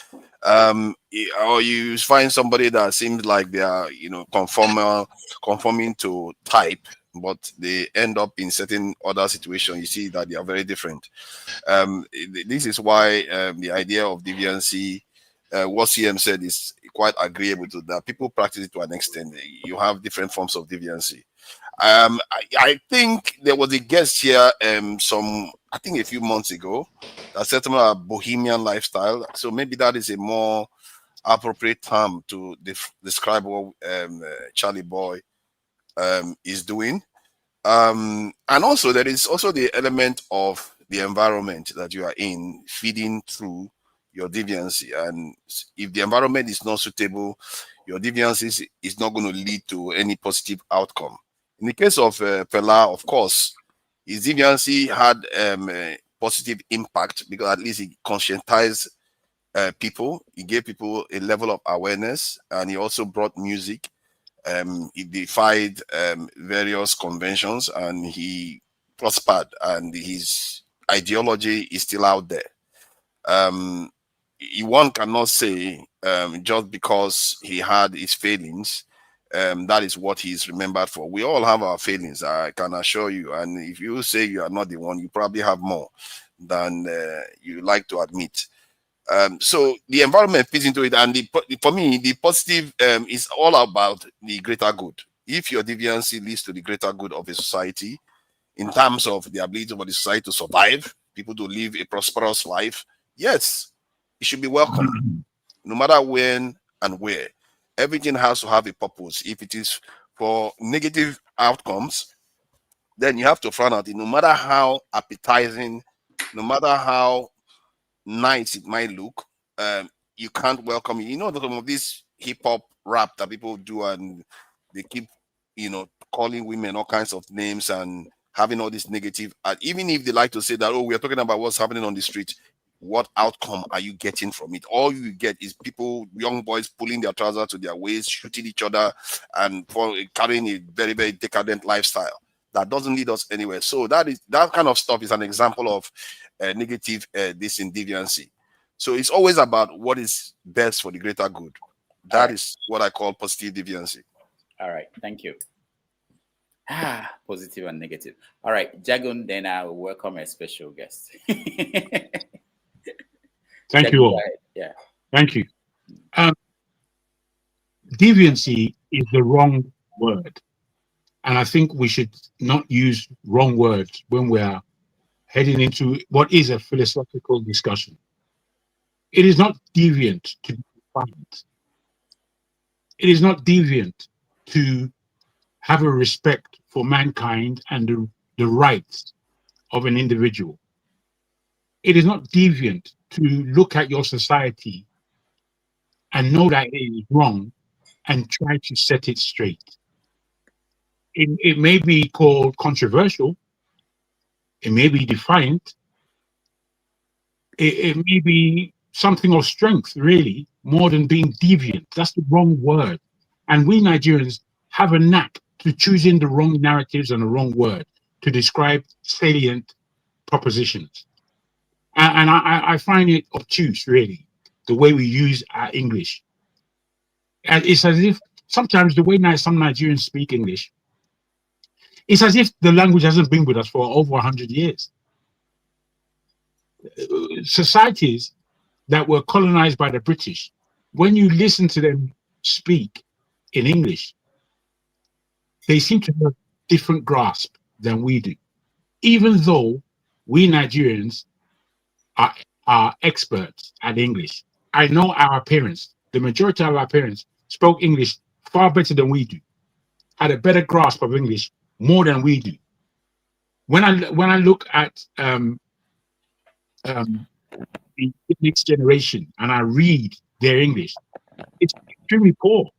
Speaker 5: Or you find somebody that seems like they are, conforming to type, but they end up in certain other situations. You see that they are very different. This is why the idea of deviancy, what CM said, is quite agreeable to that. People practice it to an extent. You have different forms of deviancy. I think there was a guest here a few months ago that said something about bohemian lifestyle. So maybe that is a more appropriate term to describe what Charly Boy is doing. And also there is also the element of the environment that you are in feeding through your deviancy. And if the environment is not suitable, your deviancy is not going to lead to any positive outcome. In the case of Fela, of course, his deviancy had a positive impact because at least he conscientized people. He gave people a level of awareness, and he also brought music. He defied various conventions, and he prospered, and his ideology is still out there. One cannot say just because he had his failings, that is what he's remembered for. We all have our failings, I can assure you. And if you say you are not the one, you probably have more than you like to admit. So the environment fits into it. And for me, the positive is all about the greater good. If your deviancy leads to the greater good of a society, in terms of the ability of the society to survive, people to live a prosperous life, yes, it should be welcome, no matter when and where. Everything has to have a purpose. If it is for negative outcomes, then you have to frown at it. No matter how appetizing, no matter how nice it might look, you can't welcome it. Some of this hip-hop rap that people do, and they keep, calling women all kinds of names and having all this negative. And even if they like to say that, oh, we are talking about what's happening on the street, what outcome are you getting from it? All you get is people, young boys, pulling their trousers to their waist, shooting each other, and carrying a very, very decadent lifestyle that doesn't lead us anywhere. So that kind of stuff is an example of negative deviancy. So it's always about what is best for the greater good. That is what I call positive deviancy.
Speaker 3: All right, thank you. Positive and negative. All right, Jagun, then I will welcome a special guest.
Speaker 4: Thank you all.
Speaker 3: Yeah.
Speaker 4: Thank you. Deviancy is the wrong word. And I think we should not use wrong words when we are heading into what is a philosophical discussion. It is not deviant to be defiant. It is not deviant to have a respect for mankind and the rights of an individual. It is not deviant to look at your society and know that it is wrong and try to set it straight. It may be called controversial. It may be defiant. It may be something of strength, really, more than being deviant. That's the wrong word. And we Nigerians have a knack to choosing the wrong narratives and the wrong word to describe salient propositions. And I find it obtuse, really, the way we use our English. And it's as if sometimes the way some Nigerians speak English, it's as if the language hasn't been with us for over 100 years. Societies that were colonized by the British, when you listen to them speak in English, they seem to have a different grasp than we do, even though we Nigerians are experts at English. I know our parents, the majority of our parents, spoke English far better than we do, had a better grasp of English more than we do. When I look at the next generation and I read their English, it's extremely poor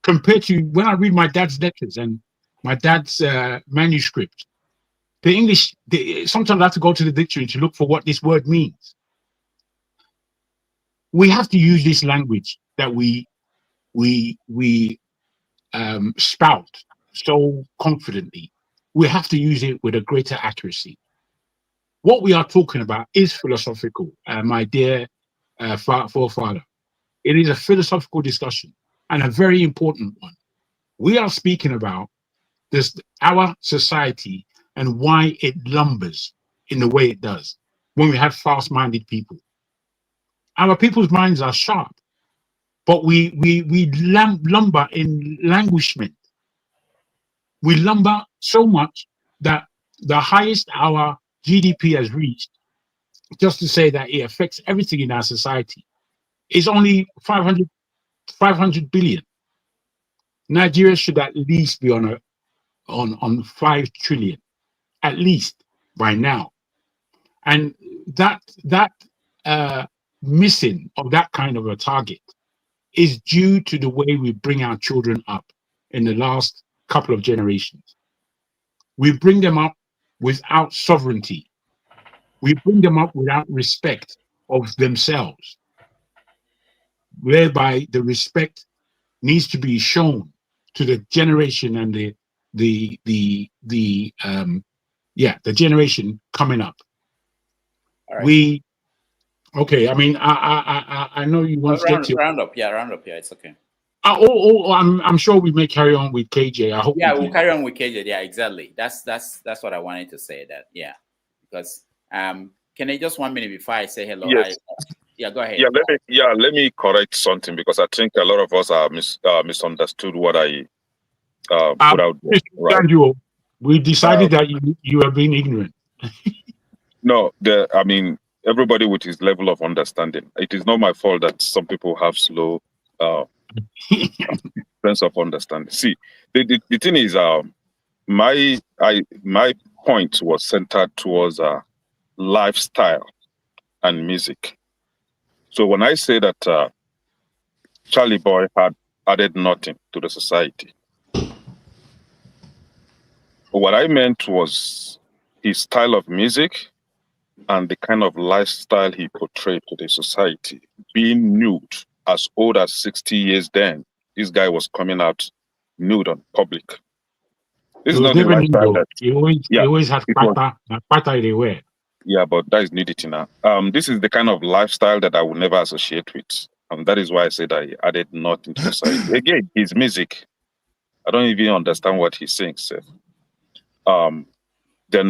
Speaker 4: compared to when I read my dad's letters and my dad's manuscript. The English, sometimes I have to go to the dictionary to look for what this word means. We have to use this language that we spout so confidently. We have to use it with a greater accuracy. What we are talking about is philosophical, my dear forefather. It is a philosophical discussion and a very important one. We are speaking about our society and why it lumbers in the way it does when we have fast-minded people. Our people's minds are sharp, but we lumber in languishment. We lumber so much that the highest our GDP has reached, just to say that it affects everything in our society, is only 500 billion. Nigeria should at least be on 5 trillion, at least by now. And that missing of that kind of a target is due to the way we bring our children up in the last couple of generations. We bring them up without sovereignty. We bring them up without respect of themselves, whereby the respect needs to be shown to the generation and the generation coming up. Right. I mean, I know you want to get to
Speaker 3: round up. Yeah, it's okay.
Speaker 4: I'm sure we may carry on with KJ. I hope.
Speaker 3: Yeah, we'll carry on with KJ. Yeah, exactly. That's what I wanted to say. That because can I just 1 minute before I say hello?
Speaker 2: Yes.
Speaker 3: Go ahead.
Speaker 2: Let me correct something because I think a lot of us are misunderstood what I put out there. Right.
Speaker 4: We decided that you are being ignorant.
Speaker 2: No, I mean, everybody with his level of understanding. It is not my fault that some people have slow sense of understanding. See, the thing is, my point was centered towards lifestyle and music. So when I say that Charly Boy had added nothing to the society, what I meant was his style of music and the kind of lifestyle he portrayed to the society. Being nude as old as 60 years then, this guy was coming out nude on public. This is not the lifestyle that
Speaker 4: he always had pata everywhere.
Speaker 2: Yeah, but that is nudity now. This is the kind of lifestyle that I would never associate with. That is why I said I added nothing to society. Again, his music, I don't even understand what he sings. Then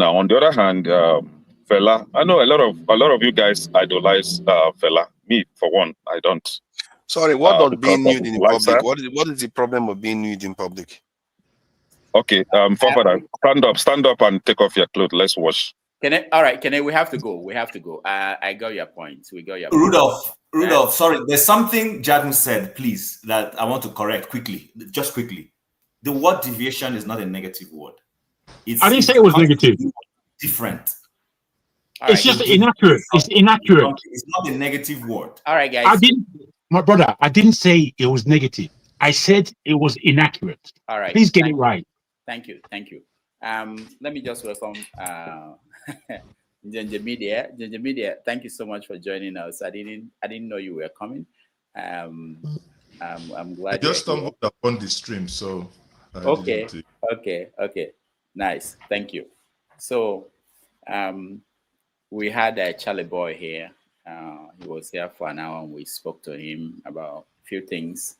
Speaker 2: on the other hand, Fela, I know a lot of you guys idolize Fela. Me, for one, I don't.
Speaker 5: Sorry, what does being nude in public? What is the problem of being nude in public?
Speaker 2: Okay, Fafada, stand up and take off your clothes. Let's watch.
Speaker 3: All right, we have to go. We have to go. I got your point. We got your
Speaker 10: Rudolph,
Speaker 3: point.
Speaker 10: Rudolph, sorry. There's something Jagun said, please, that I want to correct quickly. Just quickly. The word deviation is not a negative word.
Speaker 4: I didn't say it was negative.
Speaker 10: Different.
Speaker 4: It's just inaccurate. It's inaccurate.
Speaker 10: It's not a negative word.
Speaker 3: All right, guys.
Speaker 4: My brother, I didn't say it was negative. I said it was inaccurate.
Speaker 3: All right.
Speaker 4: Please get it right.
Speaker 3: Thank you. Let me just welcome Ginger Media. Ginger Media, thank you so much for joining us. I didn't know you were coming. I'm glad.
Speaker 1: I just stumbled upon the stream, so.
Speaker 3: Okay. Nice. Thank you. So, we had Charly Boy here. He was here for an hour and we spoke to him about a few things.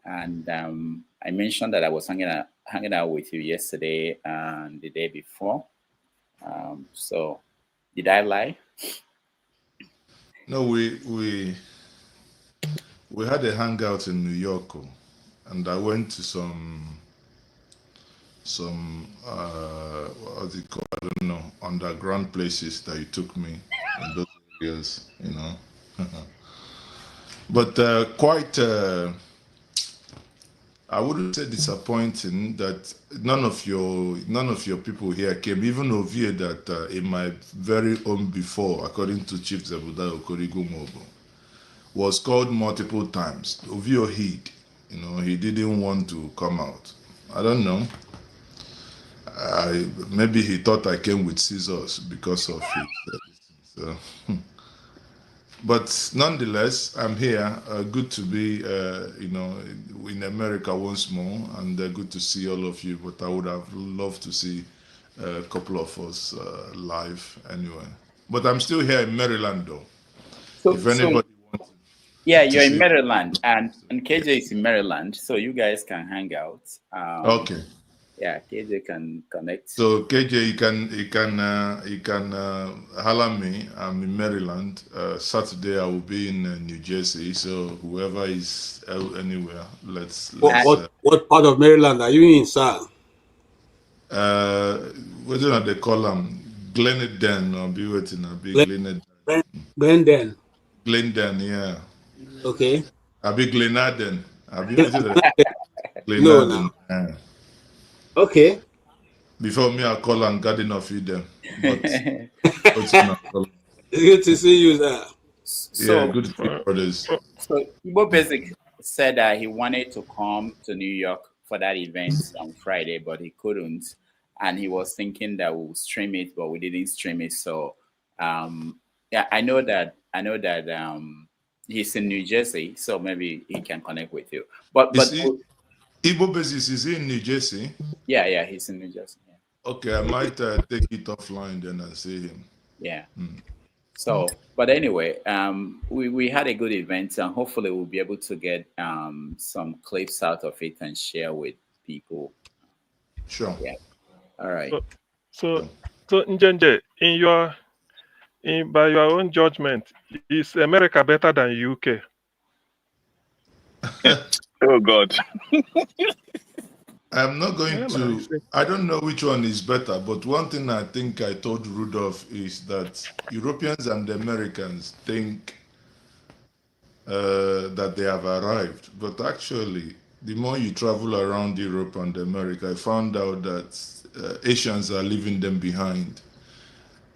Speaker 3: And I mentioned that I was hanging out with you yesterday and the day before. So did I lie?
Speaker 1: No, we had a hangout in New York, and I went to some what's it called? I don't know, underground places that you took me in those areas, you know. But quite I wouldn't say disappointing that none of your people here came, even Ovie that in my very own before, according to Chief Zebuda Okorigomobo, was called multiple times. Ovie hid, you know, he didn't want to come out. I don't know. Maybe he thought I came with scissors because of it. So. But nonetheless, I'm here. Good to be, in America once more, and good to see all of you. But I would have loved to see a couple of us live anyway. But I'm still here in Maryland, though. If anybody wants.
Speaker 3: Yeah, you're in Maryland, and KJ is in Maryland, so you guys can hang out.
Speaker 1: Okay.
Speaker 3: Yeah, KJ can connect.
Speaker 1: So KJ, you can holler me. I'm in Maryland. Saturday I will be in New Jersey. So whoever is anywhere, let's.
Speaker 19: What part of Maryland are you in, sir?
Speaker 1: What do they call them? Gleneden. I'll be waiting. I'll be
Speaker 19: Glendon.
Speaker 1: Glendon, yeah.
Speaker 19: Okay.
Speaker 1: I'll be Glenaden. I'll be waiting.
Speaker 19: Glenaden.
Speaker 1: No.
Speaker 19: Okay.
Speaker 1: Before me, I call and Garden of Eden. But
Speaker 19: it's good to see you there.
Speaker 1: Yeah, good to see you, brothers.
Speaker 3: So Igbo Basic said that he wanted to come to New York for that event on Friday, but he couldn't. And he was thinking that we'll stream it, but we didn't stream it. So yeah, I know that he's in New Jersey, so maybe he can connect with you. But
Speaker 1: Igbo Basis is in New Jersey?
Speaker 3: Yeah, he's in New Jersey. Yeah.
Speaker 1: Okay, I might take it offline then and see him.
Speaker 3: Yeah. So, but anyway, we had a good event, and hopefully we'll be able to get some clips out of it and share with people.
Speaker 1: Sure.
Speaker 3: Yeah. All right.
Speaker 20: So Njenje, by your own judgment, is America better than UK?
Speaker 2: Oh God.
Speaker 1: I'm not going to, I don't know which one is better, but one thing I think I told Rudolph is that Europeans and Americans think that they have arrived. But actually, the more you travel around Europe and America, I found out that Asians are leaving them behind.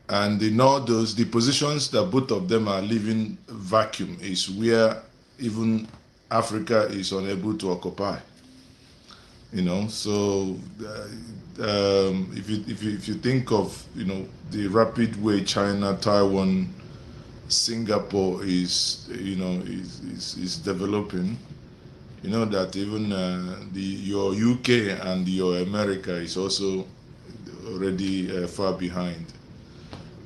Speaker 1: And in all those, the positions that both of them are leaving vacuum is where even Africa is unable to occupy. You know, so if you think of, you know, the rapid way China, Taiwan, Singapore is, you know, is developing, you know that even your UK and your America is also already far behind.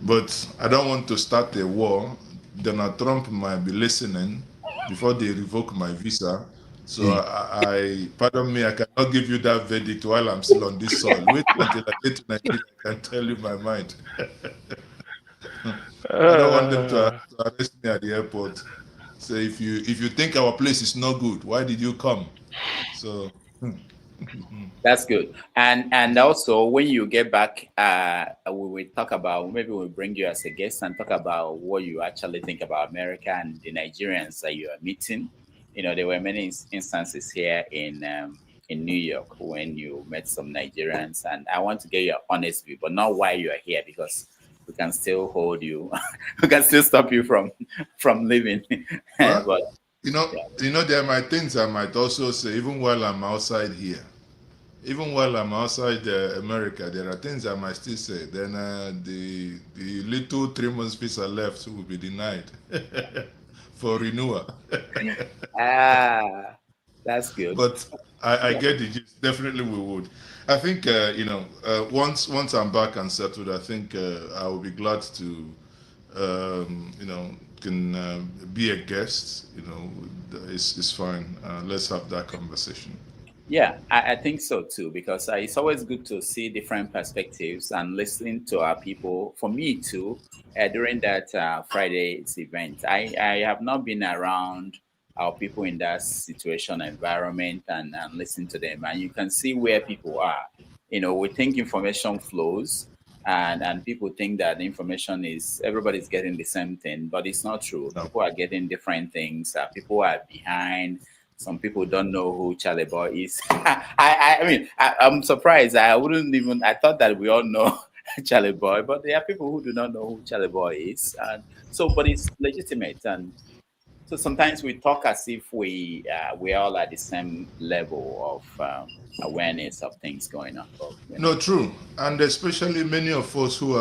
Speaker 1: But I don't want to start a war. Donald Trump might be listening before they revoke my visa. So I pardon me, I cannot give you that verdict while I'm still on this soil. Wait until I get to Nigeria, I can tell you my mind. I don't want them to arrest me at the airport. So if you think our place is not good, why did you come? So
Speaker 3: That's good. And also when you get back, we will talk about, maybe we'll bring you as a guest and talk about what you actually think about America and the Nigerians that you are meeting. You know, there were many instances here in New York when you met some Nigerians, and I want to get your honest view, but not why you are here, because we can still hold you, we can still stop you from leaving.
Speaker 1: Well,
Speaker 3: but
Speaker 1: you know, there are things I might also say, even while I'm outside here. Even while I'm outside America, there are things I might still say. Then the little 3 months visa left will be denied for renewal.
Speaker 3: That's good.
Speaker 1: But I get it. Definitely we would. I think once I'm back and settled, I think I will be glad to can be a guest. It's fine. Let's have that conversation.
Speaker 3: Yeah, I think so too, because it's always good to see different perspectives and listening to our people. For me too, during that Friday's event, I have not been around our people in that situation environment and listen to them, and you can see where people are. We think information flows, and people think that the information is, everybody's getting the same thing, but it's not true.
Speaker 1: No.
Speaker 3: People are getting different things. People are behind. Some people don't know who Charly Boy is. I'm surprised. I thought that we all know Charly Boy, but there are people who do not know who Charly Boy is. And so, but it's legitimate. And so sometimes we talk as if we all at the same level of awareness of things going on. But,
Speaker 1: No, true. And especially many of us who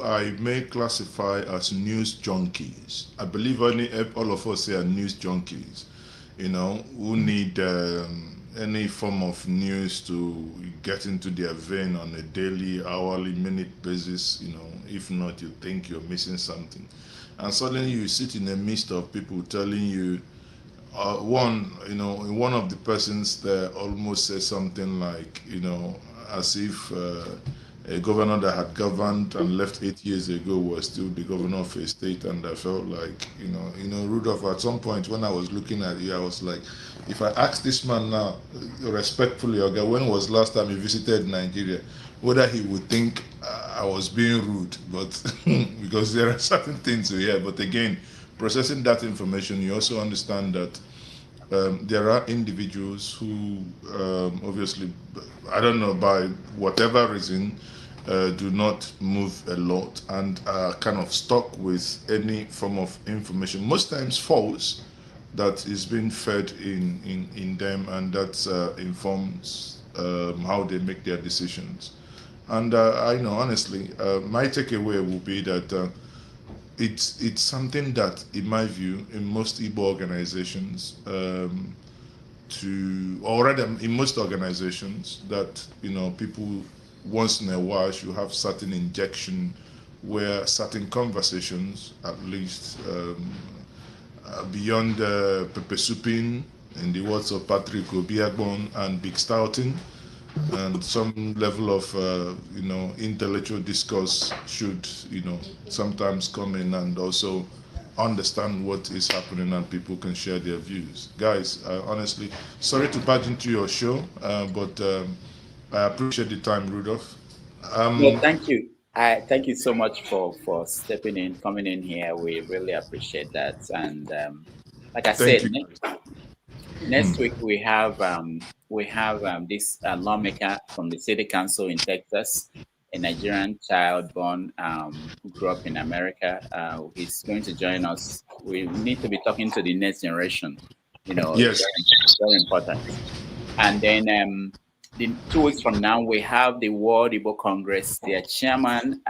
Speaker 1: I may classify as news junkies. I believe all of us here are news junkies. Who need any form of news to get into their vein on a daily, hourly, minute basis. If not, you think you're missing something. And suddenly you sit in the midst of people telling you, one of the persons there almost said something like, as if a governor that had governed and left 8 years ago was still the governor of a state. And I felt like, Rudolph, at some point when I was looking at you, I was like, if I ask this man now, respectfully, okay, when was last time he visited Nigeria, whether he would think I was being rude, but because there are certain things to hear. But again, processing that information, you also understand that there are individuals who obviously, I don't know, by whatever reason, do not move a lot and are kind of stuck with any form of information, most times false, that is being fed in them, and that informs how they make their decisions. And I know, honestly, my takeaway will be that it's something that, in my view, in most Igbo organizations, or rather in most organizations, that people once in a while should have certain injection where certain conversations, at least beyond pepper souping, in the words of Patrick Obiagbon and Big Stouting, and some level of intellectual discourse should sometimes come in and also understand what is happening, and people can share their views. Guys, honestly, sorry to barge into your show, but I appreciate the time, Rudolph.
Speaker 3: No, thank you. Thank you so much for stepping in, coming in here. We really appreciate that. And like I said, next week we have this lawmaker from the city council in Texas, a Nigerian child born who grew up in America. He's going to join us. We need to be talking to the next generation.
Speaker 1: Yes,
Speaker 3: it's very important. And then 2 weeks from now, we have the World Igbo Congress. Their chairman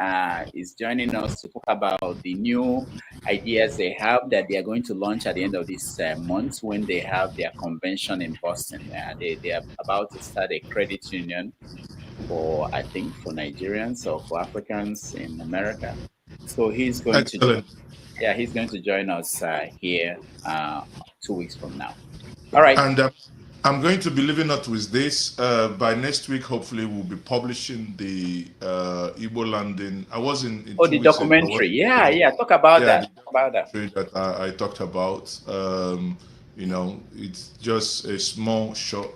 Speaker 3: is joining us to talk about the new ideas they have that they are going to launch at the end of this month when they have their convention in Boston. They are about to start a credit union for Nigerians or for Africans in America. So he's going he's going to join us here 2 weeks from now. All right.
Speaker 1: And I'm going to be leaving out with this. By next week, hopefully, we'll be publishing the Igbo landing. I was in
Speaker 3: the documentary. Talk about that.
Speaker 1: That I talked about. You know, it's just a small short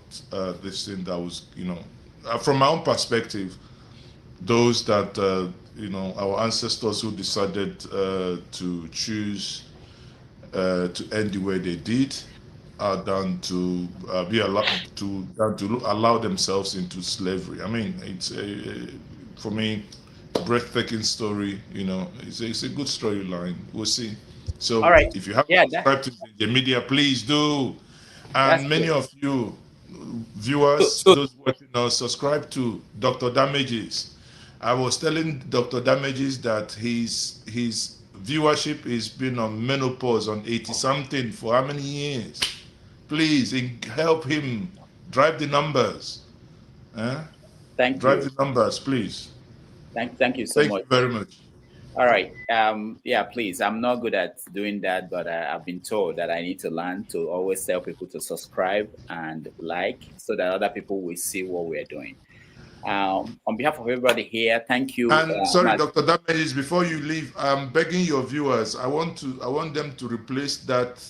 Speaker 1: this thing that was, you know, from my own perspective, those that you know, our ancestors who decided to choose to end the way they did are down to be allowed to allow themselves into slavery. I mean, it's for me, breathtaking story. You know, it's a good storyline. We'll see. So
Speaker 3: All right.
Speaker 1: if you have
Speaker 3: Yeah,
Speaker 1: subscribed to the media, please do. And many
Speaker 3: good.
Speaker 1: of you viewers, those watching us, subscribe to Dr. Damages. I was telling Dr. Damages that his viewership has been on menopause on 80-something for how many years? Please help him drive the numbers.
Speaker 3: Thank
Speaker 1: drive
Speaker 3: you.
Speaker 1: the numbers, please.
Speaker 3: Thank you so much.
Speaker 1: Thank you very much.
Speaker 3: All right. Yeah, please. I'm not good at doing that, but I've been told that I need to learn to always tell people to subscribe and like so that other people will see what we're doing. On behalf of everybody here, thank you.
Speaker 1: And sorry, Dr. Damages, before you leave, I'm begging your viewers. I want them to replace that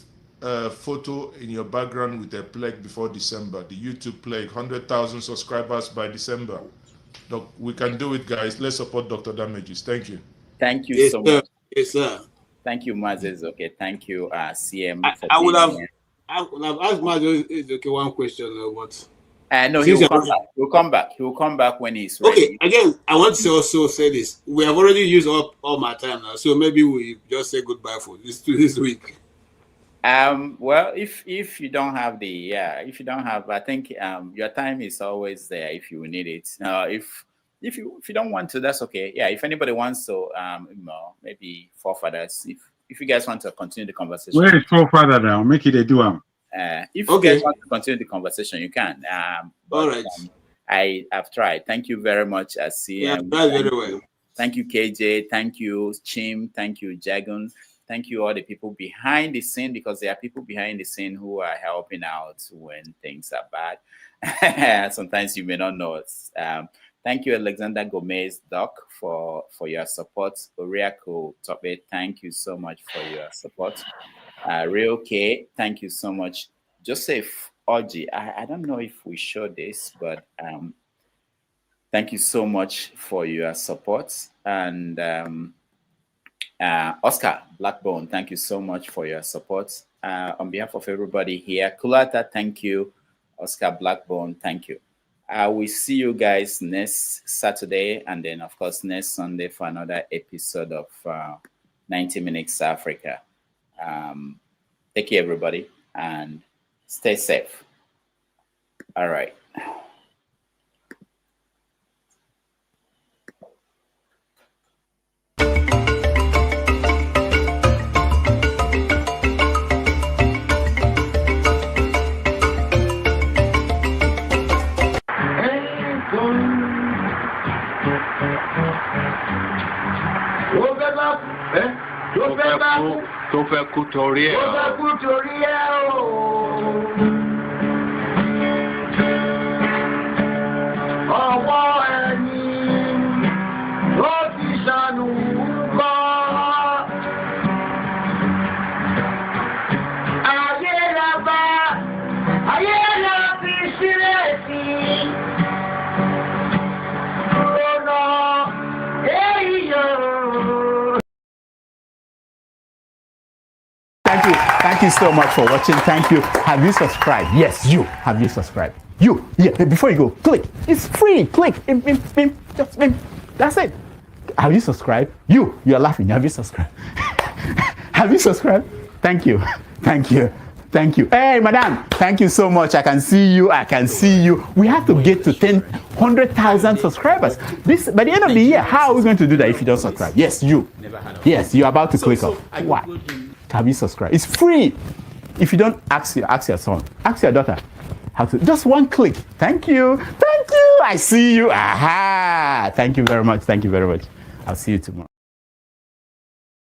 Speaker 1: photo in your background with a plaque before December. The YouTube plaque, 100,000 subscribers by December. We can do it, guys. Let's support Dr. Damages. Thank you.
Speaker 3: Thank you so much.
Speaker 19: Yes, sir.
Speaker 3: Thank you, Mazes. Okay, thank you, CM.
Speaker 19: I would have asked Mazes okay one question, but
Speaker 3: no, he will come back. He will come back. He will come back when he's ready.
Speaker 19: Okay, again, I want to also say this. We have already used up all my time now, so maybe we just say goodbye for this week.
Speaker 3: Well, if you don't have if you don't have, I think your time is always there if you need it. If you don't want to, that's okay. Yeah, if anybody wants to, maybe forefathers. If you guys want to continue the conversation,
Speaker 4: where is forefather now? Make it a do.
Speaker 3: If you guys want to continue the conversation, you can.
Speaker 19: All right.
Speaker 3: I have tried. Thank you very much, CM.
Speaker 19: Yeah, very well.
Speaker 3: Thank you, KJ. Thank you, Chim. Thank you, Jagun. Thank you, all the people behind the scene, because there are people behind the scene who are helping out when things are bad. Sometimes you may not know it. Thank you, Alexander Gomez, Doc, for your support. Oriako Tope, thank you so much for your support. Real K, thank you so much. Joseph Oji, I don't know if we show this, but thank you so much for your support. And Oscar Blackbone, thank you so much for your support. On behalf of everybody here, Kulata, thank you. Oscar Blackbone, thank you. We see you guys next Saturday, and then of course next Sunday for another episode of 90 Minutes Africa. Take care, everybody, and stay safe. All right.
Speaker 7: Tó fẹ́ kú torí ẹ̀ o. Ọwọ́ ẹni ló ti ṣàánú kọ́. Ayé la bá, ayé la fi sílẹ̀ sí. Lọ́nà èèyàn.
Speaker 3: Thank you so much for watching. Thank you. Have you subscribed? Yes, you. Have you subscribed? You. Yeah, before you go, click. It's free. Click. Just that's it. Have you subscribed? You are laughing. Have you subscribed? Have you subscribed? Thank you. Thank you. Thank you. Hey, madam. Thank you so much. I can see you. I can see you. We have to get to 100,000 subscribers. This by the end of the year. How are we going to do that if you don't subscribe? Yes, you. Yes, you're about to click off. Why? Have you subscribed? It's free. If you don't, ask your son, ask your daughter how to. Just one click. Thank you. Thank you. I see you. Aha. Thank you very much. Thank you very much. I'll see you tomorrow.